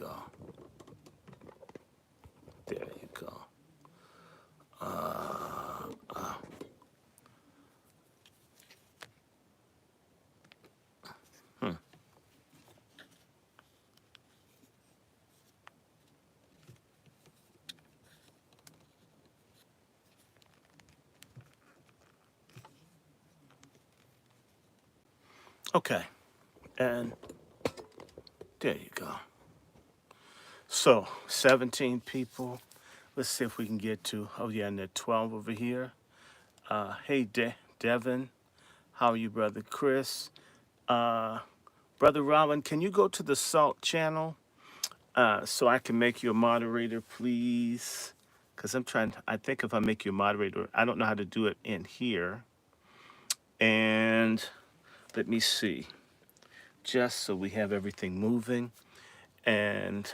go. There you go. Uh, uh, hmm. Okay. And there you go. So, 17 people. Let's see if we can get to, oh yeah, and there are 12 over here. Hey, Devin. How are you, Brother Chris? Uh, Brother Robin, can you go to the Salt channel so I can make you a moderator, please? Because I think if I make you a moderator, I don't know how to do it in here. And let me see, just so we have everything moving. And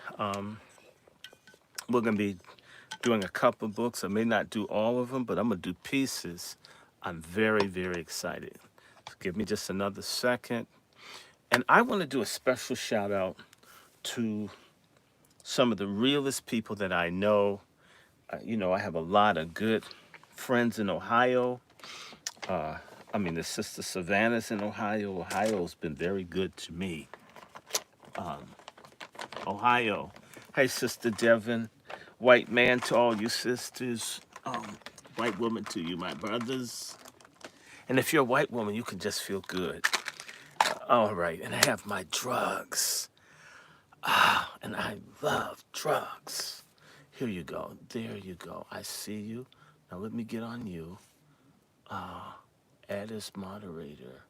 we're going to be doing a couple books. I may not do all of them, but I'm going to do pieces. I'm very, very excited. So give me just another second. And I want to do a special shout out to some of the realest people that I know. I have a lot of good friends in Ohio. The sister Savannah's in Ohio. Ohio's been very good to me. Ohio. Hey, Sister Devin. White man to all you sisters. White woman to you, my brothers. And if you're a white woman, you can just feel good. All right, and I have my drugs. And I love drugs. Here you go. There you go. I see you. Now let me get on you. Add as moderator.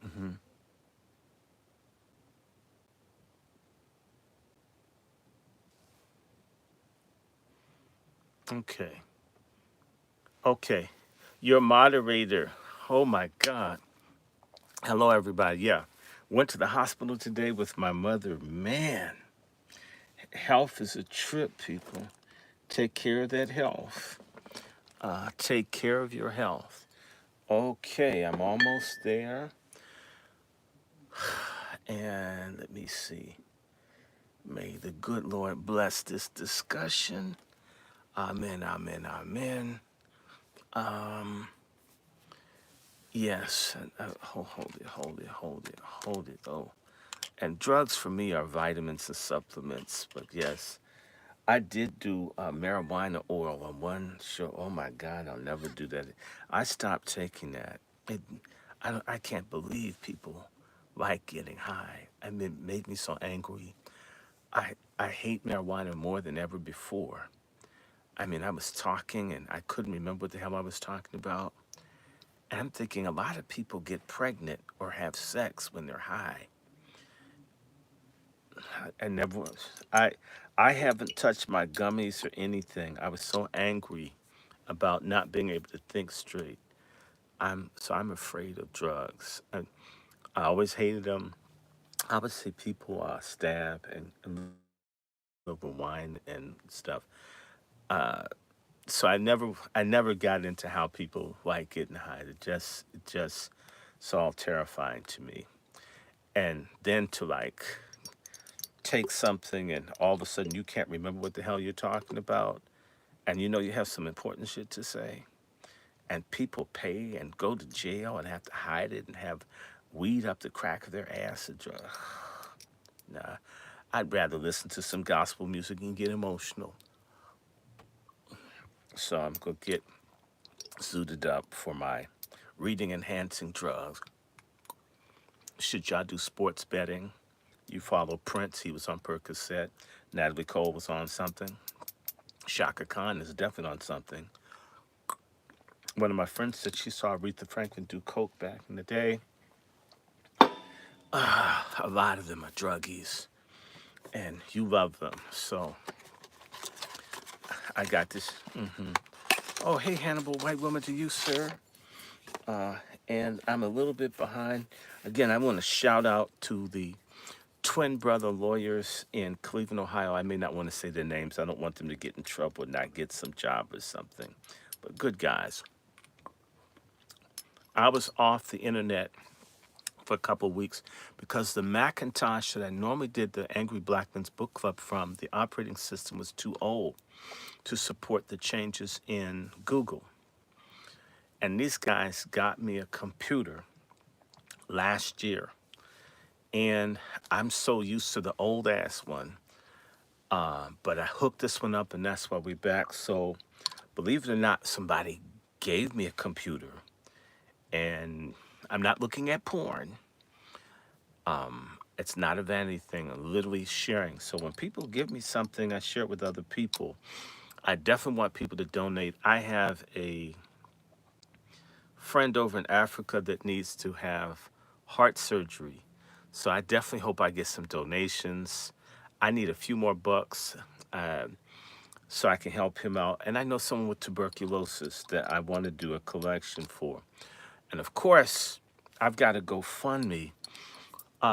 hmm Okay. Okay. Your moderator. Oh my God. Hello, everybody. Yeah. Went to the hospital today with my mother. Man, health is a trip, people. Take care of that health. Take care of your health. Okay, I'm almost there. And let me see. May the good Lord bless this discussion. Amen, amen, amen. Um, yes. And, hold it. Oh, and drugs for me are vitamins and supplements. But yes, I did do marijuana oil on one show. Oh my God, I'll never do that. I stopped taking that. I can't believe people like getting high. I mean, it made me so angry. I hate marijuana more than ever before. I mean, I was talking and I couldn't remember what the hell I was talking about. And I'm thinking a lot of people get pregnant or have sex when they're high. I never, I, I haven't touched my gummies or anything. I was so angry about not being able to think straight. I'm afraid of drugs. I always hated them. I would see people stab and over wine and stuff. Uh, so I never got into how people like getting high. It just it's all terrifying to me. And then to like take something and all of a sudden you can't remember what the hell you're talking about, and you know you have some important shit to say, and people pay and go to jail and have to hide it and have weed up the crack of their ass and drug. Nah, I'd rather listen to some gospel music and get emotional. So I'm gonna get zooted up for my reading enhancing drugs. Should y'all do sports betting? You follow Prince, he was on Percocet. Natalie Cole was on something. Shaka Khan is definitely on something. One of my friends said she saw Aretha Franklin do coke back in the day. A lot of them are druggies, and you love them. So I got this. Oh, hey, Hannibal, white woman to you, sir. And I'm a little bit behind. Again, I want to shout out to the twin brother lawyers in Cleveland, Ohio. I may not want to say their names. I don't want them to get in trouble and not get some job or something. But good guys. I was off the internet for a couple of weeks because the Macintosh that I normally did the Angry Black Men's Book Club from, the operating system was too old to support the changes in Google. And these guys got me a computer last year. And I'm so used to the old ass one. But I hooked this one up, and that's why we're back. So believe it or not, somebody gave me a computer. And I'm not looking at porn. It's not a vanity thing. I'm literally sharing. So when people give me something, I share it with other people. I definitely want people to donate. I have a friend over in Africa that needs to have heart surgery. So I definitely hope I get some donations. I need a few more bucks so I can help him out. And I know someone with tuberculosis that I want to do a collection for. And of course, I've got a GoFundMe.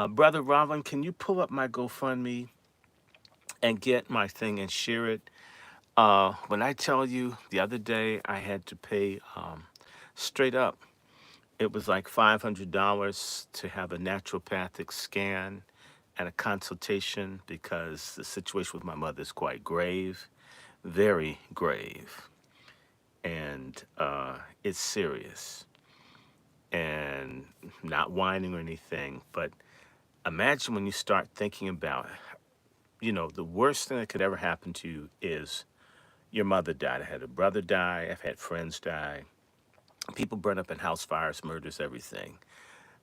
Brother Robin, can you pull up my GoFundMe and get my thing and share it? When I tell you the other day I had to pay straight up, it was like $500 to have a naturopathic scan and a consultation because the situation with my mother is quite grave, very grave, and it's serious. And not whining or anything, but imagine when you start thinking about, the worst thing that could ever happen to you is your mother died. I had a brother die. I've had friends die. People burn up in house fires, murders, everything.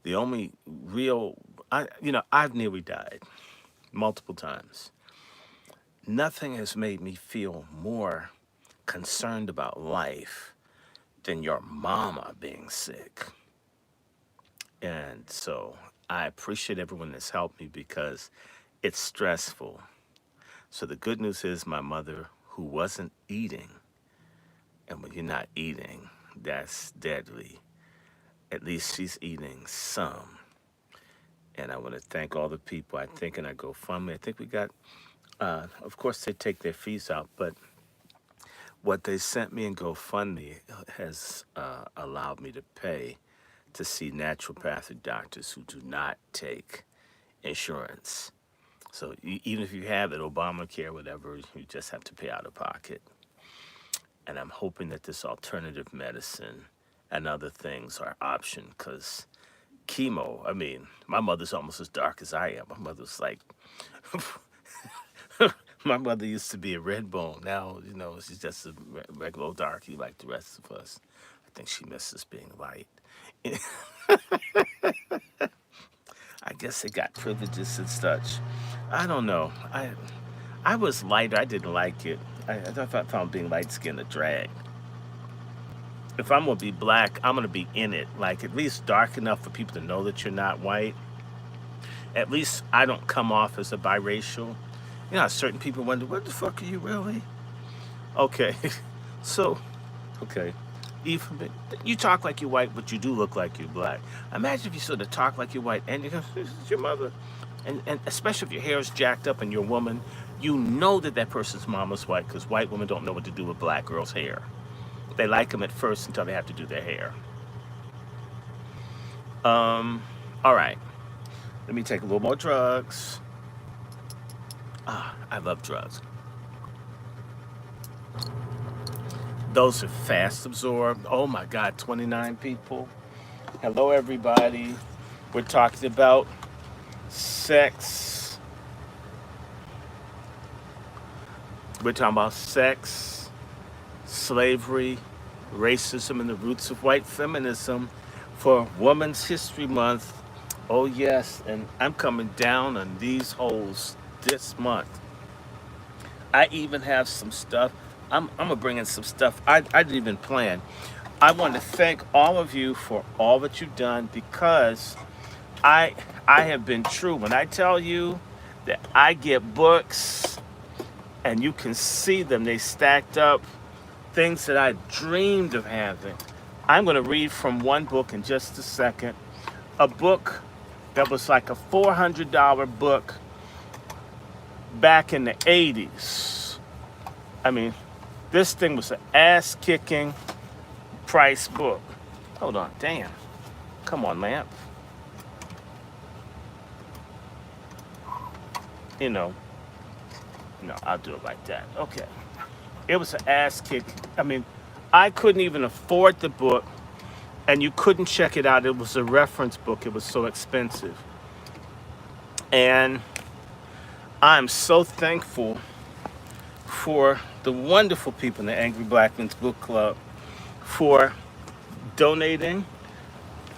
The only real, I've nearly died multiple times. Nothing has made me feel more concerned about life than your mama being sick. And so I appreciate everyone that's helped me because it's stressful. So the good news is my mother, who wasn't eating, and when you're not eating, that's deadly. At least she's eating some. And I want to thank all the people. I think in our GoFundMe, I think we got, of course, they take their fees out, but what they sent me in GoFundMe has allowed me to pay to see naturopathic doctors who do not take insurance. So even if you have it, Obamacare, whatever, you just have to pay out of pocket. And I'm hoping that this alternative medicine and other things are option because chemo, my mother's almost as dark as I am. My mother's like, my mother used to be a red bone. Now, she's just a regular old darky like the rest of us. I think she misses being light. I guess they got privileges and such. I don't know. I was lighter. I didn't like it. I found being light-skinned a drag. If I'm going to be black, I'm going to be in it. Like, at least dark enough for people to know that you're not white. At least I don't come off as a biracial. Certain people wonder, what the fuck are you really? Okay. So, okay. Even you talk like you're white, but you do look like you're black. Imagine if you sort of talk like you're white and it's your mother. And especially if your hair is jacked up and you're a woman, you know that person's mama's white because white women don't know what to do with black girls' hair. They like them at first until they have to do their hair. All right. Let me take a little more drugs. I love drugs. Those are fast absorbed. Oh my God, 29 people. Hello, everybody. We're talking about sex. We're talking about sex, slavery, racism, and the roots of white feminism for Women's History Month. Oh, yes, and I'm coming down on these holes this month. I even have some stuff. I'm gonna bring in some stuff I didn't even plan. I want to thank all of you for all that you've done because I have been true. When I tell you that I get books and you can see them, they stacked up, things that I dreamed of having. I'm gonna read from one book in just a second. A book that was like a $400 book back in the 80s. This thing was an ass-kicking price book. Hold on, damn. Come on, lamp. You know, no, I'll do it like that. Okay. It was an ass kick. I mean, I couldn't even afford the book, and you couldn't check it out. It was a reference book. It was so expensive. And I'm so thankful for the wonderful people in the Angry Black Men's Book Club for donating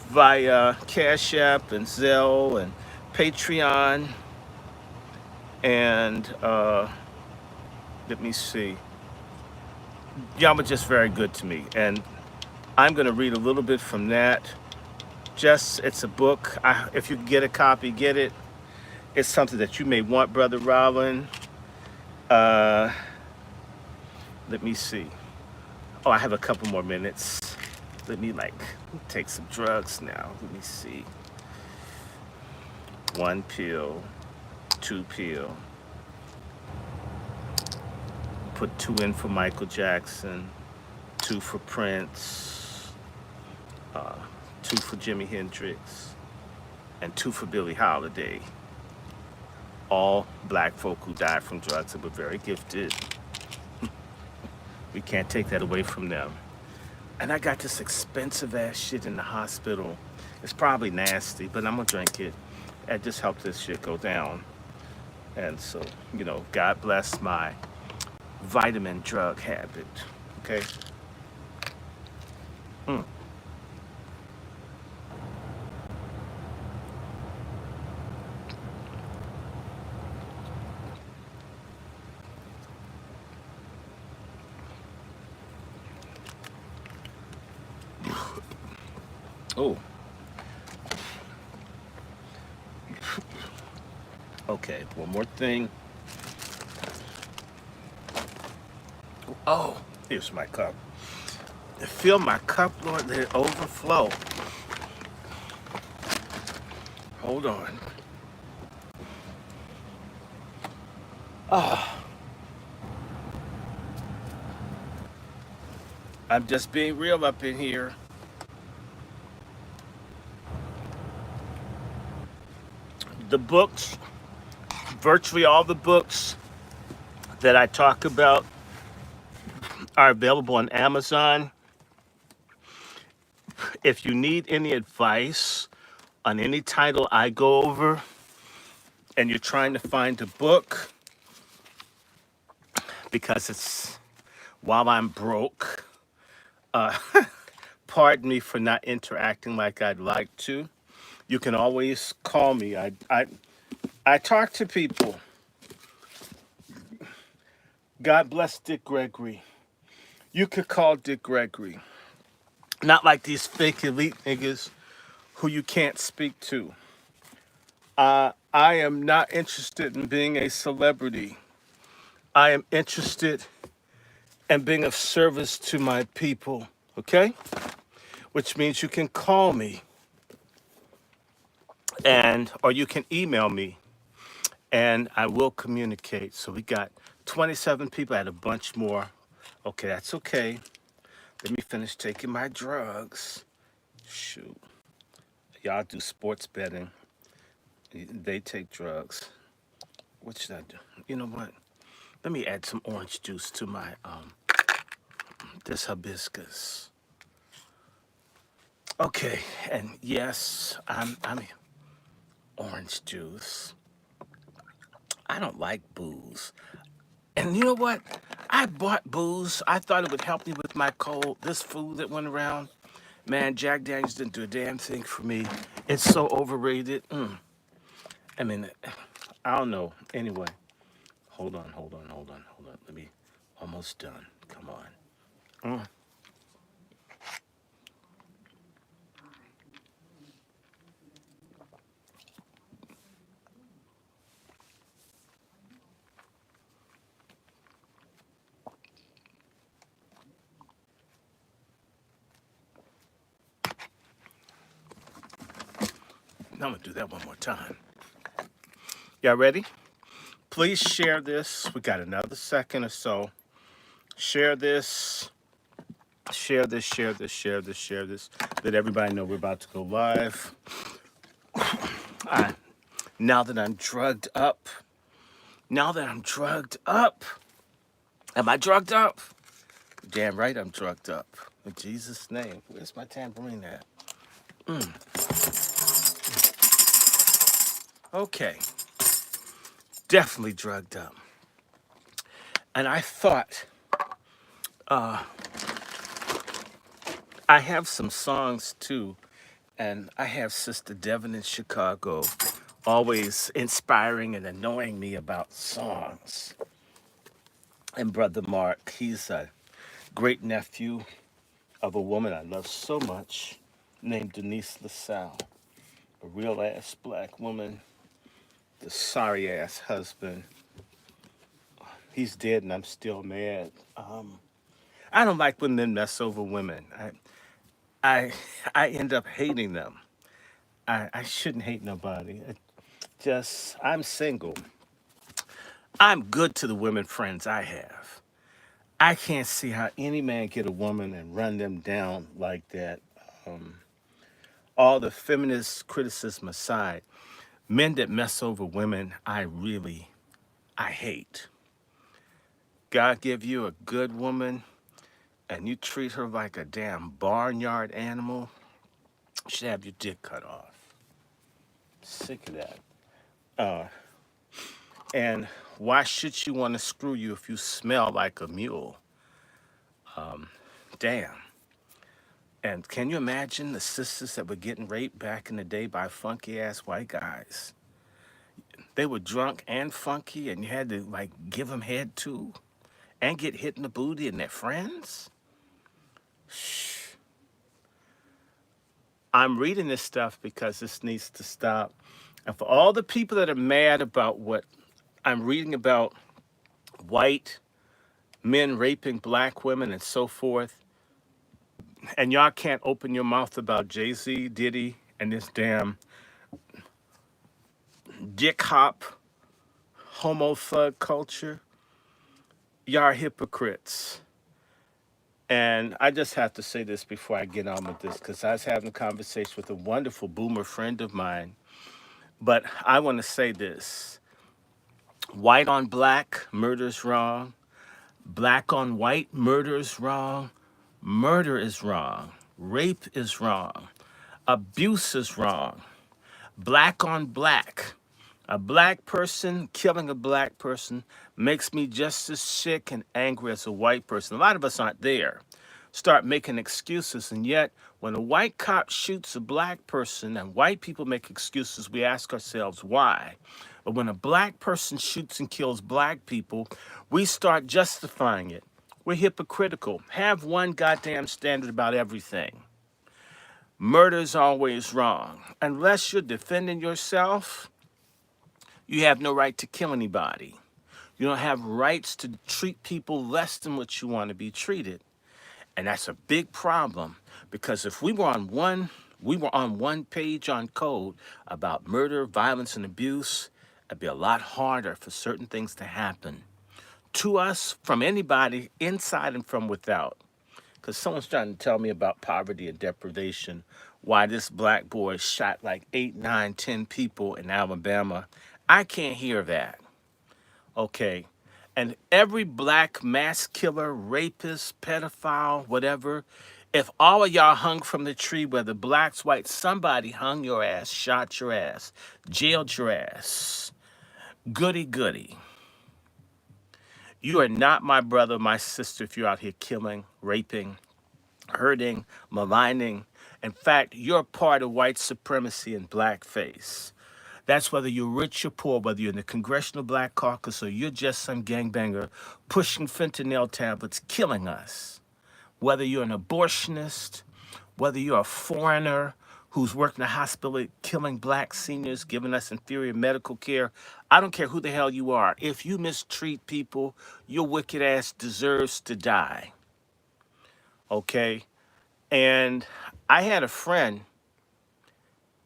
via Cash App and Zelle and Patreon. And let me see. Y'all were just very good to me. And I'm going to read a little bit from that. It's a book. If you can get a copy, get it. It's something that you may want, Brother Rollin. Let me see. Oh, I have a couple more minutes. Let me take some drugs now. Let me see. 1 pill, 2 pill. Put 2 in for Michael Jackson, 2 for Prince, 2 for Jimi Hendrix, and 2 for Billie Holiday. All black folk who died from drugs and were very gifted. We can't take that away from them. And I got this expensive ass shit in the hospital. It's probably nasty, but I'm gonna drink it and just help this shit go down. And so, God bless my vitamin drug habit. Okay? Oh. Okay, one more thing. Oh, here's my cup. Fill my cup, Lord, let it overflow. Hold on. I'm just being real up in here. The books, virtually all the books that I talk about are available on Amazon. If you need any advice on any title I go over and you're trying to find a book, because while I'm broke, pardon me for not interacting like I'd like to. You can always call me. I talk to people. God bless Dick Gregory. You could call Dick Gregory. Not like these fake elite niggas who you can't speak to. I am not interested in being a celebrity. I am interested in being of service to my people, okay? Which means you can call me or you can email me and I will communicate. So we got 27 people. I had a bunch more. Okay, that's okay. Let me finish taking my drugs. Shoot. Y'all do sports betting. They take drugs. What should I do? You know what? Let me add some orange juice to my this hibiscus. Okay, and yes, I'm orange juice. I don't like booze. And you know what? I bought booze. I thought it would help me with my cold. This food that went around, man, Jack Daniels didn't do a damn thing for me. It's so overrated. I mean, I don't know. Anyway, hold on. Let me, almost done. Come on. Now I'm gonna do that one more time. Y'all ready? Please share this. We got another second or so. Share this. Share this. Let everybody know we're about to go live. Now that I'm drugged up, am I drugged up? Damn right I'm drugged up. In Jesus' name. Where's my tambourine at? Okay. Definitely drugged up. And I thought, I have some songs too. And I have Sister Devin in Chicago always inspiring and annoying me about songs. And Brother Mark, he's a great nephew of a woman I love so much named Denise LaSalle, a real ass black woman, the sorry ass husband. He's dead and I'm still mad. I don't like when men mess over women. I, I end up hating them. I shouldn't hate nobody. I'm single. I'm good to the women friends I have. I can't see how any man get a woman and run them down like that. All the feminist criticism aside, men that mess over women, I hate. God give you a good woman and you treat her like a damn barnyard animal, you should have your dick cut off. Sick of that. Uh, and why should she want to screw you if you smell like a mule? Damn. And can you imagine the sisters that were getting raped back in the day by funky ass white guys? They were drunk and funky, and you had to like give them head too, and get hit in the booty and their friends. Shh. I'm reading this stuff because this needs to stop. And for all the people that are mad about what I'm reading about white men raping black women and so forth, and y'all can't open your mouth about Jay-Z, Diddy, and this damn dick hop homo thug culture, y'all are hypocrites. And I just have to say this before I get on with this, because I was having a conversation with a wonderful boomer friend of mine. But I want to say this: white on black, murder's wrong. Black on white, murder is wrong. Murder is wrong. Rape is wrong. Abuse is wrong. Black on black. A black person killing a black person makes me just as sick and angry as a white person. A lot of us aren't there. Start making excuses, and yet when a white cop shoots a black person and white people make excuses, we ask ourselves why. But when a black person shoots and kills black people, we start justifying it. We're hypocritical. Have one goddamn standard about everything. Murder's always wrong. Unless you're defending yourself, you have no right to kill anybody. You don't have rights to treat people less than what you want to be treated. And that's a big problem, because if we were on one page on code about murder, violence, and abuse, it'd be a lot harder for certain things to happen to us from anybody inside and from without. Because someone's trying to tell me about poverty and deprivation, why this black boy shot like 8, 9, 10 people in Alabama. I can't hear that. Okay. And every black mass killer, rapist, pedophile, whatever, if all of y'all hung from the tree, whether blacks, whites, somebody hung your ass, shot your ass, jailed your ass. Goody, goody. You are not my brother, my sister, if you're out here killing, raping, hurting, maligning. In fact, you're part of white supremacy and blackface. That's whether you're rich or poor, whether you're in the Congressional Black Caucus or you're just some gangbanger pushing fentanyl tablets, killing us. Whether you're an abortionist, whether you're a foreigner who's working in a hospital killing black seniors, giving us inferior medical care. I don't care who the hell you are. If you mistreat people, your wicked ass deserves to die. Okay? And I had a friend,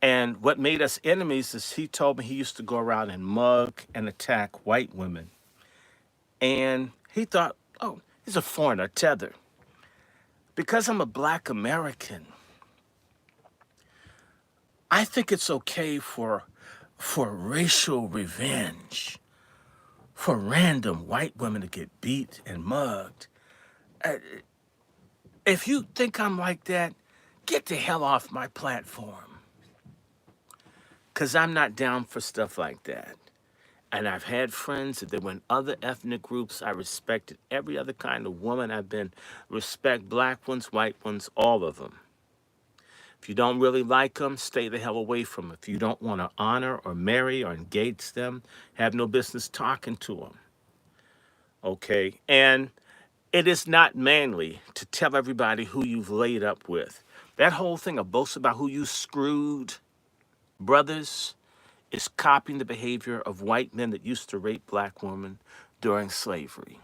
and what made us enemies is he told me he used to go around and mug and attack white women. And he thought, oh, he's a foreigner, tether. Because I'm a black American, I think it's okay for racial revenge, for random white women to get beat and mugged. Uh, if you think I'm like that, get the hell off my platform. Because I'm not down for stuff like that. And I've had friends that were in other ethnic groups. I respected every other kind of woman I've been. Respect black ones, white ones, all of them. If you don't really like them, stay the hell away from them. If you don't want to honor or marry or engage them, have no business talking to them. Okay? And it is not manly to tell everybody who you've laid up with. That whole thing of boast about who you screwed, brothers, is copying the behavior of white men that used to rape black women during slavery.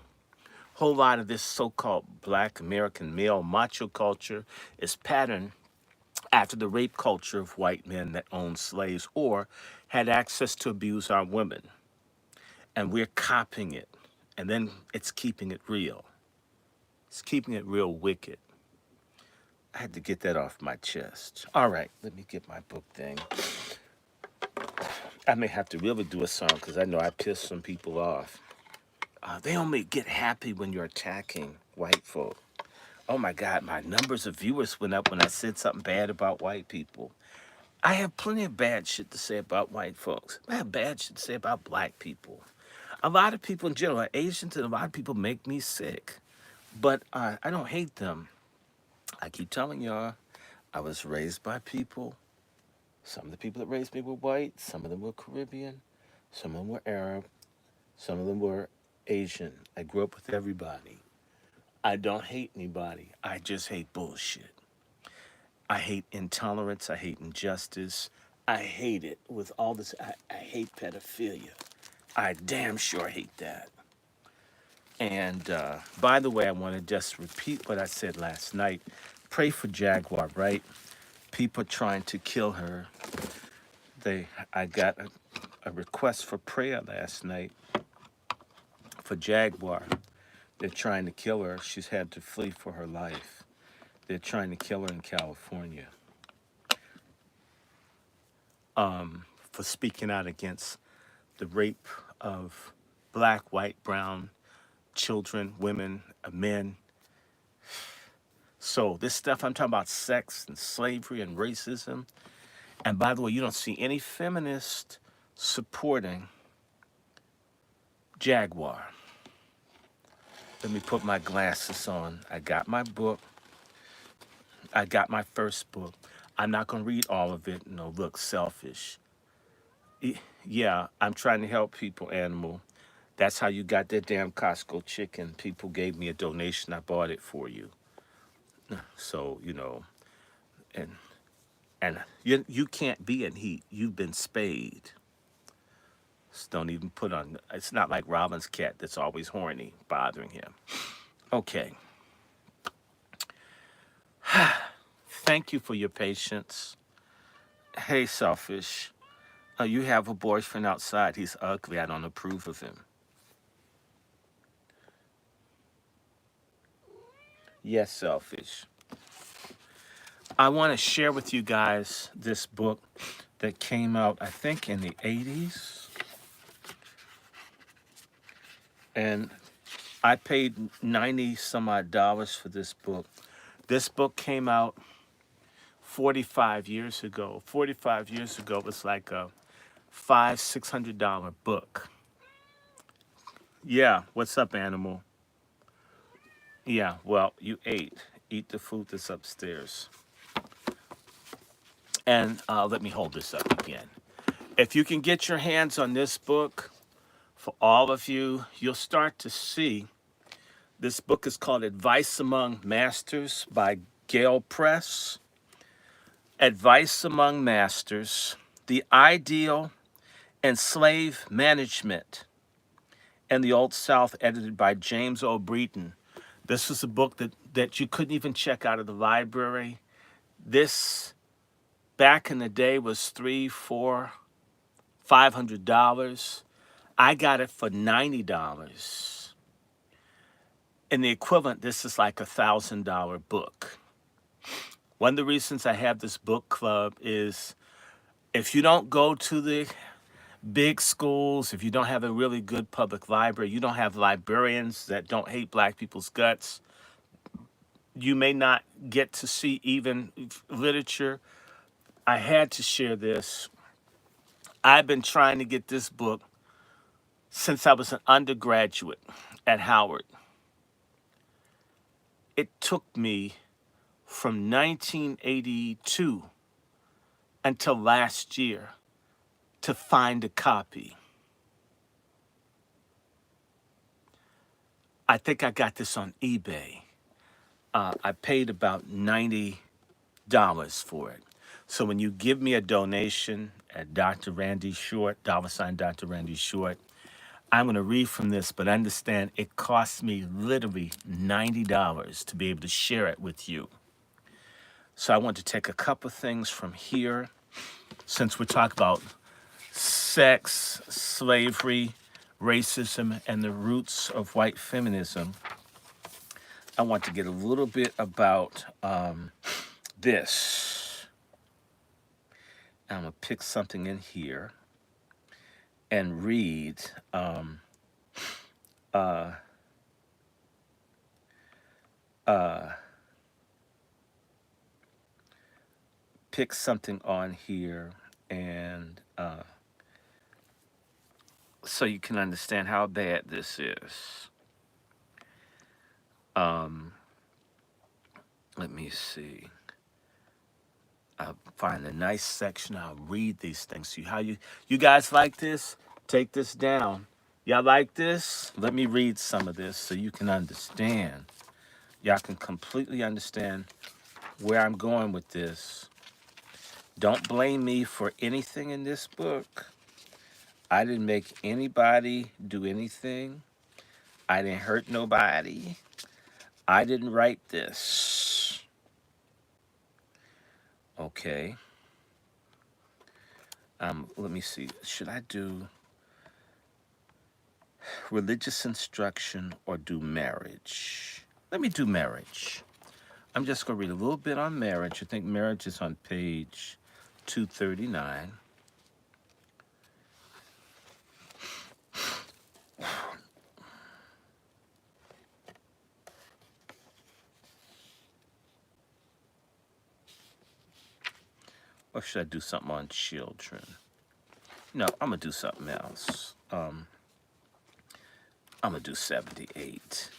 Whole lot of this so-called black American male macho culture is patterned after the rape culture of white men that owned slaves or had access to abuse our women. And we're copying it. And then it's keeping it real. It's keeping it real wicked. I had to get that off my chest. All right, let me get my book thing. I may have to really do a song because I know I pissed some people off. They only get happy when you're attacking white folk. Oh my God, my numbers of viewers went up when I said something bad about white people. I have plenty of bad shit to say about white folks. I have bad shit to say about black people. A lot of people in general are Asians, and a lot of people make me sick. But I don't hate them. I keep telling y'all, I was raised by people. Some of the people that raised me were white. Some of them were Caribbean. Some of them were Arab. Some of them were Asian. I grew up with everybody. I don't hate anybody. I just hate bullshit. I hate intolerance. I hate injustice. I hate it with all this. I hate pedophilia. I damn sure hate that. And by the way, I want to just repeat what I said last night. Pray for Jaguar, right? People trying to kill her. I got a request for prayer last night for Jaguar. They're trying to kill her. She's had to flee for her life. They're trying to kill her in California for speaking out against the rape of black, white, brown children, women, men. So this stuff, I'm talking about sex and slavery and racism. And by the way, you don't see any feminist supporting Jaguar. Let me put my glasses on. I got my book. I got my first book. I'm not going to read all of it. No, look, selfish. Yeah, I'm trying to help people, Animal. That's how you got that damn Costco chicken. People gave me a donation. I bought it for you. So, and you can't be in heat. You've been spayed. So don't even put on. It's not like Robin's cat that's always horny, bothering him. Okay. Thank you for your patience. Hey, Selfish. You have a boyfriend outside. He's ugly. I don't approve of him. Yes, Selfish. I want to share with you guys this book that came out, I think, in the 80s. And I paid 90 some odd dollars for this book. This book came out 45 years ago. 45 years ago, it was like a $500-$600 book. Yeah, what's up, Animal? Yeah, well, you ate. Eat the food that's upstairs. And let me hold this up again. If you can get your hands on this book, for all of you, you'll start to see. This book is called Advice Among Masters by Gale Press. Advice Among Masters, The Ideal and Slave Management in the Old South, edited by James O. Breton. This was a book that you couldn't even check out of the library. This, back in the day, was $300, $400, $500. I got it for $90. In the equivalent, this is like a $1,000 book. One of the reasons I have this book club is If you don't go to the big schools, if you don't have a really good public library, you don't have librarians that don't hate black people's guts, you may not get to see even literature. I had to share this. I've been trying to get this book since I was an undergraduate at Howard. It took me from 1982 until last year to find a copy. I think I got this on eBay. I paid about $90 for it. So when you give me a donation at Dr. Randy Short, $ Dr. Randy Short, I'm going to read from this, but understand it cost me literally $90 to be able to share it with you. So I want to take a couple things from here, since we're talking about sex, slavery, racism, and the roots of white feminism. I want to get a little bit about this. I'm going to pick something in here and read pick something on here, and so you can understand how bad this is. Let me see. I'll find a nice section. I'll read these things to you. How you guys like this? Take this down. Y'all like this? Let me read some of this so you can understand. Y'all can completely understand where I'm going with this. Don't blame me for anything in this book. I didn't make anybody do anything. I didn't hurt nobody. I didn't write this. Okay. Let me see. Should I do religious instruction or do marriage? Let me do marriage. I'm just going to read a little bit on marriage. I think marriage is on page 239. Or should I do something on children? No, I'm going to do something else. I'm going to do 78.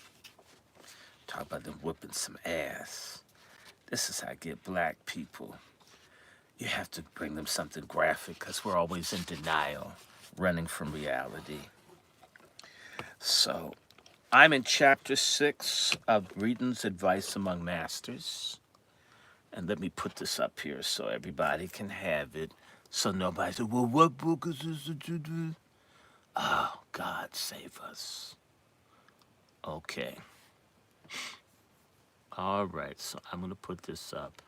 Talk about them whipping some ass. This is how I get black people. You have to bring them something graphic because we're always in denial, running from reality. So, I'm in chapter 6 of Reading's Advice Among Masters. And let me put this up here so everybody can have it. So nobody said, well, what book is this that you do? Oh, God save us. Okay. All right, so I'm going to put this up.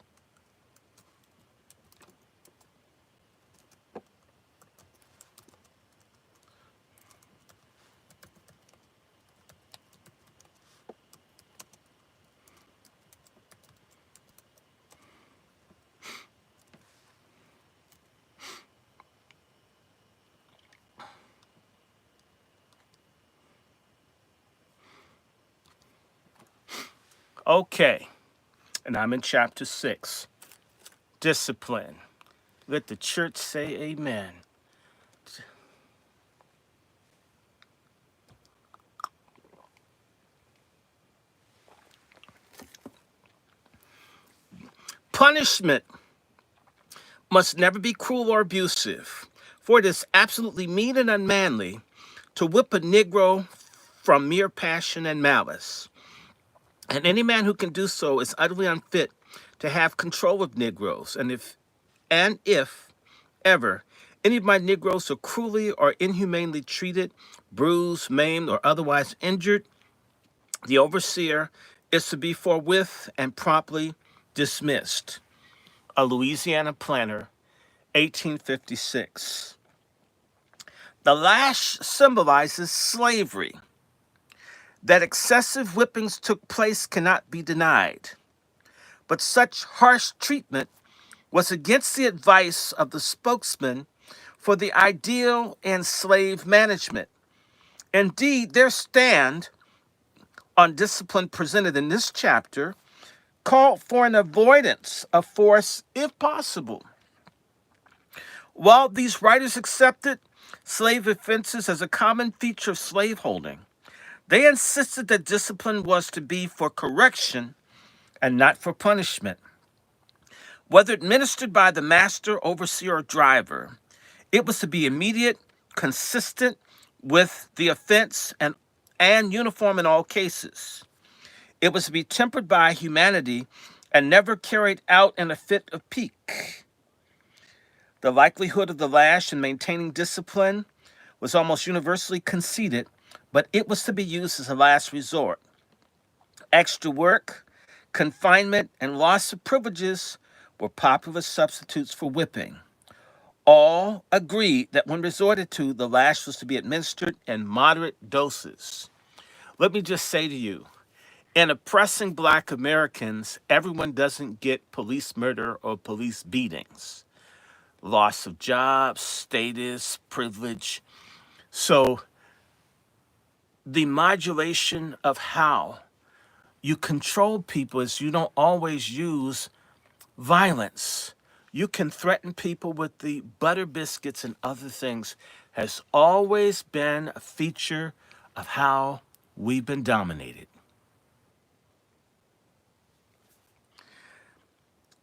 Okay, and I'm in chapter 6, discipline. Let the church say amen. Punishment must never be cruel or abusive, for it is absolutely mean and unmanly to whip a Negro from mere passion and malice. And any man who can do so is utterly unfit to have control of Negroes. And if ever any of my Negroes are cruelly or inhumanely treated, bruised, maimed, or otherwise injured, the overseer is to be forthwith and promptly dismissed. A Louisiana planter, 1856. The lash symbolizes slavery. That excessive whippings took place cannot be denied. But such harsh treatment was against the advice of the spokesman for the ideal in slave management. Indeed, their stand on discipline presented in this chapter called for an avoidance of force if possible. While these writers accepted slave offenses as a common feature of slaveholding, they insisted that discipline was to be for correction and not for punishment. Whether administered by the master, overseer, or driver, it was to be immediate, consistent with the offense, and uniform in all cases. It was to be tempered by humanity and never carried out in a fit of pique. The likelihood of the lash in maintaining discipline was almost universally conceded, but it was to be used as a last resort. Extra work, confinement, and loss of privileges were popular substitutes for whipping. All agreed that when resorted to, the lash was to be administered in moderate doses. Let me just say to you, in oppressing Black Americans, everyone doesn't get police murder or police beatings. Loss of jobs, status, privilege. So the modulation of how you control people is you don't always use violence. You can threaten people with the butter biscuits and other things has always been a feature of how we've been dominated.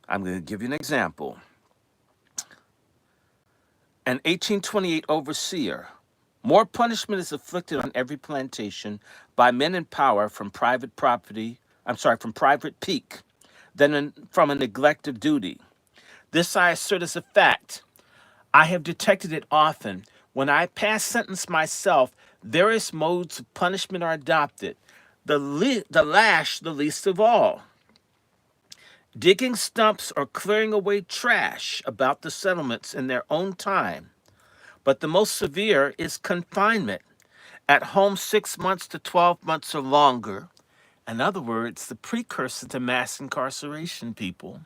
I'm going to give you an example. An 1828 overseer, more punishment is inflicted on every plantation by men in power from private pique than from a neglect of duty. This I assert as a fact. I have detected it often. When I pass sentence myself, various modes of punishment are adopted. The lash, the least of all. Digging stumps or clearing away trash about the settlements in their own time. But the most severe is confinement. At home 6 months to 12 months or longer. In other words, the precursor to mass incarceration, people.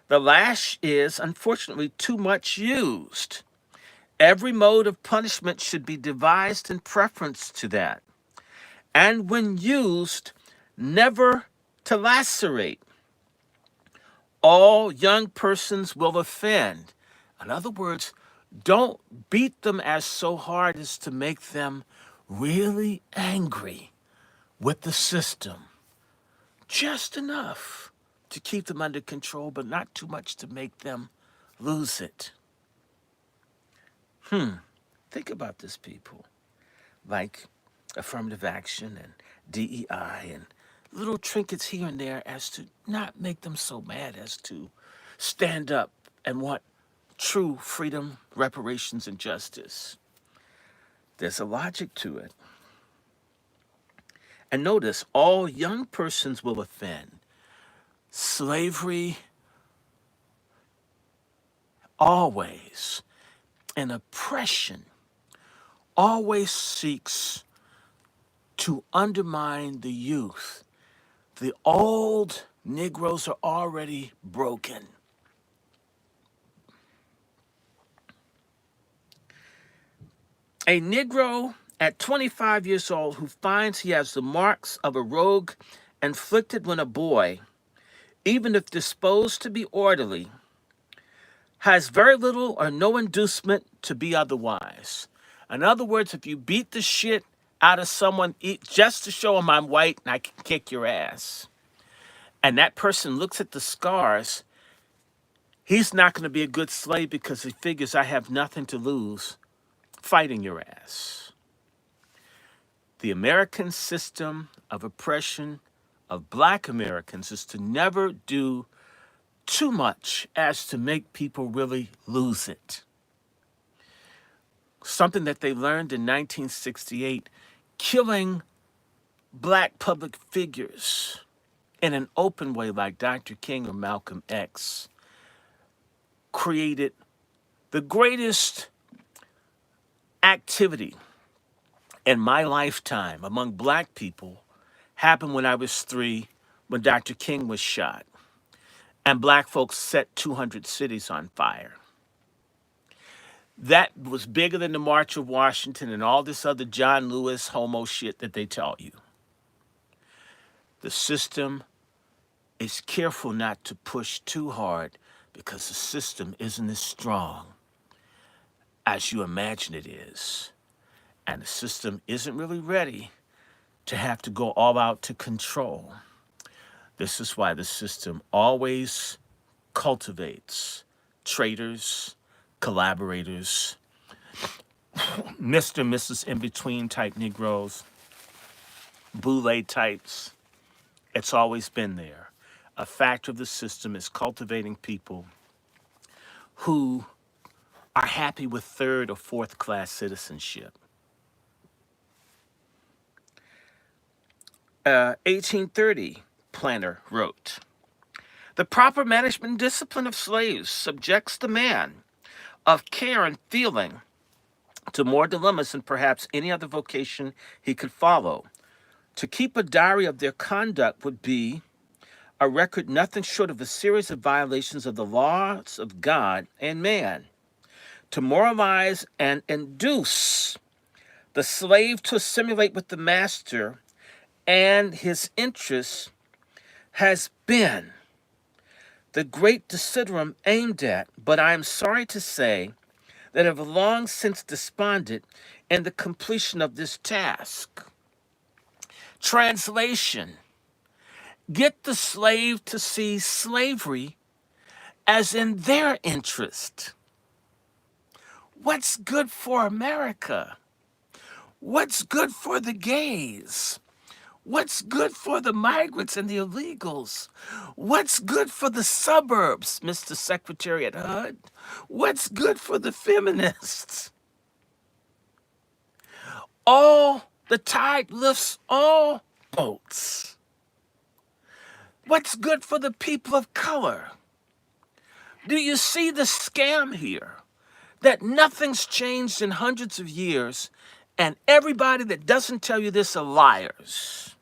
The lash is, unfortunately, too much used. Every mode of punishment should be devised in preference to that. And when used, never to lacerate. All young persons will offend. In other words, don't beat them as so hard as to make them really angry with the system. Just enough to keep them under control, but not too much to make them lose it. Think about this, people. Like affirmative action and DEI and little trinkets here and there as to not make them so mad as to stand up and want true freedom, reparations, and justice. There's a logic to it. And notice, all young persons will offend. Slavery always, and oppression always seeks to undermine the youth. The old Negroes are already broken. A Negro at 25 years old who finds he has the marks of a rogue inflicted when a boy, even if disposed to be orderly, has very little or no inducement to be otherwise. In other words, if you beat the shit out of someone just to show them I'm white and I can kick your ass, and that person looks at the scars, he's not going to be a good slave because he figures I have nothing to lose fighting your ass. The American system of oppression of Black Americans is to never do too much as to make people really lose it. Something that they learned in 1968, killing Black public figures in an open way like Dr. King or Malcolm X created the greatest activity in my lifetime among Black people happened when I was 3, when Dr. King was shot. and black folks set 200 cities on fire. That was bigger than the March of Washington and all this other John Lewis homo shit that they tell you. The system is careful not to push too hard because the system isn't as strong as you imagine it is. And the system isn't really ready to have to go all out to control. This is why the system always cultivates traitors, collaborators, Mr. and Mrs. in-between type Negroes, boule types. It's always been there. A factor of the system is cultivating people who are happy with third or fourth class citizenship. 1830, Planter wrote, "The proper management and discipline of slaves subjects the man of care and feeling to more dilemmas than perhaps any other vocation he could follow. To keep a diary of their conduct would be a record nothing short of a series of violations of the laws of God and man. To moralize and induce the slave to assimilate with the master and his interests has been the great desideratum aimed at, but I am sorry to say that have long since desponded in the completion of this task." Translation: get the slave to see slavery as in their interest. What's good for America? What's good for the gays? What's good for the migrants and the illegals? What's good for the suburbs, Mr. Secretary at HUD? What's good for the feminists? The tide lifts all boats. What's good for the people of color? Do you see the scam here? That nothing's changed in hundreds of years, and everybody that doesn't tell you this are liars.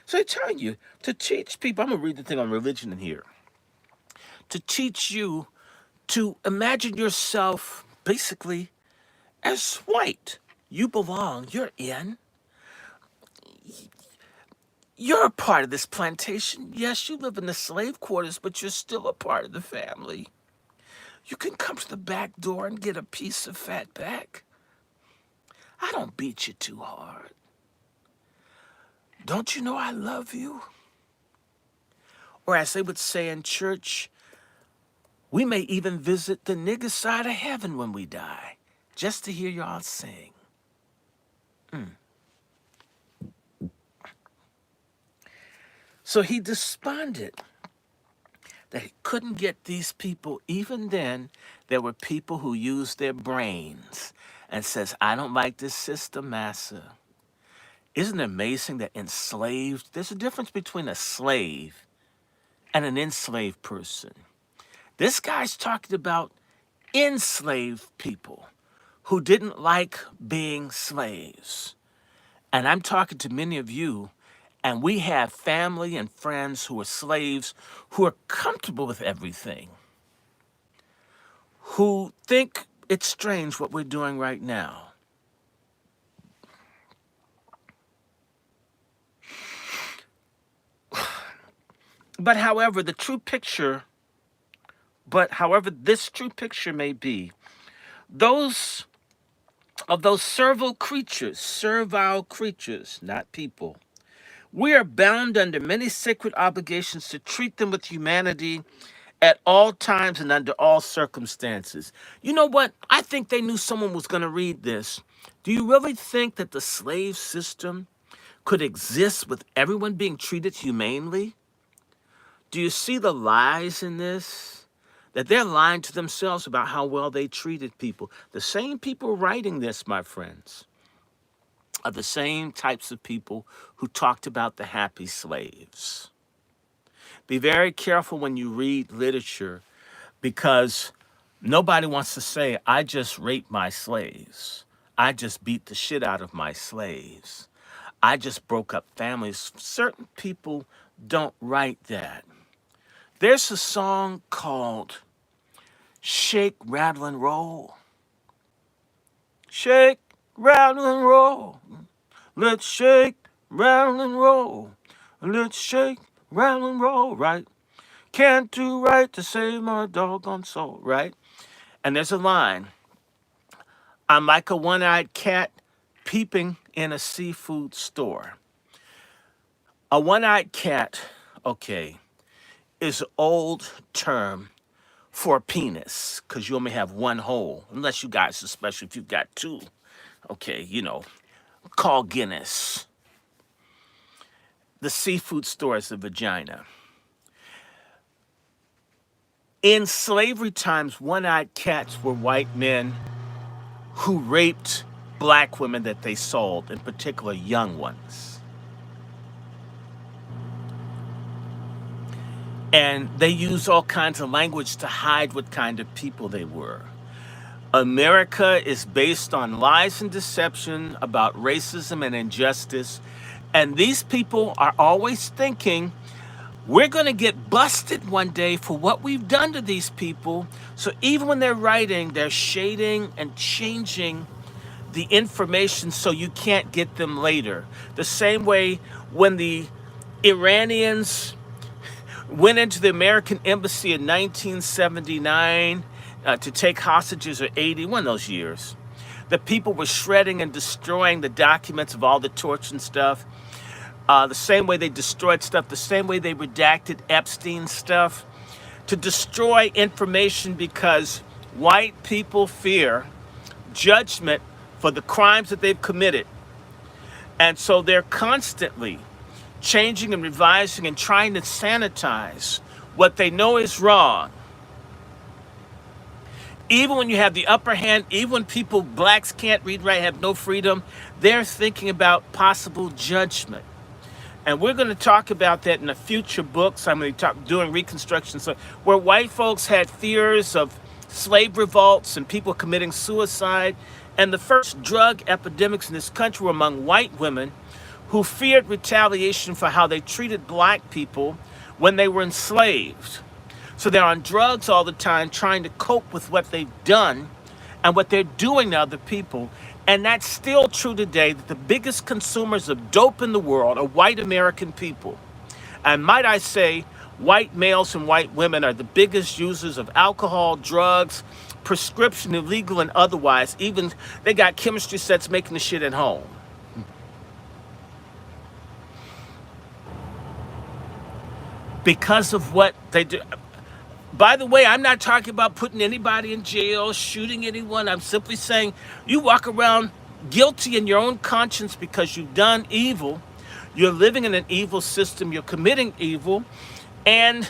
So I tell you, to teach people, I'm going to read the thing on religion in here, to teach you to imagine yourself basically as white. You belong, you're in. You're a part of this plantation. Yes, you live in the slave quarters, but you're still a part of the family. You can come to the back door and get a piece of fat back. I don't beat you too hard. Don't you know I love you? Or as they would say in church, we may even visit the nigger side of heaven when we die, just to hear y'all sing. So he desponded that he couldn't get these people. Even then, there were people who used their brains and says, I don't like this system, massa. Isn't it amazing that enslaved, there's a difference between a slave and an enslaved person. This guy's talking about enslaved people who didn't like being slaves. And I'm talking to many of you, and we have family and friends who are slaves who are comfortable with everything, who think it's strange what we're doing right now. But however, this true picture may be, those servile creatures, not people, we are bound under many sacred obligations to treat them with humanity at all times and under all circumstances. You know what? I think they knew someone was going to read this. Do you really think that the slave system could exist with everyone being treated humanely? Do you see the lies in this? That they're lying to themselves about how well they treated people. The same people writing this, my friends, are the same types of people who talked about the happy slaves. Be very careful when you read literature, because nobody wants to say, I just raped my slaves. I just beat the shit out of my slaves. I just broke up families. Certain people don't write that. There's a song called Shake, Rattle, and Roll. Shake, rattle, and roll. Let's shake, rattle, and roll. Let's shake, rattle, and roll, right? Can't do right to save my doggone soul, right? And there's a line. I'm like a one-eyed cat peeping in a seafood store. A one-eyed cat, okay, is an old term for a penis, because you only have one hole, unless you guys, especially if you've got two, okay, call Guinness. The seafood store is a vagina. In slavery times, one-eyed cats were white men who raped black women that they sold, in particular young ones. And they used all kinds of language to hide what kind of people they were. America is based on lies and deception about racism and injustice. And these people are always thinking, we're going to get busted one day for what we've done to these people. So even when they're writing, they're shading and changing the information so you can't get them later. The same way when the Iranians went into the American embassy in 1979 to take hostages, or 81 of those years. The people were shredding and destroying the documents of all the torture and stuff. The same way they destroyed stuff, the same way they redacted Epstein's stuff, to destroy information because white people fear judgment for the crimes that they've committed. And so they're constantly changing and revising and trying to sanitize what they know is wrong. Even when you have the upper hand, even when people, blacks can't read, write, have no freedom, they're thinking about possible judgment. And we're going to talk about that in the future books. I'm going to talk doing reconstruction, so where white folks had fears of slave revolts and people committing suicide. And the first drug epidemics in this country were among white women who feared retaliation for how they treated black people when they were enslaved. So they're on drugs all the time, trying to cope with what they've done and what they're doing to other people. And that's still true today, that the biggest consumers of dope in the world are white American people. And might I say, white males and white women are the biggest users of alcohol, drugs, prescription, illegal and otherwise. Even they got chemistry sets making the shit at home. Because of what they do. By the way, I'm not talking about putting anybody in jail, shooting anyone. I'm simply saying you walk around guilty in your own conscience because you've done evil. You're living in an evil system. You're committing evil. And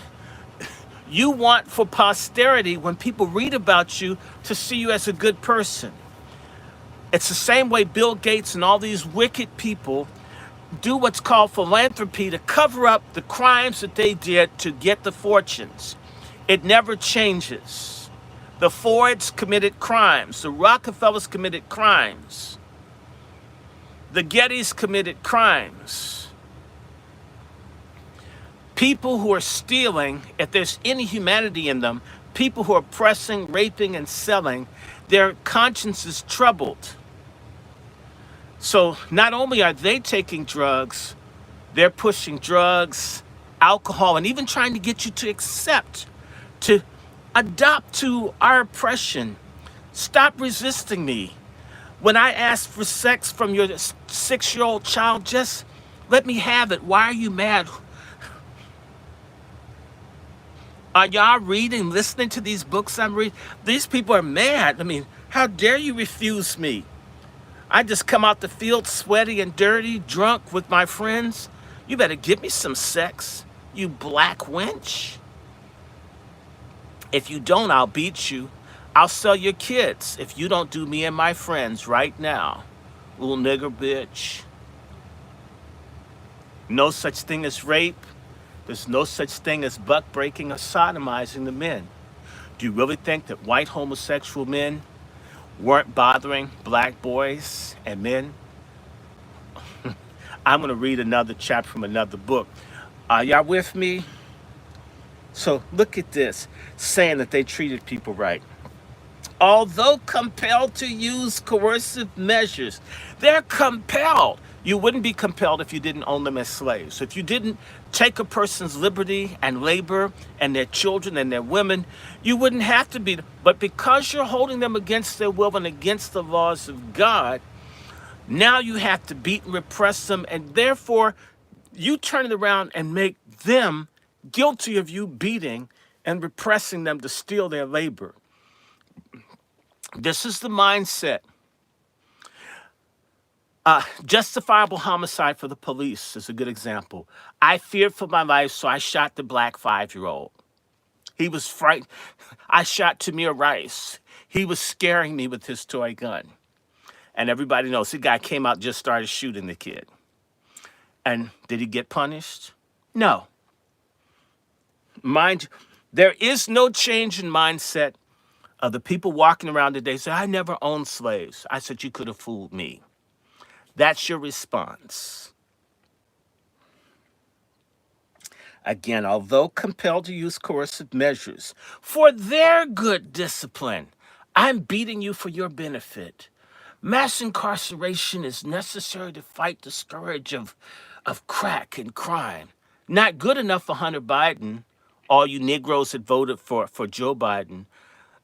you want for posterity, when people read about you, to see you as a good person. It's the same way Bill Gates and all these wicked people do what's called philanthropy to cover up the crimes that they did to get the fortunes. It never changes. The Fords committed crimes. The Rockefellers committed crimes. The Gettys committed crimes. People who are stealing, if there's any humanity in them, people who are oppressing, raping, and selling, their conscience is troubled. So not only are they taking drugs, they're pushing drugs, alcohol, and even trying to get you to accept, to adopt to our oppression. Stop resisting me. When I ask for sex from your 6-year-old child, just let me have it. Why are you mad? Are y'all reading, listening to these books I'm reading? These people are mad. I mean, how dare you refuse me? I just come out the field sweaty and dirty, drunk with my friends. You better give me some sex, you black wench. If you don't, I'll beat you. I'll sell your kids if you don't do me and my friends right now. Little nigger bitch. No such thing as rape. There's no such thing as buck breaking or sodomizing the men. Do you really think that white homosexual men weren't bothering black boys and men? I'm going to read another chapter from another book. Are y'all with me? So look at this, saying that they treated people right. Although compelled to use coercive measures, they're compelled. You wouldn't be compelled if you didn't own them as slaves. So if you didn't take a person's liberty and labor and their children and their women, you wouldn't have to be. But because you're holding them against their will and against the laws of God, now you have to beat and repress them, and therefore you turn it around and make them guilty of you beating and repressing them to steal their labor. This is the mindset. Justifiable homicide for the police is a good example. I feared for my life, so I shot the black 5-year-old. He was frightened. I shot Tamir Rice. He was scaring me with his toy gun. And everybody knows the guy came out, just started shooting the kid. And did he get punished? No. Mind you, there is no change in mindset of the people walking around today say, I never owned slaves. I said, you could have fooled me. That's your response. Again, although compelled to use coercive measures for their good discipline, I'm beating you for your benefit. Mass incarceration is necessary to fight the scourge of crack and crime. Not good enough for Hunter Biden, all you Negroes that voted for Joe Biden.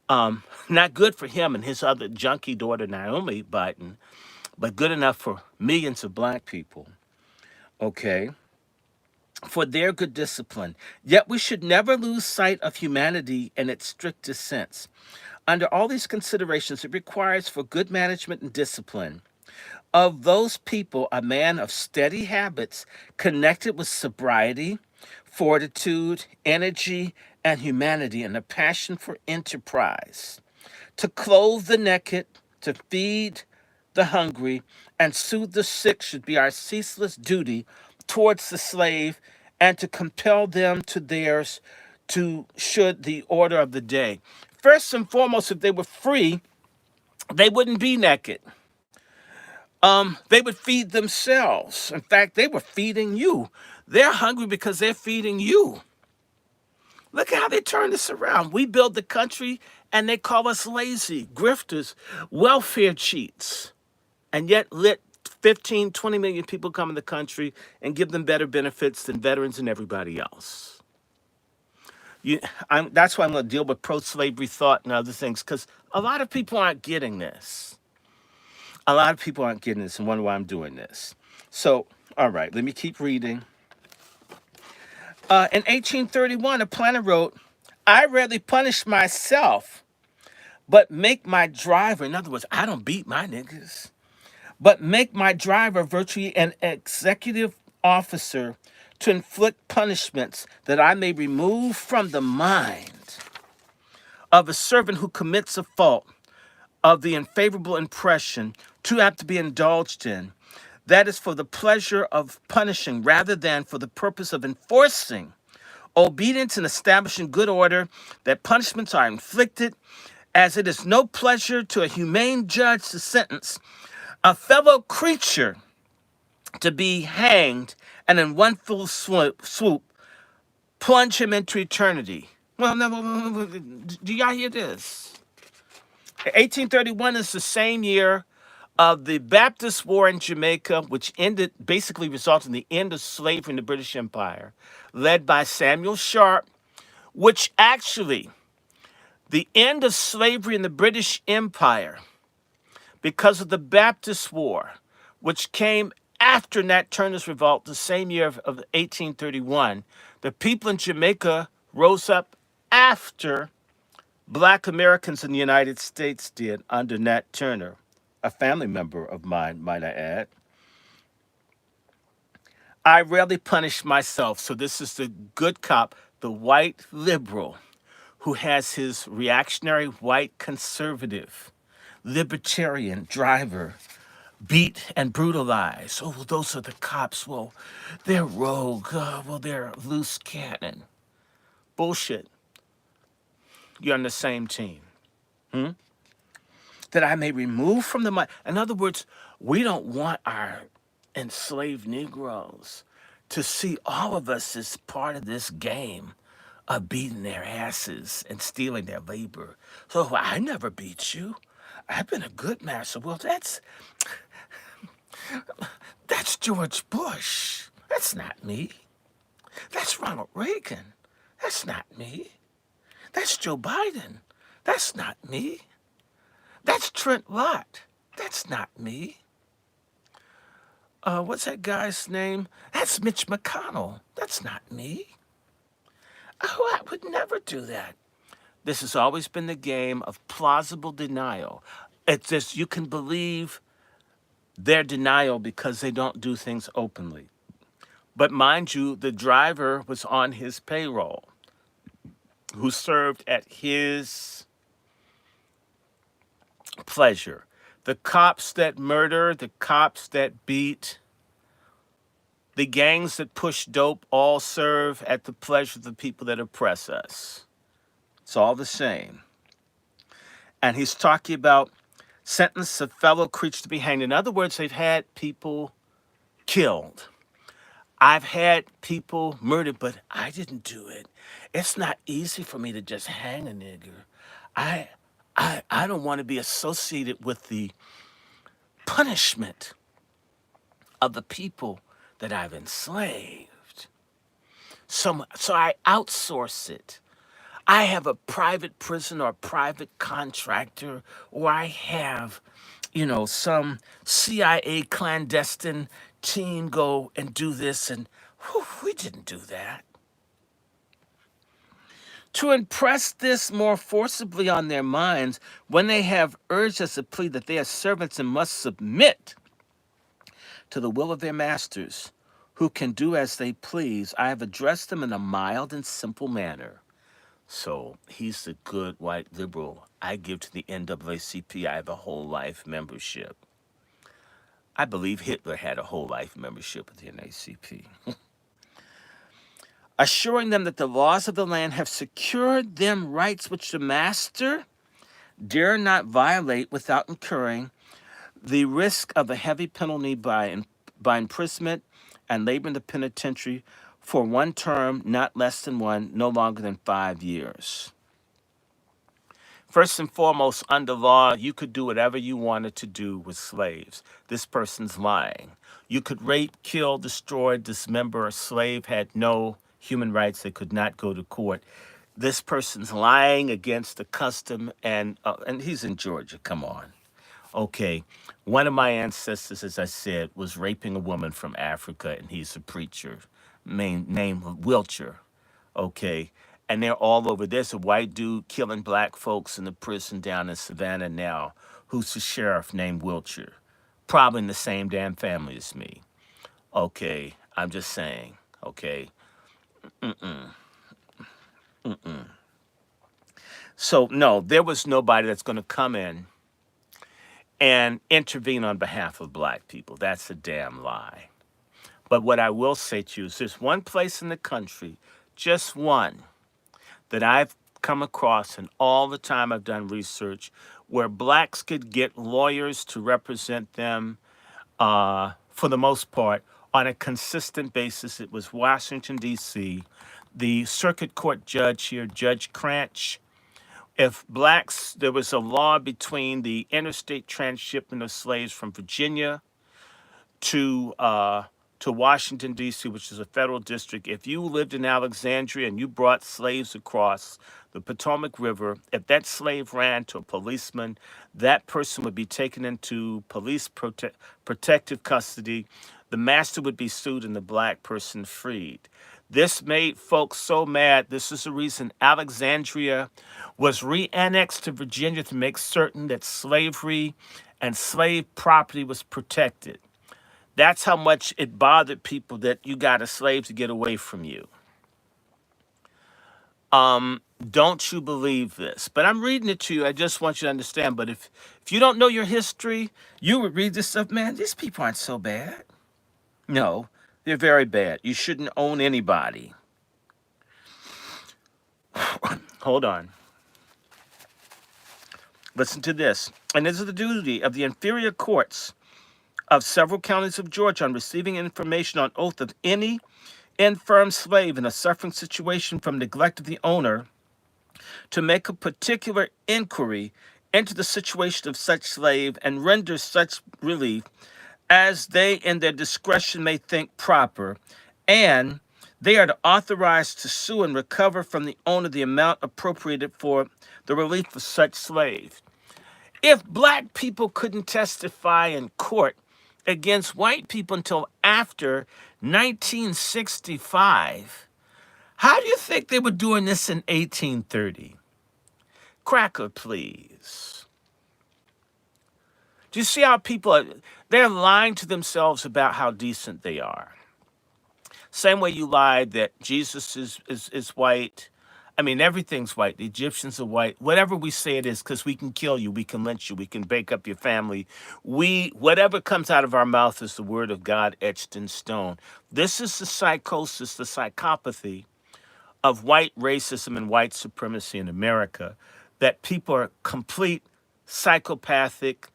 Not good for him and his other junkie daughter, Naomi Biden, but good enough for millions of black people. Okay? For their good discipline. Yet we should never lose sight of humanity in its strictest sense. Under all these considerations, it requires for good management and discipline of those people a man of steady habits connected with sobriety, fortitude, energy, and humanity, and a passion for enterprise. To clothe the naked, to feed the hungry, and soothe the sick should be our ceaseless duty towards the slave, and to compel them to theirs to should the order of the day. First and foremost, if they were free, they wouldn't be naked. They would feed themselves. In fact, they were feeding you. They're hungry because they're feeding you. Look at how they turn this around. We build the country and they call us lazy, grifters, welfare cheats, and yet let 15, 20 million people come in the country and give them better benefits than veterans and everybody else. That's why I'm going to deal with pro-slavery thought and other things, because a lot of people aren't getting this. A lot of people aren't getting this and wonder why I'm doing this. So, all right, let me keep reading. In 1831, a planter wrote, I rarely punish myself, but make my driver, in other words, I don't beat my niggas, but make my driver virtually an executive officer to inflict punishments that I may remove from the mind of a servant who commits a fault of the unfavorable impression too apt to be indulged in. That is for the pleasure of punishing rather than for the purpose of enforcing obedience and establishing good order, that punishments are inflicted, as it is no pleasure to a humane judge to sentence a fellow creature to be hanged and in one full swoop plunge him into eternity. Well, no, do y'all hear this? 1831 is the same year of the Baptist War in Jamaica, which basically resulted in the end of slavery in the British Empire, led by Samuel Sharp, which actually, the end of slavery in the British Empire, because of the Baptist War, which came after Nat Turner's revolt the same year of 1831, the people in Jamaica rose up after Black Americans in the United States did under Nat Turner, a family member of mine, might I add. I rarely punish myself. So this is the good cop, the white liberal, who has his reactionary white conservative libertarian driver beat and brutalize. Oh, well, those are the cops. Well, they're rogue. Well, they're loose cannon. Bullshit. You're on the same team. That I may remove from the mind. In other words, we don't want our enslaved Negroes to see all of us as part of this game beating their asses and stealing their labor. So I never beat you. I've been a good master. Well, that's George Bush. That's not me. That's Ronald Reagan. That's not me. That's Joe Biden. That's not me. That's Trent Lott. That's not me. What's that guy's name? That's Mitch McConnell. That's not me. Oh, I would never do that. This has always been the game of plausible denial. It's just you can believe their denial because they don't do things openly. But mind you, the driver was on his payroll, who served at his pleasure. The cops that murder, the cops that beat, the gangs that push dope all serve at the pleasure of the people that oppress us. It's all the same. And he's talking about sentence of fellow creature to be hanged. In other words, they've had people killed. I've had people murdered, but I didn't do it. It's not easy for me to just hang a nigger. I don't want to be associated with the punishment of the people that I've enslaved. So I outsource it. I have a private prison or a private contractor, or I have, some CIA clandestine team go and do this, and we didn't do that. To impress this more forcibly on their minds, when they have urged as a plea that they are servants and must submit to the will of their masters, who can do as they please, I have addressed them in a mild and simple manner. So he's the good white liberal I give to the NAACP. I have a whole life membership. I believe Hitler had a whole life membership with the NAACP. Assuring them that the laws of the land have secured them rights which the master dare not violate without incurring the risk of a heavy penalty by imprisonment and labor in the penitentiary for one term, not less than one, no longer than 5 years. First and foremost, under law, you could do whatever you wanted to do with slaves. This person's lying. You could rape, kill, destroy, dismember a slave, had no human rights. They could not go to court. This person's lying against the custom, and he's in Georgia. Come on. Okay, one of my ancestors, as I said, was raping a woman from Africa, and he's a preacher, named Wiltshire. Okay, and they're all over. There's a white dude killing black folks in the prison down in Savannah now, who's the sheriff named Wiltshire. Probably in the same damn family as me. Okay, I'm just saying. Okay. So, no, there was nobody that's going to come in and intervene on behalf of black people. That's a damn lie. But what I will say to you is there's one place in the country, just one, that I've come across in all the time I've done research, where blacks could get lawyers to represent them for the most part on a consistent basis. It was Washington, D.C. The circuit court judge here, Judge Cranch, if blacks, there was a law between the interstate transshipment of slaves from Virginia to Washington, D.C., which is a federal district. If you lived in Alexandria and you brought slaves across the Potomac River, if that slave ran to a policeman, that person would be taken into police protective custody. The master would be sued and the black person freed. This made folks so mad. This is the reason Alexandria was re-annexed to Virginia, to make certain that slavery and slave property was protected. That's how much it bothered people that you got a slave to get away from you. Don't you believe this? But I'm reading it to you. I just want you to understand. But if you don't know your history, you would read this stuff, man, these people aren't so bad. No, they're very bad. You shouldn't own anybody. Hold on. Listen to this. And this is the duty of the inferior courts of several counties of Georgia on receiving information on oath of any infirm slave in a suffering situation from neglect of the owner to make a particular inquiry into the situation of such slave and render such relief as they in their discretion may think proper, and they are authorized to sue and recover from the owner the amount appropriated for the relief of such slave. If black people couldn't testify in court against white people until after 1965, how do you think they were doing this in 1830? Cracker, please. Do you see how people are, they're lying to themselves about how decent they are? Same way you lied that Jesus is white. I mean, everything's white. The Egyptians are white. Whatever we say it is, because we can kill you, we can lynch you, we can break up your family. Whatever comes out of our mouth is the word of God etched in stone. This is the psychosis, the psychopathy of white racism and white supremacy in America, that people are complete psychopathic,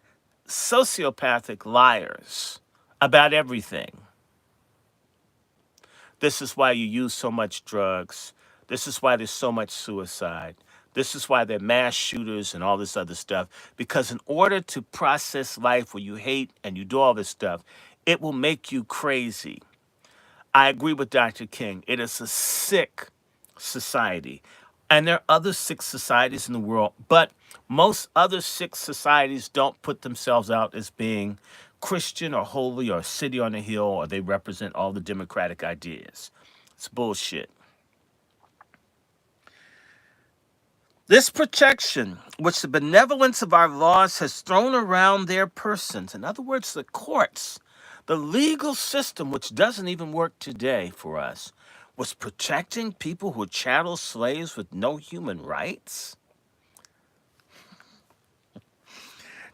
sociopathic liars about everything. This is why you use so much drugs. This is why there's so much suicide. This is why there are mass shooters and all this other stuff. Because in order to process life where you hate and you do all this stuff, it will make you crazy. I agree with Dr. King. It is a sick society. And there are other sick societies in the world, but most other sick societies don't put themselves out as being Christian or holy or city on a hill, or they represent all the democratic ideas. It's bullshit. This protection, which the benevolence of our laws has thrown around their persons, in other words, the courts, the legal system, which doesn't even work today for us, was protecting people who were chattel slaves with no human rights?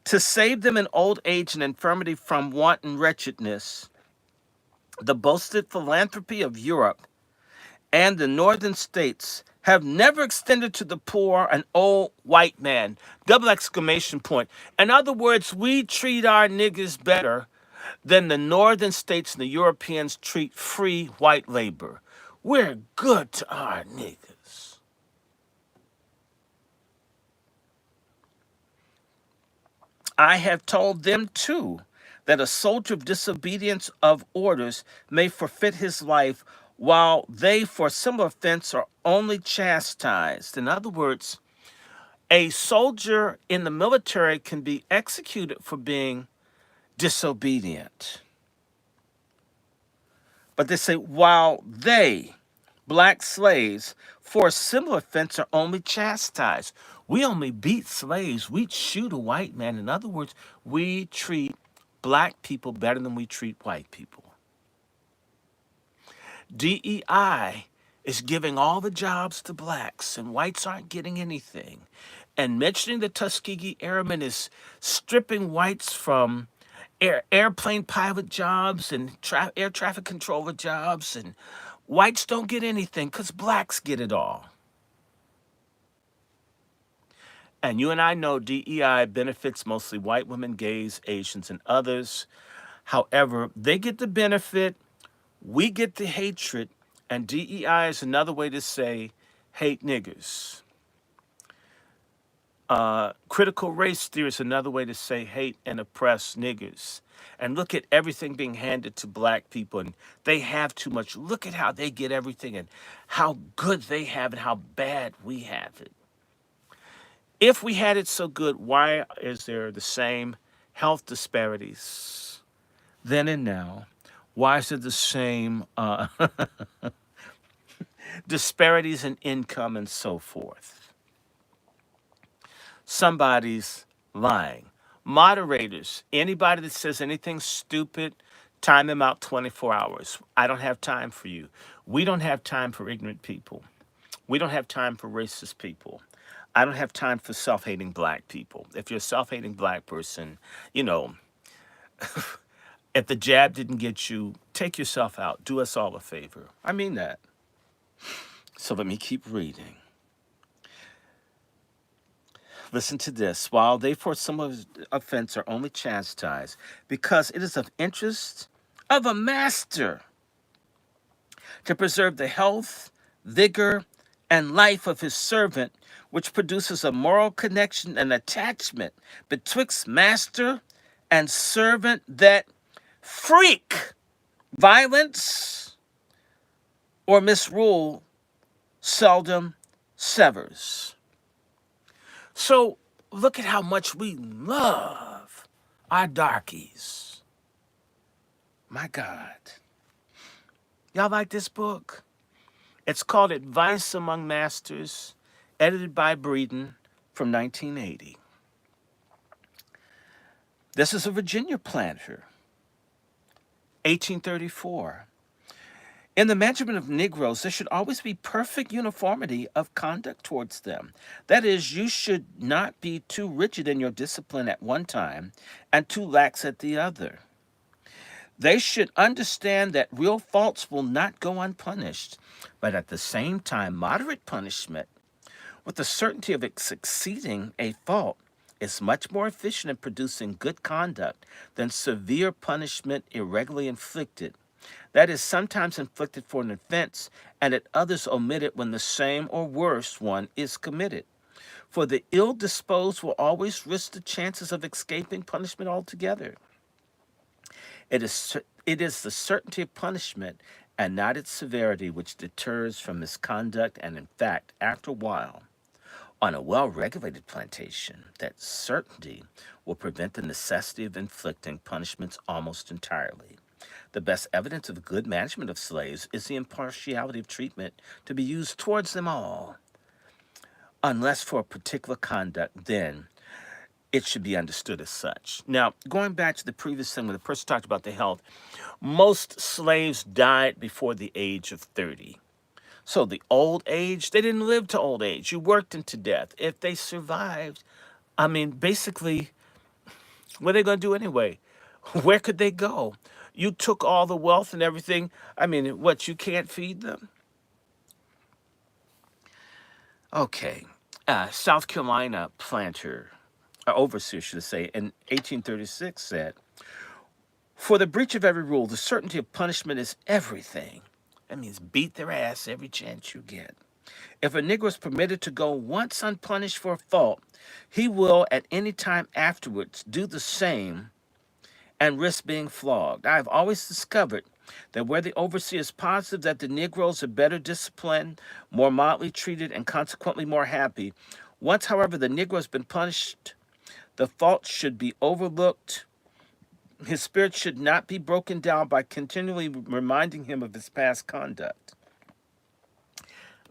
To save them in old age and infirmity from want and wretchedness, the boasted philanthropy of Europe and the northern states have never extended to the poor an old white man. Double exclamation point. In other words, we treat our niggas better than the northern states and the Europeans treat free white labor. We're good to our niggas. I have told them too that a soldier of disobedience of orders may forfeit his life, while they for similar offense are only chastised. In other words, a soldier in the military can be executed for being disobedient. But they say, while they, black slaves, for a similar offense are only chastised. We only beat slaves. We shoot a white man. In other words, we treat black people better than we treat white people. DEI is giving all the jobs to blacks, and whites aren't getting anything. And mentioning the Tuskegee Airmen is stripping whites from airplane pilot jobs and air traffic controller jobs, and whites don't get anything because blacks get it all. And you and I know DEI benefits mostly white women, gays, Asians, and others. However, they get the benefit, we get the hatred, and DEI is another way to say hate niggers. Critical race theory is another way to say hate and oppress niggers. And look at everything being handed to black people, and they have too much. Look at how they get everything and how good they have and how bad we have it. If we had it so good, why is there the same health disparities then and now? Why is there the same disparities in income and so forth? Somebody's lying. Moderators, anybody that says anything stupid, time them out 24 hours. I don't have time for you. We don't have time for ignorant people. We don't have time for racist people. I don't have time for self-hating black people. If you're a self-hating black person, you know, if the jab didn't get you, take yourself out. Do us all a favor. I mean that. So let me keep reading. Listen to this. While they for some offense are only chastised, because it is of interest of a master to preserve the health, vigor, and life of his servant, which produces a moral connection and attachment betwixt master and servant that freak, violence, or misrule seldom severs. So look at how much we love our darkies. My God. Y'all like this book? It's called Advice Among Masters, edited by Breeden from 1980. This is a Virginia planter, 1834. In the management of Negroes, there should always be perfect uniformity of conduct towards them. That is, you should not be too rigid in your discipline at one time and too lax at the other. They should understand that real faults will not go unpunished, but at the same time, moderate punishment with the certainty of succeeding a fault is much more efficient in producing good conduct than severe punishment irregularly inflicted. That is sometimes inflicted for an offense, and at others omitted when the same or worse one is committed. For the ill-disposed will always risk the chances of escaping punishment altogether. It is the certainty of punishment and not its severity which deters from misconduct, and in fact, after a while, on a well-regulated plantation, that certainty will prevent the necessity of inflicting punishments almost entirely. The best evidence of good management of slaves is the impartiality of treatment to be used towards them all. Unless for a particular conduct, then it should be understood as such. Now, going back to the previous thing where the person talked about the health, most slaves died before the age of 30. So the old age, they didn't live to old age. You worked into death. If they survived, basically, what are they going to do anyway? Where could they go? You took all the wealth and everything. You can't feed them? Okay. South Carolina planter, or overseer, should I say, in 1836 said, "For the breach of every rule, the certainty of punishment is everything." That means beat their ass every chance you get. If a Negro is permitted to go once unpunished for a fault, he will at any time afterwards do the same and risk being flogged. I have always discovered that where the overseer is positive that the Negroes are better disciplined, more mildly treated, and consequently more happy, once, however, the Negro has been punished, the fault should be overlooked. His spirit should not be broken down by continually reminding him of his past conduct.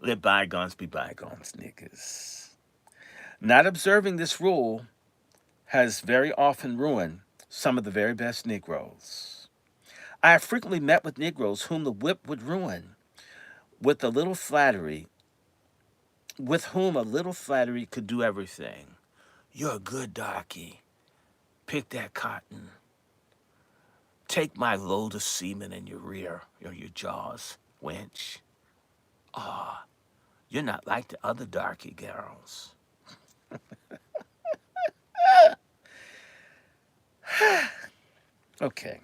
Let bygones be bygones, niggas. Not observing this rule has very often ruined some of the very best Negroes. I have frequently met with Negroes whom the whip would ruin, with whom a little flattery could do everything. You're a good darky. Pick that cotton. Take my load of semen in your rear or your jaws, wench. You're not like the other darky girls. Okay.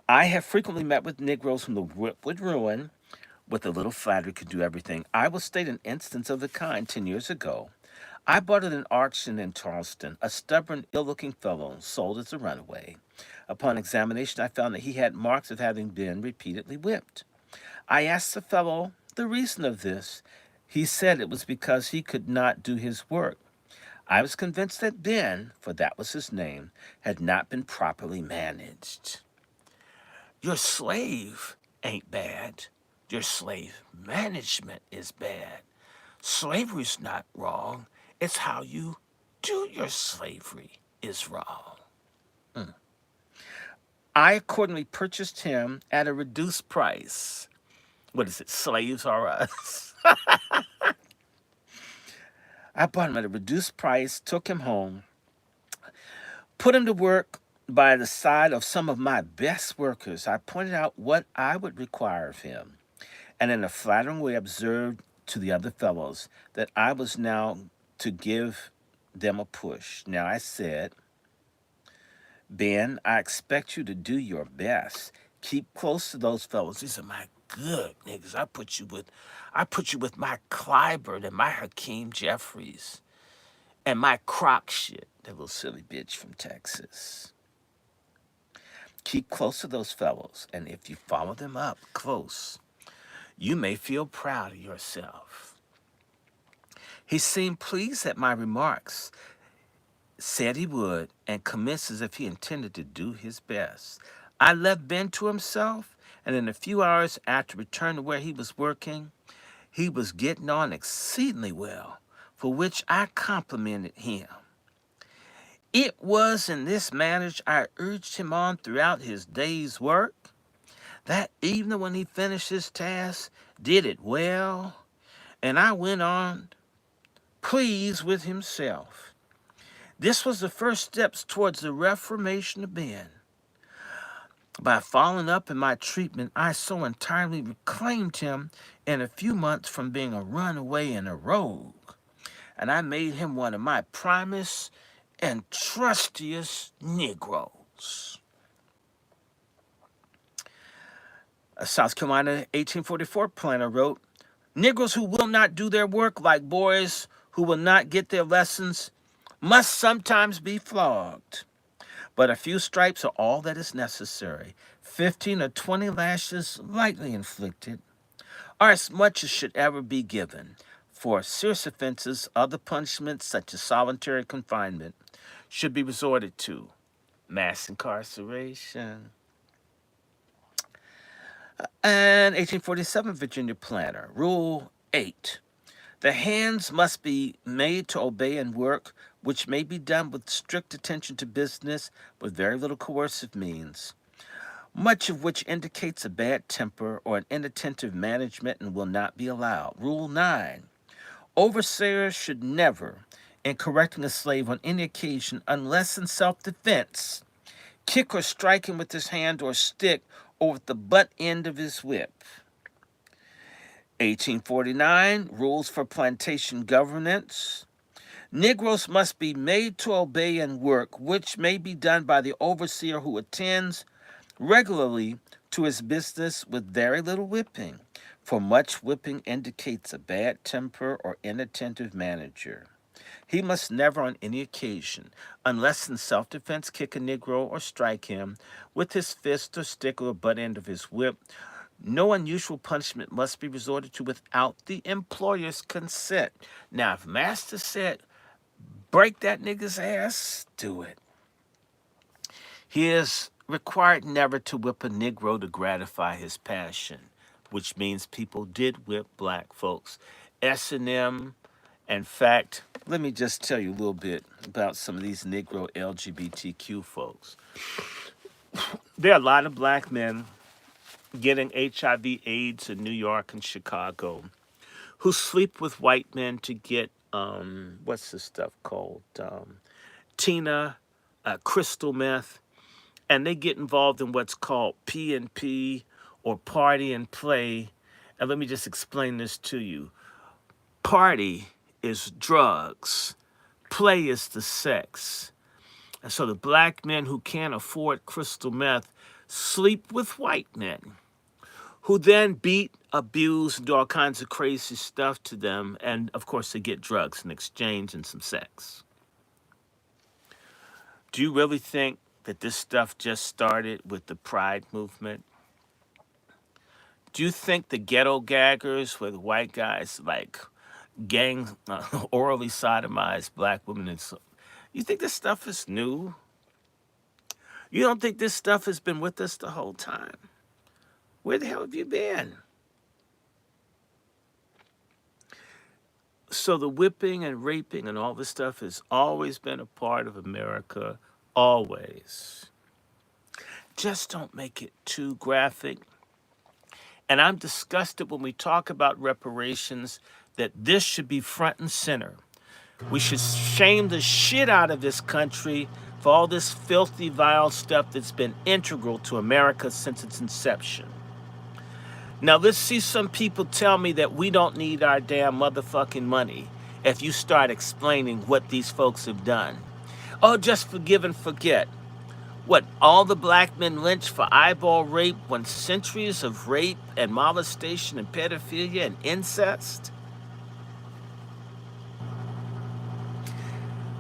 I have frequently met with Negroes whom the whip would ruin, with a little flattery could do everything. I will state an instance of the kind 10 years ago. I bought at an auction in Charleston a stubborn, ill-looking fellow sold as a runaway. Upon examination, I found that he had marks of having been repeatedly whipped. I asked the fellow the reason of this. He said it was because he could not do his work. I was convinced that Ben, for that was his name, had not been properly managed. Your slave ain't bad. Your slave management is bad. Slavery's not wrong. It's how you do your slavery is wrong. I accordingly purchased him at a reduced price. What is it? Slaves are us. I bought him at a reduced price, took him home, put him to work by the side of some of my best workers. I pointed out what I would require of him, and in a flattering way observed to the other fellows that I was now to give them a push. Now I said, Ben, I expect you to do your best. Keep close to those fellas. These are my good niggas. I put you with my Clyburn and my Hakeem Jeffries and my Croc shit. That little silly bitch from Texas. Keep close to those fellows, and if you follow them up close, you may feel proud of yourself. He seemed pleased at my remarks, said he would, and commenced as if he intended to do his best. I left Ben to himself, and in a few hours after returning to where he was working, he was getting on exceedingly well, for which I complimented him. It was in this manner I urged him on throughout his day's work. That evening when he finished his task, did it well, and I went on pleased with himself. This was the first steps towards the reformation of Ben. By following up in my treatment, I so entirely reclaimed him in a few months from being a runaway and a rogue, and I made him one of my primest and trustiest Negroes. A South Carolina 1844 planter wrote, Negroes who will not do their work, like boys who will not get their lessons, must sometimes be flogged. But a few stripes are all that is necessary. 15 or 20 lashes lightly inflicted are as much as should ever be given. For serious offenses, other punishments such as solitary confinement should be resorted to. Mass incarceration. And 1847 Virginia Planter, Rule 8. The hands must be made to obey and work, which may be done with strict attention to business, with very little coercive means, much of which indicates a bad temper or an inattentive management and will not be allowed. Rule 9. Overseers should never, in correcting a slave on any occasion, unless in self-defense, kick or strike him with his hand or stick or with the butt end of his whip. 1849, Rules for Plantation Governance. Negroes must be made to obey and work, which may be done by the overseer who attends regularly to his business with very little whipping, for much whipping indicates a bad temper or inattentive manager. He must never on any occasion, unless in self-defense, kick a Negro or strike him with his fist or stick or butt end of his whip. No unusual punishment must be resorted to without the employer's consent. Now, if master said, break that nigga's ass, do it. He is required never to whip a Negro to gratify his passion, which means people did whip black folks. S&M, in fact, let me just tell you a little bit about some of these Negro LGBTQ folks. There are a lot of black men getting HIV/AIDS in New York and Chicago who sleep with white men to get, what's this stuff called? Tina, crystal meth. And they get involved in what's called P&P or party and play. And let me just explain this to you. Party is drugs. Play is the sex. And so the black men who can't afford crystal meth sleep with white men who then beat, abuse, and do all kinds of crazy stuff to them. And, of course, they get drugs in exchange and some sex. Do you really think that this stuff just started with the Pride movement? Do you think the ghetto gaggers were the white guys, like gang orally sodomized black women? And so, you think this stuff is new? You don't think this stuff has been with us the whole time? Where the hell have you been? So the whipping and raping and all this stuff has always been a part of America, always. Just don't make it too graphic. And I'm disgusted when we talk about reparations that this should be front and center. We should shame the shit out of this country for all this filthy, vile stuff that's been integral to America since its inception. Now, let's see some people tell me that we don't need our damn motherfucking money if you start explaining what these folks have done. Oh, just forgive and forget. What, all the black men lynched for eyeball rape when centuries of rape and molestation and pedophilia and incest?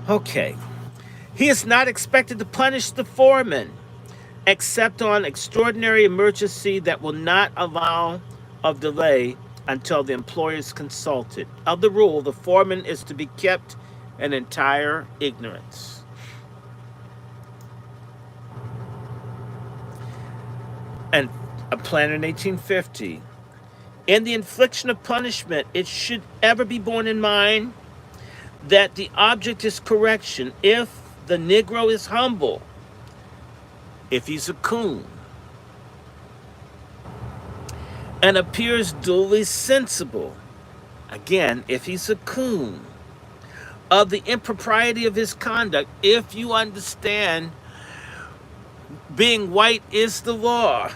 Okay. He is not expected to punish the foreman except on extraordinary emergency that will not allow of delay until the employer is consulted. Of the rule, the foreman is to be kept in entire ignorance. And a plan in 1850. In the infliction of punishment, it should ever be borne in mind that the object is correction. If the Negro is humble, if he's a coon, and appears duly sensible, again, if he's a coon, of the impropriety of his conduct, if you understand being white is the law,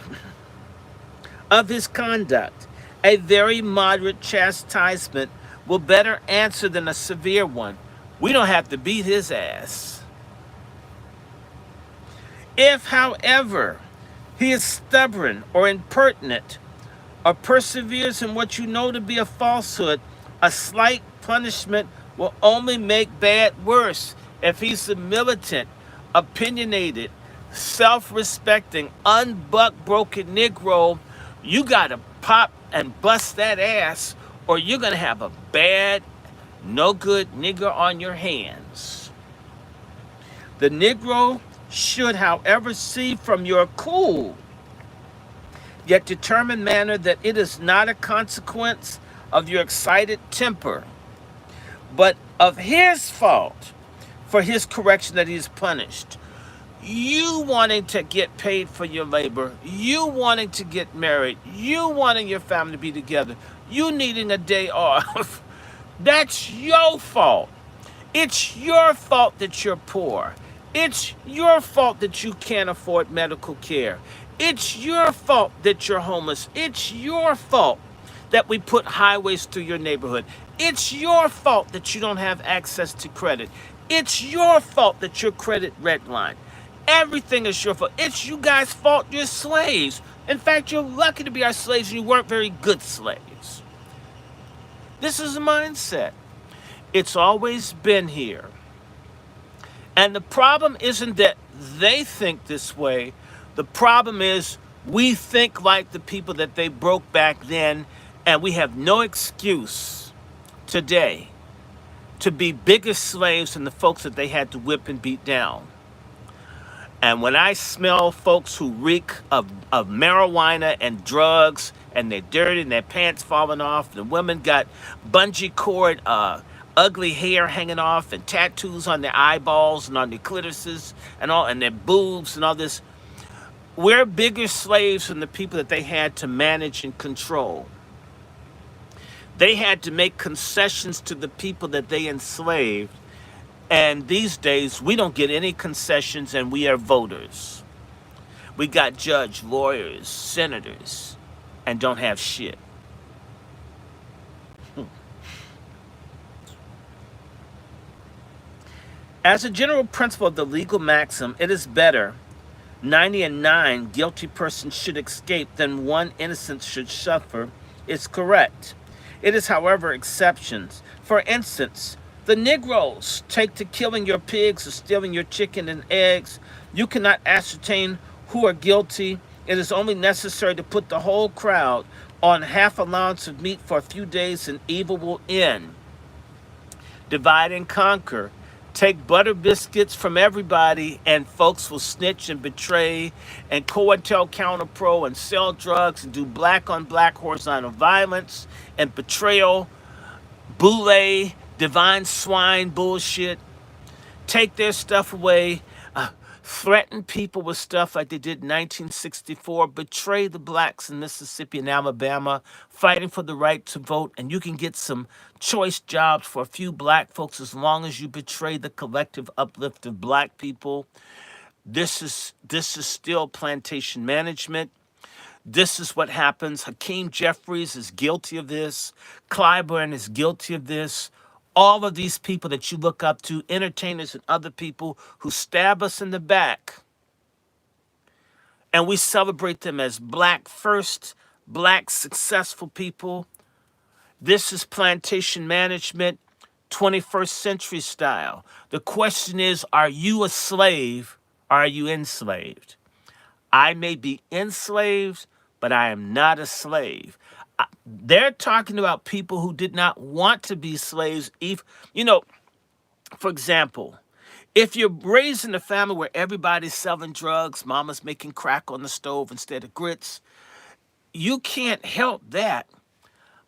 of his conduct, a very moderate chastisement will better answer than a severe one. We don't have to beat his ass. If, however, he is stubborn or impertinent, or perseveres in what you know to be a falsehood, a slight punishment will only make bad worse. If he's a militant, opinionated, self-respecting, unbuck-broken Negro, you gotta pop and bust that ass, or you're gonna have a bad, no good nigger on your hands. The Negro should, however, see from your cool yet determined manner that it is not a consequence of your excited temper, but of his fault for his correction that he is punished. You wanting to get paid for your labor, you wanting to get married, you wanting your family to be together, you needing a day off, that's your fault. It's your fault that you're poor. It's your fault that you can't afford medical care. It's your fault that you're homeless. It's your fault that we put highways through your neighborhood. It's your fault that you don't have access to credit. It's your fault that your credit redlined. Everything is your fault. It's you guys' fault. You're slaves. In fact, you're lucky to be our slaves, and you weren't very good slaves. This is a mindset. It's always been here. And the problem isn't that they think this way. The problem is we think like the people that they broke back then, and we have no excuse today to be bigger slaves than the folks that they had to whip and beat down. And when I smell folks who reek of marijuana and drugs, and they're dirty and their pants falling off, the women got bungee cord, ugly hair hanging off, and tattoos on their eyeballs and on their clitorises and all, and their boobs and all this. We're bigger slaves than the people that they had to manage and control. They had to make concessions to the people that they enslaved. And these days, we don't get any concessions, and we are voters. We got judge, lawyers, senators, and don't have shit. As a general principle of the legal maxim, it is better 90 and 9 guilty persons should escape than one innocent should suffer. It's correct. It is, however, exceptions. For instance, the Negroes take to killing your pigs or stealing your chicken and eggs. You cannot ascertain who are guilty. It is only necessary to put the whole crowd on half allowance of meat for a few days, and evil will end. Divide and conquer. Take butter biscuits from everybody, and folks will snitch and betray and COINTELPRO and sell drugs and do black on black horizontal violence and betrayal, boule, divine swine bullshit. Take their stuff away, threaten people with stuff like they did in 1964, betray the blacks in Mississippi and Alabama, fighting for the right to vote, and you can get some choice jobs for a few black folks as long as you betray the collective uplift of black people. This is still plantation management. This is what happens. Hakeem Jeffries is guilty of this. Clyburn is guilty of this. All of these people that you look up to, entertainers and other people who stab us in the back, and we celebrate them as black first, black successful people. This is plantation management, 21st century style. The question is, are you a slave? Or are you enslaved? I may be enslaved, but I am not a slave. They're talking about people who did not want to be slaves. You know, for example, if you're raised in a family where everybody's selling drugs, mama's making crack on the stove instead of grits, you can't help that.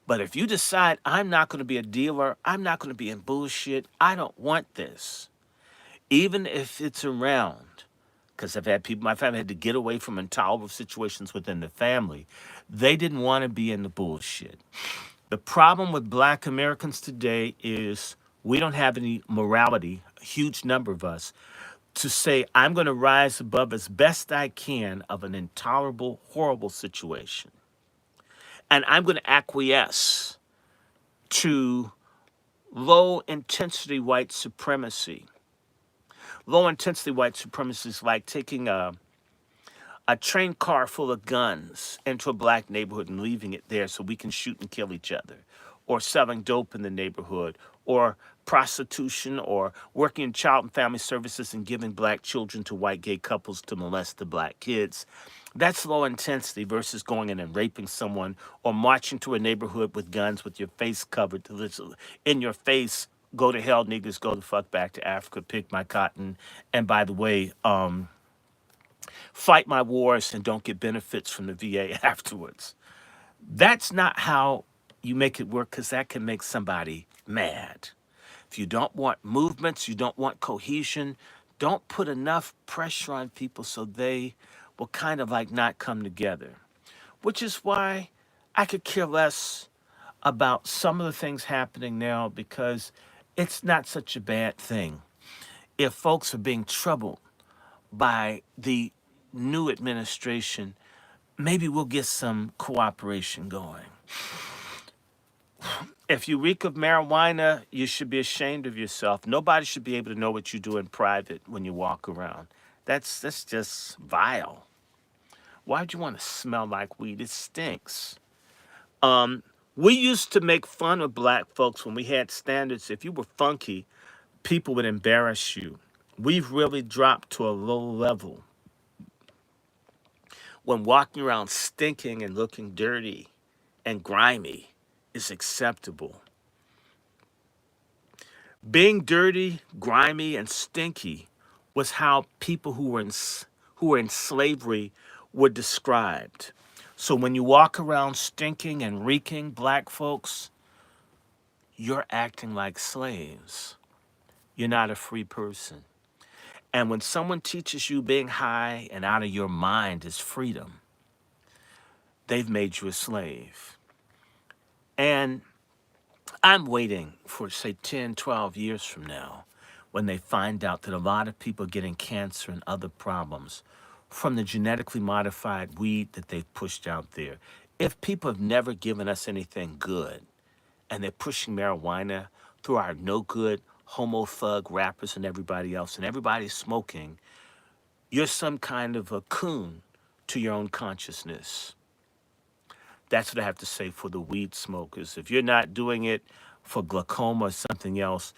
But if you decide, I'm not going to be a dealer, I'm not going to be in bullshit, I don't want this, even if it's around, because I've had people, my family had to get away from intolerable situations within the family. They didn't want to be in the bullshit. The problem with black Americans today is we don't have any morality, a huge number of us, to say, I'm going to rise above as best I can of an intolerable, horrible situation. And I'm going to acquiesce to low intensity white supremacy. Low intensity white supremacy is like taking a train car full of guns into a black neighborhood and leaving it there so we can shoot and kill each other, or selling dope in the neighborhood, or prostitution, or working in child and family services and giving black children to white gay couples to molest the black kids. That's low intensity versus going in and raping someone or marching to a neighborhood with guns with your face covered to literally in your face, go to hell, niggas, go the fuck back to Africa, pick my cotton. And by the way, fight my wars and don't get benefits from the VA afterwards. That's not how you make it work, because that can make somebody mad. If you don't want movements, you don't want cohesion, don't put enough pressure on people so they will kind of like not come together. Which is why I could care less about some of the things happening now, because it's not such a bad thing. If folks are being troubled by the new administration, maybe we'll get some cooperation going. If you reek of marijuana, you should be ashamed of yourself. Nobody should be able to know what you do in private when you walk around. That's just vile. Why would you want to smell like weed? It stinks. We used to make fun of black folks when we had standards. If you were funky, people would embarrass you. We've really dropped to a low level when walking around stinking and looking dirty and grimy is acceptable. Being dirty, grimy, and stinky was how people who were in slavery were described. So when you walk around stinking and reeking, black folks, you're acting like slaves. You're not a free person. And when someone teaches you being high and out of your mind is freedom, they've made you a slave. And I'm waiting for, say, 10, 12 years from now, when they find out that a lot of people are getting cancer and other problems from the genetically modified weed that they've pushed out there. If people have never given us anything good and they're pushing marijuana through our no good homo thug rappers and everybody else, and everybody's smoking, you're some kind of a coon to your own consciousness. That's what I have to say for the weed smokers. If you're not doing it for glaucoma or something else,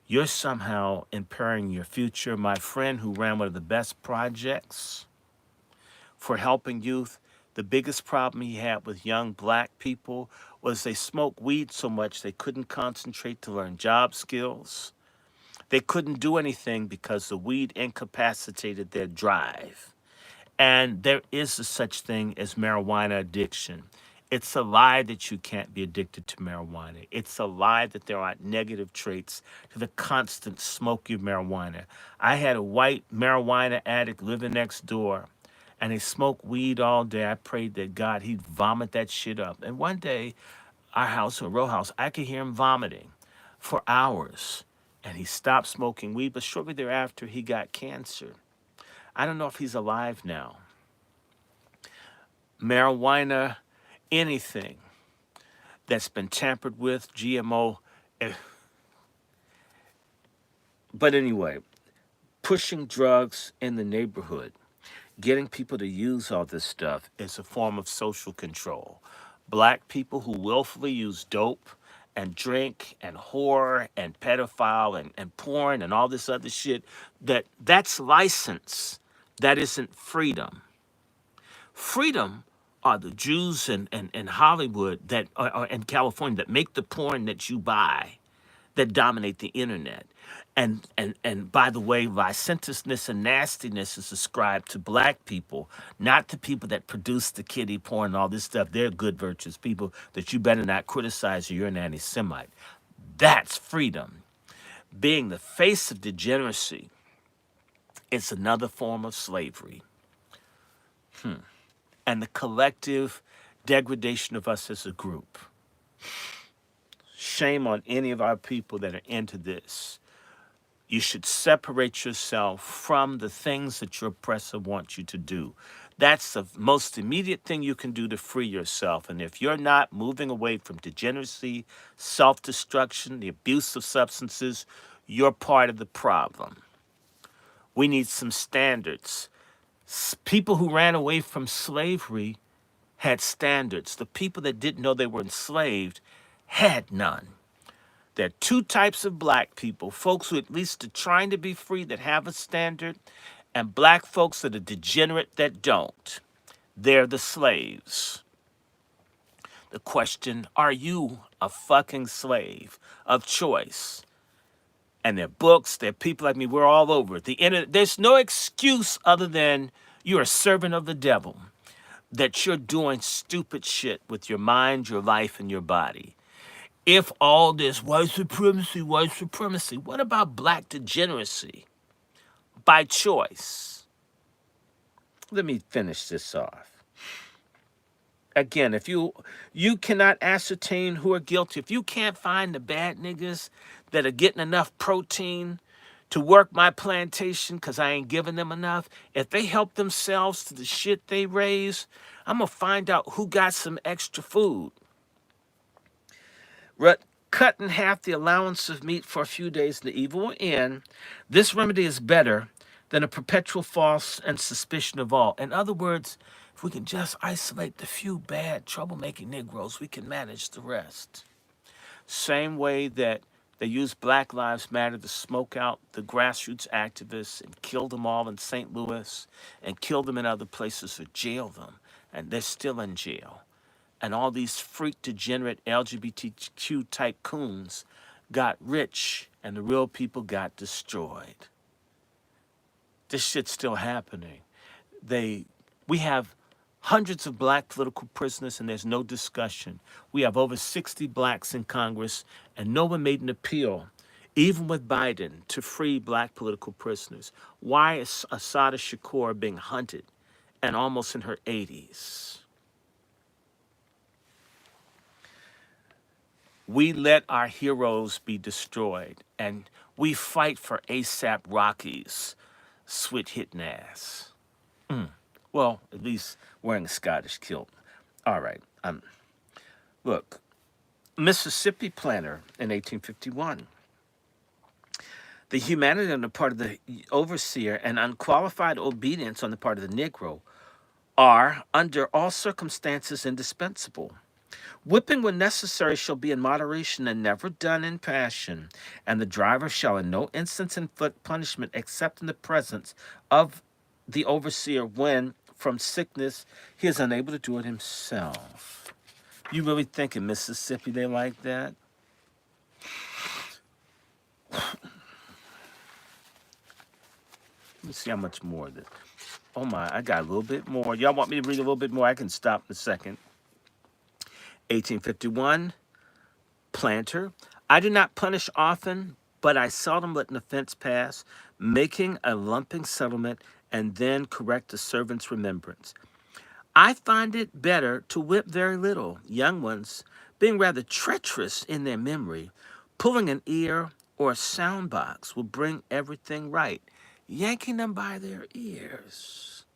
you're somehow impairing your future. My friend who ran one of the best projects for helping youth, the biggest problem he had with young black people was they smoked weed so much they couldn't concentrate to learn job skills. They couldn't do anything because the weed incapacitated their drive. And there is a such thing as marijuana addiction. It's a lie that you can't be addicted to marijuana. It's a lie that there aren't negative traits to the constant smoking of marijuana. I had a white marijuana addict living next door, and he smoked weed all day. I prayed that God, he'd vomit that shit up. And one day, our house, a row house, I could hear him vomiting for hours. And he stopped smoking weed, but shortly thereafter, he got cancer. I don't know if he's alive now. Marijuana, anything that's been tampered with, GMO. But anyway, pushing drugs in the neighborhood, getting people to use all this stuff is a form of social control. Black people who willfully use dope and drink and whore and pedophile and porn and all this other shit, that's license. That isn't freedom. Freedom are the Jews in Hollywood that are in California that make the porn that you buy that dominate the internet. And by the way, licentiousness and nastiness is ascribed to black people, not to people that produce the kiddie porn and all this stuff. They're good, virtuous people that you better not criticize or you're an anti-Semite. That's freedom. Being the face of degeneracy is another form of slavery. And the collective degradation of us as a group. Shame on any of our people that are into this. You should separate yourself from the things that your oppressor wants you to do. That's the most immediate thing you can do to free yourself. And if you're not moving away from degeneracy, self-destruction, the abuse of substances, you're part of the problem. We need some standards. People who ran away from slavery had standards. The people that didn't know they were enslaved had none. There are two types of black people, folks who at least are trying to be free that have a standard, and black folks that are degenerate that don't. They're the slaves. The question, are you a fucking slave of choice? And their books, their people like me, we're all over it. The internet, there's no excuse other than you're a servant of the devil, that you're doing stupid shit with your mind, your life, and your body. If all this white supremacy, what about black degeneracy? By choice. Let me finish this off. Again, if you cannot ascertain who are guilty, if you can't find the bad niggas that are getting enough protein to work my plantation because I ain't giving them enough, if they help themselves to the shit they raise, I'm going to find out who got some extra food. Cut in half the allowance of meat for a few days, and the evil will end. This remedy is better than a perpetual false and suspicion of all. In other words, if we can just isolate the few bad, troublemaking Negroes, we can manage the rest. Same way that they used Black Lives Matter to smoke out the grassroots activists and kill them all in St. Louis and kill them in other places or jail them. And they're still in jail. And all these freak degenerate LGBTQ type coons got rich and the real people got destroyed. This shit's still happening. We have hundreds of black political prisoners and there's no discussion. We have over 60 blacks in Congress and no one made an appeal, even with Biden, to free black political prisoners. Why is Assata Shakur being hunted and almost in her 80s? We let our heroes be destroyed, and we fight for ASAP Rocky's switch hitting ass. Well, at least wearing a Scottish kilt. All right. Look, Mississippi planter in 1851. The humanity on the part of the overseer and unqualified obedience on the part of the Negro are, under all circumstances, indispensable. Whipping when necessary shall be in moderation and never done in passion, and the driver shall in no instance inflict punishment except in the presence of the overseer when, from sickness, he is unable to do it himself. You really think in Mississippi they like that? Let me see how much more of this. Oh my, I got a little bit more. Y'all want me to read a little bit more? I can stop in a second. 1851, planter. I do not punish often, but I seldom let an offense pass, making a lumping settlement and then correct the servant's remembrance. I find it better to whip very little. Young ones, being rather treacherous in their memory, pulling an ear or a sound box will bring everything right. Yanking them by their ears.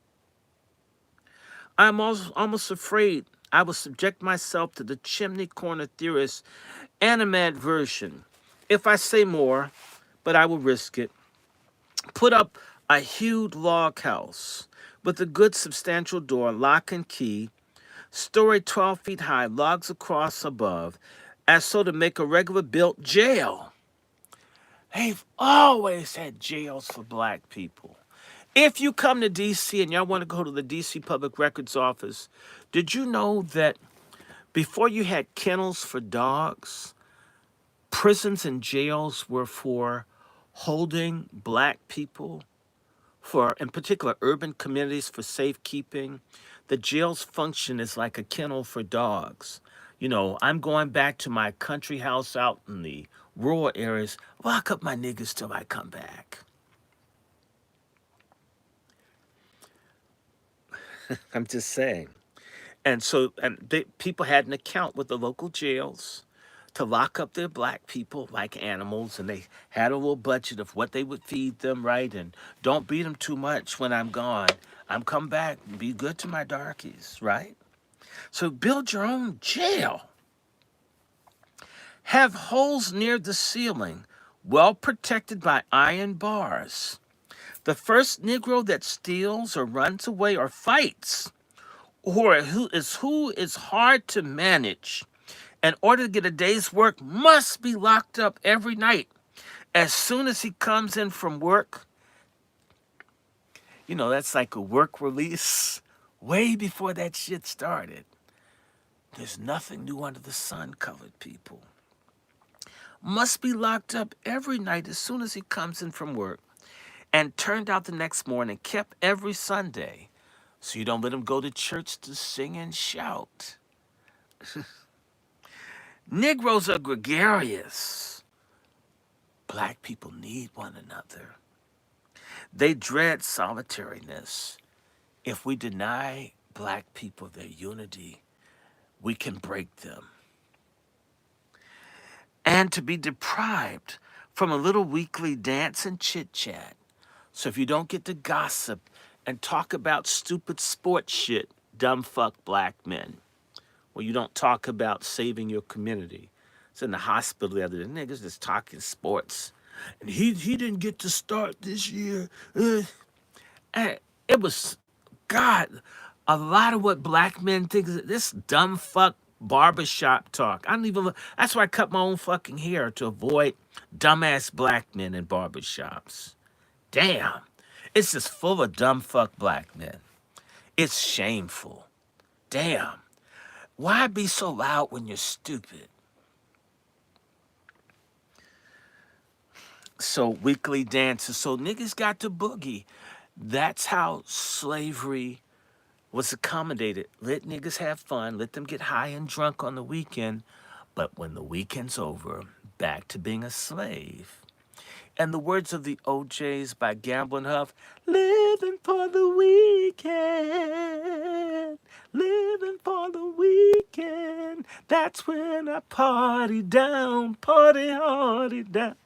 I'm almost afraid I will subject myself to the chimney corner theorist's animadversion. If I say more, but I will risk it. Put up A huge log house with a good substantial door, lock and key, story 12 feet high, logs across above, as so to make a regular built jail. They've always had jails for black people. If you come to D.C. and y'all want to go to the D.C. Public Records Office, did you know that before you had kennels for dogs, prisons and jails were for holding black people, for, in particular, urban communities for safekeeping? The jails function as like a kennel for dogs. You know, I'm going back to my country house out in the rural areas. Lock up my niggas till I come back. I'm just saying. And so, people had an account with the local jails to lock up their black people like animals, and they had a little budget of what they would feed them, right? And don't beat them too much when I'm gone. I'm come back, be good to my darkies, right? So build your own jail. Have holes near the ceiling, well protected by iron bars. The first Negro that steals or runs away or fights, or who is hard to manage, in order to get a day's work, must be locked up every night. As soon as he comes in from work, you know, that's like a work release. Way before that shit started. There's nothing new under the sun, colored people. Must be locked up every night as soon as he comes in from work, and turned out the next morning, kept every Sunday, so you don't let him go to church to sing and shout. Negroes are gregarious. Black people need one another. They dread solitariness. If we deny black people their unity, we can break them. And to be deprived from a little weekly dance and chit-chat. So if you don't get to gossip and talk about stupid sports shit, dumb fuck black men, or you don't talk about saving your community. It's in the hospital the other day. Niggas just talking sports. And he didn't get to start this year. And it was, God, a lot of what black men think is this dumb fuck barbershop talk. I don't even, that's why I cut my own fucking hair, to avoid dumbass black men in barbershops. Damn. It's just full of dumb fuck black men. It's shameful. Damn. Why be so loud when you're stupid? So weekly dances. So niggas got to boogie. That's how slavery was accommodated. Let niggas have fun. Let them get high and drunk on the weekend. But when the weekend's over, back to being a slave. And the words of the OJs by Gamble and Huff, living for the weekend, living for the weekend. That's when I party down, party hardy down.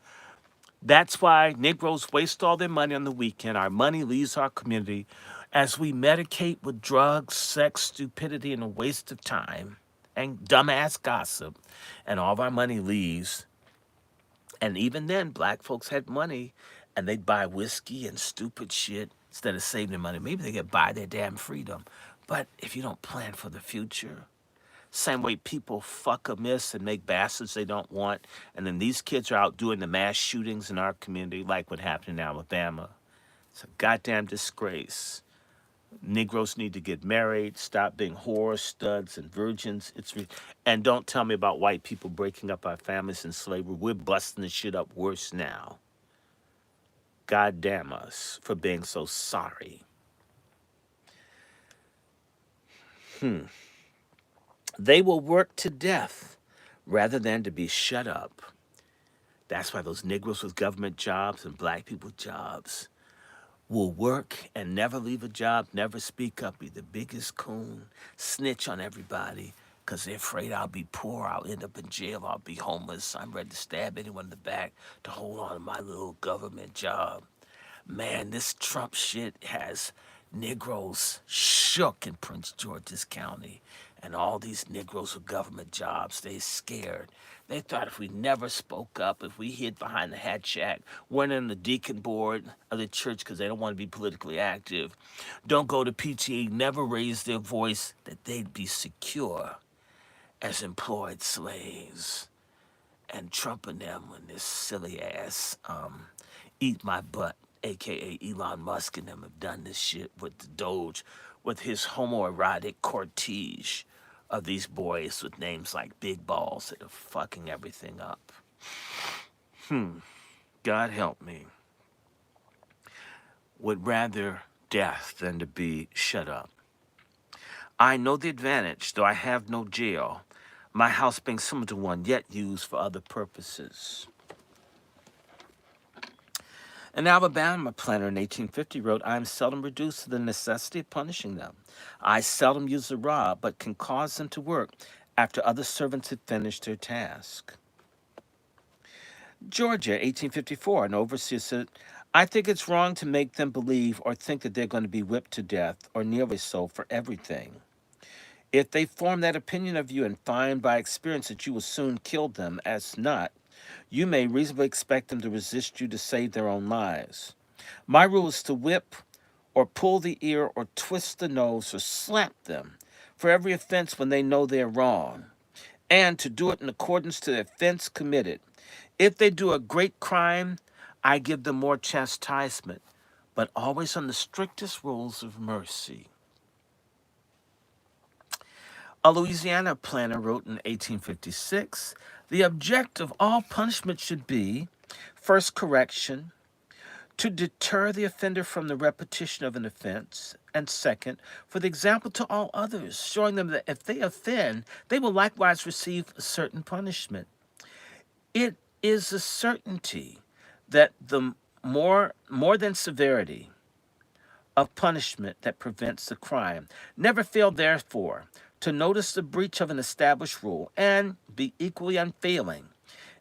That's why Negroes waste all their money on the weekend. Our money leaves our community as we medicate with drugs, sex, stupidity, and a waste of time, and dumbass gossip. And all of our money leaves. And even then, black folks had money, and they'd buy whiskey and stupid shit instead of saving their money. Maybe they could buy their damn freedom. But if you don't plan for the future, same way people fuck a miss and make bastards they don't want, and then these kids are out doing the mass shootings in our community, like what happened in Alabama. It's a goddamn disgrace. Negroes need to get married, stop being whores, studs, and virgins. And don't tell me about white people breaking up our families in slavery. We're busting this shit up worse now. God damn us for being so sorry. They will work to death rather than to be shut up. That's why those Negroes with government jobs and black people jobs will work and never leave a job, never speak up, be the biggest coon, snitch on everybody, because they're afraid I'll be poor, I'll end up in jail, I'll be homeless, I'm ready to stab anyone in the back to hold on to my little government job. Man, this Trump shit has Negroes shook in Prince George's County. And all these Negroes with government jobs, they scared. They thought if we never spoke up, if we hid behind the hat shack, weren't in the deacon board of the church because they don't want to be politically active, don't go to PTA, never raise their voice, that they'd be secure as employed slaves. And Trump and them and this silly ass eat my butt, aka Elon Musk and them have done this shit with the Doge, with his homoerotic cortege of these boys with names like Big Balls that are fucking everything up. God help me. Would rather death than to be shut up. I know the advantage, though I have no jail, my house being similar to one, yet used for other purposes. An Alabama planter in 1850 wrote, I am seldom reduced to the necessity of punishing them. I seldom use the rod, but can cause them to work after other servants have finished their task. Georgia, 1854, an overseer said, I think it's wrong to make them believe or think that they're going to be whipped to death, or nearly so, for everything. If they form that opinion of you and find by experience that you will soon kill them as not, you may reasonably expect them to resist you to save their own lives. My rule is to whip or pull the ear or twist the nose or slap them for every offense when they know they're wrong, and to do it in accordance to the offense committed. If they do a great crime, I give them more chastisement, but always on the strictest rules of mercy. A Louisiana planter wrote in 1856, the object of all punishment should be, first, correction, to deter the offender from the repetition of an offense, and second, for the example to all others, showing them that if they offend, they will likewise receive a certain punishment. It is a certainty that the more than severity of punishment that prevents the crime. Never fail, therefore, to notice the breach of an established rule and be equally unfailing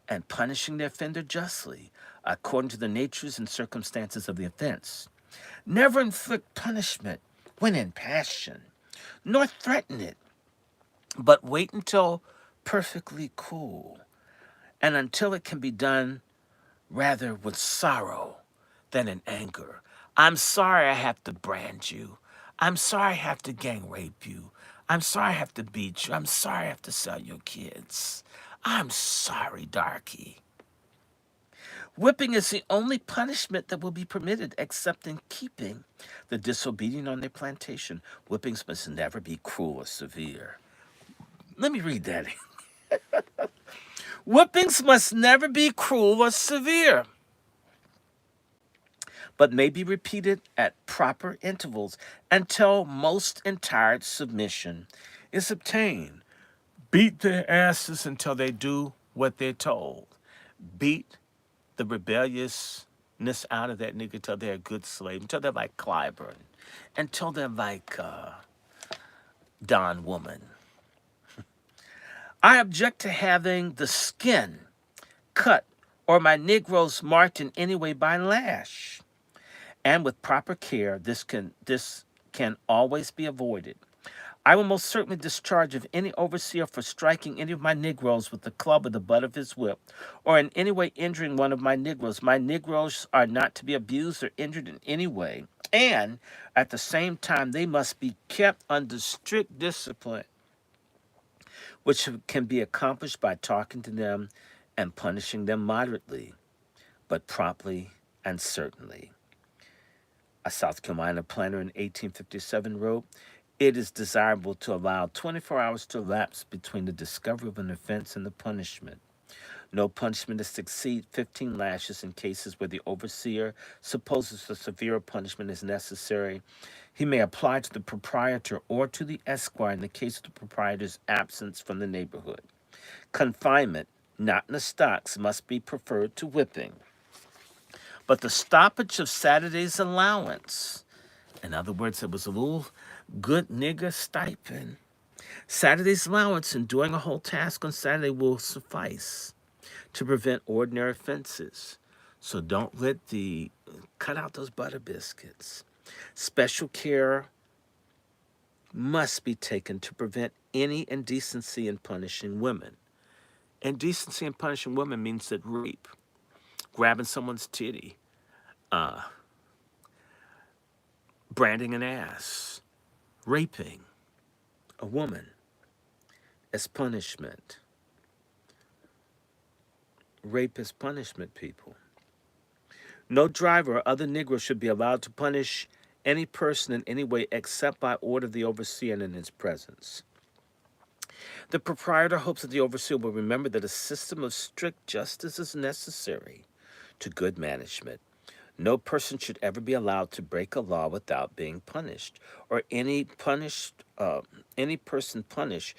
and punishing the offender justly, according to the natures and circumstances of the offense. Never inflict punishment when in passion, nor threaten it, but wait until perfectly cool, and until it can be done rather with sorrow than in anger. I'm sorry I have to brand you. I'm sorry I have to gang rape you. I'm sorry I have to beat you. I'm sorry I have to sell your kids. I'm sorry, darky. Whipping is the only punishment that will be permitted except in keeping the disobedient on their plantation. Whippings must never be cruel or severe. Let me read that. Whippings must never be cruel or severe, but may be repeated at proper intervals until most entire submission is obtained. Beat their asses until they do what they're told. Beat the rebelliousness out of that nigga until they're a good slave, until they're like Clyburn, until they're like Don Woman. I object to having the skin cut or my Negroes marked in any way by lash. And with proper care, this can always be avoided. I will most certainly discharge of any overseer for striking any of my Negroes with the club or the butt of his whip, or in any way injuring one of my Negroes. My Negroes are not to be abused or injured in any way, and at the same time, they must be kept under strict discipline, which can be accomplished by talking to them and punishing them moderately, but promptly and certainly. A South Carolina planter in 1857 wrote, it is desirable to allow 24 hours to elapse between the discovery of an offense and the punishment. No punishment is to exceed 15 lashes in cases where the overseer supposes a severe punishment is necessary. He may apply to the proprietor or to the esquire in the case of the proprietor's absence from the neighborhood. Confinement, not in the stocks, must be preferred to whipping. But the stoppage of Saturday's allowance, in other words, it was a little good nigger stipend. Saturday's allowance and doing a whole task on Saturday will suffice to prevent ordinary offenses. So don't cut out those butter biscuits. Special care must be taken to prevent any indecency in punishing women. Indecency in punishing women means that rape, grabbing someone's titty, branding an ass, raping a woman as punishment. Rape is punishment, people. No driver or other Negro should be allowed to punish any person in any way except by order of the overseer and in his presence. The proprietor hopes that the overseer will remember that a system of strict justice is necessary to good management. No person should ever be allowed to break a law without being punished, or any person punished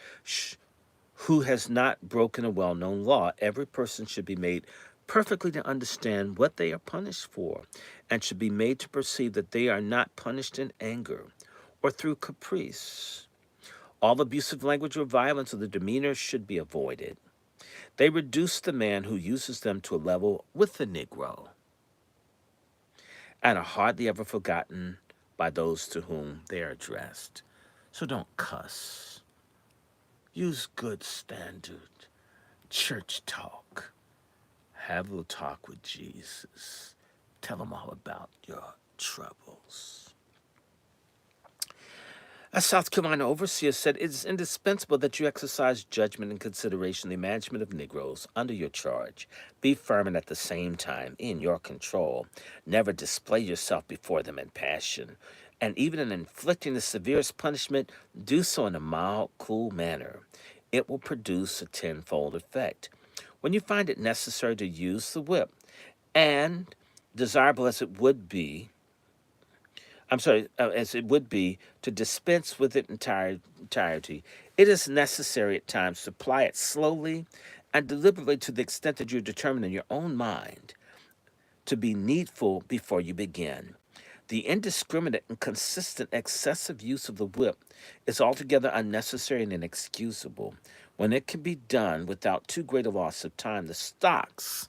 who has not broken a well-known law. Every person should be made perfectly to understand what they are punished for, and should be made to perceive that they are not punished in anger or through caprice. All abusive language or violence of the demeanor should be avoided. They reduce the man who uses them to a level with the Negro, and are hardly ever forgotten by those to whom they are addressed. So don't cuss. Use good standard church talk. Have a little talk with Jesus. Tell him all about your troubles. A South Carolina overseer said it is indispensable that you exercise judgment and consideration in the management of Negroes under your charge. Be firm and at the same time in your control. Never display yourself before them in passion. And even in inflicting the severest punishment, do so in a mild, cool manner. It will produce a tenfold effect. When you find it necessary to use the whip, and desirable as it would be, as it would be to dispense with it entirety, it is necessary at times to apply it slowly and deliberately to the extent that you determine in your own mind to be needful before you begin. The indiscriminate and consistent excessive use of the whip is altogether unnecessary and inexcusable. When it can be done without too great a loss of time, the stocks,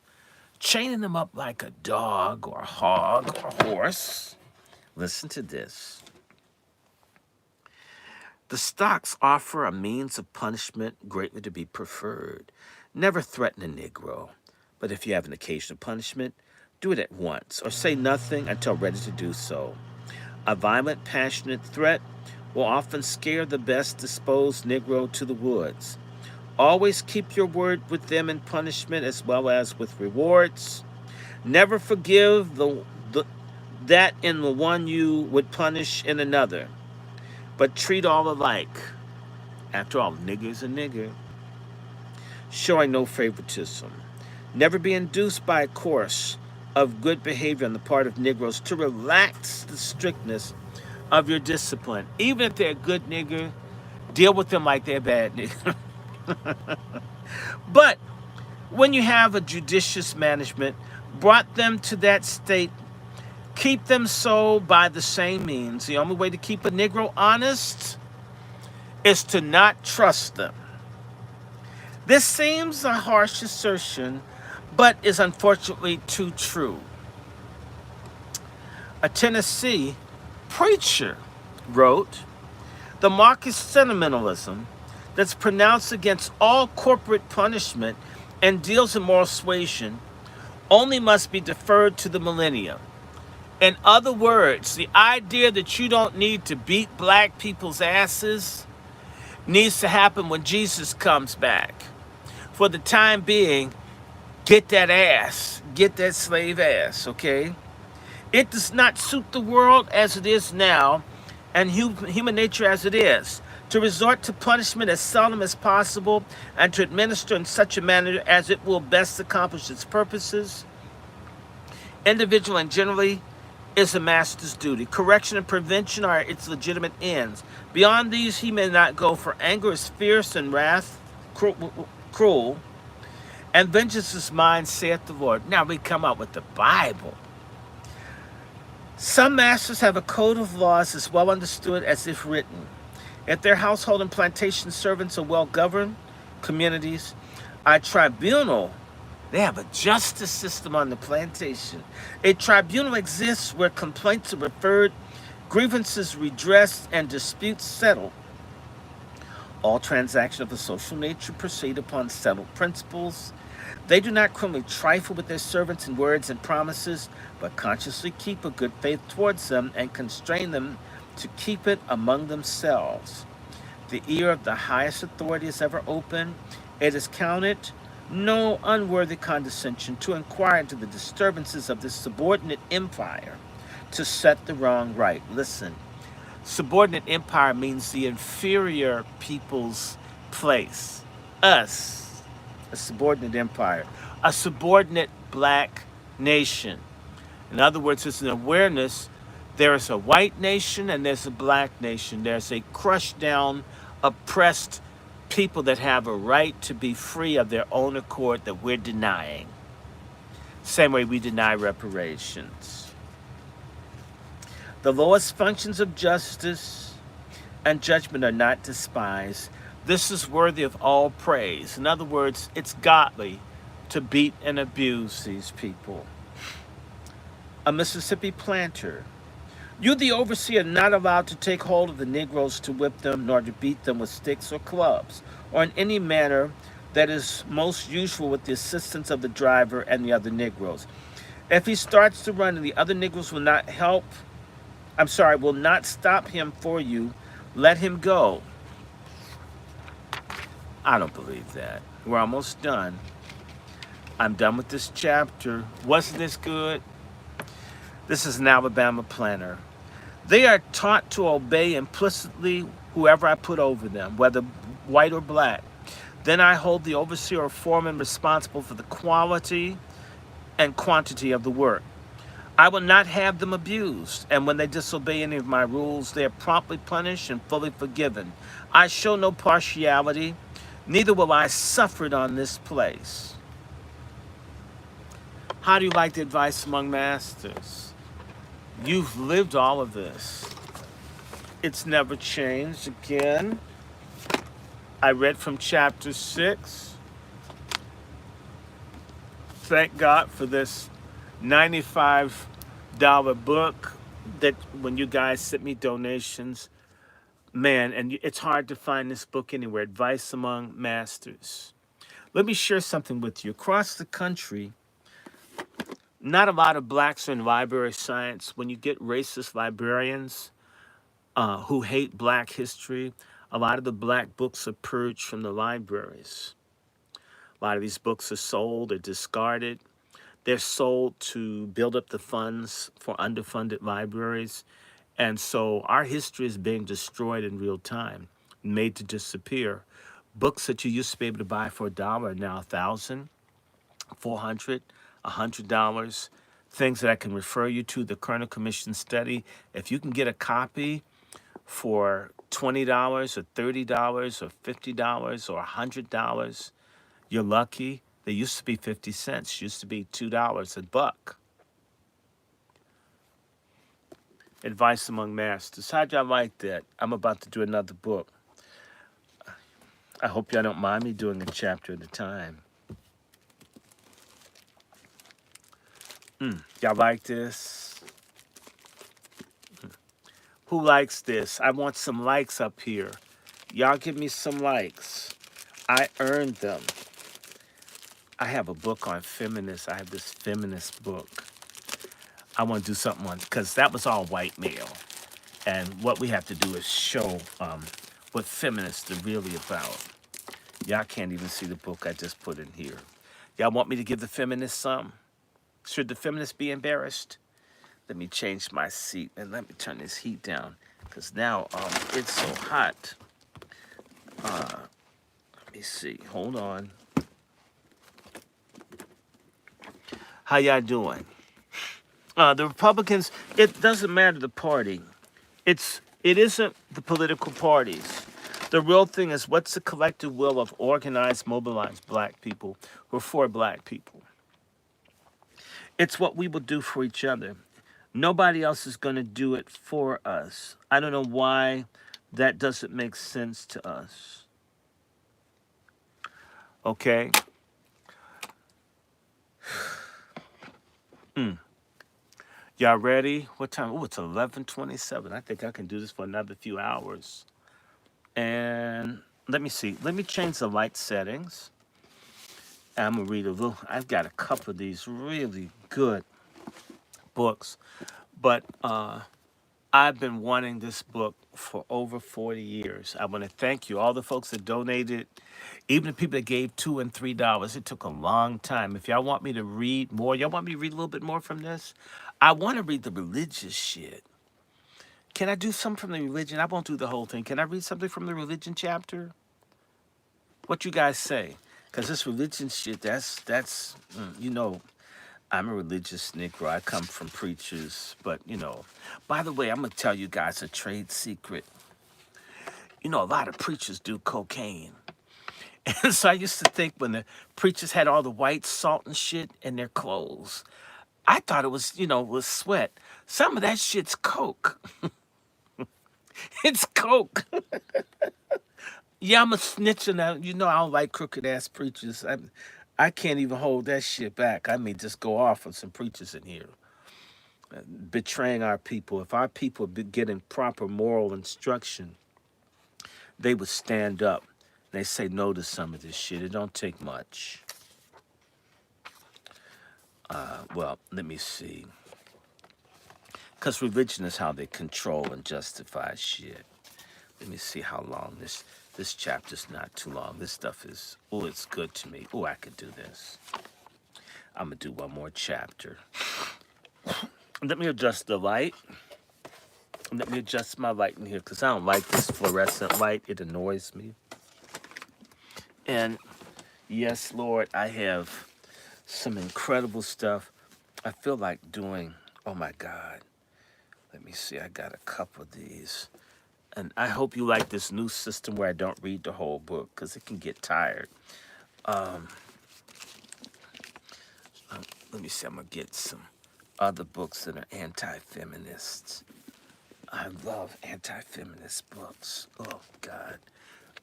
chaining them up like a dog or a hog or a horse, listen to this. The stocks offer a means of punishment greatly to be preferred. Never threaten a Negro, but if you have an occasion of punishment, do it at once, or say nothing until ready to do so. A violent, passionate threat will often scare the best disposed Negro to the woods. Always keep your word with them in punishment as well as with rewards. Never forgive that in the one you would punish in another, but treat all alike. After all, nigger's a nigger. Showing no favoritism. Never be induced by a course of good behavior on the part of Negroes to relax the strictness of your discipline. Even if they're a good nigger, deal with them like they're a bad nigger. But when you have a judicious management, brought them to that state, keep them so by the same means. The only way to keep a Negro honest is to not trust them. This seems a harsh assertion, but is unfortunately too true. A Tennessee preacher wrote, "The Marxist sentimentalism that's pronounced against all corporate punishment and deals in moral suasion only must be deferred to the millennium." In other words, the idea that you don't need to beat black people's asses needs to happen when Jesus comes back. For the time being, get that ass, get that slave ass, okay? It does not suit the world as it is now and human nature as it is to resort to punishment as seldom as possible and to administer in such a manner as it will best accomplish its purposes. Individual and generally is a master's duty. Correction and prevention are its legitimate ends. Beyond these, he may not go, for anger is fierce and wrath cruel, and vengeance is mine, saith the Lord. Now we come out with the Bible. Some masters have a code of laws as well understood as if written. If their household and plantation servants are well governed communities, a tribunal, they have a justice system on the plantation. A tribunal exists where complaints are referred grievances redressed, and disputes settled. All transactions of a social nature proceed upon settled principles. They do not criminally trifle with their servants in words and promises, but consciously keep a good faith towards them and constrain them to keep it among themselves. The ear of the highest authority is ever open. It is counted no unworthy condescension to inquire into the disturbances of this subordinate empire to set the wrong right. Listen, subordinate empire means the inferior people's place. Us, a subordinate empire, a subordinate black nation. In other words, it's an awareness there is a white nation and there's a black nation. There's a crushed down, oppressed people that have a right to be free of their own accord that we're denying. Same way we deny reparations. The lowest functions of justice and judgment are not despised. This is worthy of all praise. In other words, it's godly to beat and abuse these people. A Mississippi planter. You, the overseer, are not allowed to take hold of the Negroes to whip them, nor to beat them with sticks or clubs, or in any manner that is most usual with the assistance of the driver and the other Negroes. If he starts to run and the other Negroes will not stop him for you, let him go. I don't believe that. We're almost done. I'm done with this chapter. Wasn't this good? This is an Alabama planter. They are taught to obey implicitly whoever I put over them, whether white or black. Then I hold the overseer or foreman responsible for the quality and quantity of the work. I will not have them abused, and when they disobey any of my rules, they are promptly punished and fully forgiven. I show no partiality, neither will I suffer it on this place. How do you like the advice among masters? You've lived all of this. It's never changed. Again, I read from chapter 6. Thank God for this $95 book that when you guys sent me donations, man, and it's hard to find this book anywhere, Advice Among Masters. Let me share something with you. Across the country, not a lot of blacks are in library science. When you get racist librarians who hate black history, a lot of the black books are purged from the libraries. A lot of these books are sold or discarded. They're sold to build up the funds for underfunded libraries. And so our history is being destroyed in real time, made to disappear. Books that you used to be able to buy for $1 are now $1,000, $400, $100. Things that I can refer you to, the Kerner Commission study. If you can get a copy for $20 or $30 or $50 or $100, you're lucky. They used to be 50 cents, used to be $2, a buck. Advice Among Masters. How'd y'all like that? I'm about to do another book. I hope y'all don't mind me doing a chapter at a time. Y'all like this? Who likes this? I want some likes up here. Y'all give me some likes. I earned them. I have a book on feminists. I have this feminist book. I want to do something on, because that was all white male. And what we have to do is show what feminists are really about. Y'all can't even see the book I just put in here. Y'all want me to give the feminists some? Should the feminists be embarrassed? Let me change my seat and let me turn this heat down, because now it's so hot. Let me see. Hold on. How y'all doing? The Republicans, it doesn't matter the party. It isn't the political parties. The real thing is, what's the collective will of organized, mobilized black people who are for black people? It's what we will do for each other. Nobody else is going to do it for us. I don't know why that doesn't make sense to us. Okay? Y'all ready? What time? Oh, it's 11:27. I think I can do this for another few hours. And let me see. Let me change the light settings. I'm gonna read a little. I've got a couple of these really good books, but I've been wanting this book for over 40 years. I want to thank you, all the folks that donated, even the people that gave $2 and $3. It took a long time. If y'all want me to read more, y'all want me to read a little bit more from this? I want to read the religious shit. Can I do something from the religion? I won't do the whole thing. Can I read something from the religion chapter? What you guys say? Because this religion shit, you know, I'm a religious Negro. I come from preachers, but you know, by the way, I'm gonna tell you guys a trade secret. You know, a lot of preachers do cocaine. And so I used to think when the preachers had all the white salt and shit in their clothes, I thought it was, you know, was sweat. Some of that shit's coke. It's coke. Yeah, I'm a snitch on that. You know, I don't like crooked ass preachers. I can't even hold that shit back. I may just go off on some preachers in here, betraying our people. If our people be getting proper moral instruction, they would stand up. They say no to some of this shit. It don't take much. Well, let me see. Because religion is how they control and justify shit. Let me see how long this chapter's not too long. This stuff is, oh, it's good to me. Oh, I could do this. I'm going to do one more chapter. Let me adjust the light. Let me adjust my light in here because I don't like this fluorescent light. It annoys me. And yes, Lord, I have some incredible stuff. I feel like doing, oh my God. Let me see, I got a couple of these. And I hope you like this new system where I don't read the whole book because it can get tired. Let me see, I'm going to get some other books that are anti-feminists. I love anti-feminist books. Oh, God.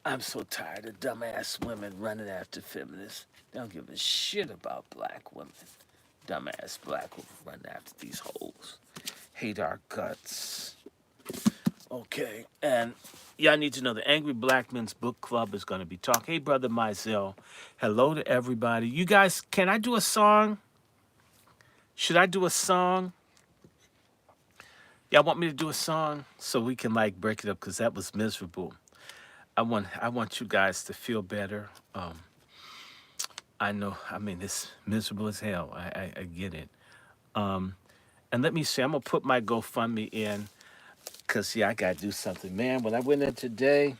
I'm so tired of dumbass women running after feminists. They don't give a shit about black women. Dumbass black women running after these hoes. Hate our guts. Okay, and y'all need to know the Angry Black Men's Book Club is going to be talking. Hey, Brother Mizell. Hello to everybody. You guys, can I do a song? Should I do a song? Y'all want me to do a song so we can like break it up because that was miserable. I want you guys to feel better. I know, I mean, it's miserable as hell. I get it. And let me see, I'm going to put my GoFundMe in because, yeah, I got to do something. Man, when I went in today,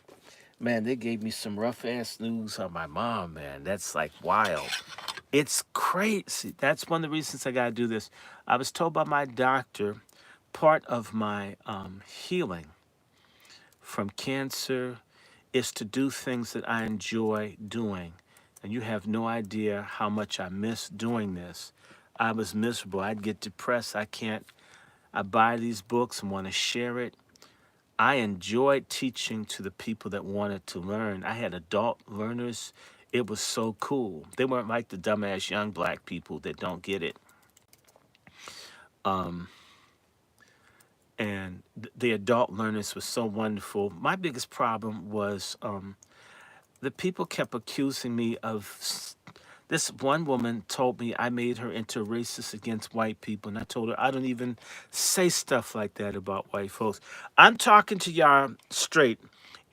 man, they gave me some rough-ass news on my mom, man. That's, like, wild. It's crazy. That's one of the reasons I got to do this. I was told by my doctor, part of my healing from cancer is to do things that I enjoy doing. And you have no idea how much I miss doing this. I was miserable. I'd get depressed. I buy these books and want to share it. I enjoyed teaching to the people that wanted to learn. I had adult learners. It was so cool. They weren't like the dumbass young black people that don't get it. And the adult learners were so wonderful. My biggest problem was the people kept accusing me of this one woman told me I made her into racist against white people. And I told her I don't even say stuff like that about white folks. I'm talking to y'all straight.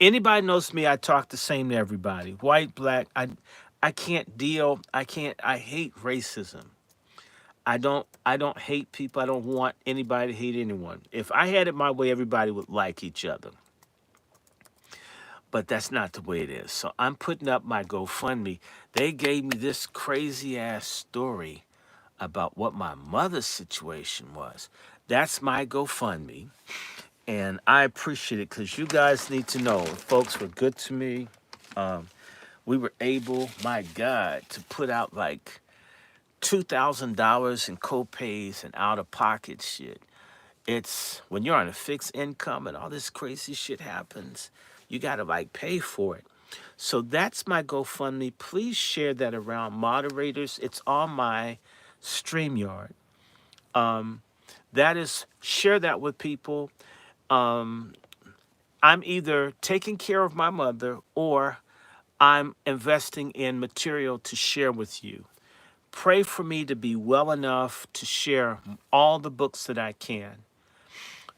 Anybody knows me, I talk the same to everybody. White, black, I can't deal, I hate racism. I don't hate people. I don't want anybody to hate anyone. If I had it my way, everybody would like each other. But that's not the way it is. So I'm putting up my GoFundMe. They gave me this crazy ass story about what my mother's situation was. That's my GoFundMe. And I appreciate it because you guys need to know, folks were good to me. We were able, my God, to put out like $2,000 in co-pays and out-of-pocket shit. It's when you're on a fixed income and all this crazy shit happens, you got to like pay for it. So that's my GoFundMe. Please share that around. Moderators, it's on my StreamYard. that is, share that with people. Um, I'm either taking care of my mother or I'm investing in material to share with you. Pray for me to be well enough to share all the books that I can.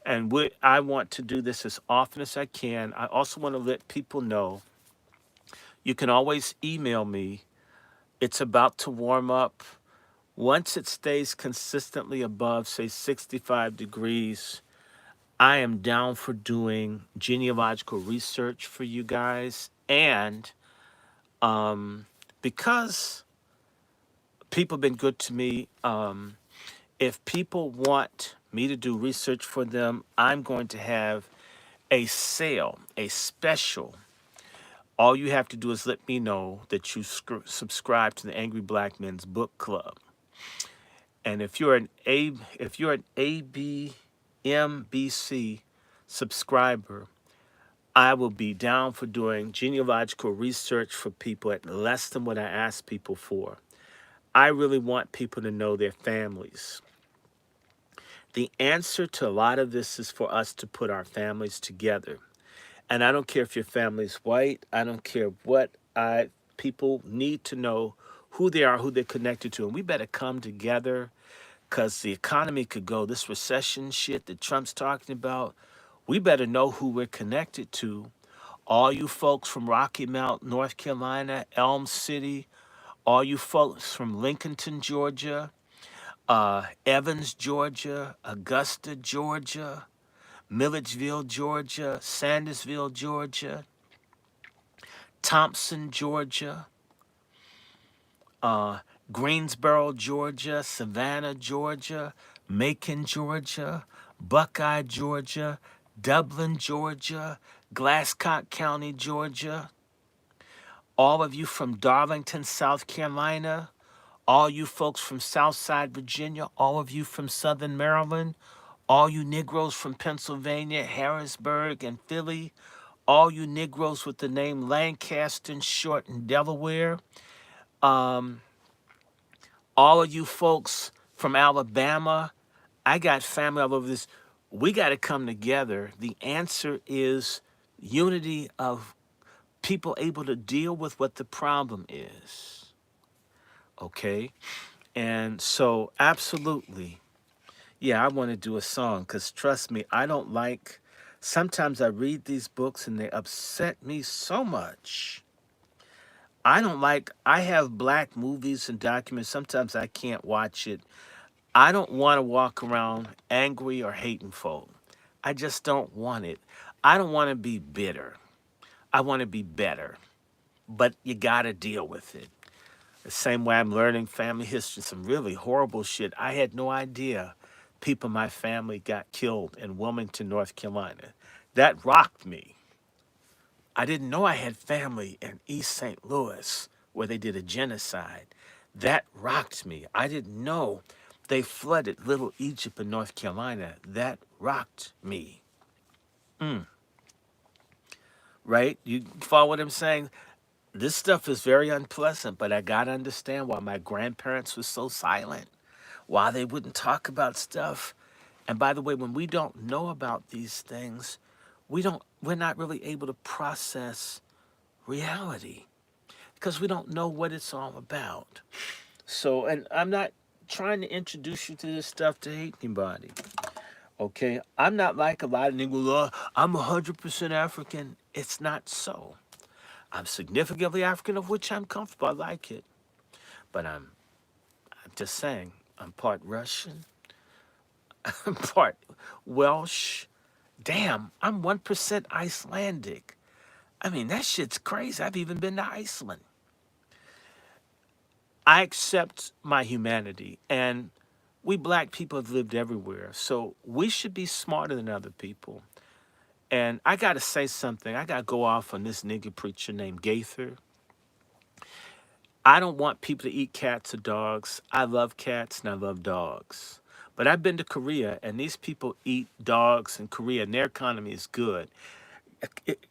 And I want to do this as often as I can. I also want to let people know you can always email me. It's about to warm up. Once it stays consistently above, say, 65 degrees, I am down for doing genealogical research for you guys. And because people have been good to me, if people want me to do research for them, I'm going to have a sale, a special. All you have to do is let me know that you subscribe to the Angry Black Men's Book Club. And if you're an ABMBC subscriber, I will be down for doing genealogical research for people at less than what I ask people for. I really want people to know their families. The answer to a lot of this is for us to put our families together. And I don't care if your family's white. I don't care what people need to know who they are, who they're connected to. And we better come together because the economy could go, this recession shit that Trump's talking about. We better know who we're connected to. All you folks from Rocky Mount, North Carolina, Elm City, all you folks from Lincolnton, Georgia, Evans, Georgia, Augusta, Georgia, Milledgeville, Georgia, Sandersville, Georgia, Thompson, Georgia, Greensboro, Georgia, Savannah, Georgia, Macon, Georgia, Buckeye, Georgia, Dublin, Georgia, Glasscock County, Georgia, all of you from Darlington, South Carolina, all you folks from Southside Virginia, all of you from Southern Maryland, all you Negroes from Pennsylvania, Harrisburg, and Philly, all you Negroes with the name Lancaster and Short in Delaware, all of you folks from Alabama, I got family all over this. We got to come together. The answer is unity of people able to deal with what the problem is. Okay? And so, absolutely, yeah, I want to do a song because trust me, I don't like, sometimes I read these books and they upset me so much. I have black movies and documents. Sometimes I can't watch it. I don't want to walk around angry or hating folk. I just don't want it. I don't want to be bitter. I want to be better. But you got to deal with it. The same way I'm learning family history, some really horrible shit. I had no idea people in my family got killed in Wilmington, North Carolina. That rocked me. I didn't know I had family in East St. Louis where they did a genocide. That rocked me. I didn't know they flooded Little Egypt in North Carolina. That rocked me. Right? You follow what I'm saying? This stuff is very unpleasant, but I got to understand why my grandparents were so silent, why they wouldn't talk about stuff. And by the way, when we don't know about these things, we're not really able to process reality because we don't know what it's all about. So, and I'm not trying to introduce you to this stuff to hate anybody. Okay? I'm not like a lot of niggas, I'm 100% African. It's not so. I'm significantly African, of which I'm comfortable. I like it. But I'm just saying, I'm part Russian, I'm part Welsh. Damn, I'm 1% Icelandic. I mean, that shit's crazy. I've even been to Iceland. I accept my humanity, and we black people have lived everywhere, so we should be smarter than other people. And I got to say something. I got to go off on this nigga preacher named Gaither. I don't want people to eat cats or dogs. I love cats and I love dogs. But I've been to Korea, and these people eat dogs in Korea, and their economy is good.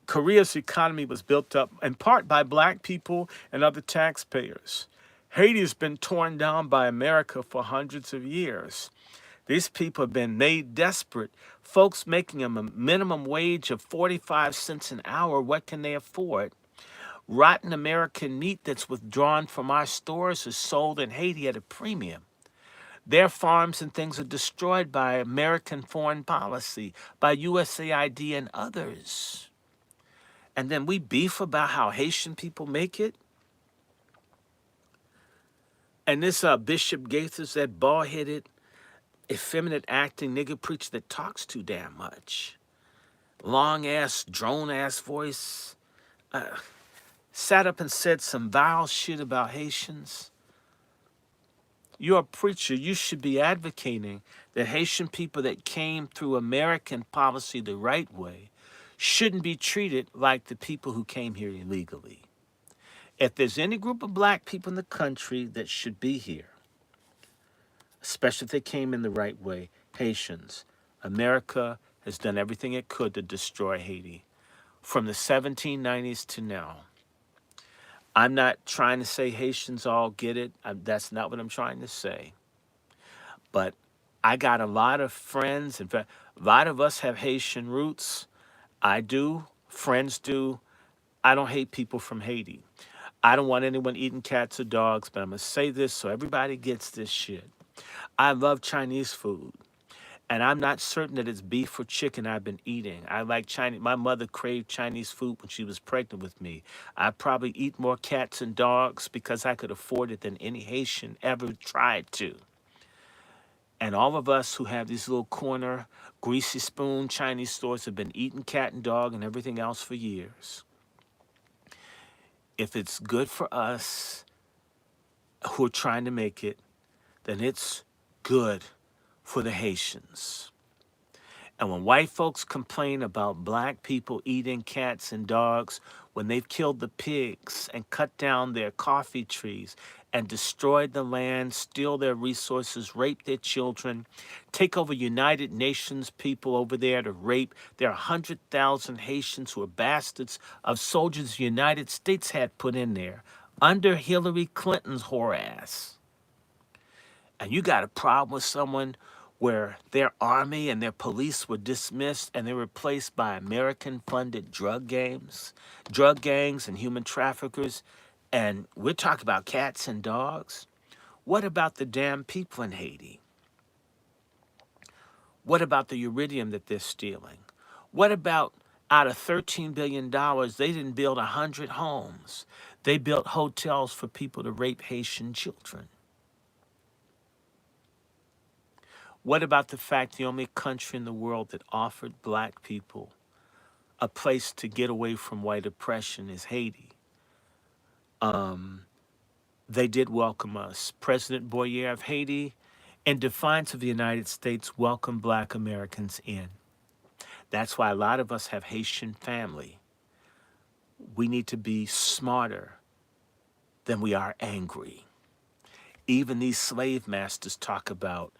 Korea's economy was built up in part by black people and other taxpayers. Haiti has been torn down by America for hundreds of years. These people have been made desperate. Folks making them a minimum wage of 45 cents an hour, what can they afford? Rotten American meat that's withdrawn from our stores is sold in Haiti at a premium. Their farms and things are destroyed by American foreign policy, by USAID and others. And then we beef about how Haitian people make it. And this Bishop Gates is that bald-headed, effeminate acting nigga preacher that talks too damn much. Long-ass, drone-ass voice. Sat up and said some vile shit about Haitians. You're a preacher. You should be advocating that Haitian people that came through American policy the right way shouldn't be treated like the people who came here illegally. If there's any group of black people in the country that should be here, especially if they came in the right way, Haitians. America has done everything it could to destroy Haiti from the 1790s to now. I'm not trying to say Haitians all get it. That's not what I'm trying to say. But I got a lot of friends. In fact, a lot of us have Haitian roots. I do. Friends do. I don't hate people from Haiti. I don't want anyone eating cats or dogs, but I'm going to say this so everybody gets this shit. I love Chinese food. And I'm not certain that it's beef or chicken I've been eating. I like Chinese. My mother craved Chinese food when she was pregnant with me. I probably eat more cats and dogs because I could afford it than any Haitian ever tried to. And all of us who have these little corner, greasy spoon Chinese stores have been eating cat and dog and everything else for years. If it's good for us who are trying to make it, then it's good for the Haitians. And when white folks complain about black people eating cats and dogs, when they've killed the pigs and cut down their coffee trees and destroyed the land, steal their resources, rape their children, take over United Nations people over there to rape. There are 100,000 Haitians who are bastards of soldiers the United States had put in there under Hillary Clinton's whore ass. And you got a problem with someone where their army and their police were dismissed and they were replaced by American-funded drug gangs and human traffickers, and we're talking about cats and dogs. What about the damn people in Haiti? What about the uridium that they're stealing? What about out of $13 billion, they didn't build 100 homes. They built hotels for people to rape Haitian children. What about the fact the only country in the world that offered black people a place to get away from white oppression is Haiti? They did welcome us. President Boyer of Haiti, in defiance of the United States, welcomed black Americans in. That's why a lot of us have Haitian family. We need to be smarter than we are angry. Even these slave masters talk about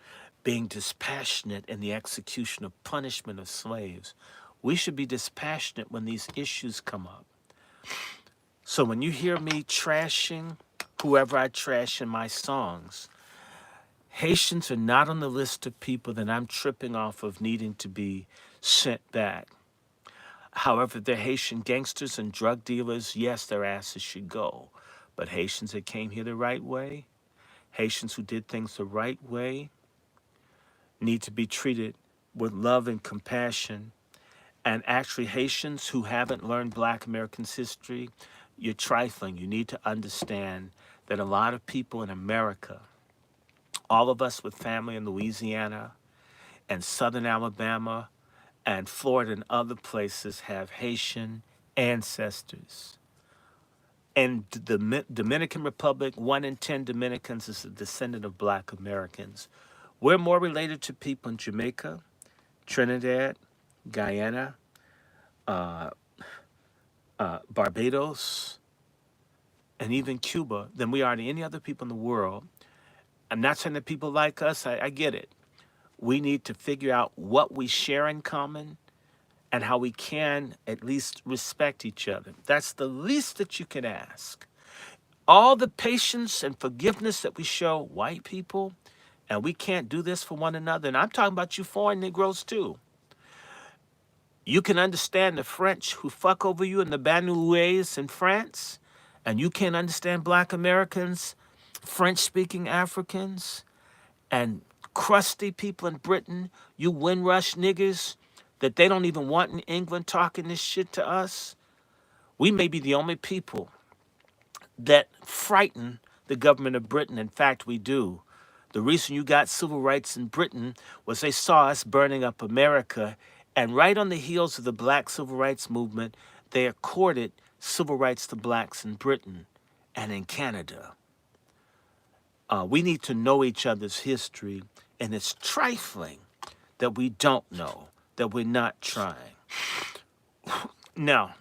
being dispassionate in the execution of punishment of slaves. We should be dispassionate when these issues come up. So when you hear me trashing whoever I trash in my songs, Haitians are not on the list of people that I'm tripping off of needing to be sent back. However, they're Haitian gangsters and drug dealers. Yes, their asses should go. But Haitians that came here the right way, Haitians who did things the right way, need to be treated with love and compassion. And actually, Haitians who haven't learned Black Americans' history, you're trifling. You need to understand that a lot of people in America, all of us with family in Louisiana and Southern Alabama and Florida and other places, have Haitian ancestors. And the Dominican Republic, 1 in 10 Dominicans is a descendant of Black Americans. We're more related to people in Jamaica, Trinidad, Guyana, Barbados, and even Cuba than we are to any other people in the world. I'm not saying that people like us, I get it. We need to figure out what we share in common and how we can at least respect each other. That's the least that you can ask. All the patience and forgiveness that we show white people And we can't do this for one another. And I'm talking about you foreign Negroes too. You can understand the French who fuck over you in the Banlieus in France, and you can't understand black Americans, French-speaking Africans, and crusty people in Britain, you Windrush niggas that they don't even want in England talking this shit to us. We may be the only people that frighten the government of Britain. In fact, we do. The reason you got civil rights in Britain was they saw us burning up America, and right on the heels of the black civil rights movement, they accorded civil rights to blacks in Britain and in Canada. We need to know each other's history, and it's trifling that we don't know, that we're not trying. Now,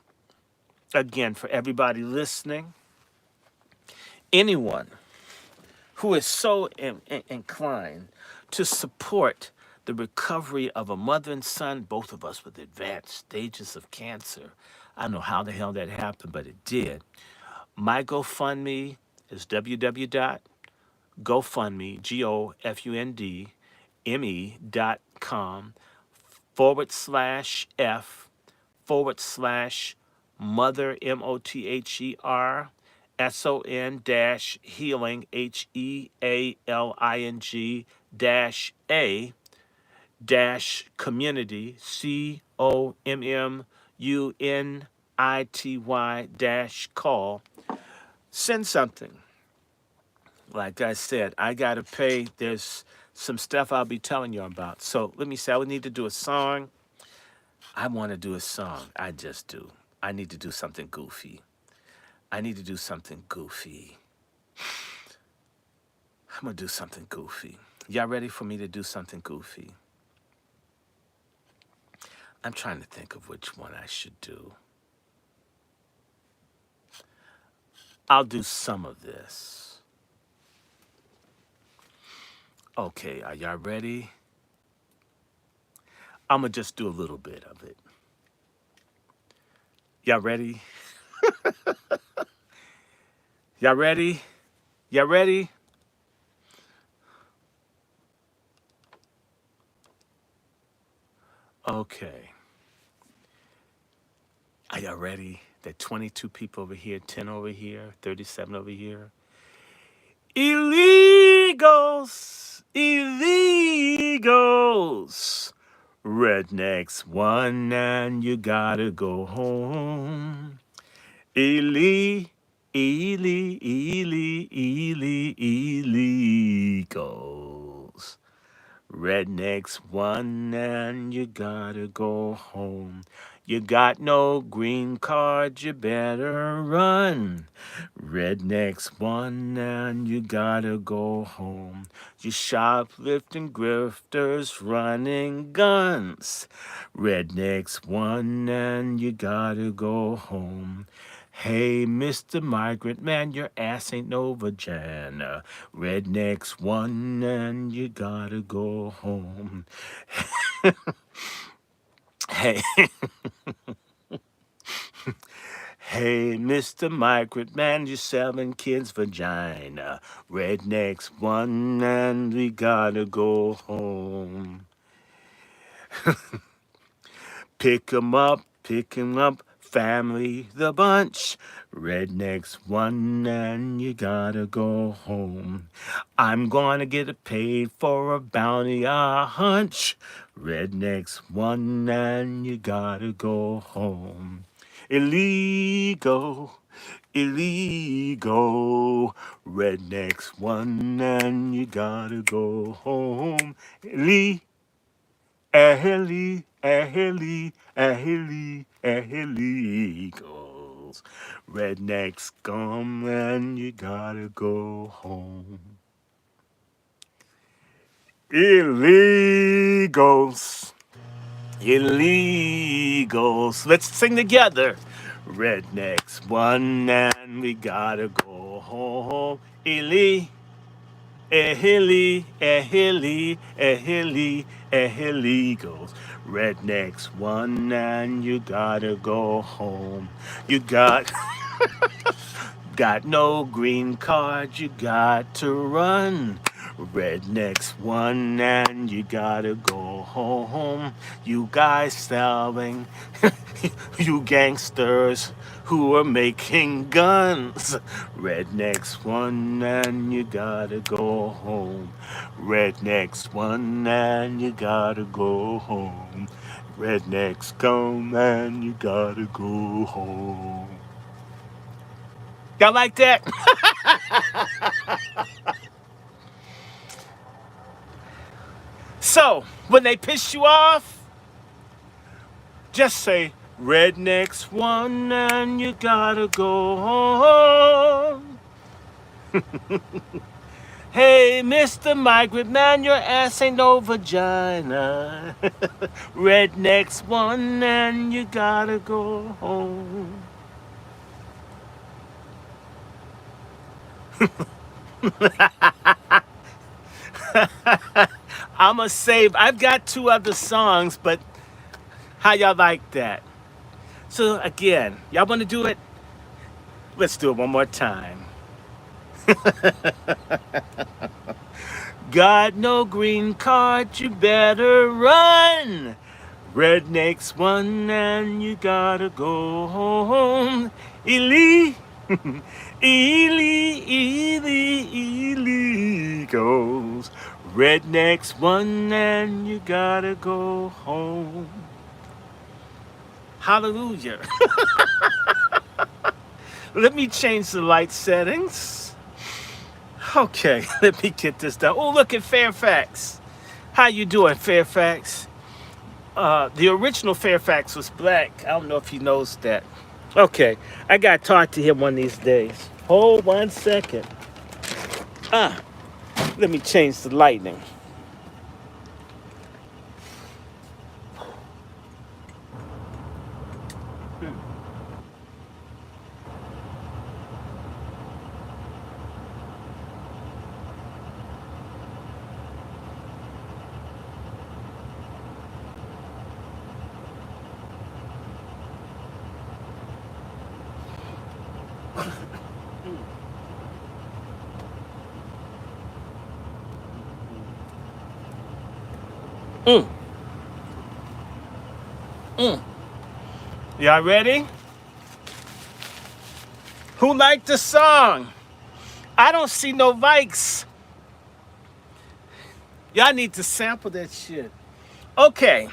again, for everybody listening, anyone who is so inclined to support the recovery of a mother and son, both of us with advanced stages of cancer. I don't know how the hell that happened, but it did. My GoFundMe is www.gofundme, GoFundMe.com/F/mother, MOTHER, SON dash healing, HEALING dash A dash community, COMMUNITY dash call. Send something. Like I said, I got to pay. There's some stuff I'll be telling you about. So let me say, I would need to do a song. I want to do a song. I just do. I need to do something goofy. I'm going to do something goofy. Y'all ready for me to do something goofy? I'm trying to think of which one I should do. I'll do some of this. Okay, are y'all ready? I'm going to just do a little bit of it. Y'all ready? Y'all ready? Y'all ready? Okay. Are y'all ready? There are 22 people over here, 10 over here, 37 over here. Illegals! Illegals! Rednecks won and you gotta go home. Illegals. Rednecks won and you gotta go home. You got no green card, you better run. Rednecks won and you gotta go home. You shoplifting grifters running guns. Rednecks won and you gotta go home. Hey, Mr. Migrant Man, your ass ain't no vagina. Rednecks won and you gotta go home. Hey, hey, Mr. Migrant Man, you're selling kids' vagina. Rednecks won and we gotta go home. Pick 'em up, family the bunch. Rednecks won and you gotta go home. I'm gonna get paid for a bounty, a hunch. Rednecks won and you gotta go home. Illegal. Rednecks won and you gotta go home. Illegals. Rednecks come and you gotta go home. Illegals. Let's sing together. Rednecks won and we gotta go home. Illegals. Rednecks won and you gotta go home. You got no green card, you got to run. Rednecks won and you gotta go home. You guys selling, you gangsters who are making guns. Rednecks won and you gotta go home. Rednecks won and you gotta go home. Rednecks come and you gotta go home. Y'all like that? So, when they piss you off, just say, Rednecks won and you gotta go home. Hey, Mr. Migrant Man, your ass ain't no vagina. Rednecks won and you gotta go home. I'ma save, I've got two other songs, but how y'all like that? So again, y'all wanna do it? Let's do it one more time. Got no green card, you better run. Rednecks won and you gotta go home. Ely, illegals. Rednecks won and you gotta go home. Hallelujah. Let me change the light settings. Okay, let me get this done. Oh, look at Fairfax. How you doing, Fairfax? The original Fairfax was black. I don't know if he knows that. Okay, I gotta talk to him one of these days. Hold 1 second. Let me change the lighting. Mm, mm. Y'all ready? Who liked the song? I don't see no likes. Y'all need to sample that shit. Okay,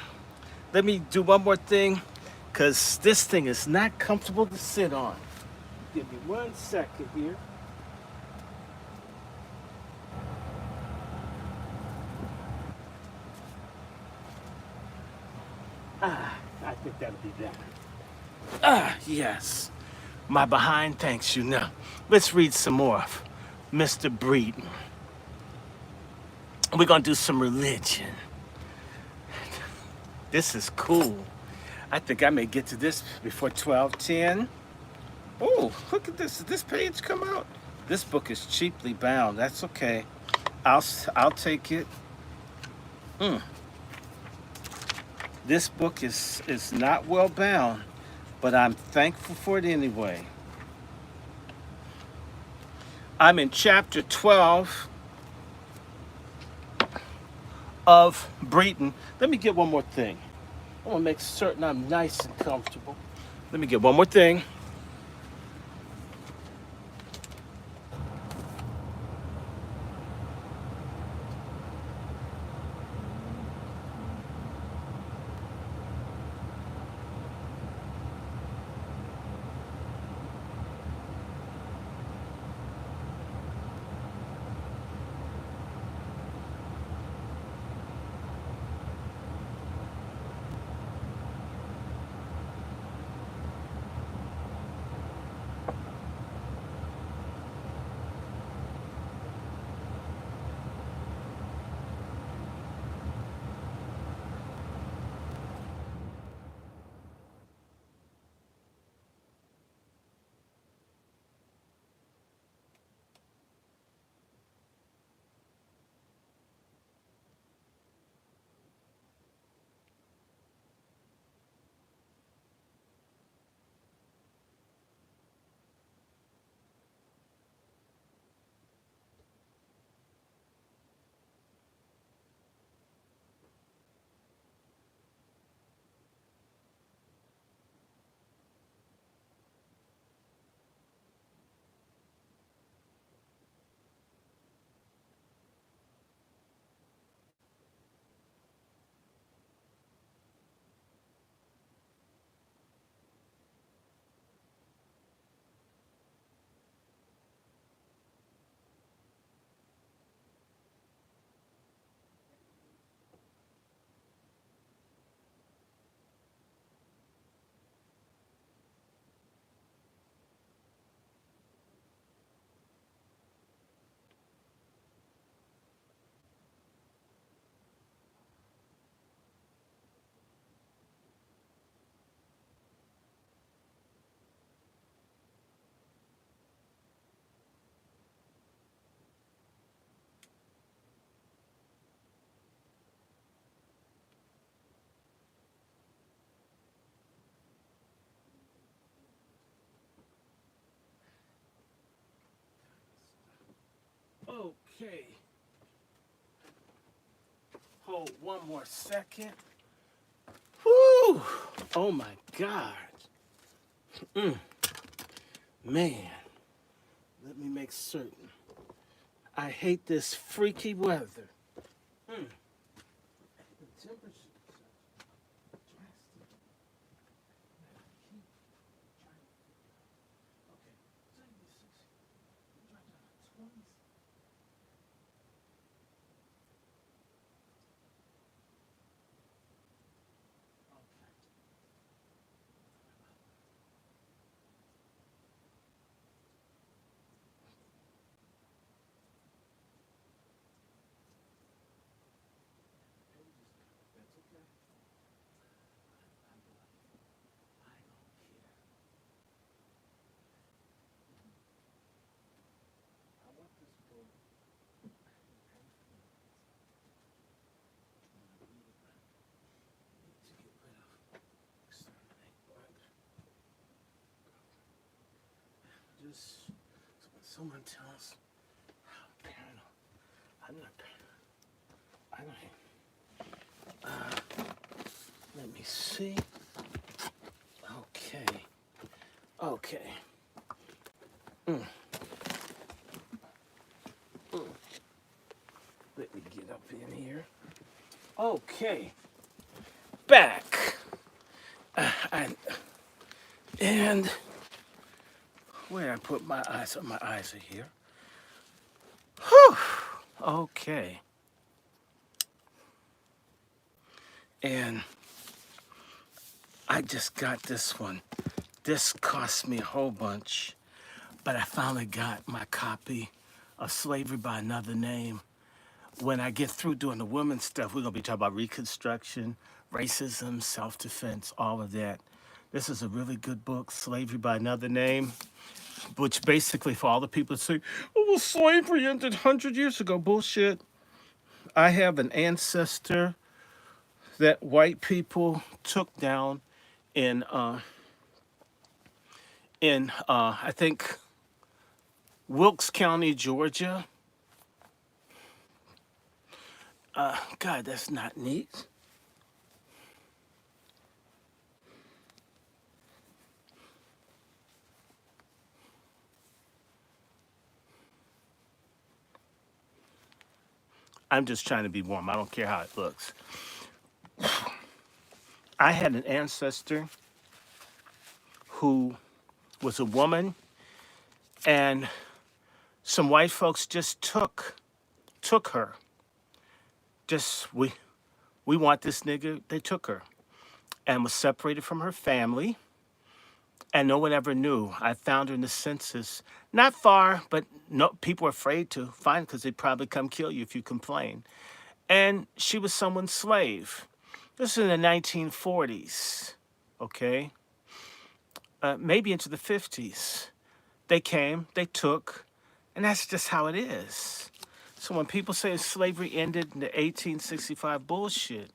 let me do one more thing, because this thing is not comfortable to sit on. Give me 1 second here. I think that'll be better. Yes. My behind thanks you. Now, let's read some more of Mr. Breeden. We're gonna do some religion. This is cool. I think I may get to this before 12:10. Oh, look at this. Did this page come out? This book is cheaply bound. That's okay. I'll take it. This book is not well bound, but I'm thankful for it anyway. I'm in chapter 12 of Breeden. Let me get one more thing. I want to make certain I'm nice and comfortable. Let me get one more thing. Okay. Hold one more second. Woo! Oh my God. Man, let me make certain. I hate this freaky weather. The temperature is drastic. Okay, 76. Drop down to 20s. That's okay. I don't care. I want this book. To get rid of, exterminate, but just when someone tells how paranoid, I'm not paranoid. Let me see. Okay. Okay. Let me get up in here. Okay. Back. And where I put my eyes? My eyes are here. Whew. Okay. And I just got this one. This cost me a whole bunch, but I finally got my copy of Slavery by Another Name. When I get through doing the women's stuff, we're gonna be talking about Reconstruction, racism, self-defense, all of that. This is a really good book, Slavery by Another Name, which basically for all the people that say, oh, well, slavery ended 100 years ago, bullshit. I have an ancestor that white people took down in I think Wilkes County, Georgia. God, that's not neat. I'm just trying to be warm. I don't care how it looks. I had an ancestor who was a woman, and some white folks just took her. Just we want this nigga. They took her and was separated from her family, and no one ever knew. I found her in the census, not far, but no people were afraid to find because they'd probably come kill you if you complain. And she was someone's slave. This is in the 1940s, okay? Maybe into the 50s. They came, they took, and that's just how it is. So when people say slavery ended in the 1865, bullshit.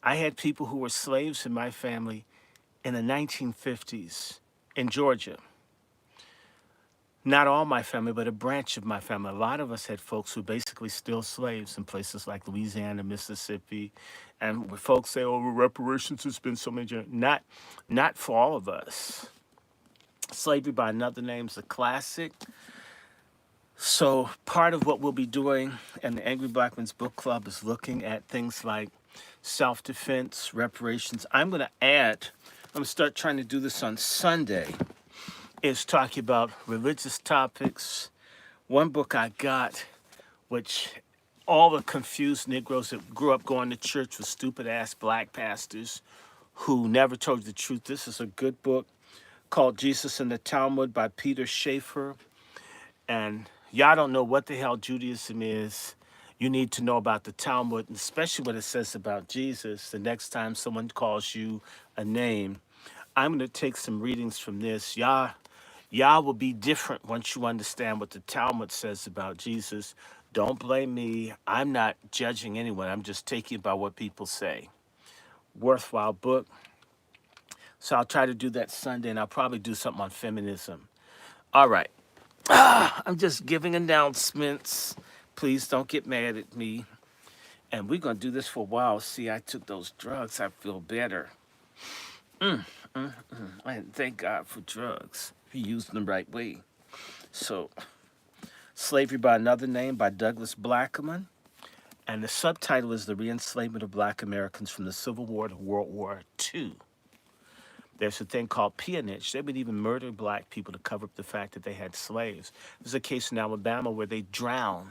I had people who were slaves in my family in the 1950s in Georgia. Not all my family, but a branch of my family. A lot of us had folks who basically still slaves in places like Louisiana, Mississippi, and when folks say, "Oh, reparations has been so many," not for all of us. Slavery by Another Name is a classic. So part of what we'll be doing in the Angry Black Men's Book Club is looking at things like self-defense, reparations. I'm going to start trying to do this on Sunday, is talking about religious topics. One book I got, which all the confused Negroes that grew up going to church with stupid-ass black pastors who never told you the truth. This is a good book called Jesus in the Talmud by Peter Schaefer. And y'all don't know what the hell Judaism is. You need to know about the Talmud, and especially what it says about Jesus. The next time someone calls you a name, I'm going to take some readings from this. Y'all will be different once you understand what the Talmud says about Jesus. Don't blame me. I'm not judging anyone. I'm just taking about what people say. Worthwhile book. So I'll try to do that Sunday, and I'll probably do something on feminism. All right. I'm just giving announcements. Please don't get mad at me. And we're going to do this for a while. See, I took those drugs. I feel better. And thank God for drugs. If you use them the right way. So, Slavery by Another Name by Douglas Blackaman. And the subtitle is The Re-Enslavement of Black Americans from the Civil War to World War II. There's a thing called peonage. They would even murder black people to cover up the fact that they had slaves. There's a case in Alabama where they drowned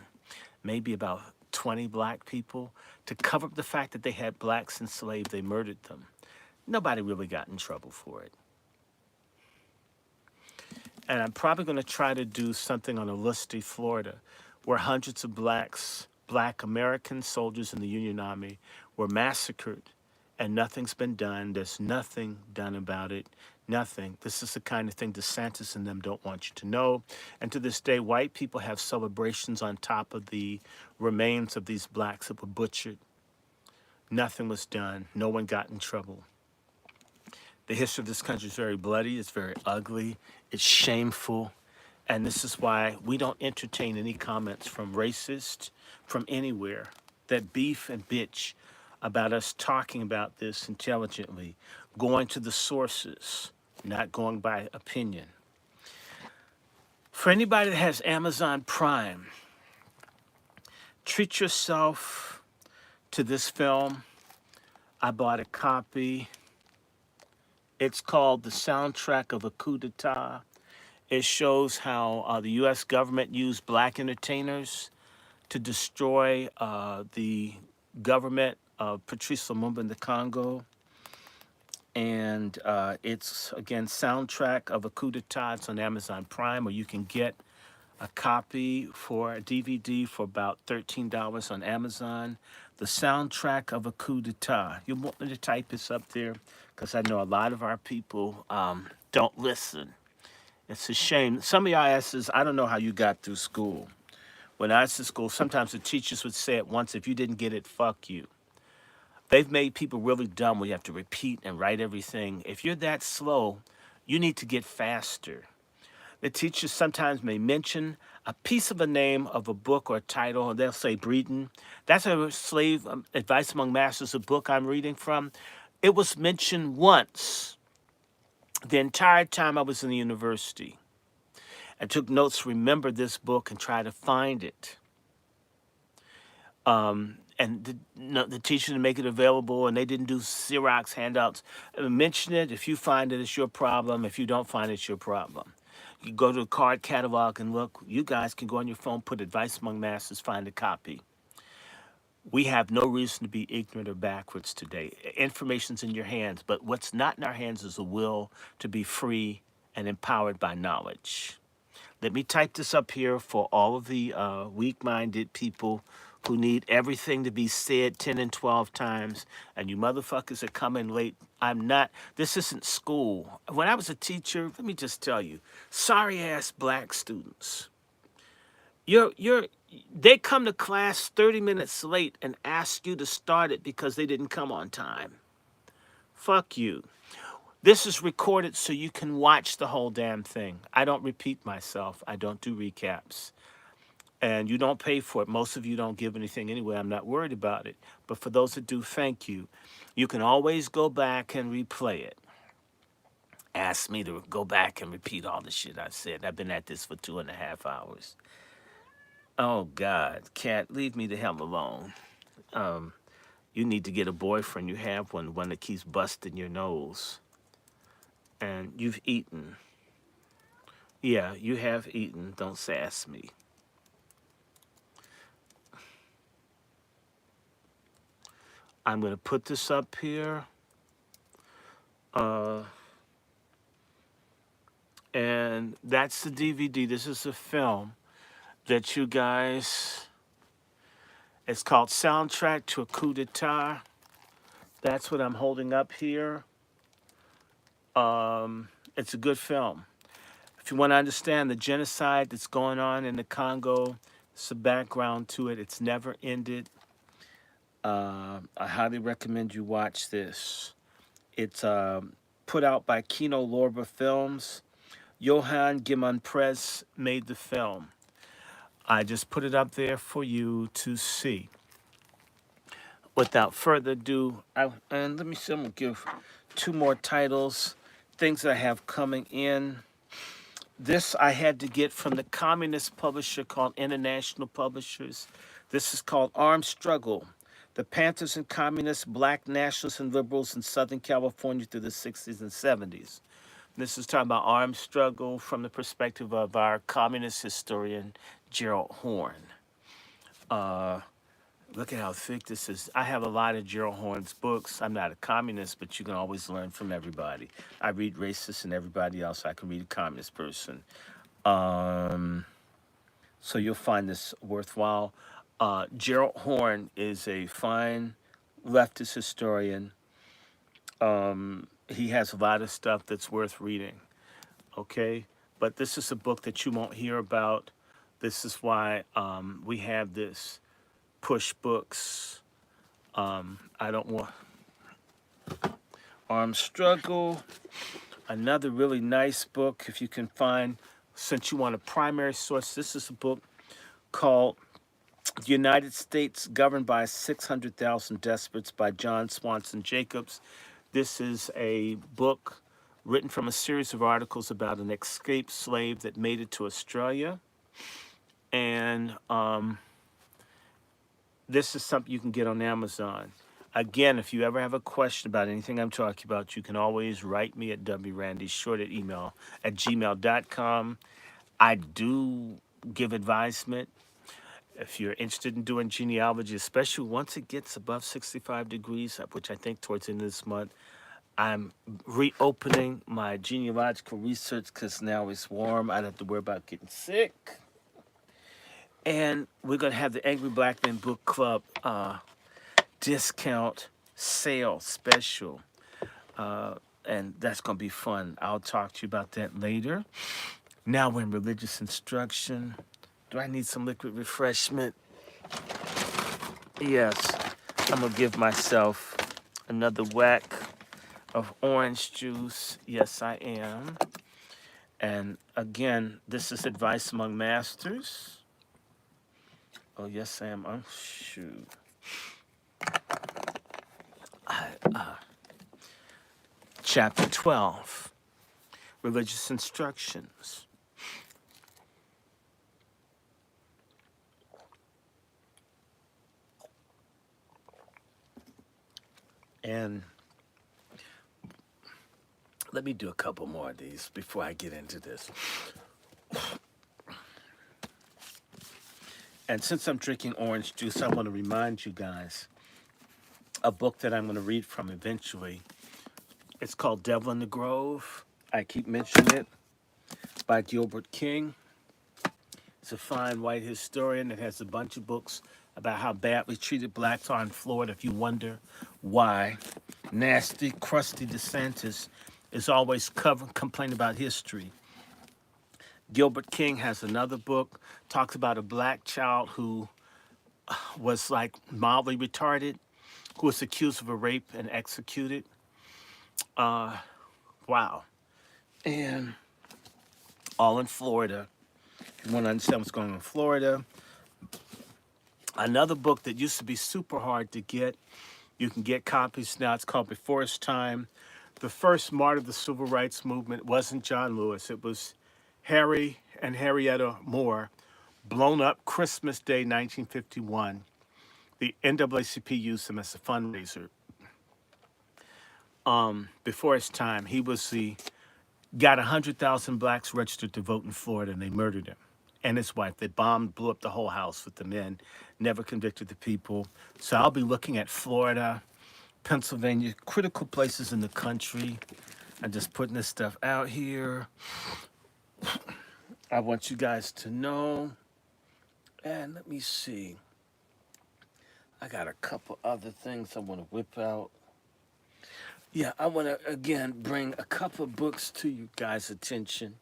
maybe about 20 black people to cover up the fact that they had blacks enslaved. They murdered them. Nobody really got in trouble for it. And I'm probably going to try to do something on Ulisti, Florida, where hundreds of black American soldiers in the Union Army were massacred, and nothing's been done. There's nothing done about it. Nothing. This is the kind of thing DeSantis and them don't want you to know. And to this day, white people have celebrations on top of the remains of these blacks that were butchered. Nothing was done. No one got in trouble. The history of this country is very bloody. It's very ugly. It's shameful. And this is why we don't entertain any comments from racists from anywhere that beef and bitch about us talking about this intelligently, going to the sources, not going by opinion. For anybody that has Amazon Prime, treat yourself to this film. I bought a copy. It's called The Soundtrack of a Coup d'etat. It shows how the U.S. government used black entertainers to destroy the government of Patrice Lumumba in the Congo. And it's, again, Soundtrack of a Coup d'etat. It's on Amazon Prime, or you can get a copy for a DVD for about $13 on Amazon. The Soundtrack of a Coup d'etat. You want me to type this up there? Because I know a lot of our people don't listen. It's a shame. Some of y'all asks, I don't know how you got through school. When I was in school, sometimes the teachers would say it once, if you didn't get it, fuck you. They've made people really dumb where you have to repeat and write everything. If you're that slow, you need to get faster. The teachers sometimes may mention a piece of a name of a book or a title, and they'll say Breeden. That's a Slave Advice Among Masters, a book I'm reading from. It was mentioned once the entire time I was in the university. I took notes, remember this book, and try to find it. And the teacher didn't make it available, and they didn't do Xerox handouts. Mention it. If you find it, it's your problem. If you don't find it, it's your problem. You go to the card catalog and look. You guys can go on your phone, put Advice Among Masters, find a copy. We have no reason to be ignorant or backwards today. Information's in your hands, but what's not in our hands is a will to be free and empowered by knowledge. Let me type this up here for all of the weak-minded people who need everything to be said 10 and 12 times, and you motherfuckers are coming late. This isn't school. When I was a teacher, let me just tell you, sorry-ass black students, they come to class 30 minutes late and ask you to start it because they didn't come on time. Fuck you. This is recorded so you can watch the whole damn thing. I don't repeat myself. I don't do recaps. And you don't pay for it. Most of you don't give anything anyway. I'm not worried about it. But for those that do, thank you. You can always go back and replay it. Ask me to go back and repeat all the shit I said. I've been at this for 2.5 hours. Oh, God. Cat, leave me the hell alone. You need to get a boyfriend. You have one that keeps busting your nose. And you've eaten. Yeah, you have eaten. Don't sass me. I'm going to put this up here. And that's the DVD. This is a film that you guys... It's called Soundtrack to a Coup d'etat. That's what I'm holding up here. It's a good film. If you want to understand the genocide that's going on in the Congo, it's a background to it. It's never ended. I highly recommend you watch this. It's put out by Kino Lorber Films. Johan Guiman Press made the film. I just put it up there for you to see. Without further ado, and let me see, I'm going to give two more titles, things that I have coming in. This I had to get from the communist publisher called International Publishers. This is called Armed Struggle: The Panthers and Communists, Black Nationalists and Liberals in Southern California through the 60s and 70s. This is talking about armed struggle from the perspective of our communist historian, Gerald Horne. Look at how thick this is. I have a lot of Gerald Horne's books. I'm not a communist, but you can always learn from everybody. I read racists and everybody else. I can read a communist person. So you'll find this worthwhile. Gerald Horne is a fine leftist historian. He has a lot of stuff that's worth reading. Okay? But this is a book that you won't hear about. This is why we have this push books. I don't want Armed Struggle. Another really nice book, if you can find, since you want a primary source, this is a book called The United States Governed by 600,000 Despots by John Swanson Jacobs. This is a book written from a series of articles about an escaped slave that made it to Australia. And this is something you can get on Amazon. Again, if you ever have a question about anything I'm talking about, you can always write me at DrRandyShort at gmail.com. I do give advisement. If you're interested in doing genealogy, especially once it gets above 65 degrees, which I think towards the end of this month, I'm reopening my genealogical research because now it's warm. I don't have to worry about getting sick. And we're going to have the Angry Black Men Book Club discount sale special. And that's going to be fun. I'll talk to you about that later. Now we're in religious instruction. Do I need some liquid refreshment? Yes. I'm going to give myself another whack of orange juice. Yes, I am. And again, this is advice among masters. Oh, yes, I am. Oh, shoot. Chapter 12, Religious Instructions. And let me do a couple more of these before I get into this. And since I'm drinking orange juice, I want to remind you guys a book that I'm going to read from eventually. It's called Devil in the Grove. I keep mentioning it, by Gilbert King. It's a fine white historian that has a bunch of books about how badly treated blacks are in Florida. If you wonder why nasty, crusty DeSantis is always complaining about history. Gilbert King has another book, talks about a black child who was like mildly retarded, who was accused of a rape and executed. Wow. And all in Florida. If you want to understand what's going on in Florida. Another book that used to be super hard to get, you can get copies now. It's called Before Its Time. The first martyr of the civil rights movement wasn't John Lewis. It was Harry and Harrietta Moore, blown up Christmas Day, 1951. The NAACP used him as a fundraiser. Before his time, he got 100,000 blacks registered to vote in Florida, and they murdered him and his wife. They blew up the whole house with the men, never convicted the people. So I'll be looking at Florida, Pennsylvania, critical places in the country. I'm just putting this stuff out here. I want you guys to know. And let me see. I got a couple other things I want to whip out. Yeah, I want to, again, bring a couple of books to you guys' attention.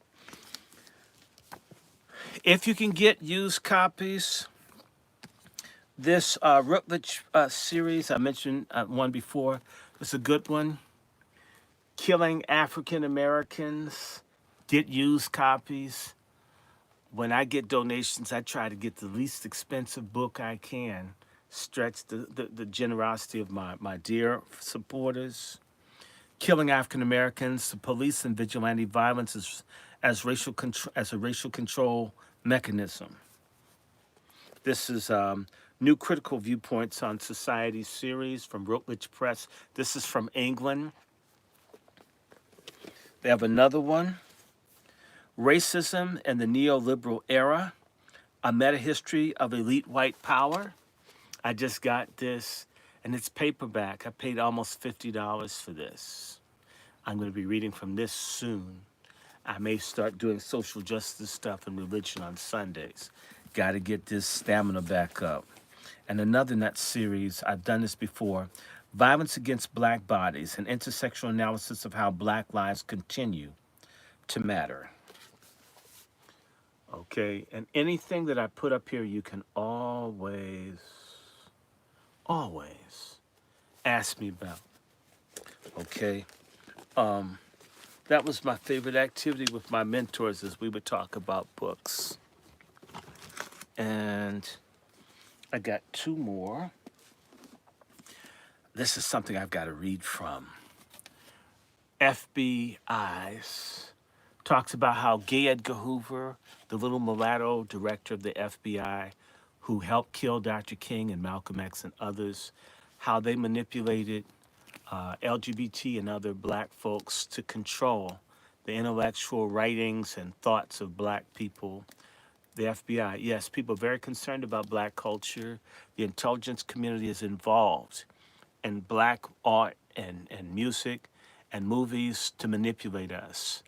If you can get used copies, this Rutledge series, I mentioned one before, it's a good one. Killing African Americans, get used copies. when I get donations, I try to get the least expensive book I can, stretch the generosity of my dear supporters. Killing African Americans, the police and vigilante violence as as a racial control mechanism. This is New Critical Viewpoints on Society series from Routledge Press. This is from England. They have another one, Racism and the Neoliberal Era, a meta-history of elite white power. I just got this, and it's paperback. I paid almost $50 for this. I'm going to be reading from this soon. I may start doing social justice stuff and religion on Sundays. Got to get this stamina back up. And another in that series, I've done this before, Violence Against Black Bodies, an intersectional analysis of how Black lives continue to matter. Okay, and anything that I put up here, you can always ask me about. Okay. That was my favorite activity with my mentors, as we would talk about books. And I got two more. This is something I've got to read from. FBI's talks about how Gay Edgar Hoover, the little mulatto director of the FBI, who helped kill Dr. King and Malcolm X and others, how they manipulated LGBT and other black folks to control the intellectual writings and thoughts of black people. The FBI, yes, people are very concerned about black culture. The intelligence community is involved in black art and music and movies to manipulate us.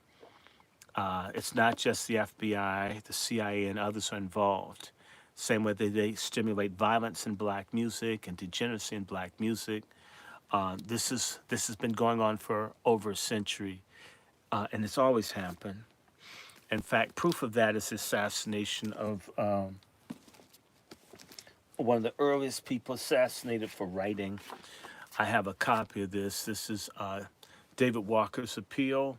It's not just the FBI, the CIA, and others are involved. Same way they stimulate violence in black music and degeneracy in black music. This has been going on for over a century, and it's always happened. In fact, proof of that is the assassination of one of the earliest people assassinated for writing. I have a copy of this. This is David Walker's Appeal,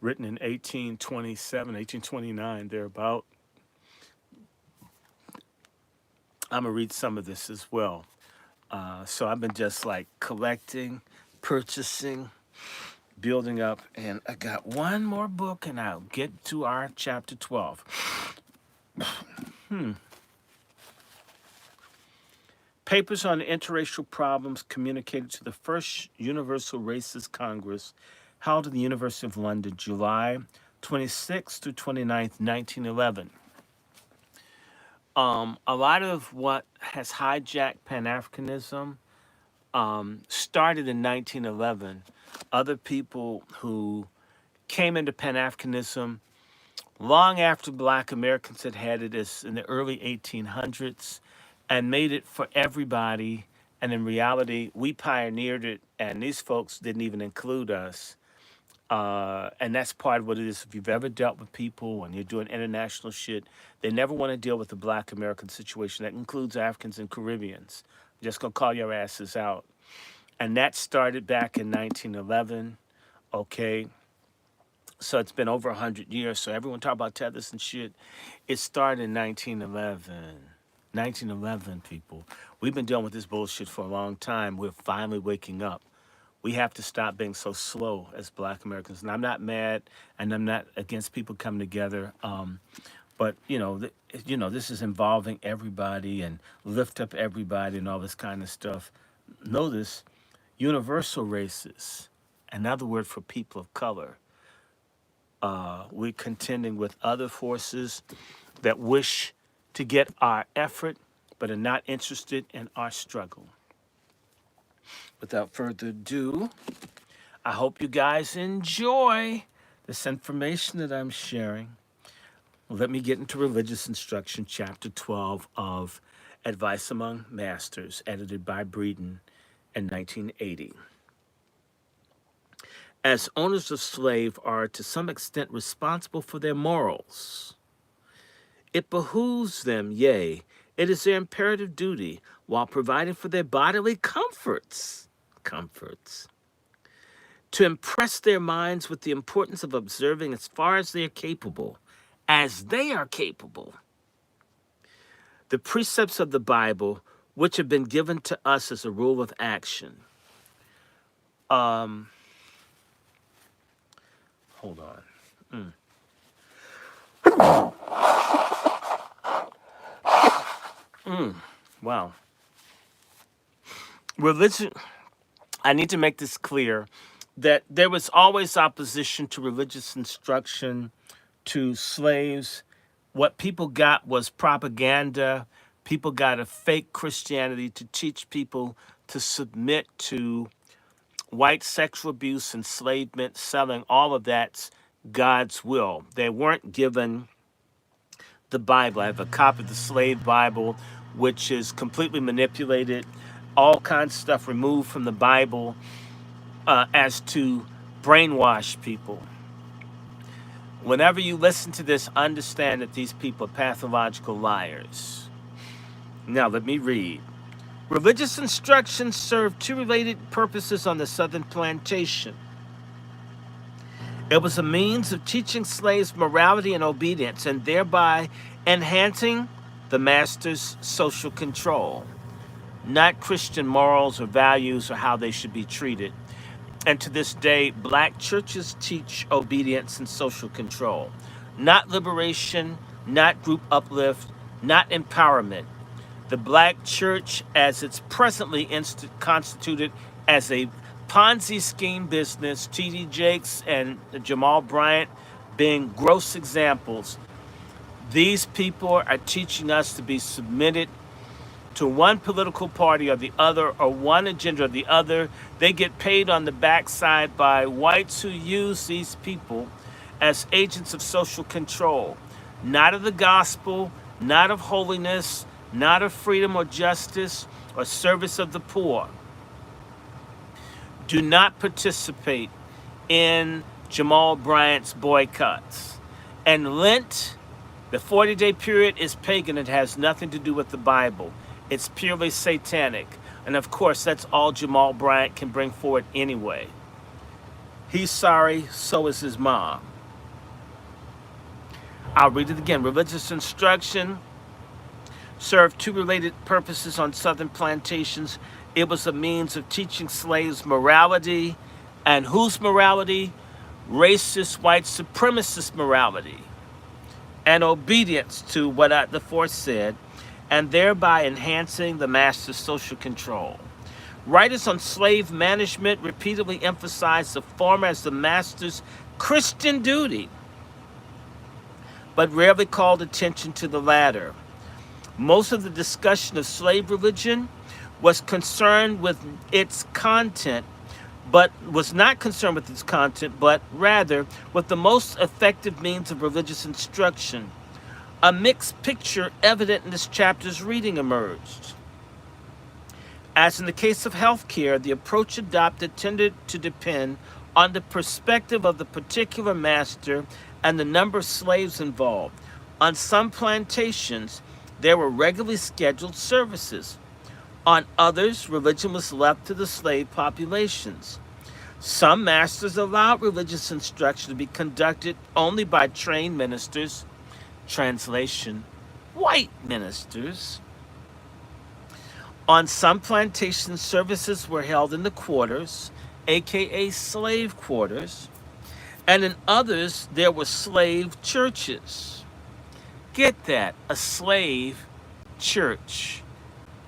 written in 1827, 1829, thereabout. I'm going to read some of this as well. So I've been just like collecting, purchasing, building up, and I got one more book and I'll get to our chapter 12. Papers on interracial problems communicated to the First Universal Racist Congress held at the University of London, July 26th through 29th, 1911. A lot of what has hijacked Pan-Africanism started in 1911. Other people who came into Pan-Africanism long after Black Americans had it as in the early 1800s and made it for everybody. And in reality, we pioneered it, and these folks didn't even include us. And that's part of what it is. If you've ever dealt with people when you're doing international shit, they never want to deal with the Black American situation. That includes Africans and Caribbeans. I'm just going to call your asses out. And that started back in 1911, okay? So it's been over 100 years. So everyone talk about tethers and shit. It started in 1911. 1911, people. We've been dealing with this bullshit for a long time. We're finally waking up. We have to stop being so slow as Black Americans. And I'm not mad, and I'm not against people coming together. But this is involving everybody and lift up everybody and all this kind of stuff. Notice, universal races, another word for people of color. We're contending with other forces that wish to get our effort, but are not interested in our struggle. Without further ado, I hope you guys enjoy this information that I'm sharing. Let me get into Religious Instruction, Chapter 12 of Advice Among Masters, edited by Breeden in 1980. As owners of slaves are to some extent responsible for their morals, it behooves them, yea, it is their imperative duty, while providing for their bodily comforts, to impress their minds with the importance of observing as far as they are capable as they are capable, the precepts of the Bible, which have been given to us as a rule of action. Hold on. Wow. Religion, I need to make this clear that there was always opposition to religious instruction to slaves. What people got was propaganda. People got a fake Christianity to teach people to submit to white sexual abuse, enslavement, selling, all of that's God's will. They weren't given the Bible. I have a copy of the Slave Bible, which is completely manipulated, all kinds of stuff removed from the Bible as to brainwash people. Whenever you listen to this, understand that these people are pathological liars. Now, let me read. Religious instruction served two related purposes on the southern plantation. It was a means of teaching slaves morality and obedience, and thereby enhancing the master's social control, not Christian morals or values or how they should be treated. And to this day, black churches teach obedience and social control, not liberation, not group uplift, not empowerment. The black church, as it's presently constituted as a Ponzi scheme business, T.D. Jakes and Jamal Bryant being gross examples, these people are teaching us to be submitted to one political party or the other, or one agenda or the other. They get paid on the backside by whites who use these people as agents of social control, not of the gospel, not of holiness, not of freedom or justice or service of the poor. Do not participate in Jamal Bryant's boycotts. And Lent, the 40-day period, is pagan. It has nothing to do with the Bible. It's purely satanic. And of course, that's all Jamal Bryant can bring forward anyway. He's sorry, so is his mom. I'll read it again. Religious instruction served two related purposes on southern plantations. It was a means of teaching slaves morality. And whose morality? Racist, white supremacist morality. And obedience to what the fourth said, and thereby enhancing the master's social control. Writers on slave management repeatedly emphasized the former as the master's Christian duty, but rarely called attention to the latter. Most of the discussion of slave religion was concerned with its content, but was not concerned with its content, but rather with the most effective means of religious instruction. A mixed picture evident in this chapter's reading emerged. As in the case of healthcare, the approach adopted tended to depend on the perspective of the particular master and the number of slaves involved. On some plantations, there were regularly scheduled services. On others, religion was left to the slave populations. Some masters allowed religious instruction to be conducted only by trained ministers, translation, white ministers. On some plantations, services were held in the quarters, aka slave quarters, and in others, there were slave churches. Get that, a slave church.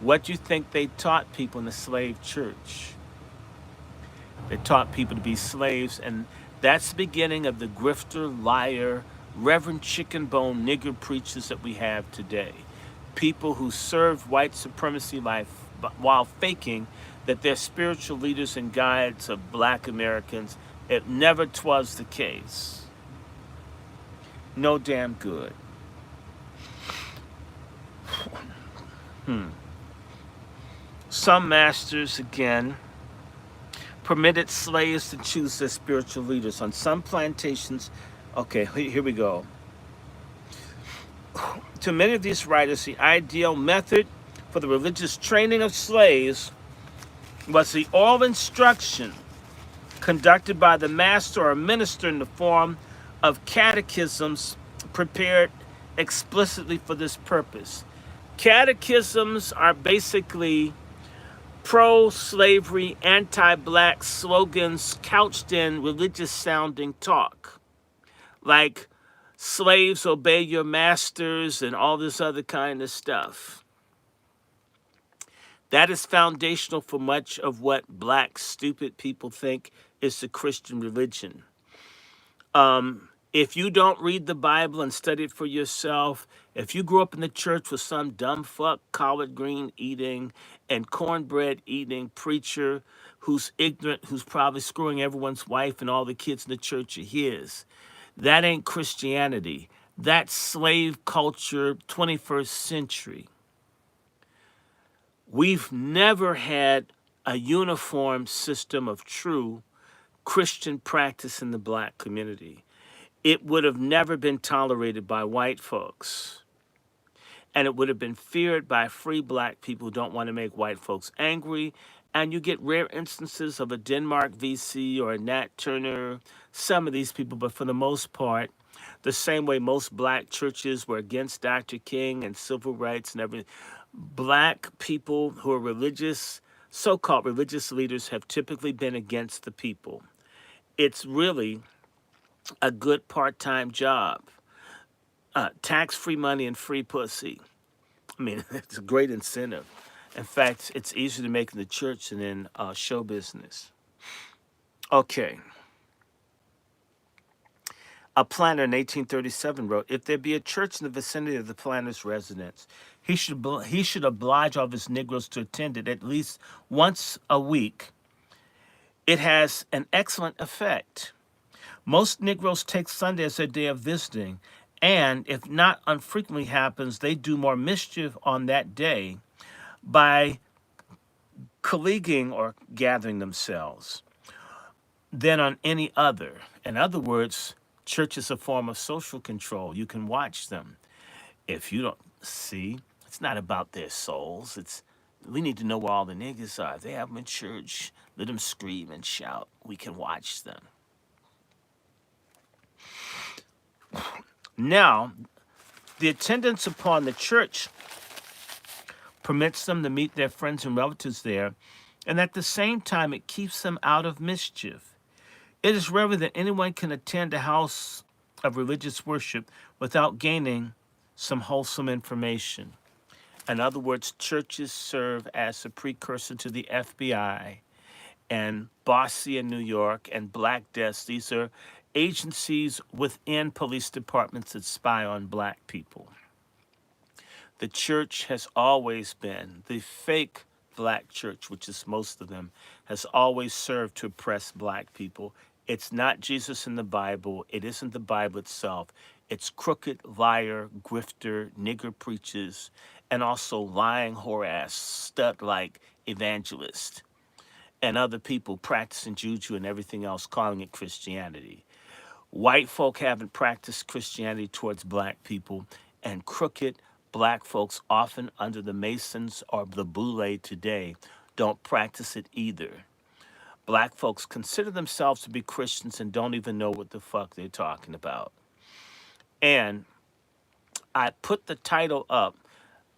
What do you think they taught people in the slave church? They taught people to be slaves, and that's the beginning of the grifter, liar, Reverend Chicken Bone nigger preachers that we have today. People who served white supremacy life while faking that they're spiritual leaders and guides of black Americans. It never was the case. No damn good. Some masters, again, permitted slaves to choose their spiritual leaders. On some plantations, okay, here we go. To many of these writers, the ideal method for the religious training of slaves was the oral instruction conducted by the master or minister in the form of catechisms prepared explicitly for this purpose. Catechisms are basically pro-slavery, anti-black slogans couched in religious-sounding talk, like slaves obey your masters and all this other kind of stuff. That is foundational for much of what black stupid people think is the Christian religion. If you don't read the Bible and study it for yourself, if you grew up in the church with some dumb fuck collard green eating and cornbread eating preacher who's ignorant, who's probably screwing everyone's wife and all the kids in the church are his, that ain't Christianity. That's slave culture, 21st century. We've never had a uniform system of true Christian practice in the black community. It would have never been tolerated by white folks. And it would have been feared by free black people who don't want to make white folks angry. And you get rare instances of a Denmark VC or a Nat Turner, some of these people, but for the most part, the same way most black churches were against Dr. King and civil rights and everything. Black people who are religious, so-called religious leaders, have typically been against the people. It's really a good part-time job. Tax-free money and free pussy. I mean, it's a great incentive. In fact, it's easier to make in the church than in show business. Okay. A planter in 1837 wrote, if there be a church in the vicinity of the planter's residence, he should oblige all of his Negroes to attend it at least once a week. It has an excellent effect. Most Negroes take Sunday as their day of visiting, and if not unfrequently happens, they do more mischief on that day by colleaguing or gathering themselves than on any other. In other words, church is a form of social control. You can watch them. If you don't see, it's not about their souls. We need to know where all the niggas are. If they have them in church, let them scream and shout. We can watch them. Now, the attendance upon the church permits them to meet their friends and relatives there, and at the same time, it keeps them out of mischief. It is rare that anyone can attend a house of religious worship without gaining some wholesome information. In other words, churches serve as a precursor to the FBI and Bossy in New York and Black Death. These are agencies within police departments that spy on black people. The church has always been, the fake black church, which is most of them, has always served to oppress black people. It's not Jesus in the Bible. It isn't the Bible itself. It's crooked, liar, grifter, nigger preachers, and also lying, whore-ass, stud-like evangelist, and other people practicing juju and everything else, calling it Christianity. White folk haven't practiced Christianity towards black people, and crooked black folks, often under the Masons or the Boule today, don't practice it either. Black folks consider themselves to be Christians and don't even know what the fuck they're talking about. And I put the title up.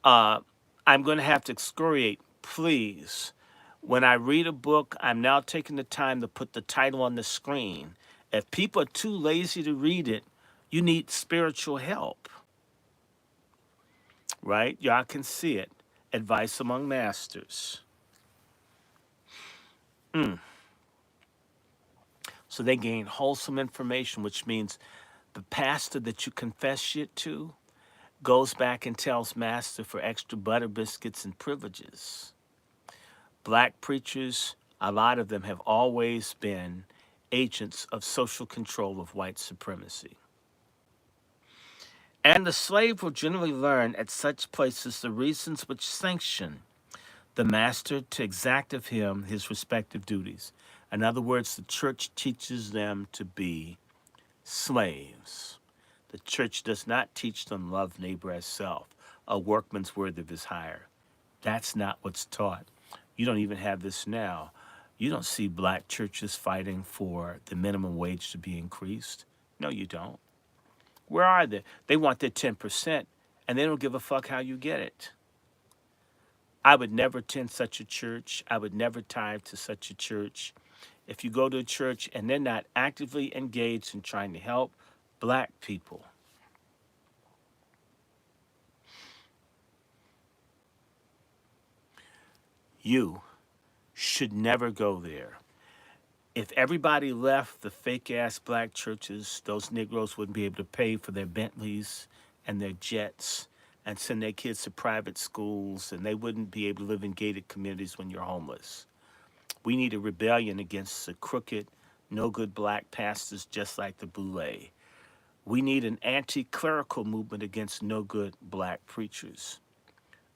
I'm going to have to excoriate, please. When I read a book, I'm now taking the time to put the title on the screen. If people are too lazy to read it, you need spiritual help. Right? Y'all can see it. Advice among masters. So they gain wholesome information, which means the pastor that you confess shit to goes back and tells master for extra butter biscuits and privileges. Black preachers, a lot of them have always been agents of social control of white supremacy. And the slave will generally learn at such places the reasons which sanction the master to exact of him his respective duties. In other words, the church teaches them to be slaves. The church does not teach them love neighbor as self, a workman's worthy of his hire. That's not what's taught. You don't even have this now. You don't see black churches fighting for the minimum wage to be increased. No, you don't. Where are they? They want their 10%, and they don't give a fuck how you get it. I would never attend such a church. I would never tithe to such a church. If you go to a church and they're not actively engaged in trying to help black people, you should never go there. If everybody left the fake-ass black churches, those Negroes wouldn't be able to pay for their Bentleys and their jets and send their kids to private schools, and they wouldn't be able to live in gated communities when you're homeless. We need a rebellion against the crooked, no-good black pastors just like the Boule. We need an anti-clerical movement against no-good black preachers.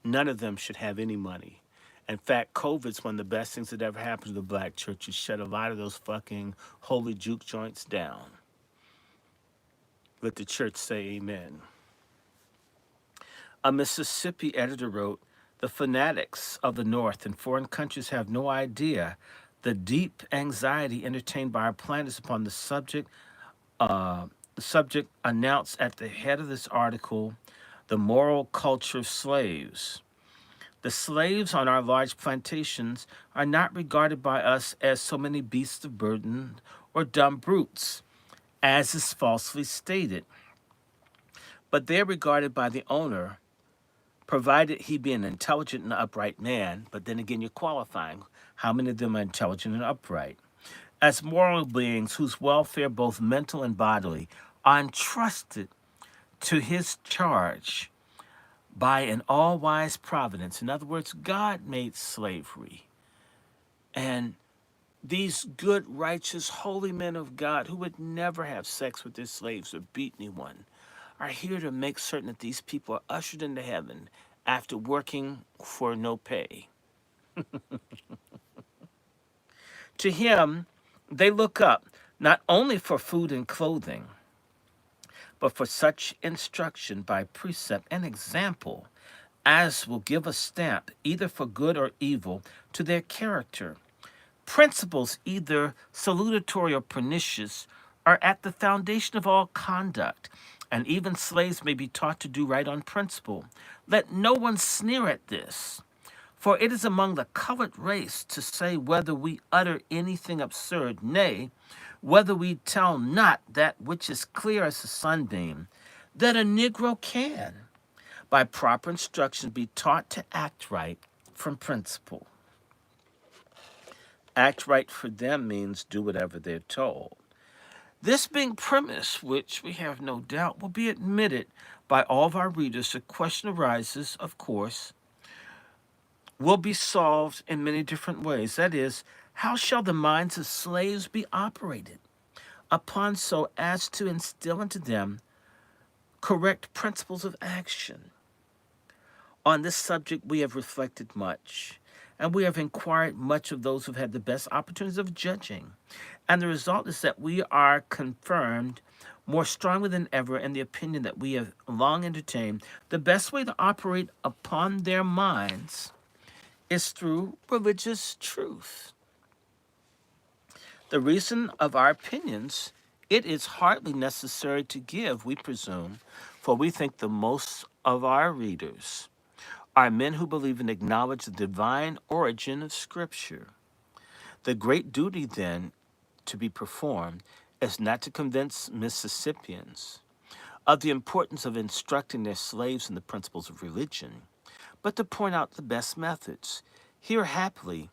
None of them should have any money. In fact, COVID's one of the best things that ever happened to the black church. It shut a lot of those fucking holy juke joints down. Let the church say amen. A Mississippi editor wrote, "The fanatics of the North in foreign countries have no idea the deep anxiety entertained by our planners upon the subject announced at the head of this article, the moral culture of slaves. The slaves on our large plantations are not regarded by us as so many beasts of burden or dumb brutes, as is falsely stated, but they're regarded by the owner, provided he be an intelligent and upright man," but then again, you're qualifying. How many of them are intelligent and upright? "As moral beings whose welfare, both mental and bodily, are entrusted to his charge by an all-wise providence." In other words, God made slavery. And these good, righteous, holy men of God who would never have sex with their slaves or beat anyone are here to make certain that these people are ushered into heaven after working for no pay. To him, they look up not only for food and clothing, but for such instruction by precept and example as will give a stamp, either for good or evil, to their character. Principles, either salutatory or pernicious, are at the foundation of all conduct, and even slaves may be taught to do right on principle. Let no one sneer at this, for it is among the colored race to say whether we utter anything absurd, nay, whether we tell not that which is clear as the sunbeam, that a Negro can, by proper instruction, be taught to act right from principle. Act right for them means do whatever they're told. This being premise, which we have no doubt will be admitted by all of our readers, the question arises, of course, will be solved in many different ways. That is, how shall the minds of slaves be operated upon so as to instill into them correct principles of action? On this subject, we have reflected much, and we have inquired much of those who've had the best opportunities of judging. And the result is that we are confirmed more strongly than ever in the opinion that we have long entertained. The best way to operate upon their minds is through religious truth. The reason of our opinions, it is hardly necessary to give, we presume, for we think the most of our readers are men who believe and acknowledge the divine origin of Scripture. The great duty, then, to be performed is not to convince Mississippians of the importance of instructing their slaves in the principles of religion, but to point out the best methods. Here, happily,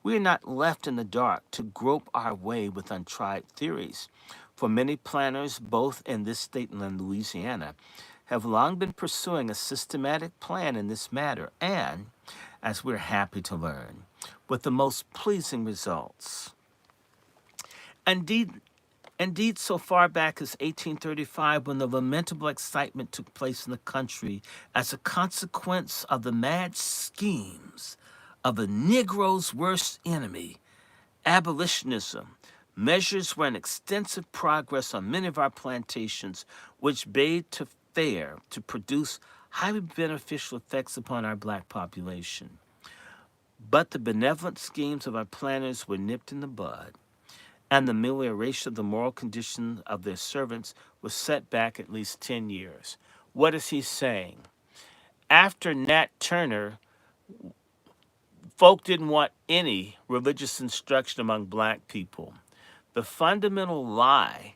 we are not left in the dark to grope our way with untried theories, for many planners, both in this state and in Louisiana, have long been pursuing a systematic plan in this matter, and, as we're happy to learn, with the most pleasing results. Indeed, so far back as 1835, when the lamentable excitement took place in the country as a consequence of the mad schemes of the Negro's worst enemy, abolitionism, measures were in extensive progress on many of our plantations, which bade to fair to produce highly beneficial effects upon our black population. But the benevolent schemes of our planners were nipped in the bud, and the amelioration of the moral condition of their servants was set back at least 10 years. What is he saying? After Nat Turner, folk didn't want any religious instruction among black people. The fundamental lie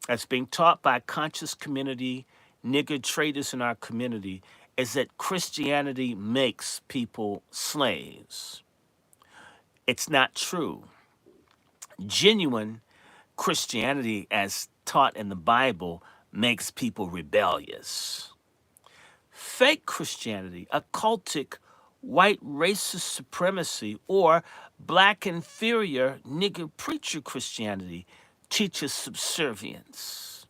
that's being taught by a conscious community, nigger traders in our community, is that Christianity makes people slaves. It's not true. Genuine Christianity, as taught in the Bible, makes people rebellious. Fake Christianity, occultic, white racist supremacy, or black inferior nigger preacher Christianity teaches subservience.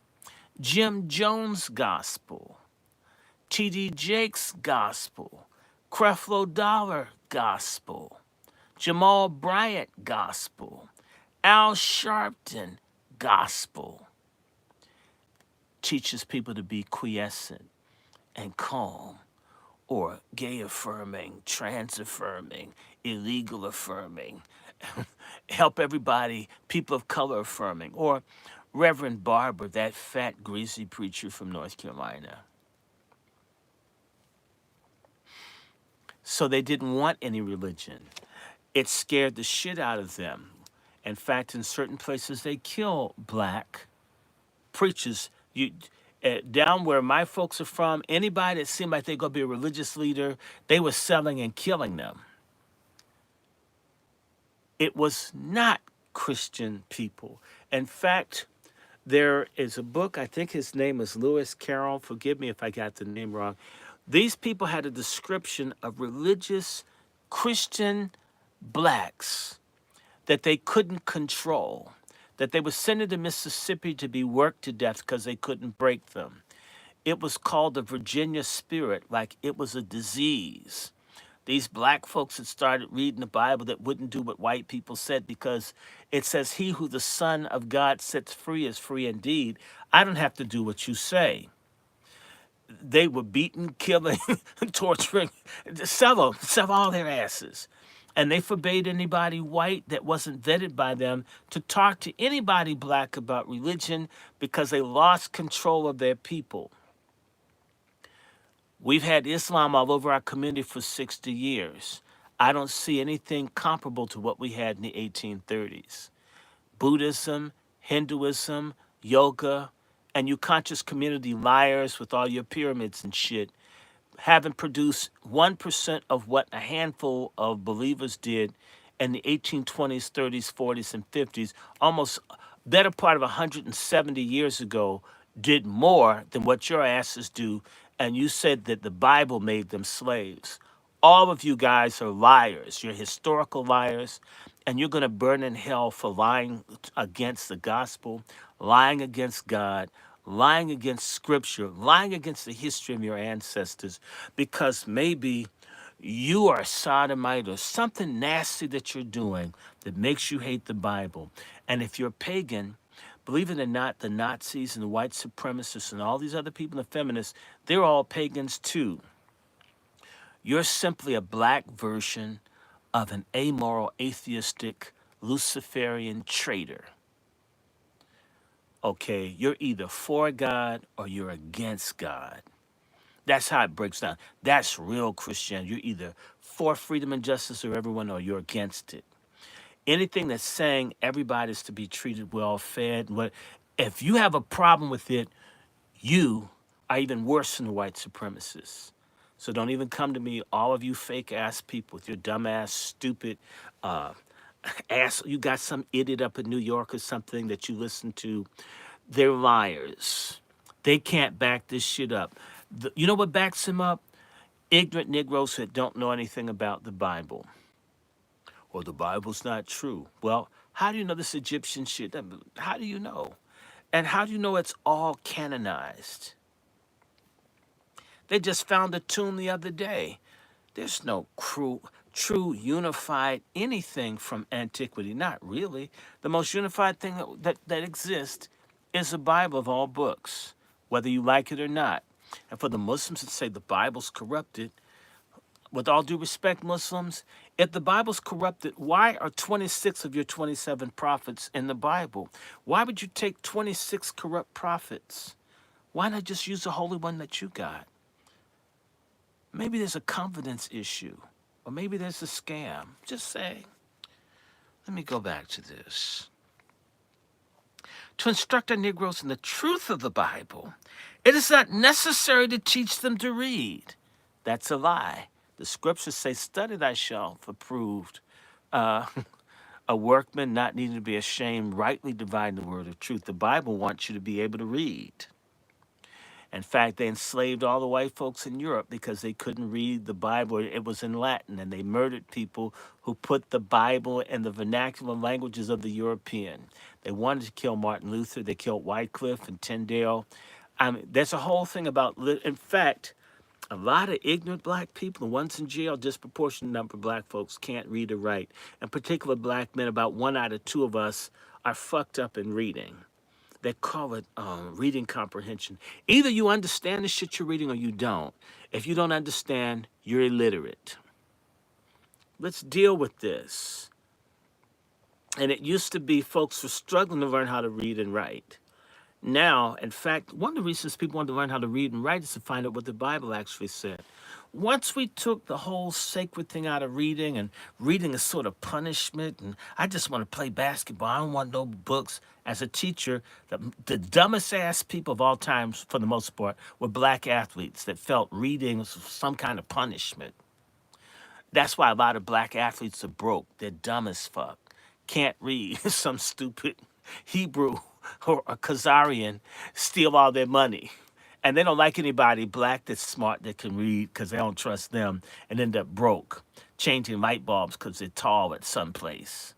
Jim Jones' gospel, T.D. Jakes' gospel, Creflo Dollar gospel, Jamal Bryant gospel, Al Sharpton gospel teaches people to be quiescent and calm, or gay affirming, trans affirming, illegal affirming, help everybody, people of color affirming, or Reverend Barber, that fat, greasy preacher from North Carolina. So they didn't want any religion. It scared the shit out of them. In fact, in certain places, they kill black preachers. Down where my folks are from, anybody that seemed like they're going to be a religious leader, they were selling and killing them. It was not Christian people. In fact, there is a book, I think his name is Lewis Carroll. Forgive me if I got the name wrong. These people had a description of religious Christian blacks that they couldn't control, that they were sent into Mississippi to be worked to death because they couldn't break them. It was called the Virginia spirit, like it was a disease. These black folks had started reading the Bible that wouldn't do what white people said, because it says, he who the Son of God sets free is free indeed. I don't have to do what you say. They were beating, killing, torturing, sell all their asses. And they forbade anybody white that wasn't vetted by them to talk to anybody black about religion, because they lost control of their people. We've had Islam all over our community for 60 years. I don't see anything comparable to what we had in the 1830s. Buddhism, Hinduism, yoga, and you conscious community liars with all your pyramids and shit haven't produced 1% of what a handful of believers did in the 1820s, 30s, 40s, and 50s. Almost better part of 170 years ago did more than what your asses do, and you said that the Bible made them slaves. All of you guys are liars. You're historical liars, and you're going to burn in hell for lying against the gospel, lying against God, lying against scripture, lying against the history of your ancestors, because maybe you are a sodomite or something nasty that you're doing that makes you hate the Bible. And if you're pagan, believe it or not, the Nazis and the white supremacists and all these other people, the feminists, they're all pagans too. You're simply a black version of an amoral, atheistic, Luciferian traitor. Okay, you're either for God or you're against God. That's how it breaks down. That's real Christianity. You're either for freedom and justice for everyone, or you're against it. Anything that's saying everybody's to be treated well, fed, if you have a problem with it, you are even worse than the white supremacists. So don't even come to me, all of you fake ass people with your dumb ass, stupid ass. You got some idiot up in New York or something that you listen to. They're liars. They can't back this shit up. You know what backs them up? Ignorant Negroes that don't know anything about the Bible. Or the Bible's not true. Well, how do you know this Egyptian shit? How do you know? And how do you know it's all canonized? They just found a tomb the other day. There's no true unified anything from antiquity. Not really. The most unified thing that exists is the Bible of all books, whether you like it or not. And for the Muslims that say the Bible's corrupted, with all due respect, Muslims, if the Bible's corrupted, why are 26 of your 27 prophets in the Bible? Why would you take 26 corrupt prophets? Why not just use the holy one that you got? Maybe there's a confidence issue, or maybe there's a scam. Just saying. Let me go back to this. To instruct our Negroes in the truth of the Bible, it is not necessary to teach them to read. That's a lie. The scriptures say, study thyself, approved. A workman not needing to be ashamed, rightly dividing the word of truth. The Bible wants you to be able to read. In fact, they enslaved all the white folks in Europe because they couldn't read the Bible. It was in Latin, and they murdered people who put the Bible in the vernacular languages of the European. They wanted to kill Martin Luther. They killed Wycliffe and Tyndale. I mean, there's a whole thing about, in fact, a lot of ignorant black people, the ones in jail, disproportionate number of black folks can't read or write. In particular, black men, about 1 out of 2 of us are fucked up in reading. They call it reading comprehension. Either you understand the shit you're reading or you don't. If you don't understand, you're illiterate. Let's deal with this. And it used to be folks were struggling to learn how to read and write. Now, in fact, one of the reasons people want to learn how to read and write is to find out what the Bible actually said. Once we took the whole sacred thing out of reading, and reading is sort of punishment, and I just want to play basketball, I don't want no books. As a teacher, the dumbest ass people of all times, for the most part, were black athletes that felt reading was some kind of punishment. That's why a lot of black athletes are broke. They're dumb as fuck. Can't read. Some stupid Hebrew or a Khazarian steal all their money. And they don't like anybody black that's smart that can read because they don't trust them and end up broke, changing light bulbs because they're tall at some place.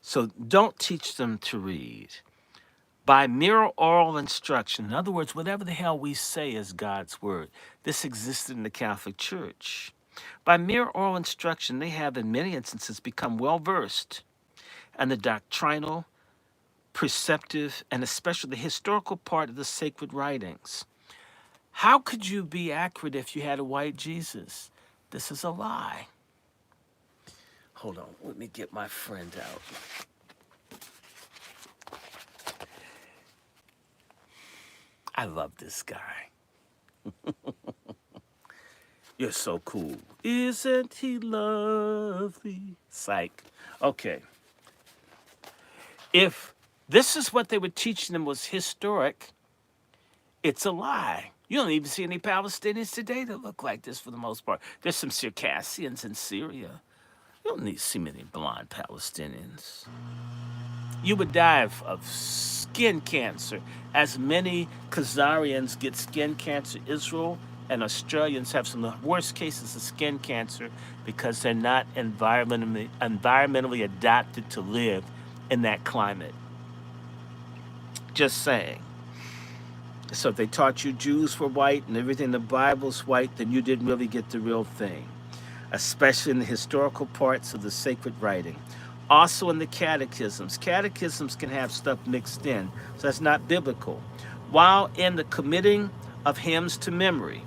So don't teach them to read. By mere oral instruction, in other words, whatever the hell we say is God's word. This existed in the Catholic Church. By mere oral instruction, they have in many instances become well-versed in the doctrinal, preceptive, and especially the historical part of the sacred writings. How could you be accurate if you had a white Jesus? This is a lie. Hold on, let me get my friend out. I love this guy. You're so cool. Isn't he lovely? Psych. Okay. If this is what they were teaching them was historic, it's a lie. You don't even see any Palestinians today that look like this for the most part. There's some Circassians in Syria. You don't need to see many blonde Palestinians. You would die of skin cancer. As many Khazarians get skin cancer, Israel and Australians have some of the worst cases of skin cancer because they're not environmentally adapted to live in that climate. Just saying. So if they taught you Jews were white and everything in the Bible's white, then you didn't really get the real thing, especially in the historical parts of the sacred writing. Also in the catechisms. Catechisms can have stuff mixed in, so that's not biblical. While in the committing of hymns to memory.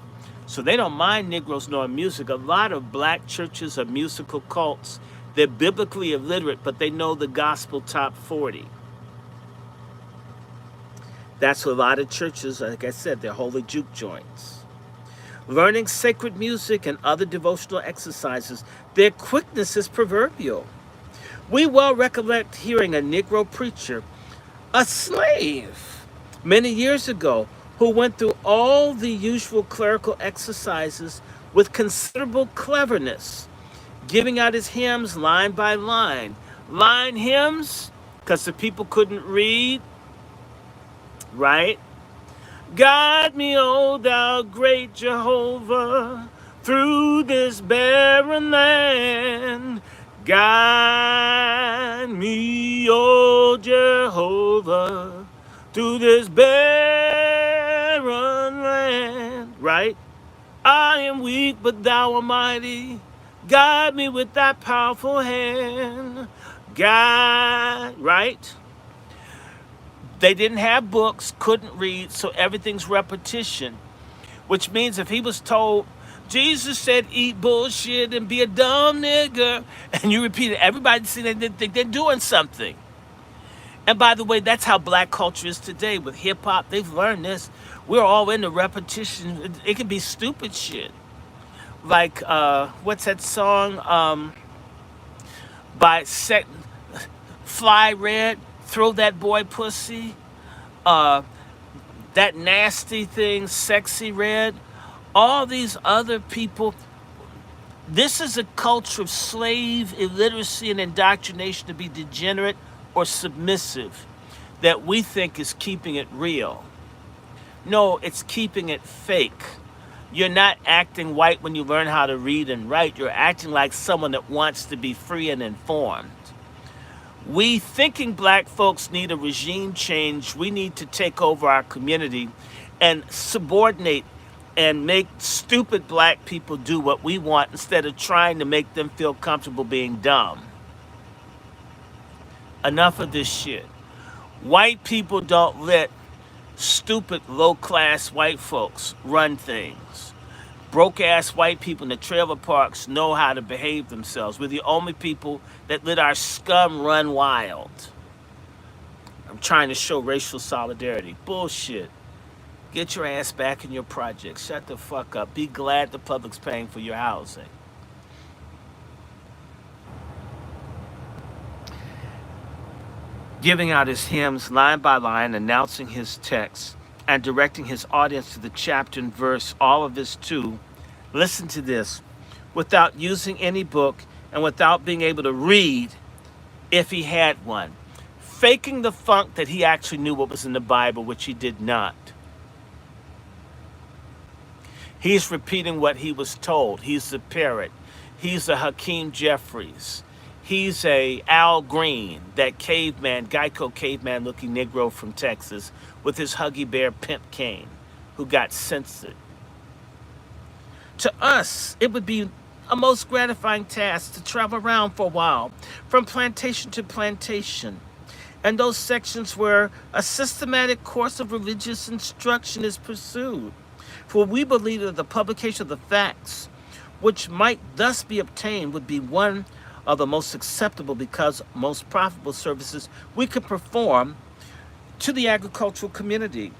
So they don't mind Negroes knowing music. A lot of black churches are musical cults. They're biblically illiterate, but they know the gospel top 40. That's what a lot of churches, like I said, they're holy juke joints. Learning sacred music and other devotional exercises, their quickness is proverbial. We well recollect hearing a Negro preacher, a slave, many years ago, who went through all the usual clerical exercises with considerable cleverness, giving out his hymns line by line. Line hymns, because the people couldn't read, right? Guide me, O thou great Jehovah, through this barren land. Guide me, O Jehovah, through this barren land. Right? I am weak, but thou art mighty. Guide me with thy powerful hand. Guide, right? They didn't have books, couldn't read, so everything's repetition. Which means if he was told, Jesus said, eat bullshit and be a dumb nigga, and you repeat it, everybody see they think they're doing something. And by the way, that's how black culture is today with hip hop. They've learned this. We're all into repetition. It can be stupid shit. Like, what's that song? By Set Fly Red, Throw That Boy Pussy. Uh, that nasty thing, Sexy Red. All these other people. This is a culture of slave illiteracy and indoctrination to be degenerate or submissive that we think is keeping it real. No, it's keeping it fake. You're not acting white when you learn how to read and write. You're acting like someone that wants to be free and informed. We thinking black folks need a regime change. We need to take over our community and subordinate and make stupid black people do what we want instead of trying to make them feel comfortable being dumb. Enough of this shit. White people don't let stupid low-class white folks run things. Broke-ass white people in the trailer parks know how to behave themselves. We're the only people that let our scum run wild. I'm trying to show racial solidarity. Bullshit. Get your ass back in your project. Shut the fuck up. Be glad the public's paying for your housing. Giving out his hymns line by line, announcing his text, and directing his audience to the chapter and verse, all of this too. Listen to this. Without using any book and without being able to read if he had one. Faking the funk that he actually knew what was in the Bible, which he did not. He's repeating what he was told. He's a parrot. He's a Hakeem Jeffries. He's a Al Green, that caveman, Geico caveman looking Negro from Texas with his Huggy Bear pimp cane who got censored. To us, it would be a most gratifying task to travel around for a while, from plantation to plantation, and those sections where a systematic course of religious instruction is pursued. For we believe that the publication of the facts, which might thus be obtained, would be one of the most acceptable because most profitable services we could perform to the agricultural community.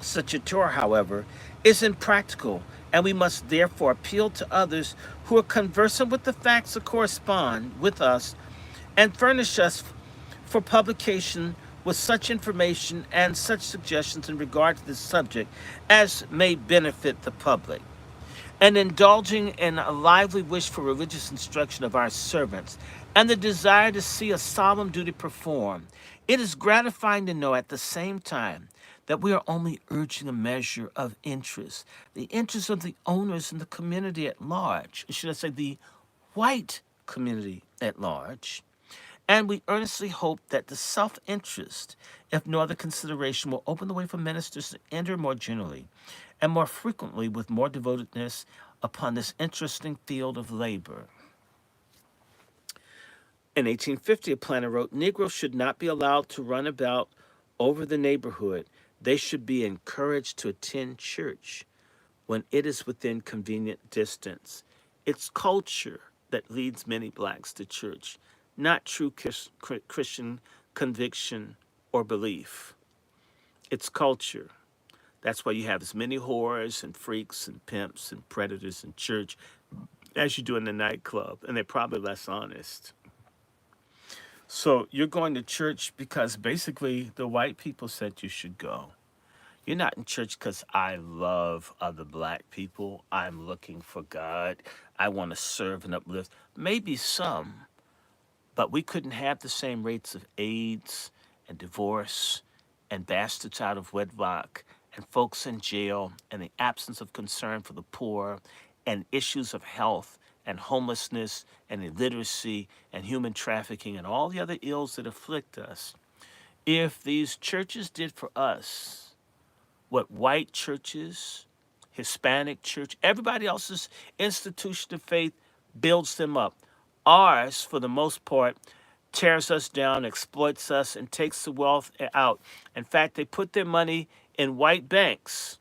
Such a tour, however, is impractical, and we must therefore appeal to others who are conversant with the facts that correspond with us and furnish us for publication with such information and such suggestions in regard to this subject as may benefit the public. And indulging in a lively wish for religious instruction of our servants and the desire to see a solemn duty performed, it is gratifying to know at the same time that we are only urging a measure of interest, the interest of the owners in the community at large, should I say the white community at large. And we earnestly hope that the self-interest, if no other consideration, will open the way for ministers to enter more generally and more frequently with more devotedness upon this interesting field of labor. In 1850, a planter wrote, Negroes should not be allowed to run about over the neighborhood. They should be encouraged to attend church when it is within convenient distance. It's culture that leads many blacks to church, not true Christian conviction or belief. It's culture. That's why you have as many whores and freaks and pimps and predators in church as you do in the nightclub, and they're probably less honest. So you're going to church because basically the white people said you should go. You're not in church because I love other black people. I'm looking for God. I want to serve and uplift. Maybe some, but we couldn't have the same rates of AIDS and divorce and bastards out of wedlock and folks in jail and the absence of concern for the poor and issues of health and homelessness and illiteracy and human trafficking and all the other ills that afflict us. If these churches did for us what white churches, Hispanic church, everybody else's institution of faith builds them up. Ours, for the most part, tears us down, exploits us, and takes the wealth out. In fact, they put their money in white banks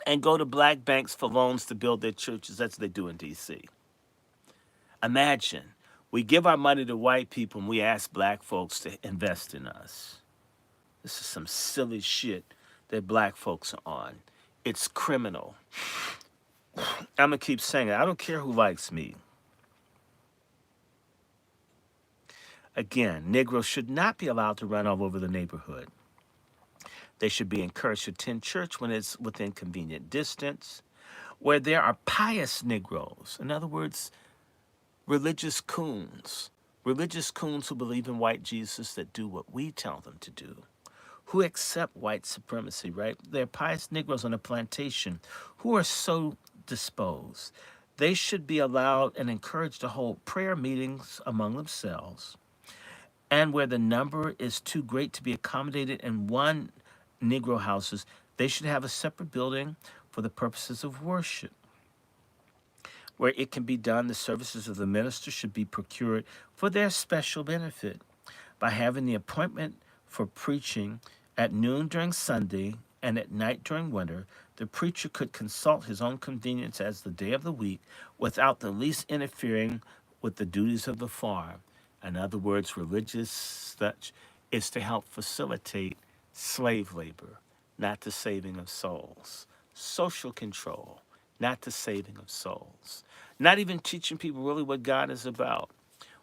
and go to black banks for loans to build their churches. That's what they do in D.C. Imagine we give our money to white people and we ask black folks to invest in us. This is some silly shit that black folks are on. It's criminal. I'm going to keep saying it. I don't care who likes me. Again, Negroes should not be allowed to run all over the neighborhood. They should be encouraged to attend church when it's within convenient distance, where there are pious Negroes. In other words, religious coons who believe in white Jesus that do what we tell them to do, who accept white supremacy, right? They're pious Negroes on a plantation who are so disposed. They should be allowed and encouraged to hold prayer meetings among themselves, and where the number is too great to be accommodated in one Negro houses, they should have a separate building for the purposes of worship. Where it can be done, the services of the minister should be procured for their special benefit by having the appointment for preaching at noon during Sunday and at night during winter. The preacher could consult his own convenience as the day of the week without the least interfering with the duties of the farm. In other words, religious such is to help facilitate slave labor, not the saving of souls. Social control, not the saving of souls. Not even teaching people really what God is about,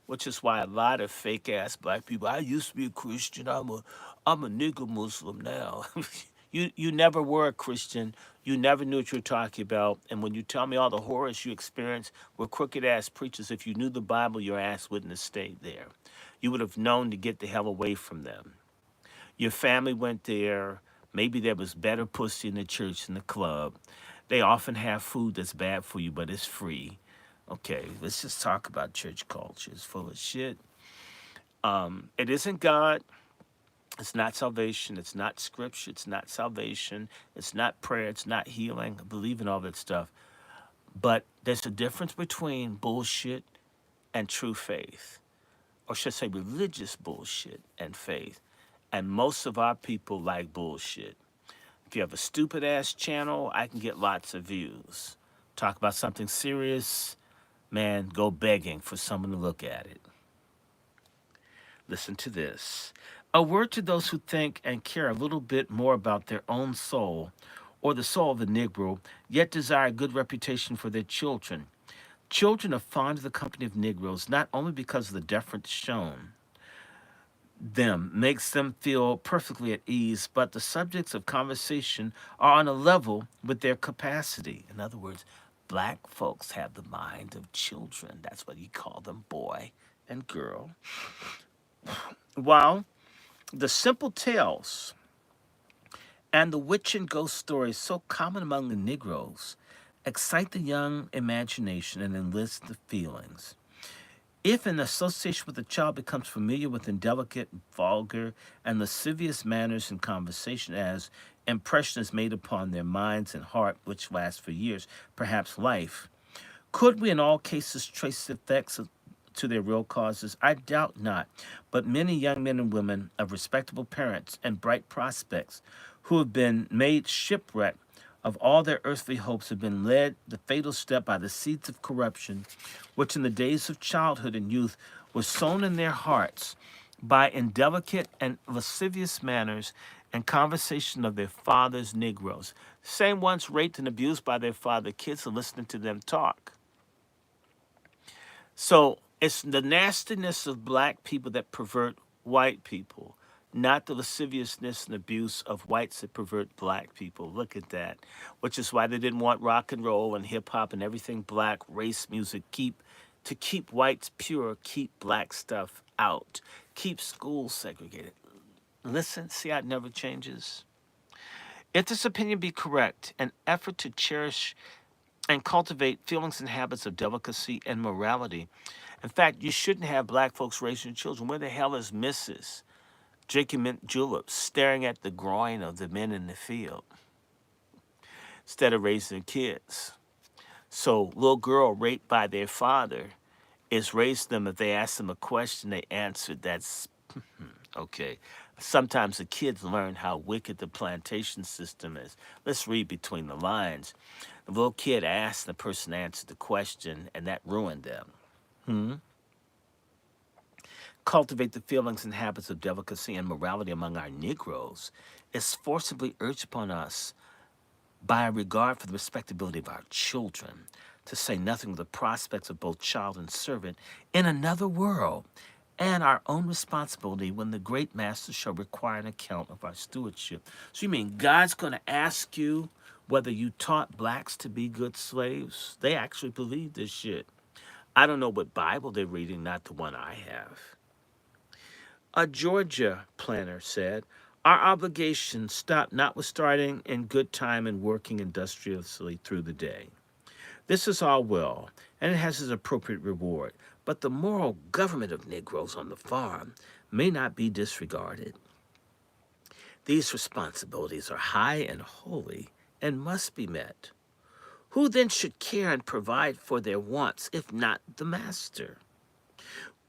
which is why a lot of fake ass black people, I used to be a Christian, I'm a nigger Muslim now. You never were a Christian. You never knew what you were talking about. And when you tell me all the horrors you experienced with crooked ass preachers, if you knew the Bible, your ass wouldn't have stayed there. You would have known to get the hell away from them. Your family went there. Maybe there was better pussy in the church than the club. They often have food that's bad for you, but it's free. Okay, let's just talk about church culture. It's full of shit. It isn't God. It's not salvation. It's not scripture. It's not salvation. It's not prayer. It's not healing. I believe in all that stuff. But there's a difference between bullshit and true faith. Or should I say religious bullshit and faith. And most of our people like bullshit. If you have a stupid ass channel, I can get lots of views. Talk about something serious, man, go begging for someone to look at it. Listen to this. A word to those who think and care a little bit more about their own soul or the soul of the Negro, yet desire a good reputation for their children. Children are fond of the company of Negroes, not only because of the deference shown them makes them feel perfectly at ease, but the subjects of conversation are on a level with their capacity. In other words, black folks have the mind of children. That's what you call them, boy and girl. While the simple tales and the witch and ghost stories so common among the Negroes excite the young imagination and enlist the feelings. If an association with a child becomes familiar with indelicate, vulgar, and lascivious manners in conversation as impression is made upon their minds and heart, which lasts for years, perhaps life, could we in all cases trace the effects to their real causes? I doubt not, but many young men and women of respectable parents and bright prospects who have been made shipwreck of all their earthly hopes have been led the fatal step by the seeds of corruption, which in the days of childhood and youth were sown in their hearts by indelicate and lascivious manners and conversation of their fathers' Negroes. Same ones raped and abused by their father, kids are listening to them talk. So it's the nastiness of black people that pervert white people, not the lasciviousness and abuse of whites that pervert black people. Look at that. Which is why they didn't want rock and roll and hip hop and everything black, race music, to keep whites pure, keep black stuff out, keep schools segregated. Listen, see how it never changes? If this opinion be correct, an effort to cherish and cultivate feelings and habits of delicacy and morality. In fact, you shouldn't have black folks raising children. Where the hell is Mrs. drinking mint juleps, staring at the groin of the men in the field instead of raising kids? So, little girl raped by their father is raise them. If they ask them a question, they answer. That's okay. Sometimes the kids learn how wicked the plantation system is. Let's read between the lines. The little kid asked, the person answered the question, and that ruined them. Cultivate the feelings and habits of delicacy and morality among our Negroes is forcibly urged upon us by a regard for the respectability of our children, to say nothing of the prospects of both child and servant in another world, and our own responsibility when the great master shall require an account of our stewardship. So you mean God's going to ask you whether you taught blacks to be good slaves? They actually believe this shit. I don't know what Bible they're reading, not the one I have. A Georgia planner said, our obligations stop notwithstanding in good time and working industriously through the day. This is all well, and it has its appropriate reward, but the moral government of Negroes on the farm may not be disregarded. These responsibilities are high and holy and must be met. Who then should care and provide for their wants if not the master?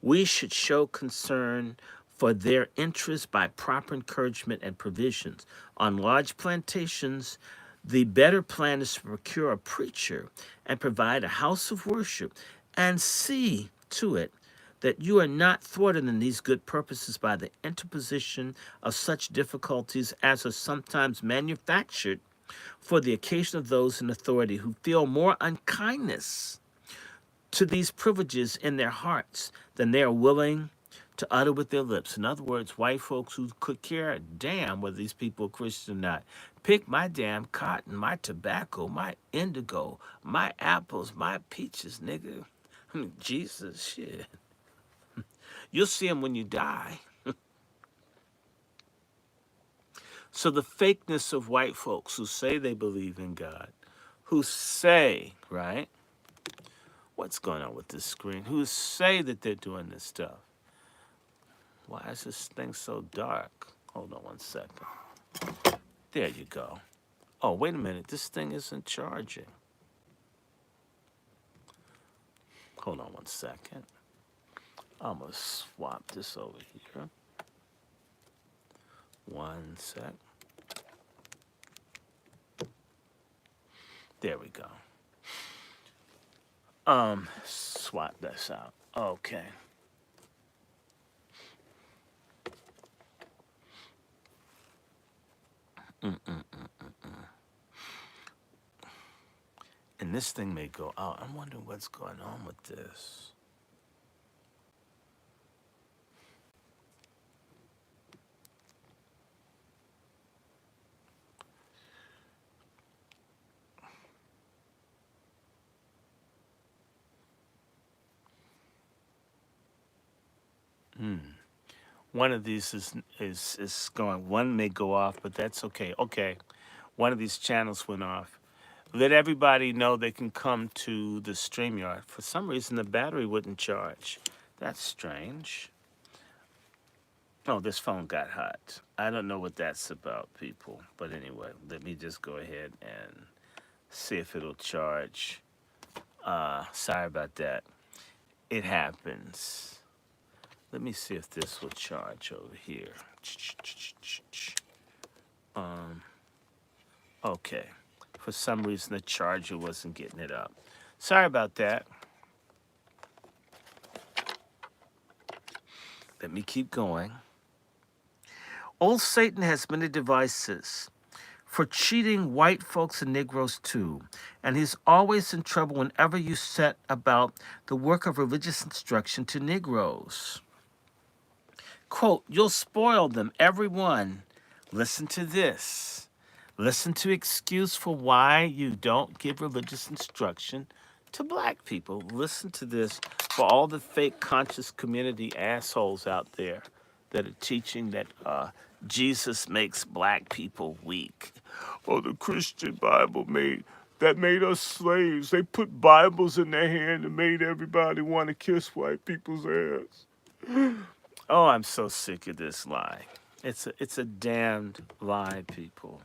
We should show concern for their interests by proper encouragement and provisions. On large plantations, the better plan is to procure a preacher and provide a house of worship, and see to it that you are not thwarted in these good purposes by the interposition of such difficulties as are sometimes manufactured for the occasion of those in authority who feel more unkindness to these privileges in their hearts than they are willing to utter with their lips. In other words, white folks who could care a damn whether these people are Christian or not. Pick my damn cotton, my tobacco, my indigo, my apples, my peaches, nigga. I mean, Jesus, shit. You'll see them when you die. So the fakeness of white folks who say they believe in God, who say, right? What's going on with this screen? Who say that they're doing this stuff? Why is this thing so dark? Hold on one second. There you go. Oh, wait a minute. This thing isn't charging. Hold on one second. I'm going to swap this over here. One sec. There we go. Swap this out. Okay. And this thing may go out. I'm wondering what's going on with this. One of these is going. One may go off, but that's okay. Okay, one of these channels went off. Let everybody know they can come to the StreamYard. For some reason, the battery wouldn't charge. That's strange. Oh, this phone got hot. I don't know what that's about, people. But anyway, let me just go ahead and see if it'll charge. Sorry about that. It happens. Let me see if this will charge over here. Okay. For some reason, the charger wasn't getting it up. Sorry about that. Let me keep going. Old Satan has many devices for cheating white folks and Negroes too, and he's always in trouble whenever you set about the work of religious instruction to Negroes. Quote, you'll spoil them, everyone. Listen to this. Listen to excuse for why you don't give religious instruction to black people. Listen to this for all the fake conscious community assholes out there that are teaching that Jesus makes black people weak. Oh, the Christian Bible made us slaves. They put Bibles in their hand and made everybody want to kiss white people's ass. Oh, I'm so sick of this lie. It's a damned lie, people.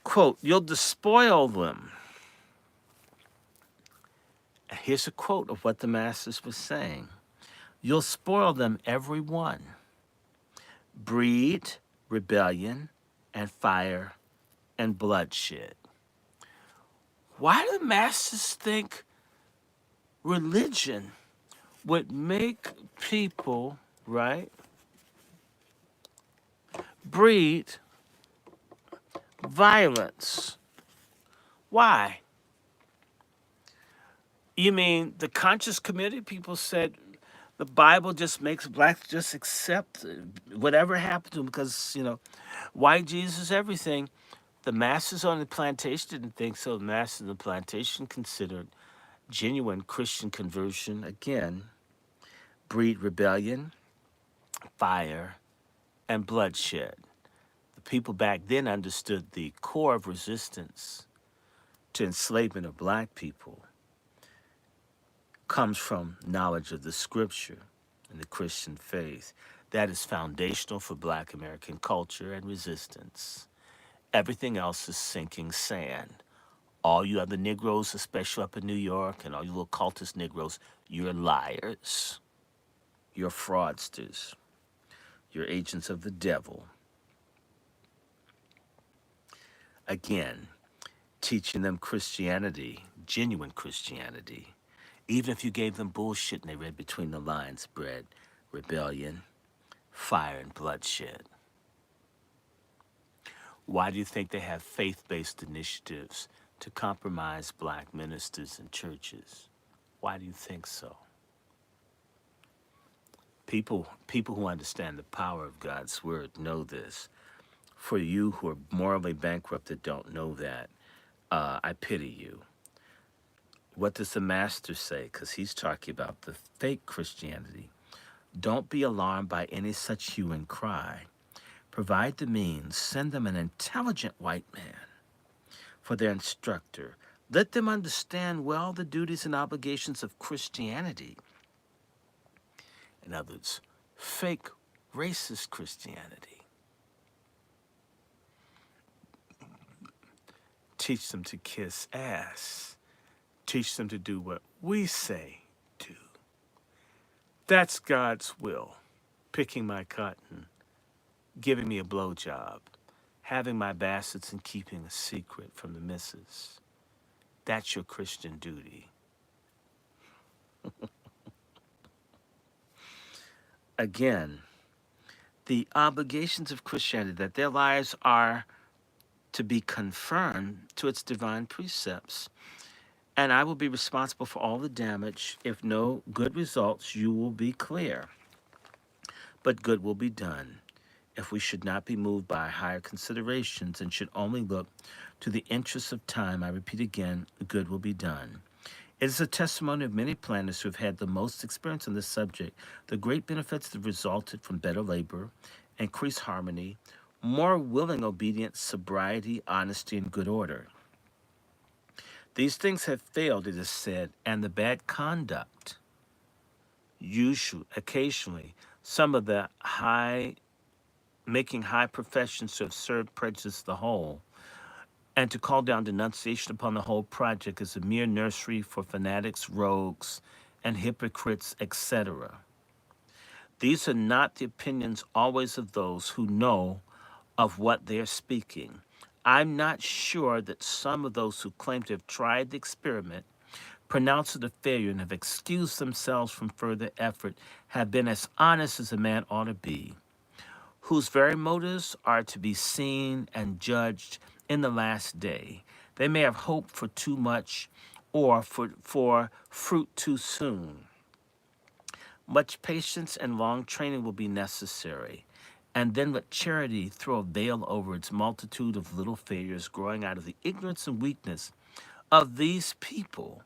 Quote, you'll despoil them. Here's a quote of what the masters were saying. You'll spoil them, every one. Breed, rebellion, and fire, and bloodshed. Why do the masters think religion would make people, right, breed violence? Why? You mean the conscious committee people said the Bible just makes blacks just accept whatever happened to them because, white Jesus everything. The masters on the plantation didn't think so. The masters on the plantation considered genuine Christian conversion, again, breed rebellion, fire, and bloodshed. The people back then understood the core of resistance to enslavement of black people comes from knowledge of the scripture and the Christian faith. That is foundational for black American culture and resistance. Everything else is sinking sand. All you other Negroes, especially up in New York, and all you little cultist Negroes, you're liars. You're fraudsters. You're agents of the devil. Again, teaching them Christianity, genuine Christianity, even if you gave them bullshit and they read between the lines, bred rebellion, fire, and bloodshed. Why do you think they have faith-based initiatives to compromise black ministers and churches? Why do you think so? People who understand the power of God's word know this. For you who are morally bankrupt that don't know that, I pity you. What does the master say? Because he's talking about the fake Christianity. Don't be alarmed by any such hue and cry. Provide the means. Send them an intelligent white man for their instructor. Let them understand well the duties and obligations of Christianity. In other words, fake racist Christianity. Teach them to kiss ass. Teach them to do what we say do. That's God's will. Picking my cotton, giving me a blowjob, having my bastards and keeping a secret from the missus. That's your Christian duty. Again, the obligations of Christianity, that their lives are to be conformed to its divine precepts. And I will be responsible for all the damage. If no good results, you will be clear. But good will be done. If we should not be moved by higher considerations and should only look to the interests of time, I repeat again, good will be done. It is a testimony of many planners who have had the most experience on this subject. The great benefits that resulted from better labor, increased harmony, more willing obedience, sobriety, honesty, and good order. These things have failed, it is said, and the bad conduct, occasionally, some of the making high professions to have served prejudice the whole, and to call down denunciation upon the whole project is a mere nursery for fanatics, rogues, and hypocrites, etc. These are not the opinions always of those who know of what they are speaking. I'm not sure that some of those who claim to have tried the experiment, pronounced it a failure, and have excused themselves from further effort have been as honest as a man ought to be, whose very motives are to be seen and judged in the last day. They may have hoped for too much or for fruit too soon. Much patience and long training will be necessary. And then let charity throw a veil over its multitude of little failures growing out of the ignorance and weakness of these people.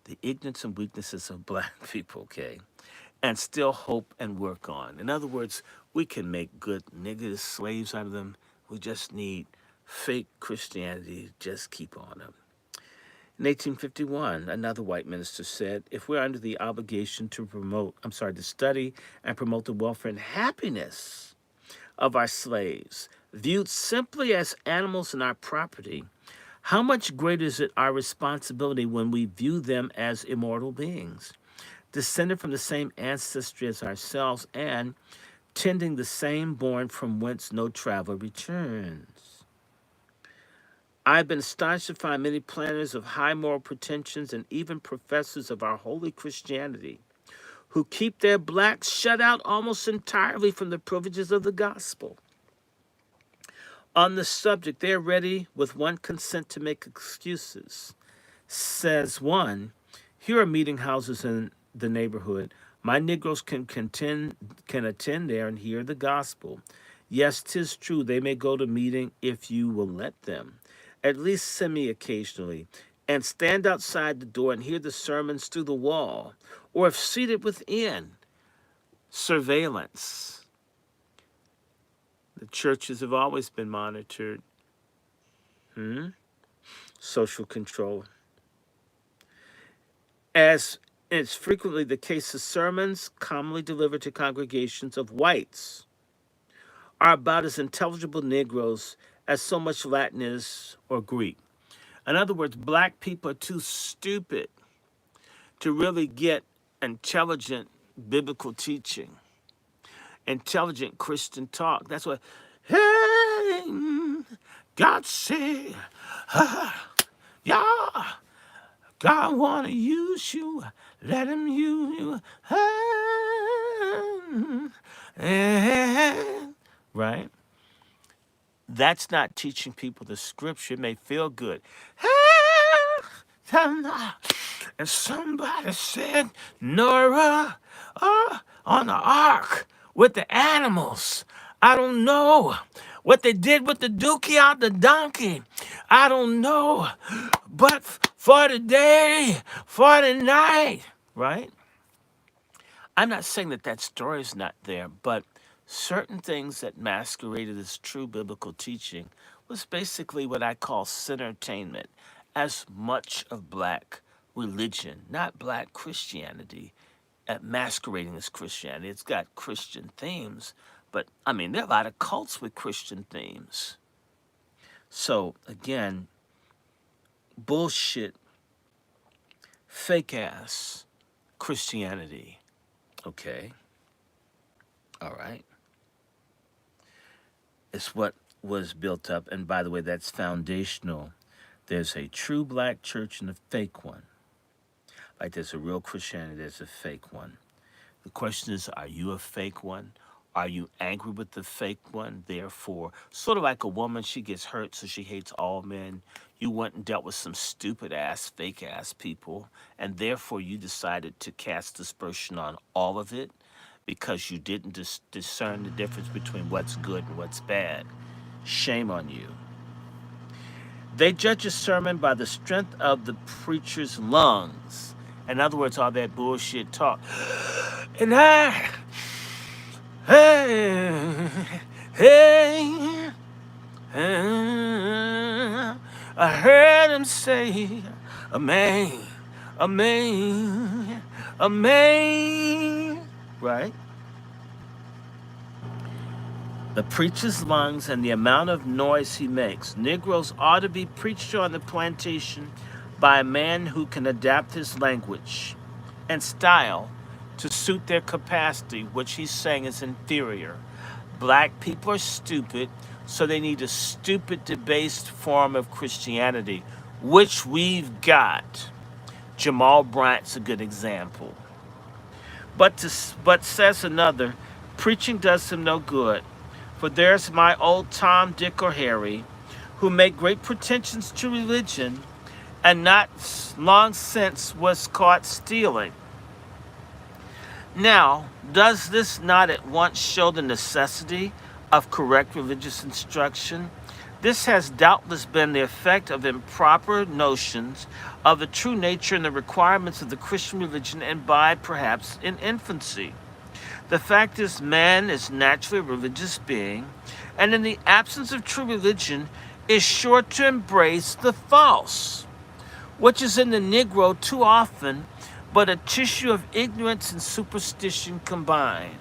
The ignorance and weaknesses of black people, okay? And still hope and work on. In other words, we can make good niggas, slaves out of them. We just need fake Christianity. Just keep on them. In 1851, another white minister said, if we're under the obligation to study and promote the welfare and happiness of our slaves, viewed simply as animals in our property, How much greater is it our responsibility when we view them as immortal beings, descended from the same ancestry as ourselves and tending the same bourne from whence no traveler returns? I've been astonished to find many planners of high moral pretensions and even professors of our holy Christianity who keep their blacks shut out almost entirely from the privileges of the gospel. On the subject, they are ready with one consent to make excuses. Says one, here are meeting houses in the neighborhood. My Negroes can attend there and hear the gospel. Yes, 'tis true, they may go to meeting if you will let them, at least semi-occasionally, and stand outside the door and hear the sermons through the wall, or if seated within, surveillance. The churches have always been monitored. Social control. As is frequently the case, the sermons commonly delivered to congregations of whites are about as intelligible Negroes as so much Latin is or Greek. In other words, black people are too stupid to really get intelligent biblical teaching, intelligent Christian talk. That's what, hey, God said, yeah, God want to use you. Let him use you. Right? That's not teaching people the scripture. It may feel good. And somebody said, Noah on the ark with the animals. I don't know what they did with the dookie out the donkey. I don't know. But for the day, for the night, right? I'm not saying that that story is not there, but certain things that masqueraded as true biblical teaching was basically what I call entertainment, as much of black religion, not black Christianity, at masquerading as Christianity. It's got Christian themes, but I mean, there are a lot of cults with Christian themes. So again, bullshit, fake ass Christianity. Okay. All right. It's what was built up. And by the way, that's foundational. There's a true black church and a fake one. Like there's a real Christianity, there's a fake one. The question is, are you a fake one? Are you angry with the fake one? Therefore, sort of like a woman, she gets hurt, so she hates all men. You went and dealt with some stupid ass, fake ass people, and therefore you decided to cast dispersion on all of it because you didn't discern the difference between what's good and what's bad. Shame on you. They judge a sermon by the strength of the preacher's lungs. In other words, all that bullshit talk. And hey, I heard him say, amen, amen, amen. Right? The preacher's lungs and the amount of noise he makes. Negroes ought to be preached to on the plantation by a man who can adapt his language and style to suit their capacity, which he's saying is inferior. Black people are stupid, so they need a stupid, debased form of Christianity, which we've got. Jamal Bryant's a good example. But says another, preaching does him no good. For there's my old Tom, Dick, or Harry, who make great pretensions to religion, and not long since was caught stealing. Now, does this not at once show the necessity of correct religious instruction? This has doubtless been the effect of improper notions of the true nature and the requirements of the Christian religion, and by perhaps in infancy. The fact is, man is naturally a religious being, and in the absence of true religion, is sure to embrace the false, which is in the Negro too often but a tissue of ignorance and superstition combined.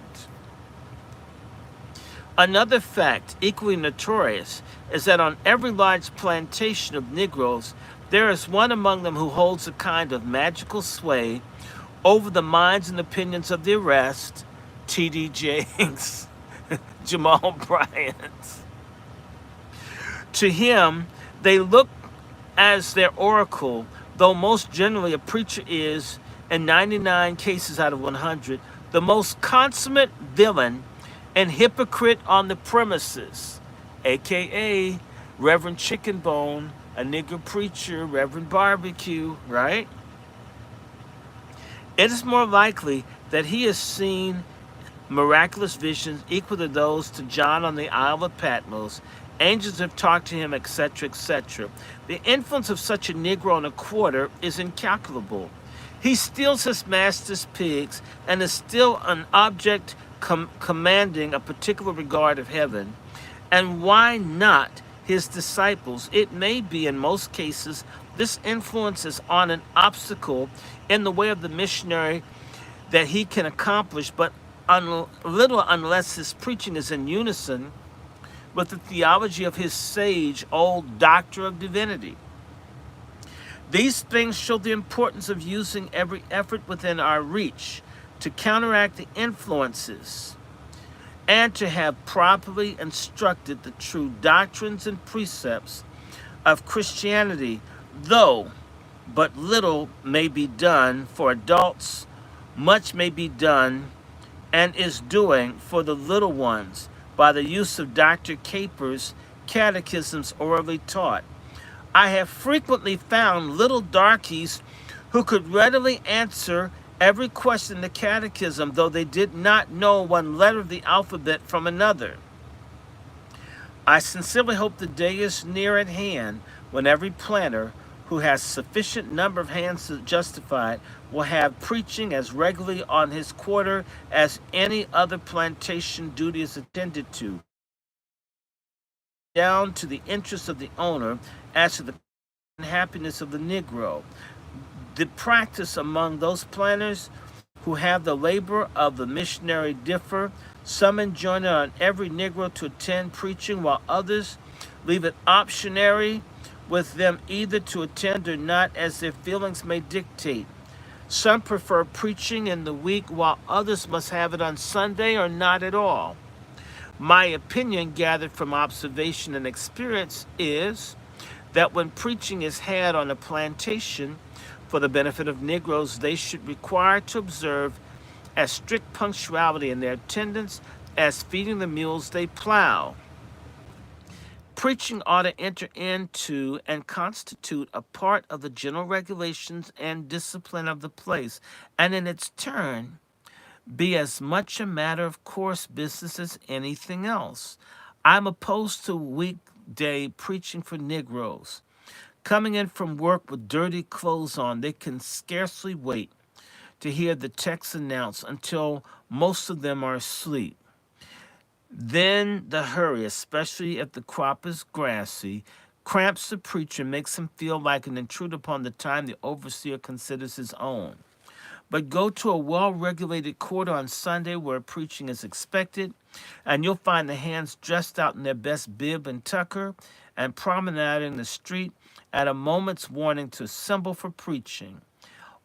Another fact, equally notorious, is that on every large plantation of Negroes, there is one among them who holds a kind of magical sway over the minds and opinions of the arrest, T.D. Jakes, Jamal Bryant. To him, they look as their oracle, though most generally a preacher is, in 99 cases out of 100, the most consummate villain and hypocrite on the premises, aka Reverend Chicken Bone, a nigger preacher, Reverend Barbecue, right? It is more likely that he has seen miraculous visions equal to those to John on the Isle of Patmos. Angels have talked to him, etc., etc. The influence of such a Negro in a quarter is incalculable. He steals his master's pigs and is still an object commanding a particular regard of heaven. And why not his disciples? It may be, in most cases, this influence is on an obstacle in the way of the missionary that he can accomplish, but little unless his preaching is in unison with the theology of his sage old doctor of divinity. These things show the importance of using every effort within our reach to counteract the influences and to have properly instructed the true doctrines and precepts of Christianity, though but little may be done for adults, much may be done and is doing for the little ones by the use of Dr. Capers' catechisms orally taught. I have frequently found little darkies who could readily answer every question in the catechism, though they did not know one letter of the alphabet from another. I sincerely hope the day is near at hand when every planter who has sufficient number of hands to justify it will have preaching as regularly on his quarter as any other plantation duty is attended to, down to the interest of the owner as to the happiness of the Negro. The practice among those planters who have the labor of the missionary differ. Some enjoin on every Negro to attend preaching, while others leave it optionary with them either to attend or not as their feelings may dictate. Some prefer preaching in the week, while others must have it on Sunday or not at all. My opinion, gathered from observation and experience, is that when preaching is had on a plantation for the benefit of Negroes, they should require to observe as strict punctuality in their attendance as feeding the mules they plow. Preaching ought to enter into and constitute a part of the general regulations and discipline of the place, and in its turn be as much a matter of course business as anything else. I'm opposed to weekday preaching for Negroes. Coming in from work with dirty clothes on, they can scarcely wait to hear the text announced until most of them are asleep. Then the hurry, especially if the crop is grassy, cramps the preacher and makes him feel like an intruder upon the time the overseer considers his own. But go to a well-regulated quarter on Sunday where preaching is expected, and you'll find the hands dressed out in their best bib and tucker and promenading the street at a moment's warning to assemble for preaching.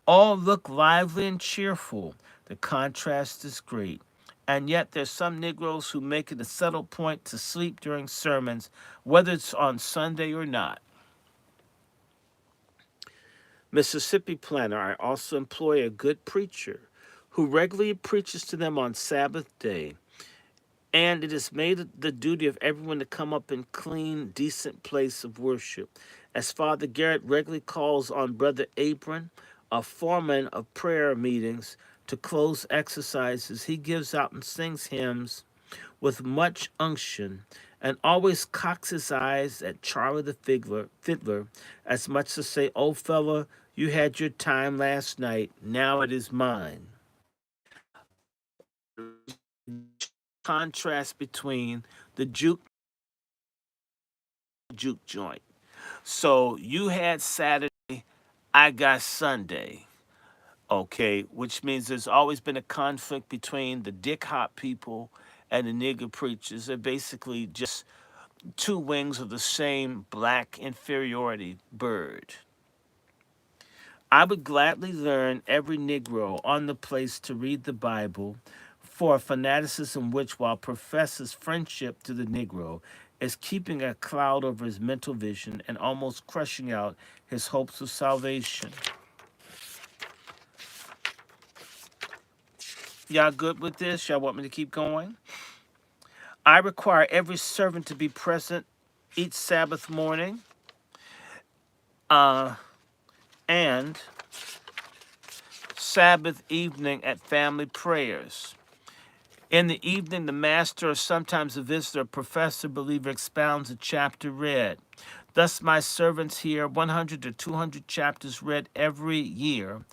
All look lively and cheerful. The contrast is great. And yet there's some Negroes who make it a settled point to sleep during sermons, whether it's on Sunday or not. Mississippi planter, I also employ a good preacher who regularly preaches to them on Sabbath day. And it is made the duty of everyone to come up in clean, decent place of worship. As Father Garrett regularly calls on Brother Abram, a foreman of prayer meetings, to close exercises, he gives out and sings hymns with much unction and always cocks his eyes at Charlie the fiddler, as much to say, "Old fella, you had your time last night, now it is mine." Contrast between the juke joint. So you had Saturday, I got Sunday. Okay, which means there's always been a conflict between the dick hop people and the nigger preachers. They're basically just two wings of the same black inferiority bird. I would gladly learn every Negro on the place to read the Bible for a fanaticism which, while professes friendship to the Negro, is keeping a cloud over his mental vision and almost crushing out his hopes of salvation. Y'all good with this? Y'all want me to keep going? I require every servant to be present each Sabbath morning and Sabbath evening at family prayers. In the evening, the master or sometimes a visitor, professor, believer expounds a chapter read. Thus, my servants hear 100 to 200 chapters read every year.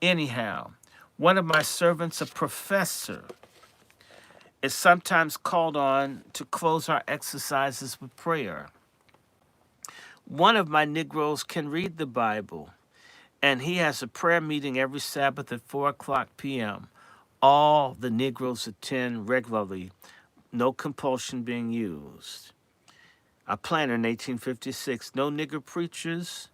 Anyhow, one of my servants, a professor, is sometimes called on to close our exercises with prayer. One of my Negroes can read the Bible, and he has a prayer meeting every Sabbath at 4 o'clock p.m. All the Negroes attend regularly, no compulsion being used. A planner in 1856, no nigger preachers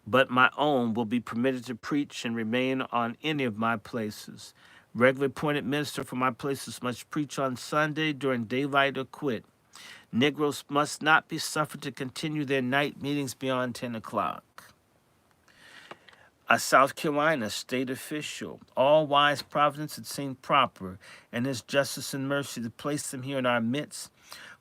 but my own will be permitted to preach and remain on any of my places. Regularly appointed minister for my places must preach on Sunday during daylight or quit. Negroes must not be suffered to continue their night meetings beyond 10 o'clock. A South Carolina state official, all wise providence had seen proper, and his justice and mercy to place them here in our midst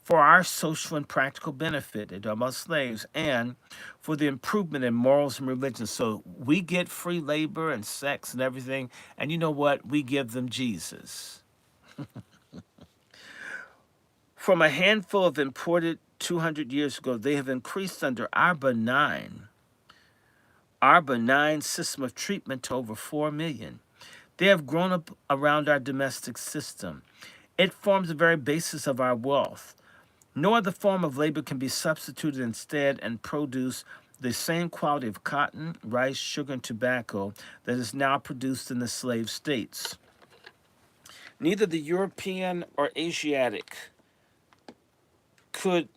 for our social and practical benefit, they're talking about slaves, and for the improvement in morals and religion. So we get free labor and sex and everything, and you know what? We give them Jesus. From a handful of imported 200 years ago, they have increased under our benign system of treatment to over 4 million. They have grown up around our domestic system. It forms the very basis of our wealth. No other form of labor can be substituted instead and produce the same quality of cotton, rice, sugar, and tobacco that is now produced in the slave states. Neither the European or Asiatic could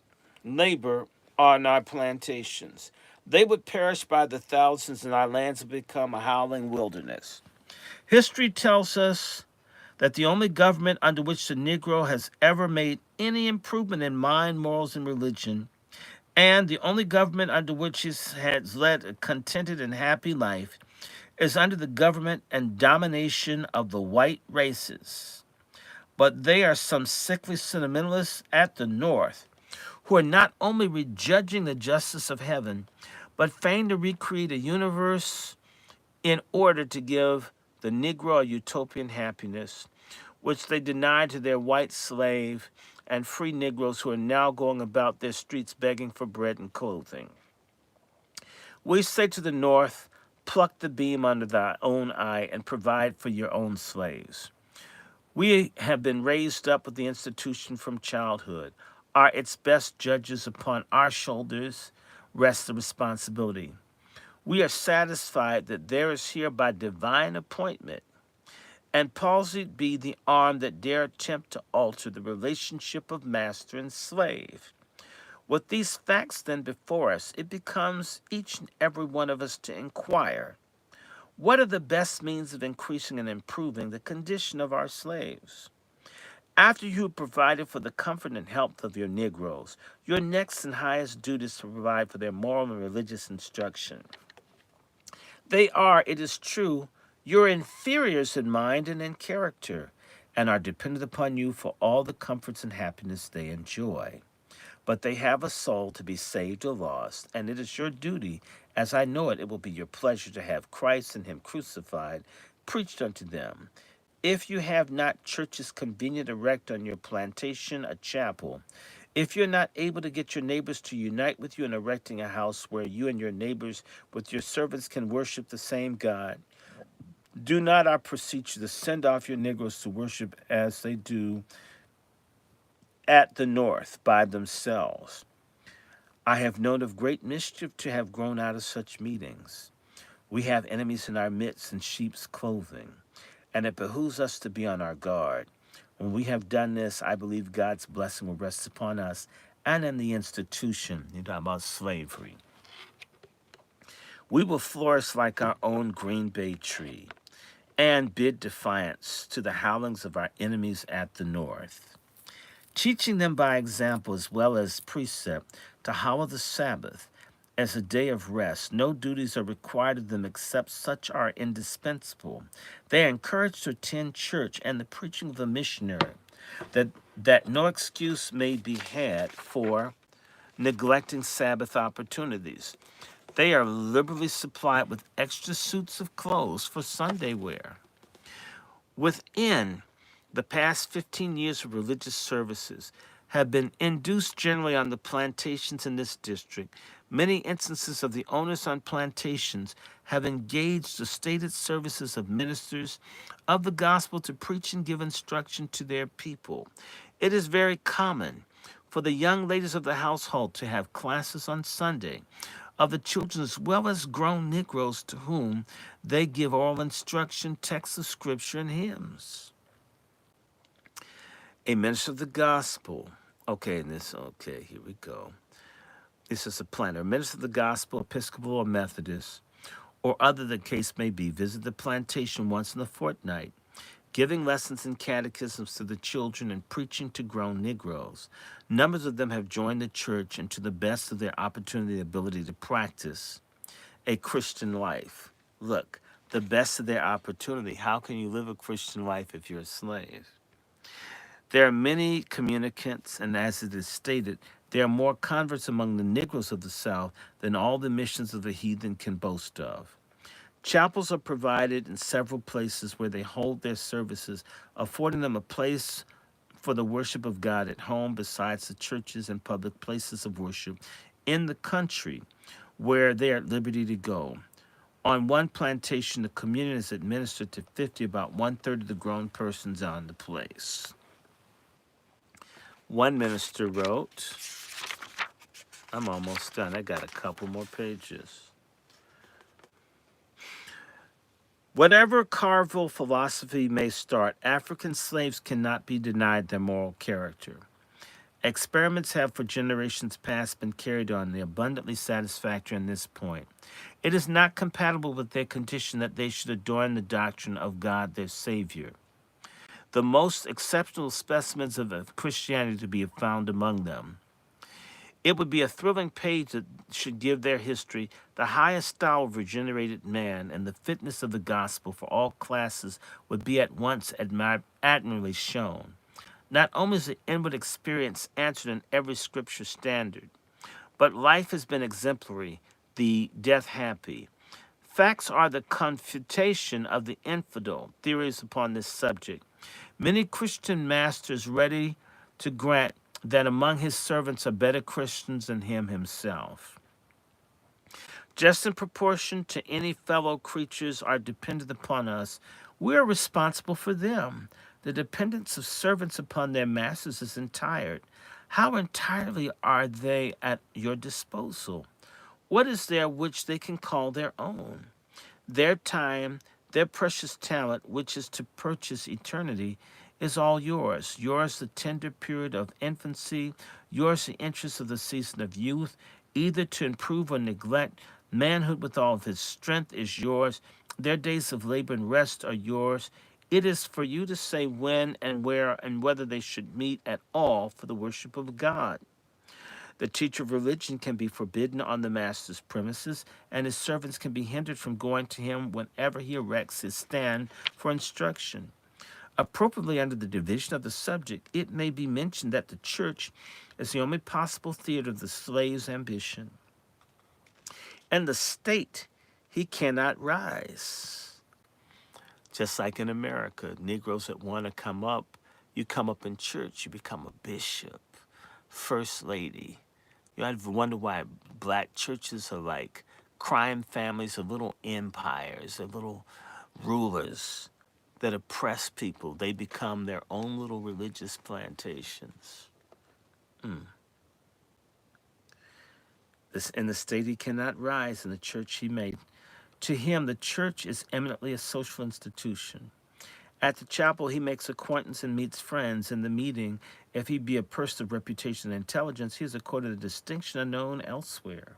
labor on our plantations. They would perish by the thousands, and our lands would become a howling wilderness. History tells us that the only government under which the Negro has ever made any improvement in mind, morals, and religion, and the only government under which he has led a contented and happy life, is under the government and domination of the white races. But they are some sickly sentimentalists at the North who are not only rejudging the justice of heaven, but feign to recreate a universe in order to give the Negro a utopian happiness, which they denied to their white slave and free Negroes who are now going about their streets begging for bread and clothing. We say to the North, pluck the beam under thy own eye and provide for your own slaves. We have been raised up with the institution from childhood, are its best judges. Upon our shoulders rests the responsibility. We are satisfied that there is here by divine appointment, and palsied be the arm that dare attempt to alter the relationship of master and slave. With these facts then before us, it becomes each and every one of us to inquire, what are the best means of increasing and improving the condition of our slaves? After you have provided for the comfort and health of your Negroes, your next and highest duty is to provide for their moral and religious instruction. They are, it is true, your inferiors in mind and in character, and are dependent upon you for all the comforts and happiness they enjoy. But they have a soul to be saved or lost, and it is your duty, as I know it, it will be your pleasure to have Christ and him crucified preached unto them. If you have not churches convenient, erect on your plantation a chapel. If you're not able to get your neighbors to unite with you in erecting a house where you and your neighbors with your servants can worship the same God, do not, I beseech you, to send off your Negroes to worship as they do at the North by themselves. I have known of great mischief to have grown out of such meetings. We have enemies in our midst in sheep's clothing, and it behooves us to be on our guard. When we have done this, I believe God's blessing will rest upon us and in the institution. You're talking about slavery. We will flourish like our own green bay tree and bid defiance to the howlings of our enemies at the north, teaching them by example as well as precept to hallow the Sabbath as a day of rest. No duties are required of them except such are indispensable. They are encouraged to attend church and the preaching of the missionary, that no excuse may be had for neglecting Sabbath opportunities. They are liberally supplied with extra suits of clothes for Sunday wear. Within the past 15 years of religious services have been induced generally on the plantations in this district. Many instances of the owners on plantations have engaged the stated services of ministers of the gospel to preach and give instruction to their people. It is very common for the young ladies of the household to have classes on Sunday of the children as well as grown Negroes to whom they give oral instruction, texts of scripture, and hymns. A minister of the gospel. Okay, here we go. This is a planter. A minister of the gospel, Episcopal or Methodist, or other the case may be, visit the plantation once in a fortnight, giving lessons and catechisms to the children and preaching to grown Negroes. Numbers of them have joined the church and to the best of their opportunity and ability to practice a Christian life. Look, the best of their opportunity. How can you live a Christian life if you're a slave? There are many communicants, and as it is stated, there are more converts among the Negroes of the South than all the missions of the heathen can boast of. Chapels are provided in several places where they hold their services, affording them a place for the worship of God at home, besides the churches and public places of worship in the country where they are at liberty to go. On one plantation, the communion is administered to 50, about one-third of the grown persons on the place. One minister wrote, I'm almost done. I got a couple more pages. Whatever Carville philosophy may start, African slaves cannot be denied their moral character. Experiments have for generations past been carried on. They're abundantly satisfactory on this point. It is not compatible with their condition that they should adorn the doctrine of God their Savior. The most exceptional specimens of Christianity to be found among them. It would be a thrilling page that should give their history the highest style of regenerated man, and the fitness of the gospel for all classes would be at once admirably shown. Not only is the inward experience answered in every scripture standard, but life has been exemplary, the death happy. Facts are the confutation of the infidel, theories upon this subject. Many Christian masters ready to grant that among his servants are better Christians than him himself. Just in proportion to any fellow creatures are dependent upon us, we are responsible for them. The dependence of servants upon their masters is entire. How entirely are they at your disposal? What is there which they can call their own? Their time, their precious talent, which is to purchase eternity, is all yours. Yours the tender period of infancy, yours the interest of the season of youth, either to improve or neglect. Manhood with all of his strength is yours. Their days of labor and rest are yours. It is for you to say when and where and whether they should meet at all for the worship of God. The teacher of religion can be forbidden on the master's premises, and his servants can be hindered from going to him whenever he erects his stand for instruction. Appropriately under the division of the subject, it may be mentioned that the church is the only possible theater of the slave's ambition. And the state, he cannot rise. Just like in America, Negroes that want to come up, you come up in church, you become a bishop, first lady. You have to wonder why black churches are like crime families of little empires, of little rulers that oppress people. They become their own little religious plantations. In the state he cannot rise, in the church he made. To him, the church is eminently a social institution. At the chapel, he makes acquaintance and meets friends. In the meeting, if he be a person of reputation and intelligence, he is accorded a distinction unknown elsewhere.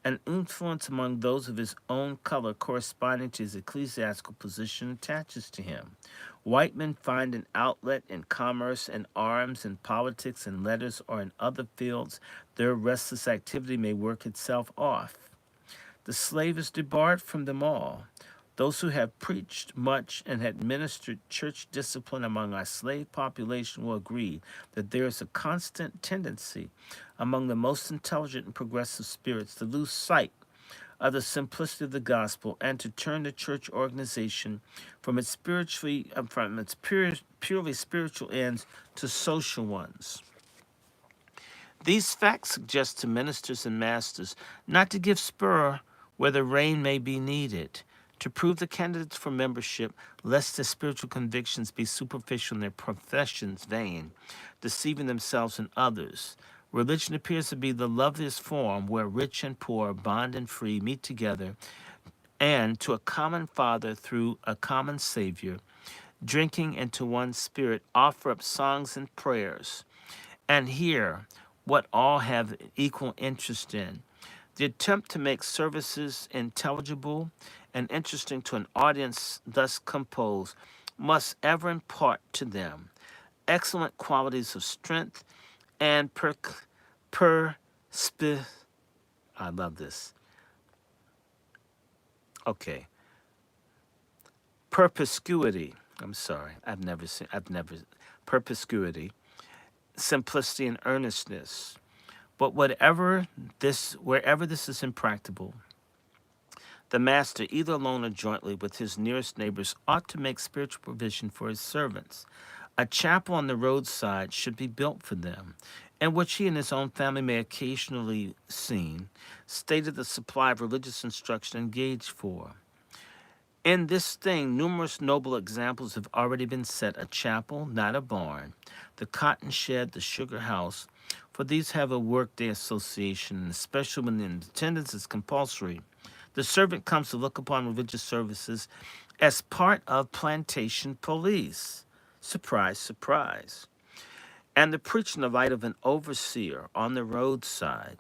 An influence among those of his own color corresponding to his ecclesiastical position attaches to him. White men find an outlet in commerce and arms, in politics and letters, or in other fields. Their restless activity may work itself off. The slave is debarred from them all. Those who have preached much and administered church discipline among our slave population will agree that there is a constant tendency among the most intelligent and progressive spirits to lose sight of the simplicity of the gospel and to turn the church organization from its purely spiritual ends to social ones. These facts suggest to ministers and masters not to give spur where the rein may be needed, to prove the candidates for membership, lest their spiritual convictions be superficial and their professions vain, deceiving themselves and others. Religion appears to be the loveliest form where rich and poor, bond and free meet together, and to a common Father through a common Savior, drinking into one spirit, offer up songs and prayers, and hear what all have equal interest in. The attempt to make services intelligible and interesting to an audience thus composed must ever impart to them excellent qualities of strength and I love this. Okay. Perspicuity. Perspicuity, simplicity and earnestness. But wherever this is impracticable, the master, either alone or jointly with his nearest neighbors, ought to make spiritual provision for his servants. A chapel on the roadside should be built for them, in which he and his own family may occasionally seen, stated the supply of religious instruction engaged for. In this thing, numerous noble examples have already been set: a chapel, not a barn, the cotton shed, the sugar house, for these have a workday association, especially when the attendance is compulsory. The servant comes to look upon religious services as part of plantation police. Surprise, surprise. And the preaching the light of an overseer on the roadside,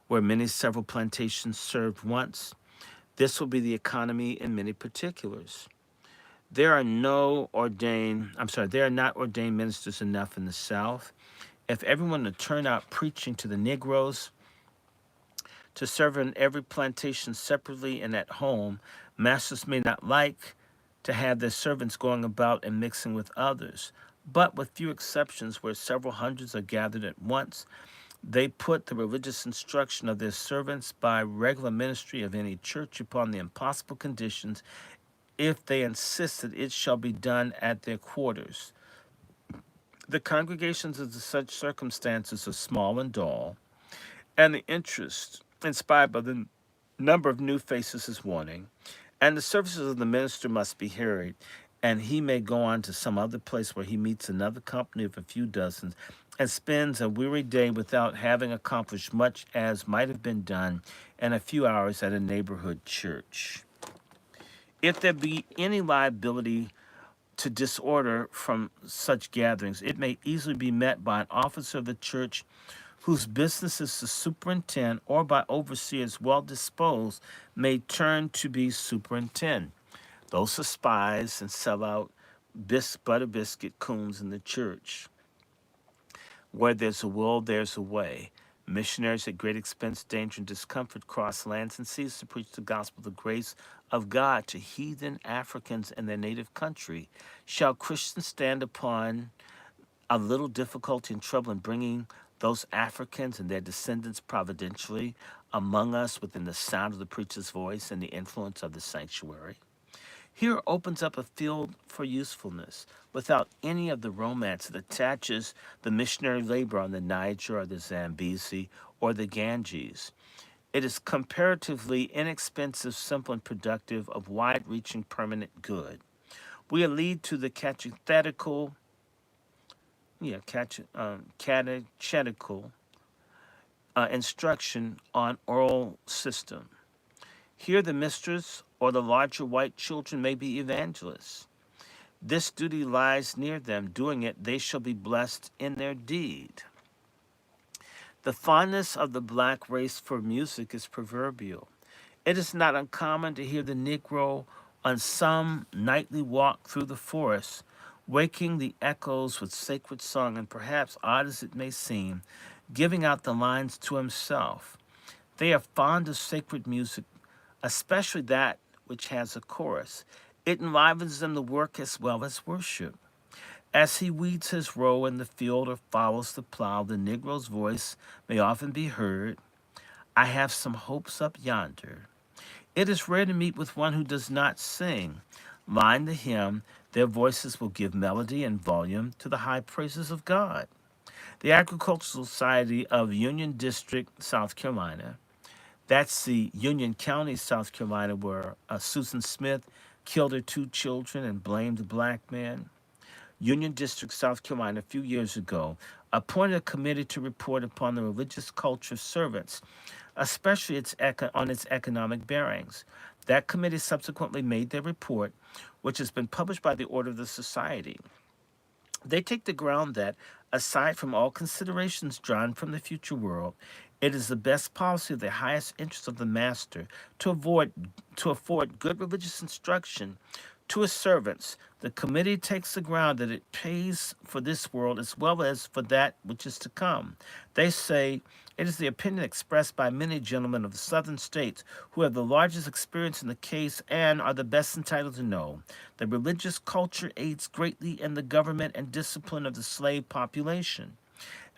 where several plantations served once. This will be the economy in many particulars. There are not ordained ministers enough in the South. If everyone would turn out preaching to the Negroes, to serve in every plantation separately and at home, masters may not like to have their servants going about and mixing with others. But with few exceptions, where several hundreds are gathered at once, they put the religious instruction of their servants by regular ministry of any church upon the impossible conditions, if they insist that it shall be done at their quarters. The congregations of such circumstances are small and dull, and the interest inspired by the number of new faces is wanting, and the services of the minister must be hurried, and he may go on to some other place where he meets another company of a few dozens and spends a weary day without having accomplished much as might have been done in a few hours at a neighborhood church. If there be any liability to disorder from such gatherings, it may easily be met by an officer of the church whose business is to superintend, or by overseers well disposed may turn to be superintend. Those are spies and sell out butter biscuit coons in the church. Where there's a will, there's a way. Missionaries at great expense, danger, and discomfort cross lands and seas to preach the gospel of the grace of God to heathen Africans in their native country. Shall Christians stand upon a little difficulty and trouble in bringing those Africans and their descendants providentially among us within the sound of the preacher's voice and the influence of the sanctuary? Here opens up a field for usefulness without any of the romance that attaches the missionary labor on the Niger or the Zambezi or the Ganges. It is comparatively inexpensive, simple, and productive, of wide-reaching permanent good. We lead to the catechetical instruction on oral system. Here the mistress or the larger white children may be evangelists. This duty lies near them. Doing it, they shall be blessed in their deed. The fondness of the black race for music is proverbial. It is not uncommon to hear the Negro on some nightly walk through the forest, waking the echoes with sacred song, and perhaps, odd as it may seem, giving out the lines to himself. They are fond of sacred music, especially that which has a chorus. It enlivens them to work as well as worship. As he weeds his row in the field or follows the plow, the Negro's voice may often be heard. I have some hopes up yonder. It is rare to meet with one who does not sing. Line the hymn, their voices will give melody and volume to the high praises of God. The Agricultural Society of Union District, South Carolina, that's the Union County, South Carolina, where Susan Smith killed her 2 children and blamed the black man. Union District, South Carolina, a few years ago, appointed a committee to report upon the religious culture of servants, especially on its economic bearings. That committee subsequently made their report, which has been published by the Order of the Society. They take the ground that, aside from all considerations drawn from the future world, it is the best policy of the highest interest of the master to afford good religious instruction to his servants. The committee takes the ground that it pays for this world as well as for that which is to come. They say it is the opinion expressed by many gentlemen of the southern states who have the largest experience in the case and are the best entitled to know that religious culture aids greatly in the government and discipline of the slave population.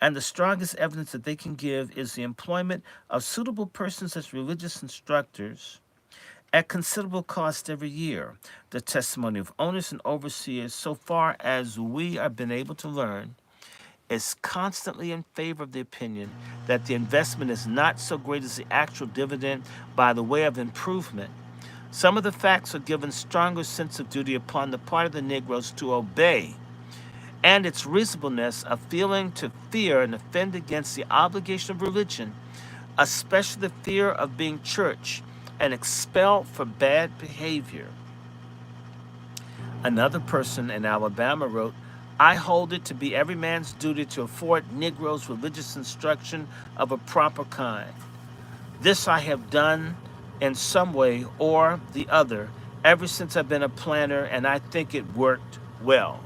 And the strongest evidence that they can give is the employment of suitable persons as religious instructors at considerable cost every year. The testimony of owners and overseers, so far as we have been able to learn, is constantly in favor of the opinion that the investment is not so great as the actual dividend by the way of improvement. Some of the facts are given stronger sense of duty upon the part of the Negroes to obey, and its reasonableness of feeling to fear and offend against the obligation of religion, especially the fear of being church and expelled for bad behavior. Another person in Alabama wrote, I hold it to be every man's duty to afford Negroes religious instruction of a proper kind. This I have done in some way or the other ever since I've been a planter, and I think it worked well.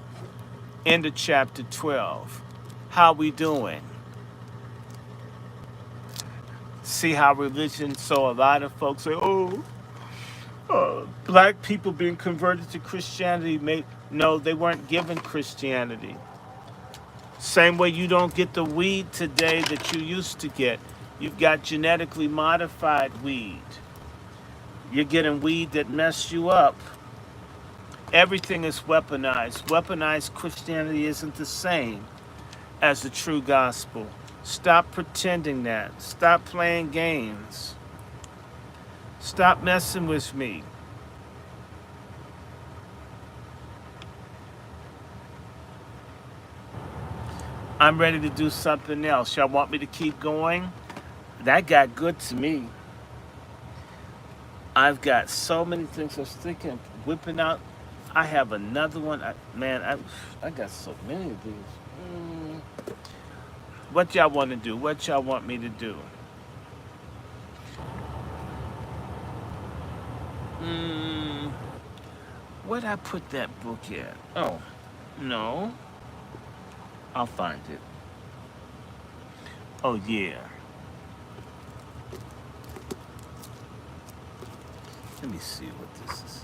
End of chapter 12. How we doing? See how religion, so a lot of folks say, black people being converted to Christianity. No, they weren't given Christianity. Same way you don't get the weed today that you used to get. You've got genetically modified weed. You're getting weed that messed you up. Everything is weaponized. Weaponized Christianity isn't the same as the true gospel. Stop pretending that. Stop playing games. Stop messing with me. I'm ready to do something else. Y'all want me to keep going? That got good to me. I've got so many things I was thinking of whipping out. I have another one. I got so many of these. What y'all want to do? What y'all want me to do? Where'd I put that book at? Oh, no. I'll find it. Oh, yeah. Let me see what this is.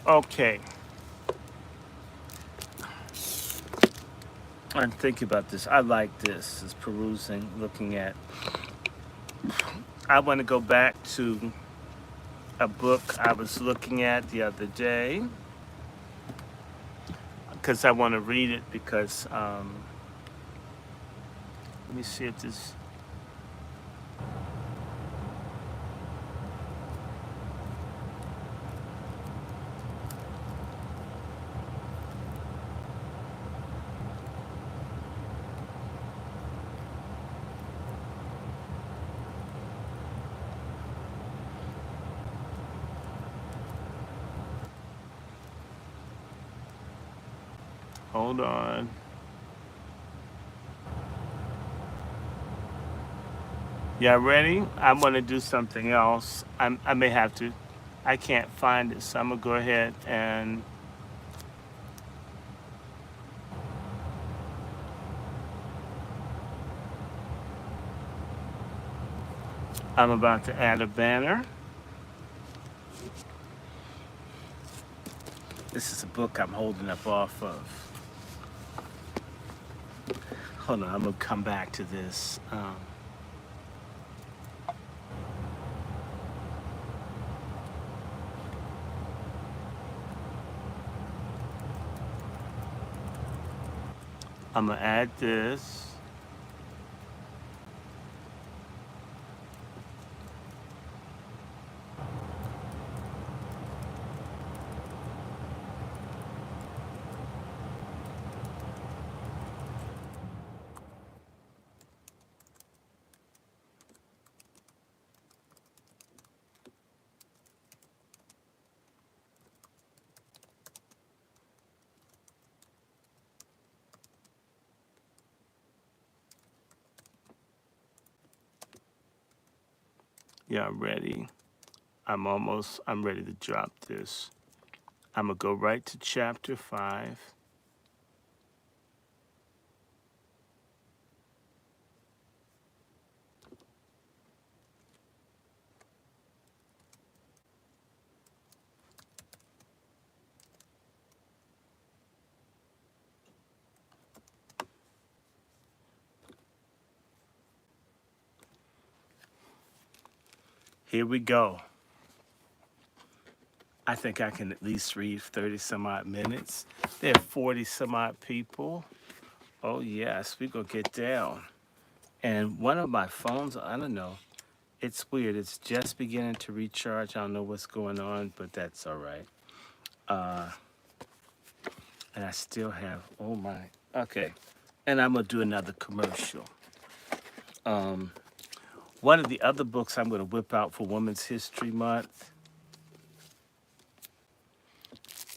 Okay. I'm thinking about this. I like this. Is perusing, looking at. I want to go back to a book I was looking at the other day because I want to read it because let me see if this. Hold on. Yeah, ready? I want to do something else. I may have to. I can't find it, so I'm gonna go ahead and I'm about to add a banner. This is a book I'm holding up off of. Hold on, I'm gonna come back to this. I'm gonna add this. Yeah, I'm ready. I'm ready to drop this. I'm gonna go right to chapter 5. Here we go. I think I can at least read 30 some odd minutes. There are 40 some odd people. Oh, yes, we gonna get down. And one of my phones, I don't know, it's weird. It's just beginning to recharge. I don't know what's going on, but that's all right. Uh, and I still have, oh my, okay. And I'm gonna do another commercial. Um, One of the other books I'm gonna whip out for Women's History Month,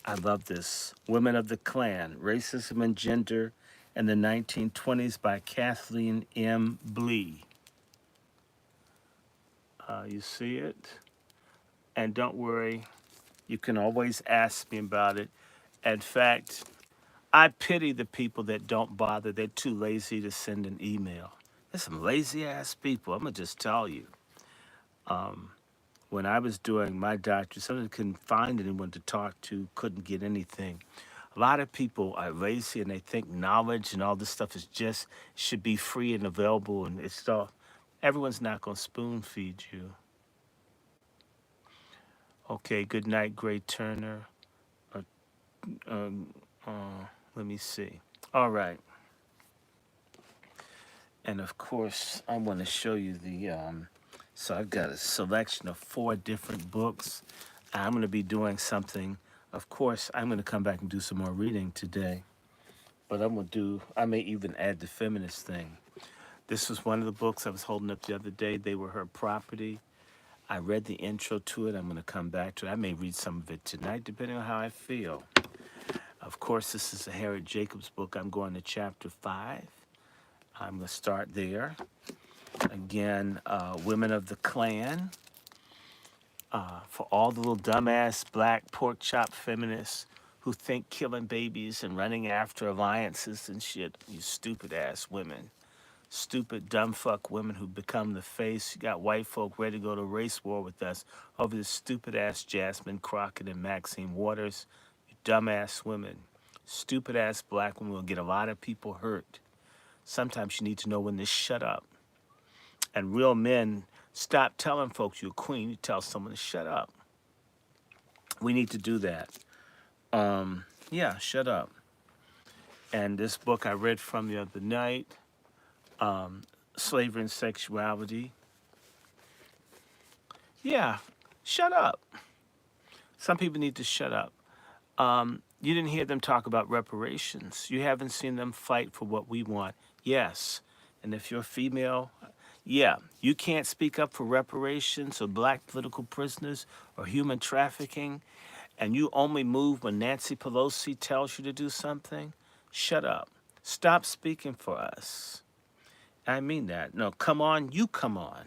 I love this. Women of the Klan, Racism and Gender in the 1920s by Kathleen M. Blee. You see it? And don't worry, you can always ask me about it. In fact, I pity the people that don't bother. They're too lazy to send an email. There's some lazy ass people. I'm gonna just tell you. When I was doing my doctorate, somebody couldn't find anyone to talk to, couldn't get anything. A lot of people are lazy and they think knowledge and all this stuff is just should be free and available and it's all. Everyone's not gonna spoon feed you. Okay, good night, Gray Turner. Uh, um, let me see. All right. And of course, I want to show you the. So I've got a selection of 4 different books. I'm going to be doing something. Of course, I'm going to come back and do some more reading today. But I'm going to do. I may even add the feminist thing. This was one of the books I was holding up the other day. They were her property. I read the intro to it. I'm going to come back to it. I may read some of it tonight, depending on how I feel. Of course, this is a Harriet Jacobs book. I'm going to chapter 5. I'm going to start there. Again, Women of the Klan. For all the little dumbass black pork chop feminists who think killing babies and running after alliances and shit, you stupid ass women. stupid, dumb fuck women who become the face. You got white folk ready to go to race war with us over this stupid ass Jasmine Crockett and Maxine Waters. You dumbass women. Stupid ass black women will get a lot of people hurt. Sometimes you need to know when to shut up. And real men, stop telling folks you're a queen. You tell someone to shut up. We need to do that. Yeah, shut up. And this book I read from the other night, Slavery and Sexuality. Yeah, shut up. Some people need to shut up. You didn't hear them talk about reparations. You haven't seen them fight for what we want. Yes. And if you're female, yeah, you can't speak up for reparations or black political prisoners or human trafficking, and you only move when Nancy Pelosi tells you to do something. Shut up. Stop speaking for us. I mean that. No, come on, you come on.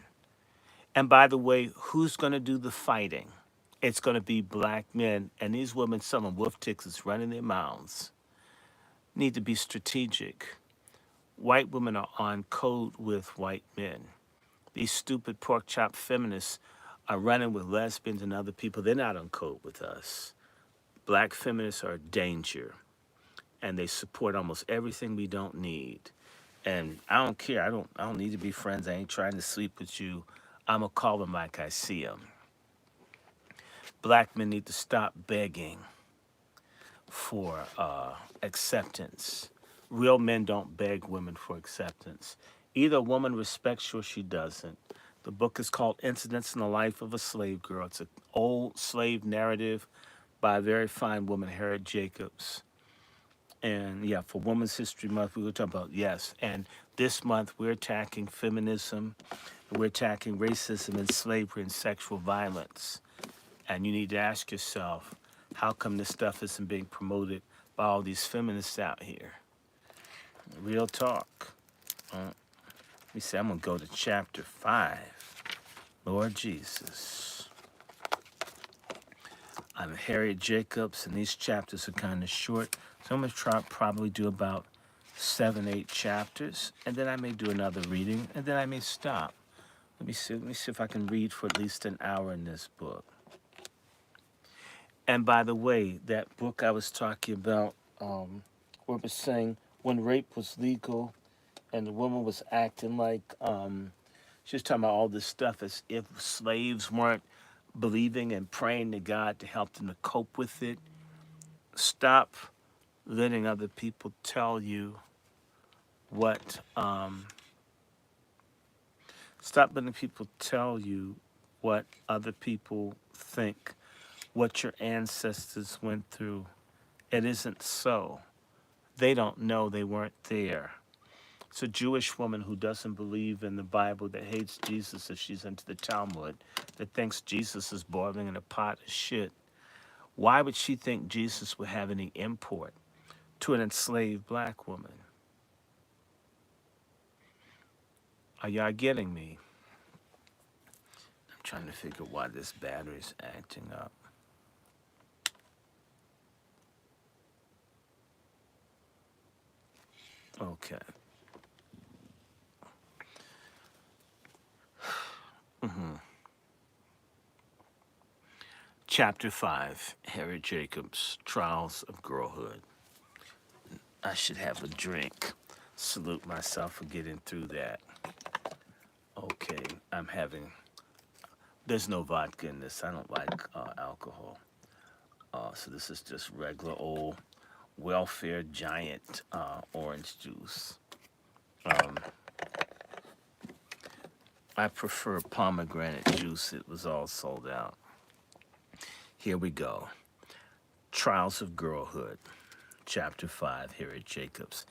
And by the way, who's going to do the fighting? It's going to be black men. And these women, some of wolf ticks is running their mouths. Need to be strategic. White women are on code with white men. These stupid pork chop feminists are running with lesbians and other people. They're not on code with us. Black feminists are a danger. And they support almost everything we don't need. And I don't care. I don't need to be friends. I ain't trying to sleep with you. I'm going to call them like I see them. Black men need to stop begging for acceptance. Real men don't beg women for acceptance. Either a woman respects you or she doesn't. The book is called Incidents in the Life of a Slave Girl. It's an old slave narrative by a very fine woman, Harriet Jacobs. And yeah, for Women's History Month, we were talking about, yes. And this month, we're attacking feminism. We're attacking racism and slavery and sexual violence. And you need to ask yourself, how come this stuff isn't being promoted by all these feminists out here? Real talk. Let me see, I'm going to go to chapter 5. Lord Jesus. I'm Harriet Jacobs, and these chapters are kind of short. So I'm going to probably do about 7, 8 chapters, and then I may do another reading, and then I may stop. Let me see if I can read for at least an hour in this book. And by the way, that book I was talking about, where it was saying when rape was legal and the woman was acting like, she was talking about all this stuff as if slaves weren't believing and praying to God to help them to cope with it. Stop letting other people tell you what, stop letting people tell you what other people think, what your ancestors went through. It isn't so. They don't know, they weren't there. It's a Jewish woman who doesn't believe in the Bible, that hates Jesus if she's into the Talmud, that thinks Jesus is boiling in a pot of shit. Why would she think Jesus would have any import to an enslaved black woman? Are y'all getting me? I'm trying to figure why this battery's acting up. Okay. Chapter 5, Harriet Jacobs, Trials of Girlhood. I should have a drink. Salute myself for getting through that. Okay, there's no vodka in this. I don't like alcohol. So this is just regular old welfare giant orange juice. I prefer pomegranate juice. It was all sold out. Here we go. Trials of Girlhood, Chapter 5, Harriet Jacobs.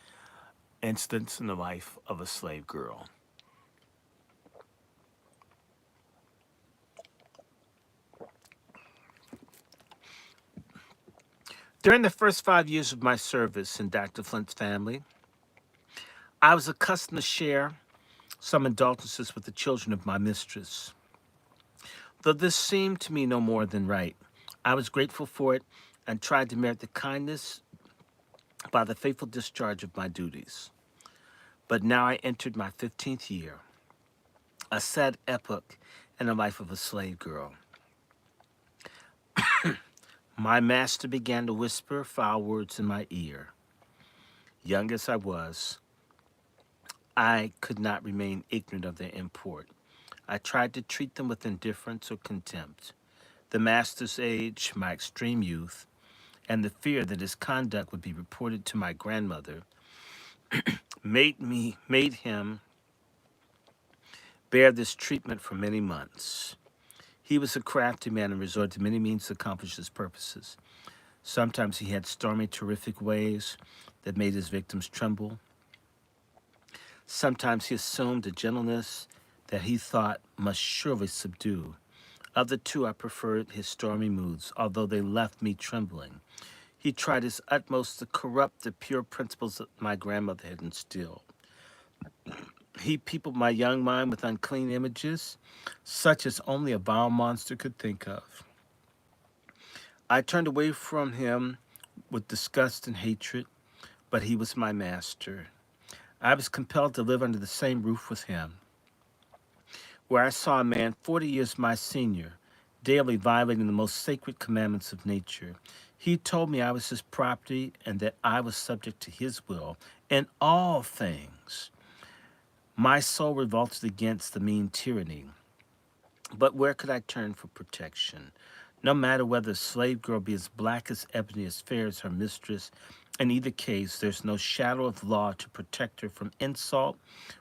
Incidents in the Life of a Slave Girl. During the first 5 years of my service in Dr. Flint's family, I was accustomed to share some indulgences with the children of my mistress. Though this seemed to me no more than right, I was grateful for it and tried to merit the kindness by the faithful discharge of my duties. But now I entered my 15th year, a sad epoch in the life of a slave girl. My master began to whisper foul words in my ear. Young as I was, I could not remain ignorant of their import. I tried to treat them with indifference or contempt. The master's age, my extreme youth, and the fear that his conduct would be reported to my grandmother made him bear this treatment for many months. He was a crafty man and resorted to many means to accomplish his purposes. Sometimes he had stormy, terrific ways that made his victims tremble. Sometimes he assumed a gentleness that he thought must surely subdue. Of the two, I preferred his stormy moods, although they left me trembling. He tried his utmost to corrupt the pure principles that my grandmother had instilled. He peopled my young mind with unclean images, such as only a vile monster could think of. I turned away from him with disgust and hatred, but he was my master. I was compelled to live under the same roof with him, where I saw a man 40 years my senior, daily violating the most sacred commandments of nature. He told me I was his property and that I was subject to his will in all things. My soul revolted against the mean tyranny, but where could I turn for protection? No matter whether a slave girl be as black as ebony, as fair as her mistress, in either case, there's no shadow of law to protect her from insult,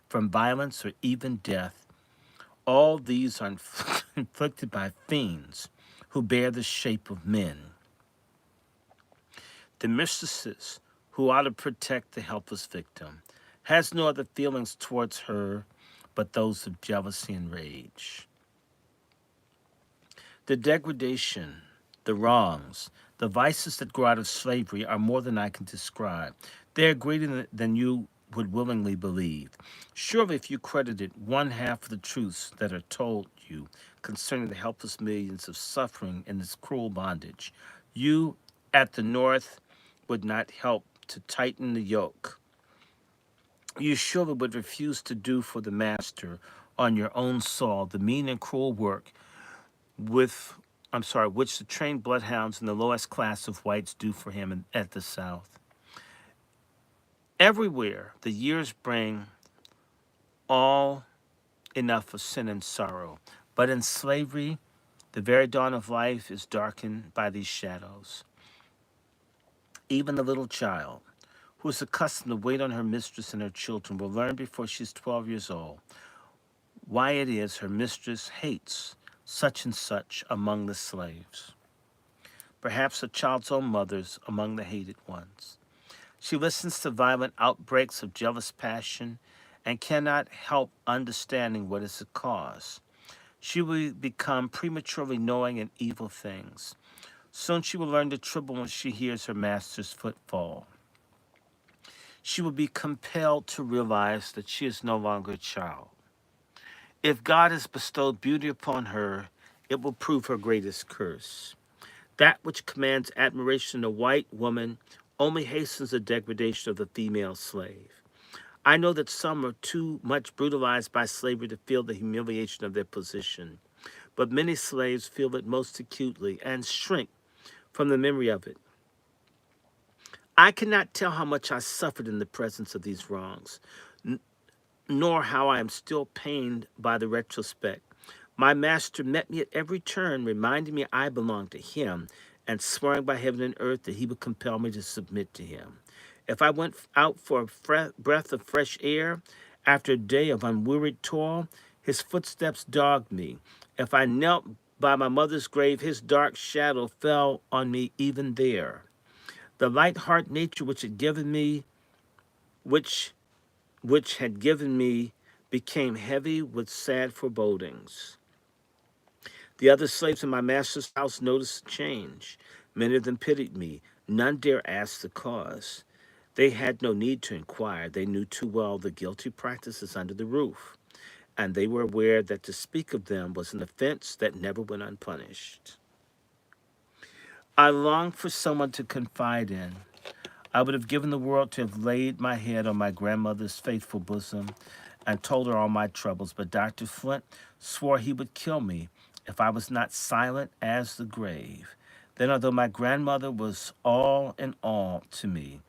from violence, or even death. All these are inflicted by fiends who bear the shape of men. The mistresses who ought to protect the helpless victim has no other feelings towards her but those of jealousy and rage. The degradation, the wrongs, the vices that grow out of slavery are more than I can describe. They are greater than you would willingly believe. Surely, if you credited one half of the truths that are told you concerning the helpless millions of suffering in this cruel bondage, you at the North would not help to tighten the yoke. You surely would refuse to do for the master on your own soil the mean and cruel work which the trained bloodhounds and the lowest class of whites do for him at the South. Everywhere, the years bring all enough of sin and sorrow, but in slavery, the very dawn of life is darkened by these shadows. Even the little child, who is accustomed to wait on her mistress and her children, will learn before she's 12 years old why it is her mistress hates such and such among the slaves. Perhaps a child's own mother's among the hated ones. She listens to violent outbreaks of jealous passion and cannot help understanding what is the cause. She will become prematurely knowing in evil things. Soon she will learn to tremble when she hears her master's footfall. She will be compelled to realize that she is no longer a child. If God has bestowed beauty upon her, it will prove her greatest curse. That which commands admiration in a white woman only hastens the degradation of the female slave. I know that some are too much brutalized by slavery to feel the humiliation of their position, but many slaves feel it most acutely and shrink from the memory of it. I cannot tell how much I suffered in the presence of these wrongs, nor how I am still pained by the retrospect. My master met me at every turn, reminding me I belonged to him, and swearing by heaven and earth that he would compel me to submit to him. If I went out for a breath of fresh air after a day of unwearied toil, his footsteps dogged me. If I knelt by my mother's grave, his dark shadow fell on me even there. The light heart nature which had given me became heavy with sad forebodings. The other slaves in my master's house noticed the change. Many of them pitied me. None dare ask the cause. They had no need to inquire. They knew too well the guilty practices under the roof, and they were aware that to speak of them was an offense that never went unpunished. I longed for someone to confide in, I would have given the world to have laid my head on my grandmother's faithful bosom and told her all my troubles, but Dr. Flint swore he would kill me if I was not silent as the grave. Then, although my grandmother was all in all to me,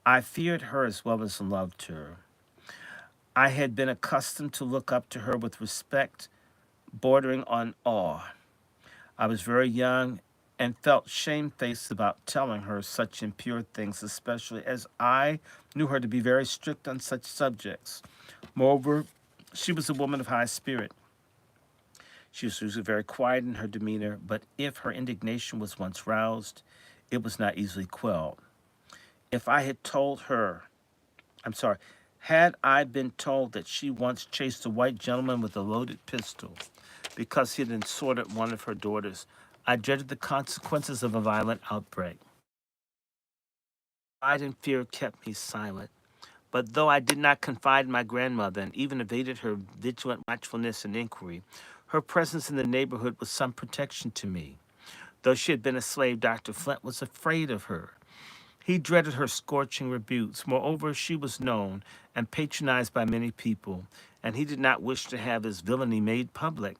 I feared her as well as loved her. I had been accustomed to look up to her with respect bordering on awe. I was very young and felt shamefaced about telling her such impure things, especially as I knew her to be very strict on such subjects. Moreover, she was a woman of high spirit. She was usually very quiet in her demeanor, but if her indignation was once roused, it was not easily quelled. If I had told her, I'm sorry, had I been told that she once chased a white gentleman with a loaded pistol because he had insulted one of her daughters, I dreaded the consequences of a violent outbreak. Pride and fear kept me silent. But though I did not confide in my grandmother and even evaded her vigilant watchfulness and inquiry, her presence in the neighborhood was some protection to me. Though she had been a slave, Dr. Flint was afraid of her. He dreaded her scorching rebukes. Moreover, she was known and patronized by many people, and he did not wish to have his villainy made public.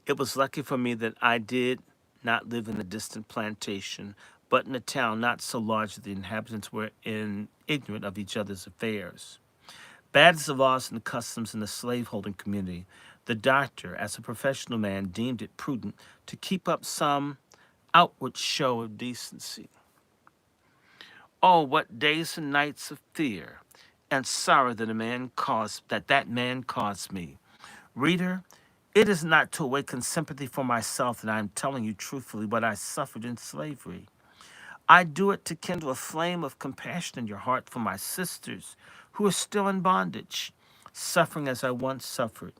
It was lucky for me that I did not live in a distant plantation, but in a town not so large that the inhabitants were ignorant of each other's affairs. Bad as the laws and customs in the slaveholding community, the doctor, as a professional man, deemed it prudent to keep up some outward show of decency. Oh, what days and nights of fear and sorrow that man caused me. Reader, it is not to awaken sympathy for myself that I am telling you truthfully what I suffered in slavery. I do it to kindle a flame of compassion in your heart for my sisters who are still in bondage, suffering as I once suffered.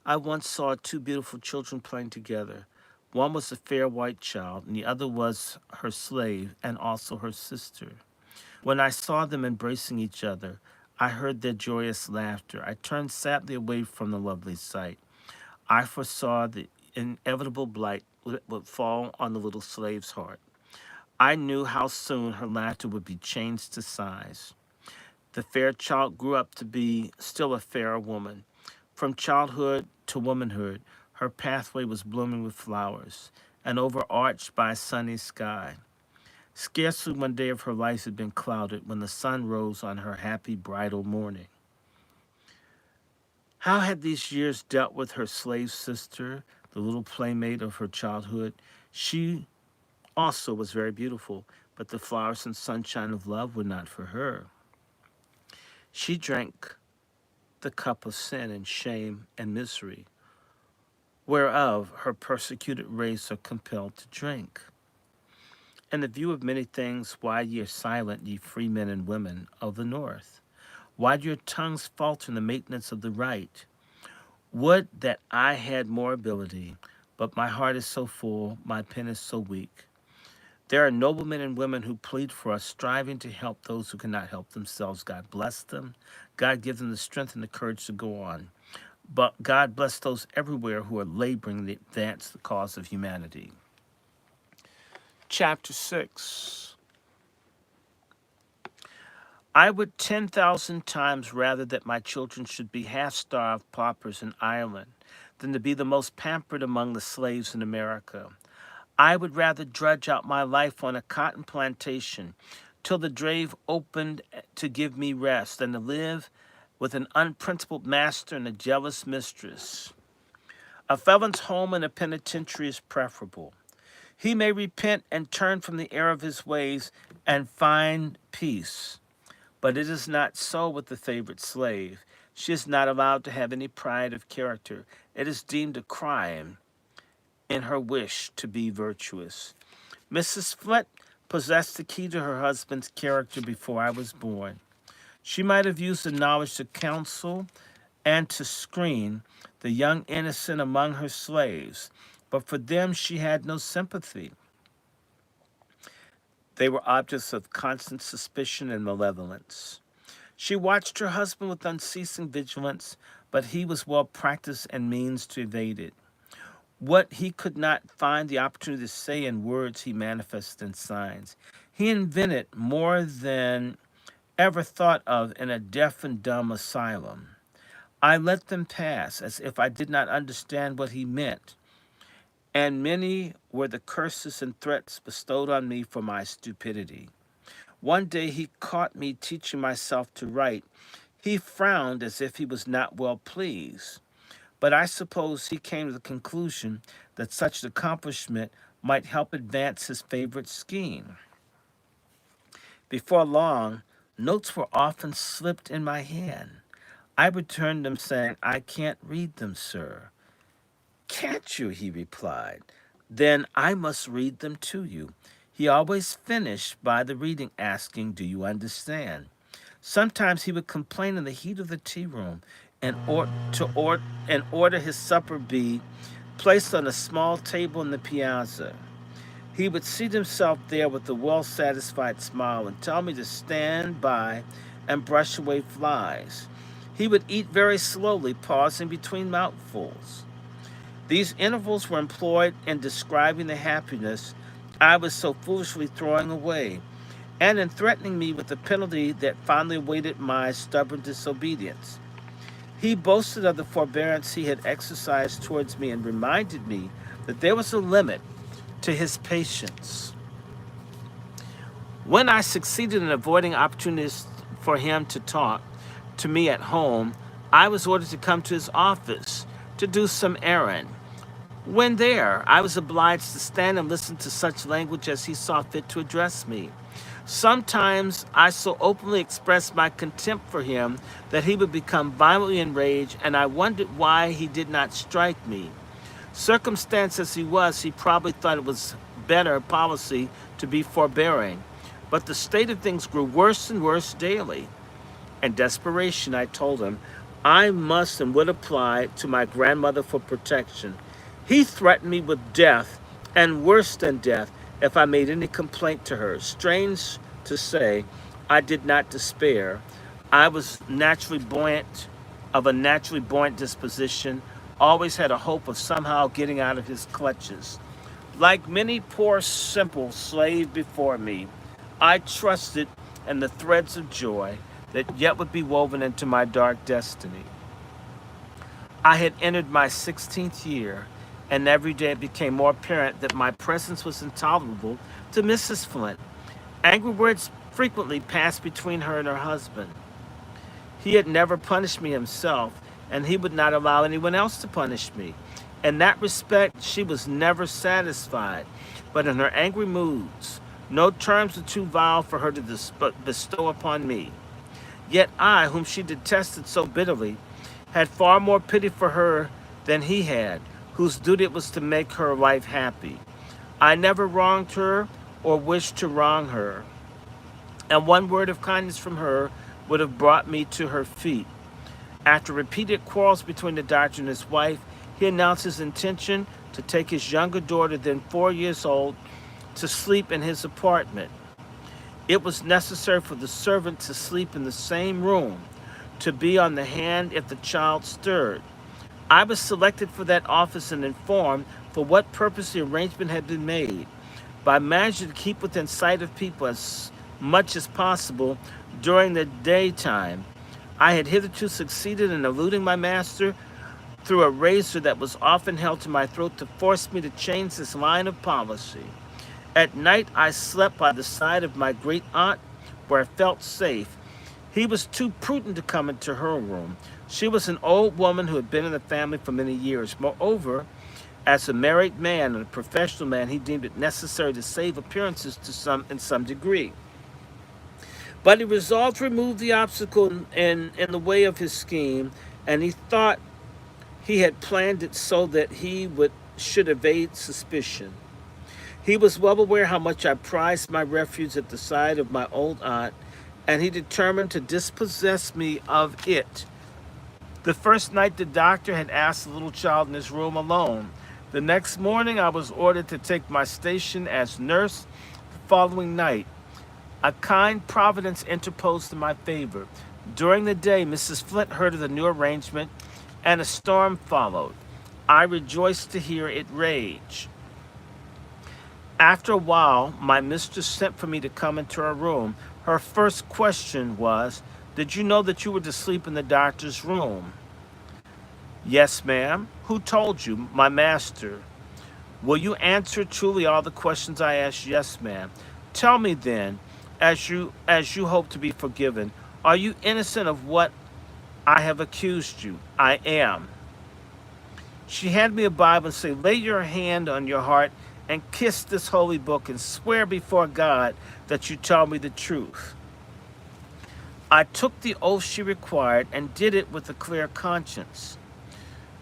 I once saw two beautiful children playing together. One was a fair white child, and the other was her slave and also her sister. When I saw them embracing each other, I heard their joyous laughter. I turned sadly away from the lovely sight. I foresaw the inevitable blight that would fall on the little slave's heart. I knew how soon her laughter would be changed to sighs. The fair child grew up to be still a fair woman. From childhood to womanhood, her pathway was blooming with flowers and overarched by a sunny sky. Scarcely one day of her life had been clouded when the sun rose on her happy bridal morning. How had these years dealt with her slave sister, the little playmate of her childhood? She also was very beautiful, but the flowers and sunshine of love were not for her. She drank the cup of sin and shame and misery, whereof her persecuted race are compelled to drink. In the view of many things, why ye are silent, ye free men and women of the North? Why do your tongues falter in the maintenance of the right? Would that I had more ability, but my heart is so full, my pen is so weak. There are noble men and women who plead for us, striving to help those who cannot help themselves. God bless them. God give them the strength and the courage to go on. But God bless those everywhere who are laboring to advance the cause of humanity. Chapter 6. I would 10,000 times rather that my children should be half-starved paupers in Ireland than to be the most pampered among the slaves in America. I would rather drudge out my life on a cotton plantation till the grave opened to give me rest than to live with an unprincipled master and a jealous mistress. A felon's home in a penitentiary is preferable. He may repent and turn from the error of his ways and find peace. But it is not so with the favorite slave. She is not allowed to have any pride of character. It is deemed a crime in her wish to be virtuous. Mrs. Flint possessed the key to her husband's character before I was born. She might have used the knowledge to counsel and to screen the young innocent among her slaves, but for them she had no sympathy. They were objects of constant suspicion and malevolence. She watched her husband with unceasing vigilance, but he was well practiced in means to evade it. What he could not find the opportunity to say in words, he manifested in signs. He invented more than ever thought of in a deaf and dumb asylum. I let them pass as if I did not understand what he meant, and many were the curses and threats bestowed on me for my stupidity. One day he caught me teaching myself to write. He frowned as if he was not well pleased, but I suppose he came to the conclusion that such an accomplishment might help advance his favorite scheme. Before long, notes were often slipped in my hand. I returned them saying, "I can't read them, sir." "Can't you?" he replied. "Then I must read them to you." He always finished by the reading asking, "Do you understand?" Sometimes he would complain in the heat of the tea room and order his supper be placed on a small table in the piazza. He would seat himself there with a well-satisfied smile and tell me to stand by and brush away flies. He would eat very slowly, pausing between mouthfuls. These intervals were employed in describing the happiness I was so foolishly throwing away, and in threatening me with the penalty that finally awaited my stubborn disobedience. He boasted of the forbearance he had exercised towards me and reminded me that there was a limit to his patience. When I succeeded in avoiding opportunities for him to talk to me at home, I was ordered to come to his office to do some errand. When there, I was obliged to stand and listen to such language as he saw fit to address me. Sometimes I so openly expressed my contempt for him that he would become violently enraged, and I wondered why he did not strike me. Circumstanced as he was, he probably thought it was better policy to be forbearing. But the state of things grew worse and worse daily. In desperation, I told him I must and would apply to my grandmother for protection. He threatened me with death, and worse than death, if I made any complaint to her. Strange to say, I did not despair. I was of a naturally buoyant disposition, always had a hope of somehow getting out of his clutches. Like many poor, simple slave before me, I trusted in the threads of joy that yet would be woven into my dark destiny. I had entered my 16th year, and every day it became more apparent that my presence was intolerable to Mrs. Flint. Angry words frequently passed between her and her husband. He had never punished me himself, and he would not allow anyone else to punish me. In that respect, she was never satisfied, but in her angry moods, no terms were too vile for her to bestow upon me. Yet I, whom she detested so bitterly, had far more pity for her than he had, whose duty it was to make her life happy. I never wronged her or wished to wrong her, and one word of kindness from her would have brought me to her feet. After repeated quarrels between the doctor and his wife, he announced his intention to take his younger daughter, then 4 years old, to sleep in his apartment. It was necessary for the servant to sleep in the same room, to be on the hand if the child stirred. I was selected for that office and informed for what purpose the arrangement had been made. By managing to keep within sight of people as much as possible during the daytime, I had hitherto succeeded in eluding my master through a razor that was often held to my throat to force me to change this line of policy. At night, I slept by the side of my great aunt, where I felt safe. He was too prudent to come into her room. She was an old woman who had been in the family for many years. Moreover, as a married man and a professional man, he deemed it necessary to save appearances in some degree. But he resolved to remove the obstacle in the way of his scheme, and he thought he had planned it so that should evade suspicion. He was well aware how much I prized my refuge at the side of my old aunt, and he determined to dispossess me of it. The first night, the doctor had asked the little child in his room alone. The next morning, I was ordered to take my station as nurse. The following night, a kind providence interposed in my favor. During the day, Mrs. Flint heard of the new arrangement, and a storm followed. I rejoiced to hear it rage. After a while, my mistress sent for me to come into her room. Her first question was, "Did you know that you were to sleep in the doctor's room?" "Yes, ma'am." "Who told you?" "My master." "Will you answer truly all the questions I ask?" "Yes, ma'am." "Tell me then, as you hope to be forgiven, are you innocent of what I have accused you?" "I am." She handed me a Bible and said, "Lay your hand on your heart and kiss this holy book and swear before God that you tell me the truth." I took the oath she required and did it with a clear conscience.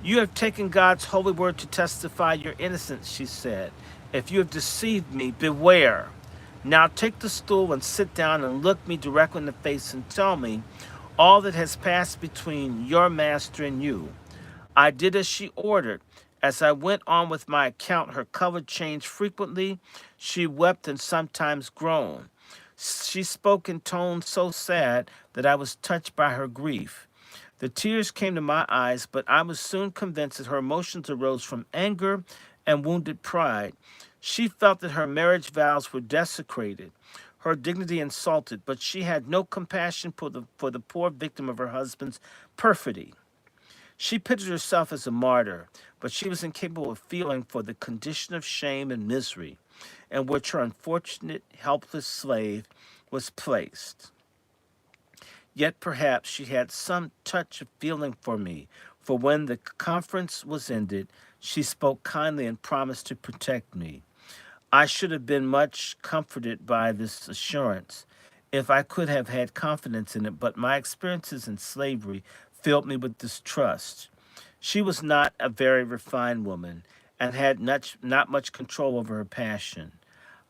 "You have taken God's holy word to testify your innocence," she said. "If you have deceived me, beware. Now take the stool and sit down and look me directly in the face and tell me all that has passed between your master and you." I did as she ordered. As I went on with my account, her color changed frequently. She wept and sometimes groaned. She spoke in tones so sad that I was touched by her grief. The tears came to my eyes, but I was soon convinced that her emotions arose from anger and wounded pride. She felt that her marriage vows were desecrated, her dignity insulted, but she had no compassion for the poor victim of her husband's perfidy. She pictured herself as a martyr, but she was incapable of feeling for the condition of shame and misery in which her unfortunate, helpless slave was placed. Yet perhaps she had some touch of feeling for me, for when the conference was ended, she spoke kindly and promised to protect me. I should have been much comforted by this assurance if I could have had confidence in it, but my experiences in slavery filled me with distrust. She was not a very refined woman and had not much control over her passion.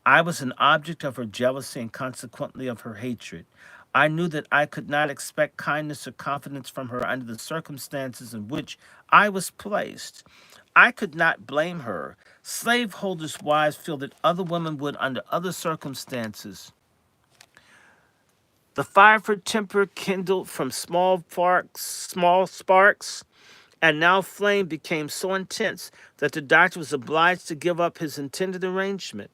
I was an object of her jealousy and consequently of her hatred. I knew that I could not expect kindness or confidence from her under the circumstances in which I was placed. I could not blame her. Slaveholders' wives feel that other women would under other circumstances. The fire of her temper kindled from small sparks, and now flame became so intense that the doctor was obliged to give up his intended arrangement.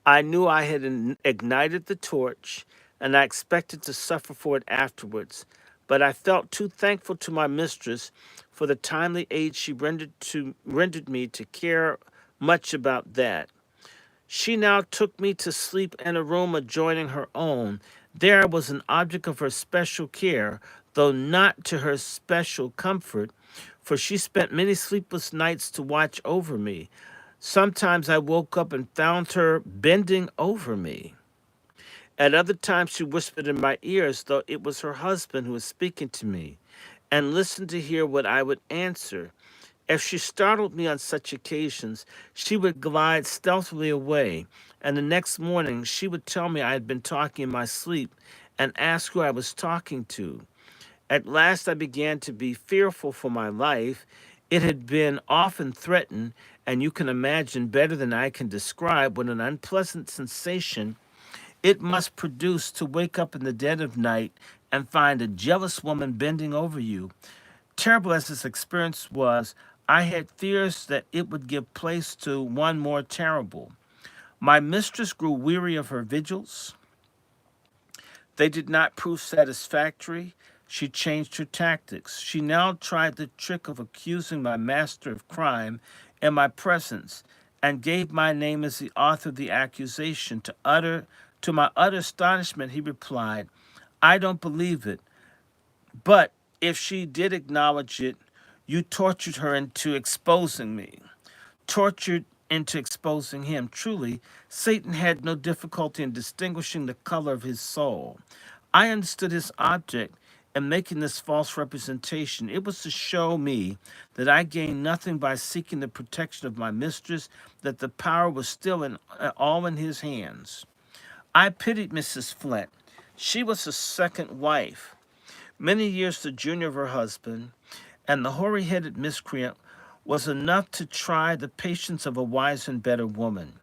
I knew I had ignited the torch, and I expected to suffer for it afterwards. But I felt too thankful to my mistress for the timely aid she rendered me to care much about that. She now took me to sleep in a room adjoining her own. There I was an object of her special care, though not to her special comfort, for she spent many sleepless nights to watch over me. Sometimes I woke up and found her bending over me. At other times she whispered in my ears, though it was her husband who was speaking to me, and listened to hear what I would answer. If she startled me on such occasions, she would glide stealthily away, and the next morning she would tell me I had been talking in my sleep and ask who I was talking to. At last I began to be fearful for my life. It had been often threatened, and you can imagine better than I can describe what an unpleasant sensation it must produce to wake up in the dead of night and find a jealous woman bending over you. Terrible as this experience was, I had fears that it would give place to one more terrible. My mistress grew weary of her vigils. They did not prove satisfactory. She changed her tactics. She now tried the trick of accusing my master of crime in my presence and gave my name as the author of the accusation. To my utter astonishment, he replied, "I don't believe it. But if she did acknowledge it, you tortured her into exposing me." Tortured into exposing him. Truly, Satan had no difficulty in distinguishing the color of his soul. I understood his object in making this false representation. It was to show me that I gained nothing by seeking the protection of my mistress, that the power was still all in his hands. I pitied Mrs. Flint. She was a second wife, many years the junior of her husband, and the hoary-headed miscreant was enough to try the patience of a wiser and better woman.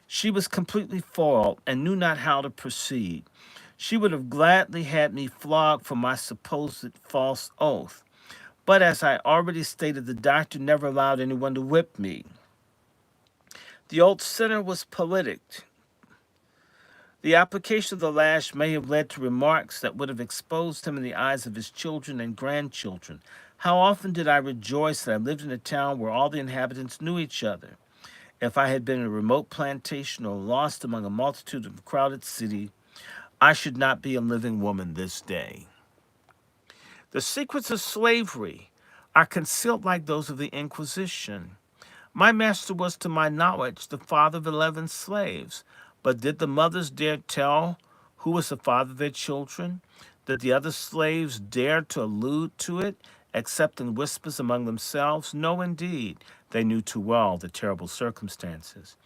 She was completely foiled and knew not how to proceed. She would have gladly had me flogged for my supposed false oath. But as I already stated, the doctor never allowed anyone to whip me. The old sinner was politic. The application of the lash may have led to remarks that would have exposed him in the eyes of his children and grandchildren. How often did I rejoice that I lived in a town where all the inhabitants knew each other. If I had been in a remote plantation or lost among a multitude of a crowded city, I should not be a living woman this day. The secrets of slavery are concealed like those of the Inquisition. My master was, to my knowledge, the father of 11 slaves. But did the mothers dare tell who was the father of their children? Did the other slaves dare to allude to it, except in whispers among themselves? No, indeed. They knew too well the terrible circumstances.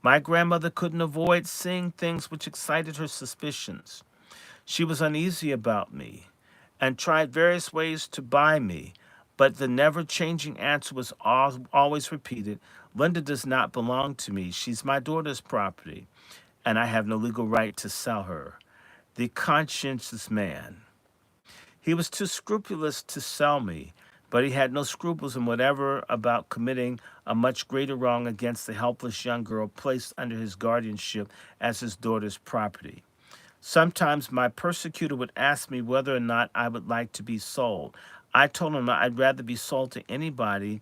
My grandmother couldn't avoid seeing things which excited her suspicions. She was uneasy about me and tried various ways to buy me, but the never-changing answer was always repeated: Linda does not belong to me. She's my daughter's property, and I have no legal right to sell her. The conscientious man. He was too scrupulous to sell me, but he had no scruples in whatever about committing a much greater wrong against the helpless young girl placed under his guardianship as his daughter's property. Sometimes my persecutor would ask me whether or not I would like to be sold. I told him I'd rather be sold to anybody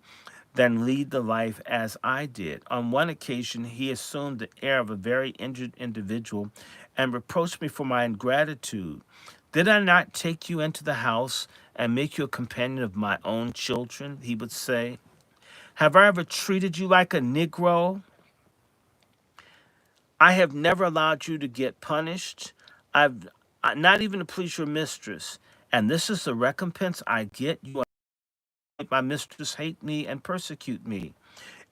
than lead the life as I did. On one occasion, he assumed the air of a very injured individual and reproached me for my ingratitude. Did I not take you into the house and make you a companion of my own children? He would say. Have I ever treated you like a Negro? I have never allowed you to get punished. Not even to please your mistress. And this is the recompense I get. You make my mistress hate me and persecute me.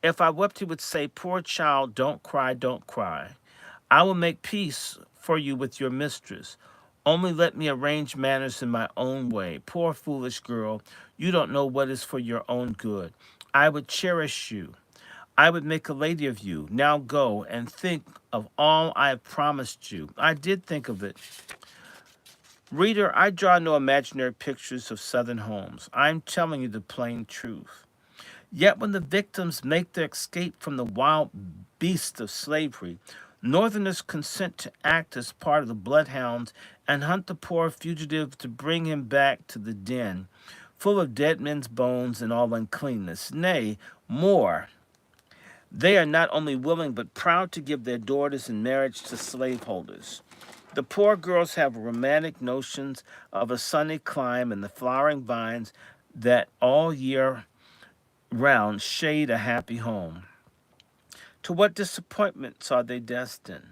If I wept, he would say, poor child, don't cry, don't cry. I will make peace for you with your mistress. Only let me arrange matters in my own way. Poor foolish girl, you don't know what is for your own good. I would cherish you. I would make a lady of you. Now go and think of all I have promised you. I did think of it. Reader, I draw no imaginary pictures of Southern homes. I'm telling you the plain truth. Yet when the victims make their escape from the wild beasts of slavery, Northerners consent to act as part of the bloodhounds and hunt the poor fugitive to bring him back to the den, full of dead men's bones and all uncleanness. Nay, more. They are not only willing but proud to give their daughters in marriage to slaveholders. The poor girls have romantic notions of a sunny clime and the flowering vines that all year round shade a happy home. To what disappointments are they destined?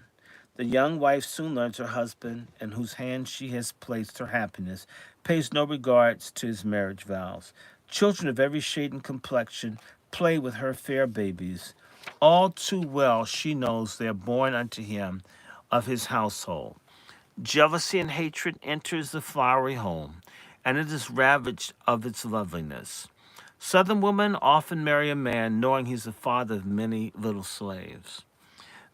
The young wife soon learns her husband, in whose hands she has placed her happiness, pays no regards to his marriage vows. Children of every shade and complexion play with her fair babies. All too well she knows they are born unto him of his household. Jealousy and hatred enters the flowery home, and it is ravaged of its loveliness. Southern women often marry a man knowing he's the father of many little slaves.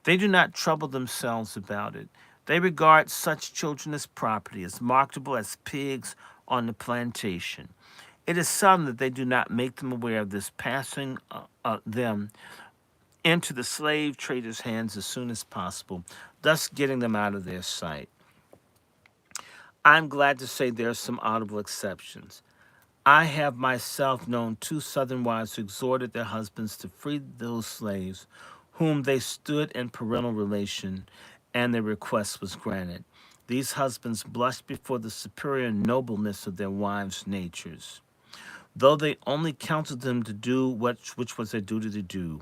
They do not trouble themselves about it. They regard such children as property, as marketable as pigs on the plantation. It is seldom that they do not make them aware of this, passing them into the slave traders' hands as soon as possible, thus getting them out of their sight. I'm glad to say there are some audible exceptions. I have myself known 2 Southern wives who exhorted their husbands to free those slaves whom they stood in parental relation, and their request was granted. These husbands blushed before the superior nobleness of their wives' natures. Though they only counseled them to do which was their duty to do,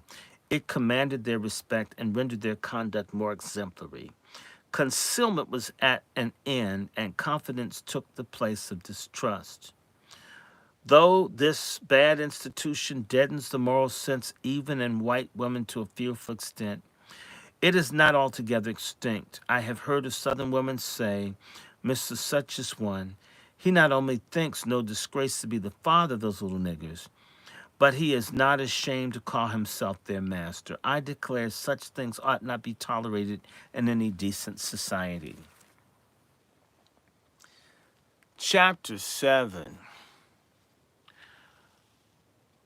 it commanded their respect and rendered their conduct more exemplary. Concealment was at an end, and confidence took the place of distrust. Though this bad institution deadens the moral sense even in white women to a fearful extent, it is not altogether extinct. I have heard of Southern women say, Mr. Such is one, he not only thinks no disgrace to be the father of those little niggers, but he is not ashamed to call himself their master. I declare such things ought not be tolerated in any decent society. Chapter 7.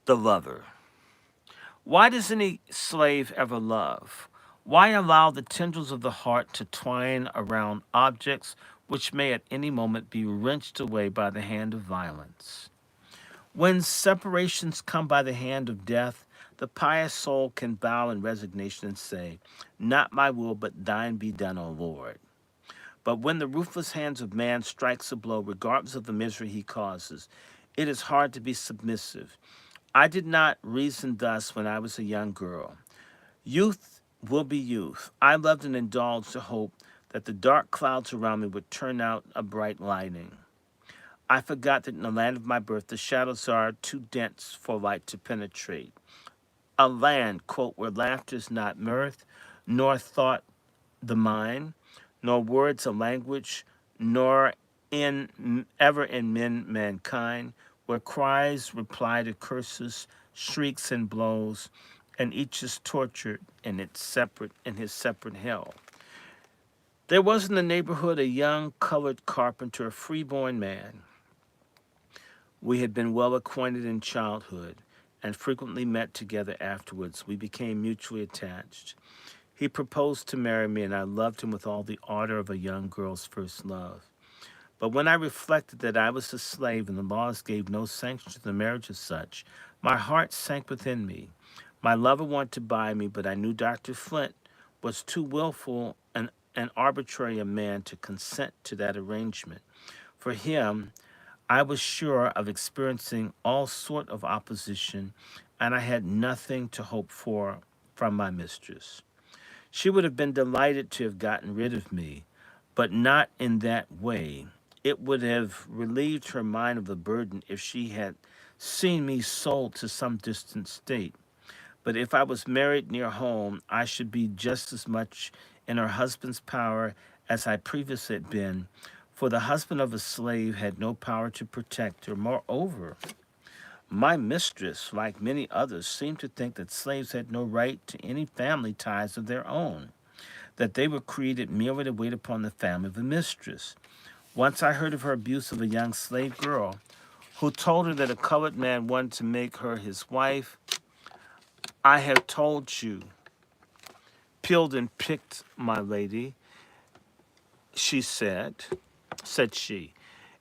The Lover. Why does any slave ever love? Why allow the tendrils of the heart to twine around objects which may at any moment be wrenched away by the hand of violence? When separations come by the hand of death, the pious soul can bow in resignation and say, "Not my will, but thine be done, O Lord." But when the ruthless hands of man strikes a blow, regardless of the misery he causes, it is hard to be submissive. I did not reason thus when I was a young girl. Youth will be youth. I loved and indulged the hope that the dark clouds around me would turn out a bright lightning. I forgot that in the land of my birth, the shadows are too dense for light to penetrate. A land, quote, where laughter is not mirth, nor thought the mind, nor words a language, nor ever in mankind, where cries reply to curses, shrieks and blows, and each is tortured in his separate hell. There was in the neighborhood a young colored carpenter, a freeborn man. We had been well acquainted in childhood and frequently met together afterwards. We became mutually attached. He proposed to marry me, and I loved him with all the ardor of a young girl's first love. But when I reflected that I was a slave and the laws gave no sanction to the marriage of such, my heart sank within me. My lover wanted to buy me, but I knew Dr. Flint was too willful and arbitrary a man to consent to that arrangement. For him, I was sure of experiencing all sort of opposition, and I had nothing to hope for from my mistress. She would have been delighted to have gotten rid of me, but not in that way. It would have relieved her mind of the burden if she had seen me sold to some distant state. But if I was married near home, I should be just as much in her husband's power as I previously had been, for the husband of a slave had no power to protect her. Moreover, my mistress, like many others, seemed to think that slaves had no right to any family ties of their own, that they were created merely to wait upon the family of the mistress. Once I heard of her abuse of a young slave girl who told her that a colored man wanted to make her his wife. "I have told you, peeled and picked, my lady," she said she.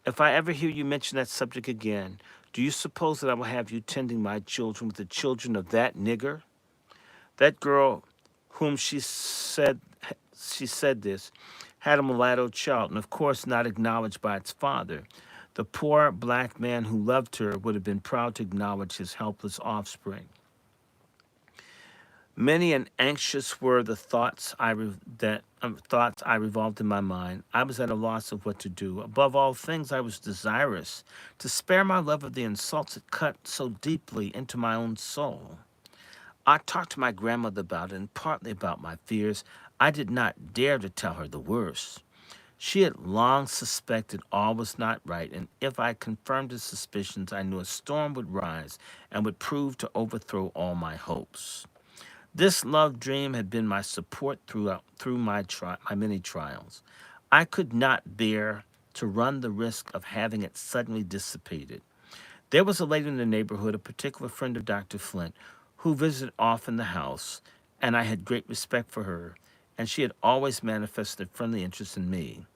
"If I ever hear you mention that subject again, do you suppose that I will have you tending my children with the children of that nigger?" That girl whom she said this had a mulatto child, and of course not acknowledged by its father. The poor black man who loved her would have been proud to acknowledge his helpless offspring. Many and anxious were the thoughts I revolved in my mind. I was at a loss of what to do. Above all things, I was desirous to spare my love of the insults that cut so deeply into my own soul. I talked to my grandmother about it, and partly about my fears. I did not dare to tell her the worst. She had long suspected all was not right, and if I confirmed her suspicions, I knew a storm would rise and would prove to overthrow all my hopes. This love dream had been my support through my many trials. I could not bear to run the risk of having it suddenly dissipated. There was a lady in the neighborhood, a particular friend of Dr. Flint, who visited often the house, and I had great respect for her, and she had always manifested a friendly interest in me.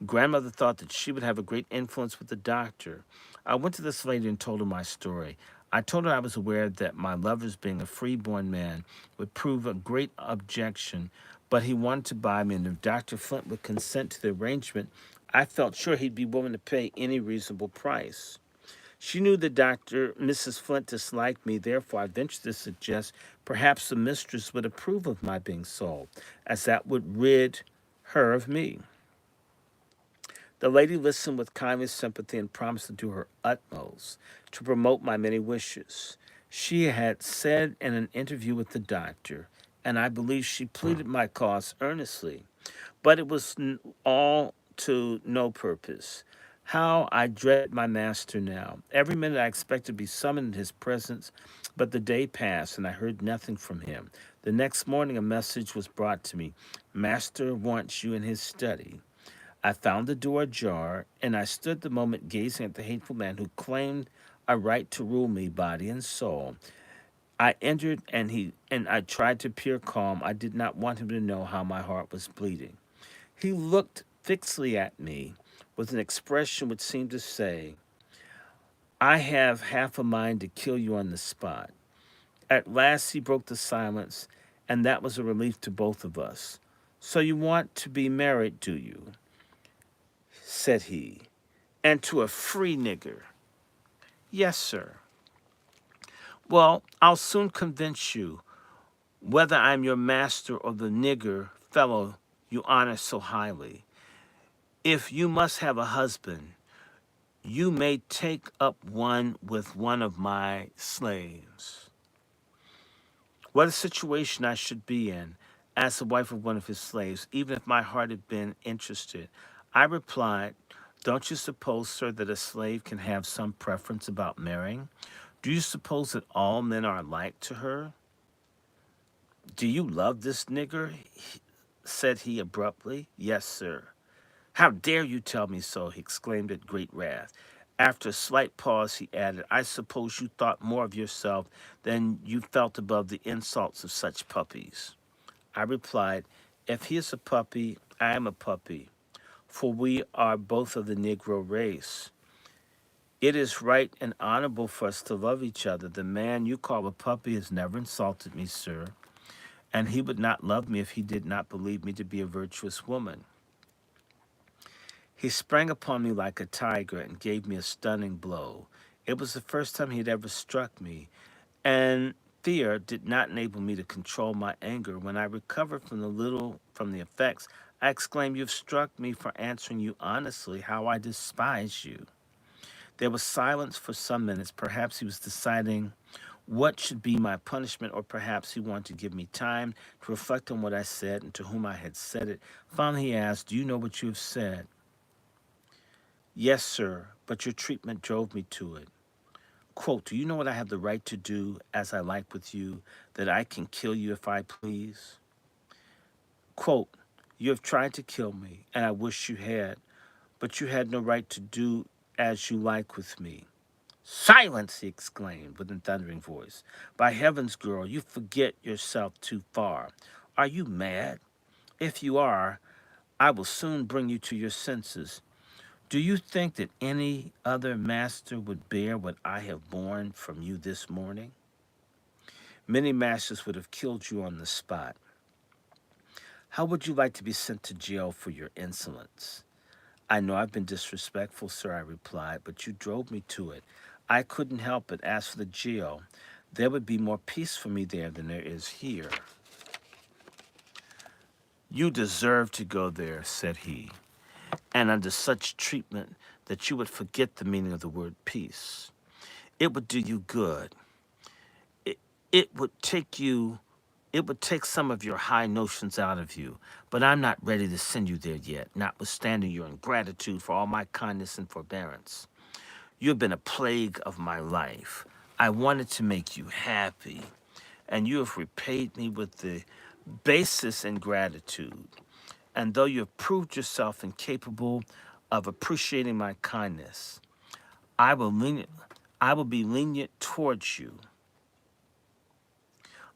Grandmother thought that she would have a great influence with the doctor. I went to this lady and told her my story. I told her I was aware that my lover's being a freeborn man would prove a great objection, but he wanted to buy me, and if Dr. Flint would consent to the arrangement, I felt sure he'd be willing to pay any reasonable price. She knew that Mrs. Flint disliked me, therefore I ventured to suggest perhaps the mistress would approve of my being sold, as that would rid her of me. The lady listened with kindly sympathy and promised to do her utmost to promote my many wishes. She had said in an interview with the doctor, and I believe she pleaded my cause earnestly, but it was all to no purpose. How I dread my master now. Every minute I expected to be summoned in his presence, but the day passed and I heard nothing from him. The next morning a message was brought to me. "Master wants you in his study." I found the door ajar, and I stood the moment gazing at the hateful man who claimed a right to rule me body and soul. I entered and I tried to appear calm. I did not want him to know how my heart was bleeding. He looked fixedly at me with an expression which seemed to say, I have half a mind to kill you on the spot. At last he broke the silence, and that was a relief to both of us. So you want to be married, do you? Said he. And to a free nigger. Yes, sir. Well, I'll soon convince you whether I'm your master or the nigger fellow you honor so highly. If you must have a husband, you may take up one with one of my slaves. What a situation I should be in as the wife of one of his slaves, even if my heart had been interested. I replied, don't you suppose, sir, that a slave can have some preference about marrying? Do you suppose that all men are alike to her? Do you love this nigger? Said he abruptly. Yes, sir. How dare you tell me so? He exclaimed in great wrath. After a slight pause, he added, I suppose you thought more of yourself than you felt above the insults of such puppies. I replied, if he is a puppy, I am a puppy, for we are both of the Negro race. It is right and honorable for us to love each other. The man you call a puppy has never insulted me, sir, and he would not love me if he did not believe me to be a virtuous woman. He sprang upon me like a tiger and gave me a stunning blow. It was the first time he had ever struck me, and fear did not enable me to control my anger. When I recovered from the effects, I exclaimed, you've struck me for answering you honestly. How I despise you. There was silence for some minutes. Perhaps he was deciding what should be my punishment, or perhaps he wanted to give me time to reflect on what I said and to whom I had said it. Finally, he asked, do you know what you have said? Yes, sir, but your treatment drove me to it. Quote, do you know what I have the right to do as I like with you, that I can kill you if I please? Quote, you have tried to kill me, and I wish you had, but you had no right to do as you like with me. Silence, he exclaimed with a thundering voice. By heavens, girl, you forget yourself too far. Are you mad? If you are, I will soon bring you to your senses. Do you think that any other master would bear what I have borne from you this morning? Many masters would have killed you on the spot. How would you like to be sent to jail for your insolence? I know I've been disrespectful, sir, I replied, but you drove me to it. I couldn't help it. As for the jail, there would be more peace for me there than there is here. You deserve to go there, said he, and under such treatment that you would forget the meaning of the word peace. It would do you good. It, it would take you, it would take some of your high notions out of you, but I'm not ready to send you there yet, notwithstanding your ingratitude for all my kindness and forbearance. You have been a plague of my life. I wanted to make you happy, and you have repaid me with the basest ingratitude. And though you have proved yourself incapable of appreciating my kindness, I will be lenient towards you.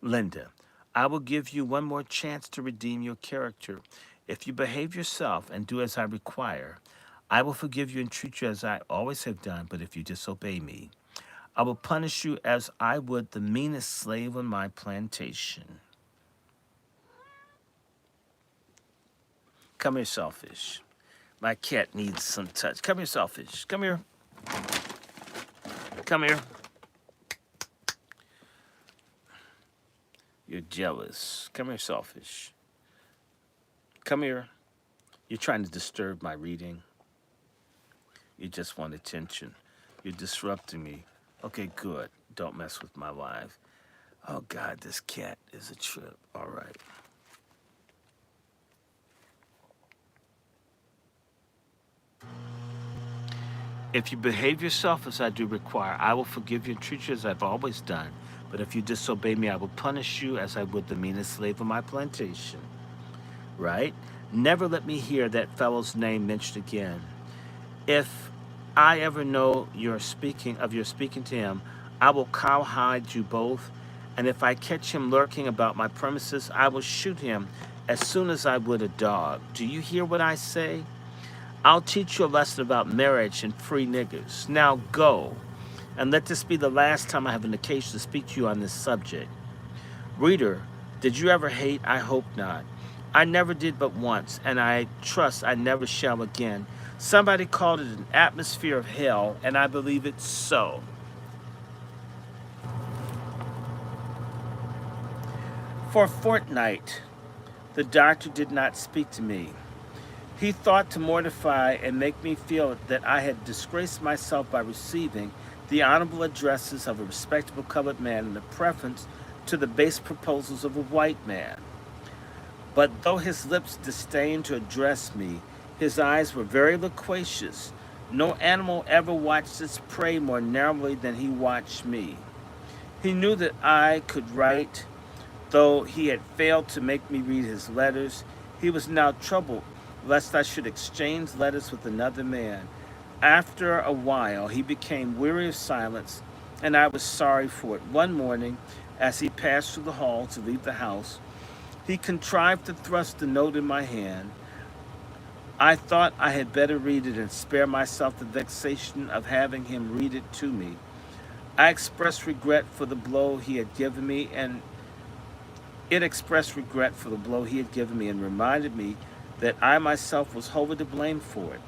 Linda, I will give you one more chance to redeem your character. If you behave yourself and do as I require, I will forgive you and treat you as I always have done. But if you disobey me, I will punish you as I would the meanest slave on my plantation. Come here, Selfish. My cat needs some touch. Come here, Selfish. Come here. Come here. You're jealous. Come here, Selfish. Come here. You're trying to disturb my reading. You just want attention. You're disrupting me. Okay, good. Don't mess with my life. Oh, God, this cat is a trip. All right. If you behave yourself as I do require, I will forgive you and treat you as I've always done. But if you disobey me, I will punish you as I would the meanest slave on my plantation. Right? Never let me hear that fellow's name mentioned again. If I ever know your speaking to him, I will cowhide you both and if I catch him lurking about my premises, I will shoot him as soon as I would a dog. Do you hear what I say? I'll teach you a lesson about marriage and free niggers. Now go, and let this be the last time I have an occasion to speak to you on this subject. Reader, did you ever hate? I hope not. I never did but once, and I trust I never shall again. Somebody called it an atmosphere of hell, and I believe it's so. For a fortnight, the doctor did not speak to me. He thought to mortify and make me feel that I had disgraced myself by receiving the honorable addresses of a respectable colored man in the preference to the base proposals of a white man. But though his lips disdained to address me, his eyes were very loquacious. No animal ever watched its prey more narrowly than he watched me. He knew that I could write, though he had failed to make me read his letters. He was now troubled lest I should exchange letters with another man. After a while, he became weary of silence, and I was sorry for it. One morning, as he passed through the hall to leave the house, he contrived to thrust the note in my hand. I thought I had better read it and spare myself the vexation of having him read it to me. I expressed regret for the blow he had given me, and it expressed regret for the blow he had given me and reminded me that I myself was wholly to blame for it.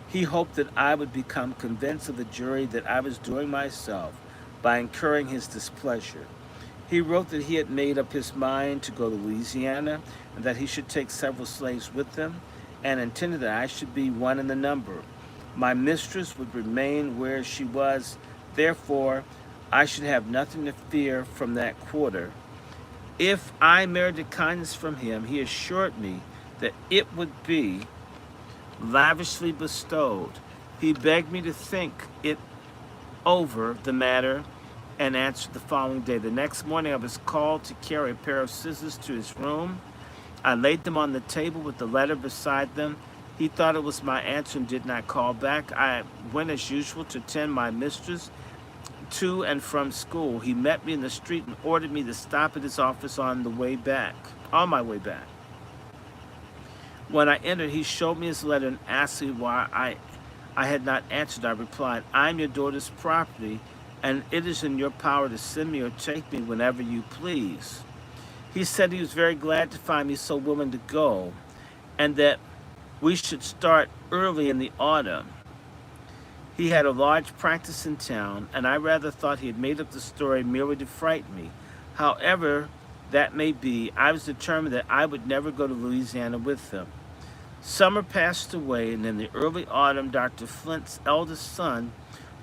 He hoped that I would become convinced of the jury that I was doing myself by incurring his displeasure. He wrote that he had made up his mind to go to Louisiana and that he should take several slaves with him, and intended that I should be one in the number. My mistress would remain where she was, therefore I should have nothing to fear from that quarter. If I merited kindness from him, he assured me that it would be lavishly bestowed. He begged me to think it over the matter and answered the following day. The next morning I was called to carry a pair of scissors to his room. I laid them on the table with the letter beside them. He thought it was my answer and did not call back. I went as usual to attend my mistress to and from school. He met me in the street and ordered me to stop at his office on my way back. When I entered, he showed me his letter and asked me why I had not answered. I replied, I am your daughter's property, and it is in your power to send me or take me whenever you please. He said he was very glad to find me so willing to go, and that we should start early in the autumn. He had a large practice in town, and I rather thought he had made up the story merely to frighten me. However that may be, I was determined that I would never go to Louisiana with him. Summer passed away, and in the early autumn, Dr. Flint's eldest son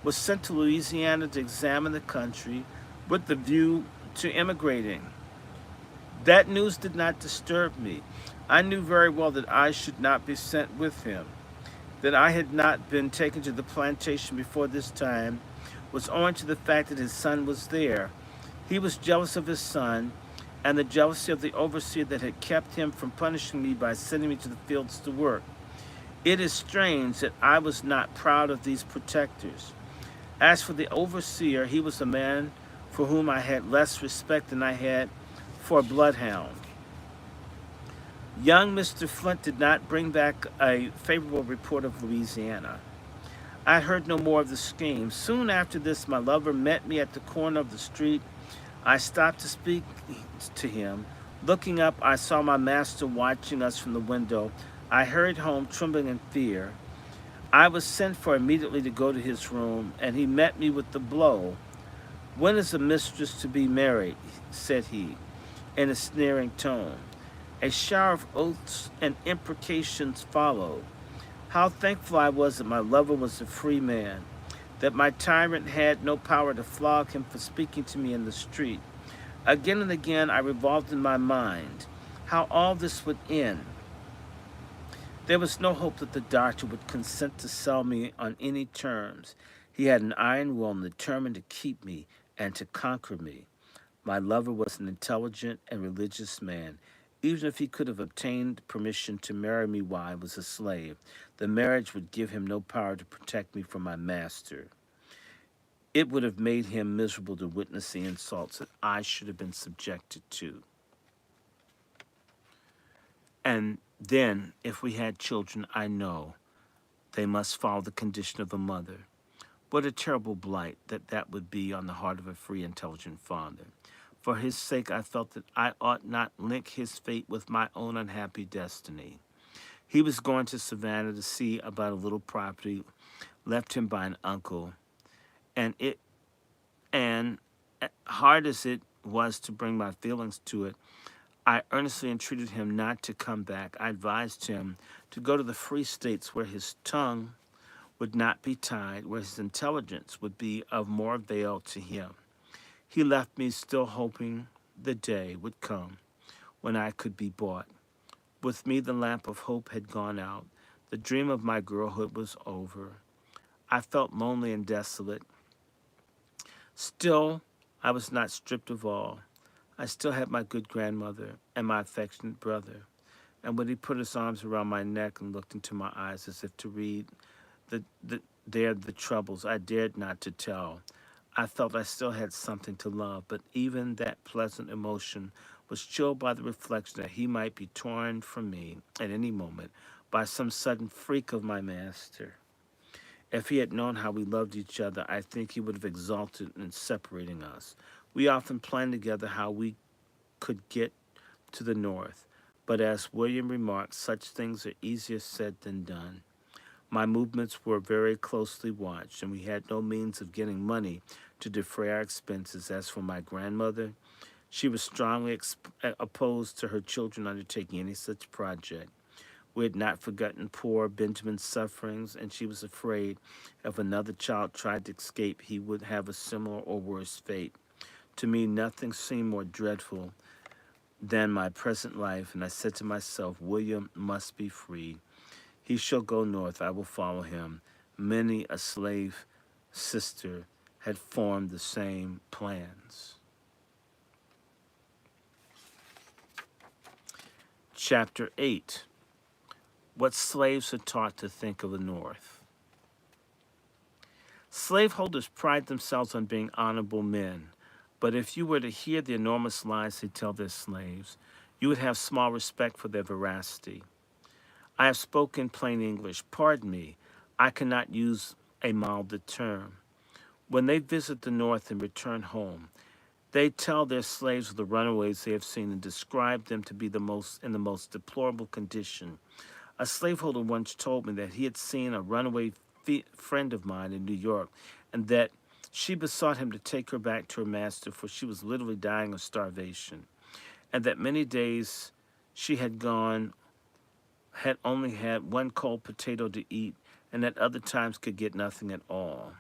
was sent to Louisiana to examine the country with the view to immigrating. That news did not disturb me. I knew very well that I should not be sent with him. That I had not been taken to the plantation before this time was owing to the fact that his son was there. He was jealous of his son, and the jealousy of the overseer that had kept him from punishing me by sending me to the fields to work. It is strange that I was not proud of these protectors. As for the overseer, he was a man for whom I had less respect than I had for a bloodhound. Young Mr. Flint did not bring back a favorable report of Louisiana. I heard no more of the scheme. Soon after this, my lover met me at the corner of the street. I stopped to speak to him. Looking up, I saw my master watching us from the window. I hurried home, trembling in fear. I was sent for immediately to go to his room, and he met me with the blow. When is a mistress to be married? Said he, in a sneering tone. A shower of oaths and imprecations followed. How thankful I was that my lover was a free man, that my tyrant had no power to flog him for speaking to me in the street. Again and again I revolved in my mind how all this would end. There was no hope that the doctor would consent to sell me on any terms. He had an iron will and determined to keep me and to conquer me. My lover was an intelligent and religious man. Even if he could have obtained permission to marry me while I was a slave, the marriage would give him no power to protect me from my master. It would have made him miserable to witness the insults that I should have been subjected to. And then, if we had children, I know they must follow the condition of a mother. What a terrible blight that would be on the heart of a free, intelligent father. For his sake, I felt that I ought not link his fate with my own unhappy destiny. He was going to Savannah to see about a little property left him by an uncle, and hard as it was to bring my feelings to it, I earnestly entreated him not to come back. I advised him to go to the free states where his tongue would not be tied, where his intelligence would be of more avail to him. He left me still hoping the day would come when I could be bought. With me, the lamp of hope had gone out. The dream of my girlhood was over. I felt lonely and desolate. Still, I was not stripped of all. I still had my good grandmother and my affectionate brother. And when he put his arms around my neck and looked into my eyes as if to read the troubles I dared not to tell, I felt I still had something to love, but even that pleasant emotion was chilled by the reflection that he might be torn from me at any moment by some sudden freak of my master. If he had known how we loved each other, I think he would have exulted in separating us. We often planned together how we could get to the north, but as William remarked, such things are easier said than done. My movements were very closely watched, and we had no means of getting money to defray our expenses. As for my grandmother, she was strongly opposed to her children undertaking any such project. We had not forgotten poor Benjamin's sufferings, and she was afraid if another child tried to escape, he would have a similar or worse fate. To me, nothing seemed more dreadful than my present life, and I said to myself, William must be free. He shall go north, I will follow him. Many a slave sister had formed the same plans. Chapter 8. What slaves are taught to think of the North. Slaveholders pride themselves on being honorable men, but if you were to hear the enormous lies they tell their slaves, you would have small respect for their veracity. I have spoken plain English. Pardon me, I cannot use a milder term. When they visit the North and return home, they tell their slaves of the runaways they have seen and describe them to be in the most deplorable condition. A slaveholder once told me that he had seen a runaway friend of mine in New York, and that she besought him to take her back to her master, for she was literally dying of starvation, and that many days she had only had one cold potato to eat, and at other times could get nothing at all.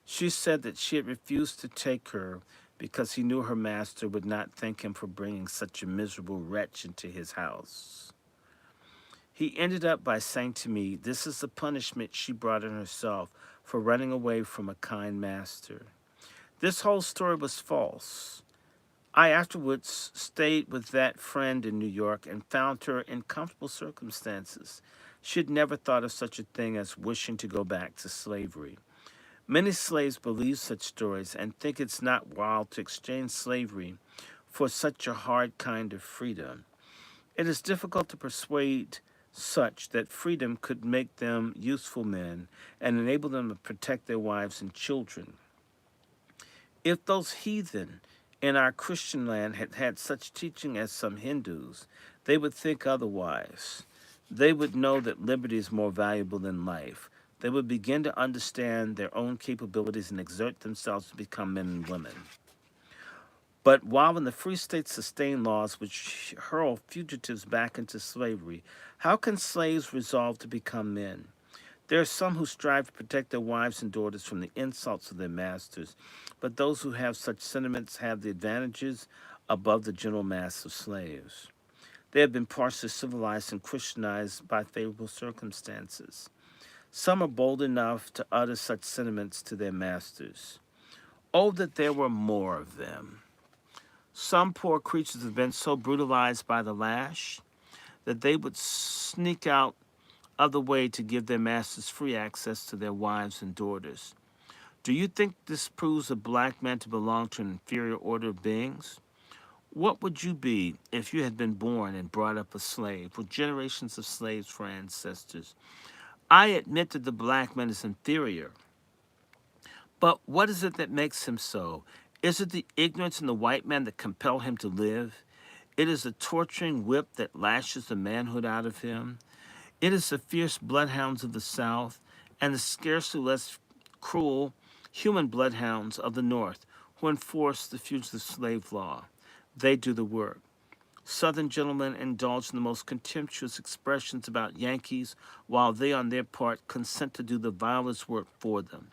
She said that she had refused to take her because he knew her master would not thank him for bringing such a miserable wretch into his house. He ended up by saying to me, this is the punishment she brought on herself for running away from a kind master. This whole story was false. I afterwards stayed with that friend in New York and found her in comfortable circumstances. She had never thought of such a thing as wishing to go back to slavery. Many slaves believe such stories and think it's not wild to exchange slavery for such a hard kind of freedom. It is difficult to persuade such that freedom could make them useful men and enable them to protect their wives and children. If those heathen in our Christian land had had such teaching as some Hindus, they would think otherwise. They would know that liberty is more valuable than life. They would begin to understand their own capabilities and exert themselves to become men and women. But while in the free states sustain laws which hurl fugitives back into slavery, how can slaves resolve to become men? There are some who strive to protect their wives and daughters from the insults of their masters, but those who have such sentiments have the advantages above the general mass of slaves. They have been partially civilized and Christianized by favorable circumstances. Some are bold enough to utter such sentiments to their masters. Oh, that there were more of them. Some poor creatures have been so brutalized by the lash that they would sneak out other way to give their masters free access to their wives and daughters. Do you think this proves a black man to belong to an inferior order of beings? What would you be if you had been born and brought up a slave, with generations of slaves for ancestors? I admit that the black man is inferior, but what is it that makes him so? Is it the ignorance in the white man that compel him to live? It is the torturing whip that lashes the manhood out of him. It is the fierce bloodhounds of the South and the scarcely less cruel human bloodhounds of the North who enforce the fugitive slave law. They do the work. Southern gentlemen indulge in the most contemptuous expressions about Yankees, while they, on their part, consent to do the vilest work for them,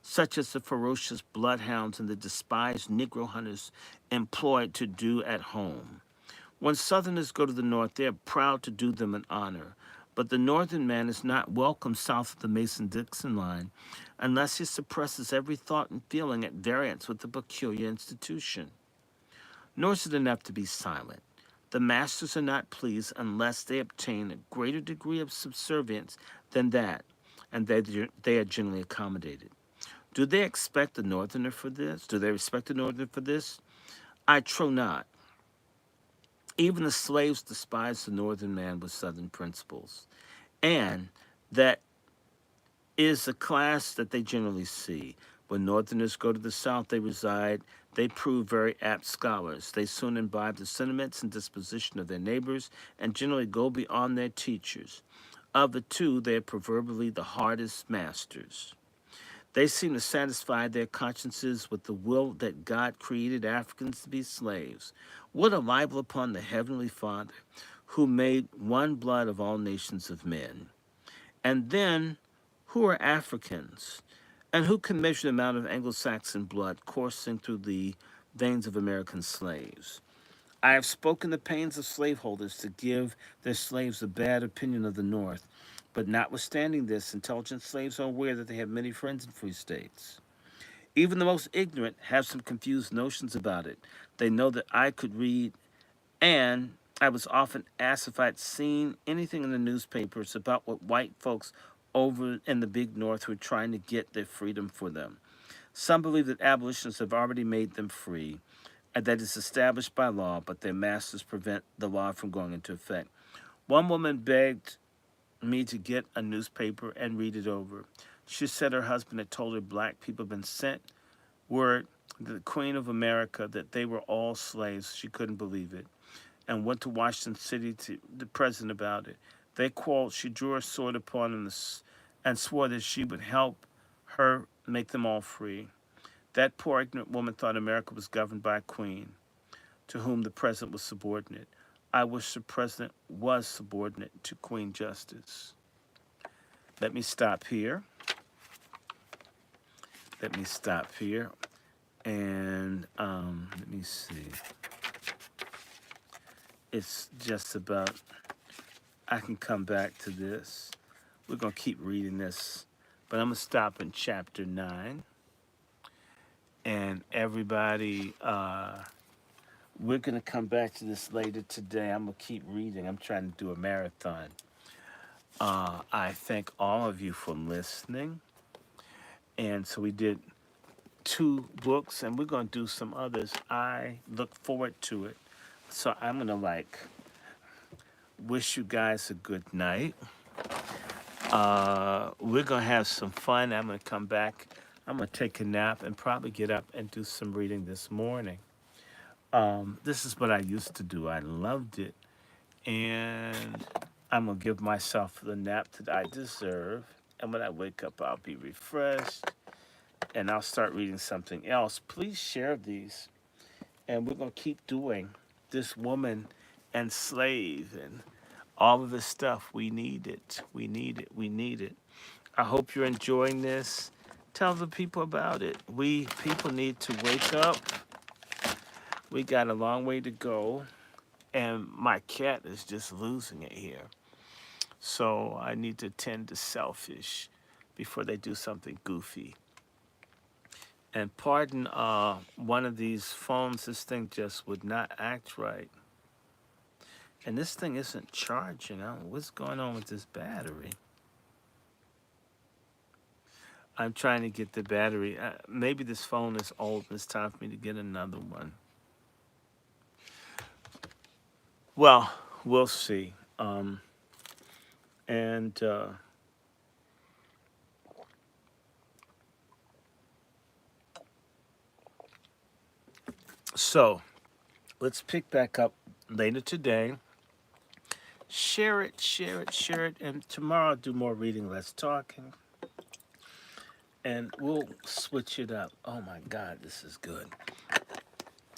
such as the ferocious bloodhounds and the despised Negro hunters employed to do at home. When Southerners go to the North, they are proud to do them an honor. But the Northern man is not welcome south of the Mason-Dixon line unless he suppresses every thought and feeling at variance with the peculiar institution. Nor is it enough to be silent. The masters are not pleased unless they obtain a greater degree of subservience than that, and they are generally accommodated. Do they expect the Northerner for this? Do they respect the Northerner for this? I trow not. Even the slaves despise the Northern man with Southern principles. And that is the class that they generally see. When Northerners go to the South, they reside. They prove very apt scholars. They soon imbibe the sentiments and disposition of their neighbors and generally go beyond their teachers. Of the two, they are proverbially the hardest masters. They seem to satisfy their consciences with the will that God created Africans to be slaves. What a libel upon the Heavenly Father, who made one blood of all nations of men. And then, who are Africans? And who can measure the amount of Anglo-Saxon blood coursing through the veins of American slaves? I have spoken the pains of slaveholders to give their slaves a bad opinion of the North, but notwithstanding this, intelligent slaves are aware that they have many friends in free states. Even the most ignorant have some confused notions about it. They know that I could read, and I was often asked if I'd seen anything in the newspapers about what white folks over in the big North were trying to get their freedom for them. Some believe that abolitionists have already made them free, and that it's established by law, but their masters prevent the law from going into effect. One woman begged me to get a newspaper and read it over. She said her husband had told her black people had been sent word to the Queen of America that they were all slaves. She couldn't believe it and went to Washington City to the president about it. They quarreled. She drew her sword upon him and swore that she would help her make them all free. That poor ignorant woman thought America was governed by a queen to whom the president was subordinate. I wish the president was subordinate to Queen Justice. Let me stop here. And let me see. It's just about, I can come back to this. We're going to keep reading this, but I'm going to stop in chapter 9. And everybody, we're going to come back to this later today. I'm going to keep reading. I'm trying to do a marathon. I thank all of you for listening. And so we did 2 books, and we're going to do some others. I look forward to it. So I'm going to, wish you guys a good night. We're going to have some fun. I'm going to come back. I'm going to take a nap and probably get up and do some reading this morning. This is what I used to do. I loved it. And I'm going to give myself the nap that I deserve. And when I wake up, I'll be refreshed. And I'll start reading something else. Please share these. And we're going to keep doing this woman and slave and all of this stuff. We need it. We need it. We need it. I hope you're enjoying this. Tell the people about it. We people need to wake up. We got a long way to go. And my cat is just losing it here. So I need to tend to selfish before they do something goofy. And pardon one of these phones, this thing just would not act right. And this thing isn't charging. I don't know what's going on with this battery. I'm trying to get the battery. Maybe this phone is old. It's time for me to get another one. Well, we'll see. And so let's pick back up later today. Share it, share it, share it. And tomorrow I'll do more reading, less talking. And we'll switch it up. Oh my God, this is good.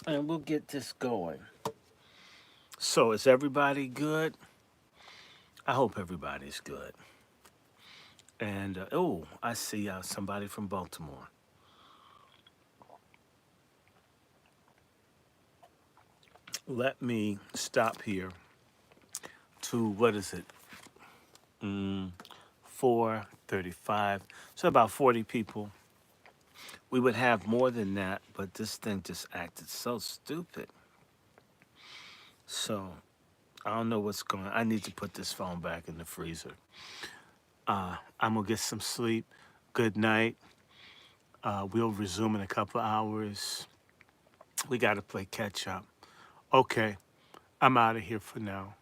And we'll get this going. So, is everybody good? I hope everybody's good. And, oh, I see somebody from Baltimore. Let me stop here to, what is it? 4:35. So, about 40 people. We would have more than that, but this thing just acted so stupid. So, I don't know what's going on. I need to put this phone back in the freezer. I'm going to get some sleep. Good night. We'll resume in a couple hours. We got to play catch up. Okay, I'm out of here for now.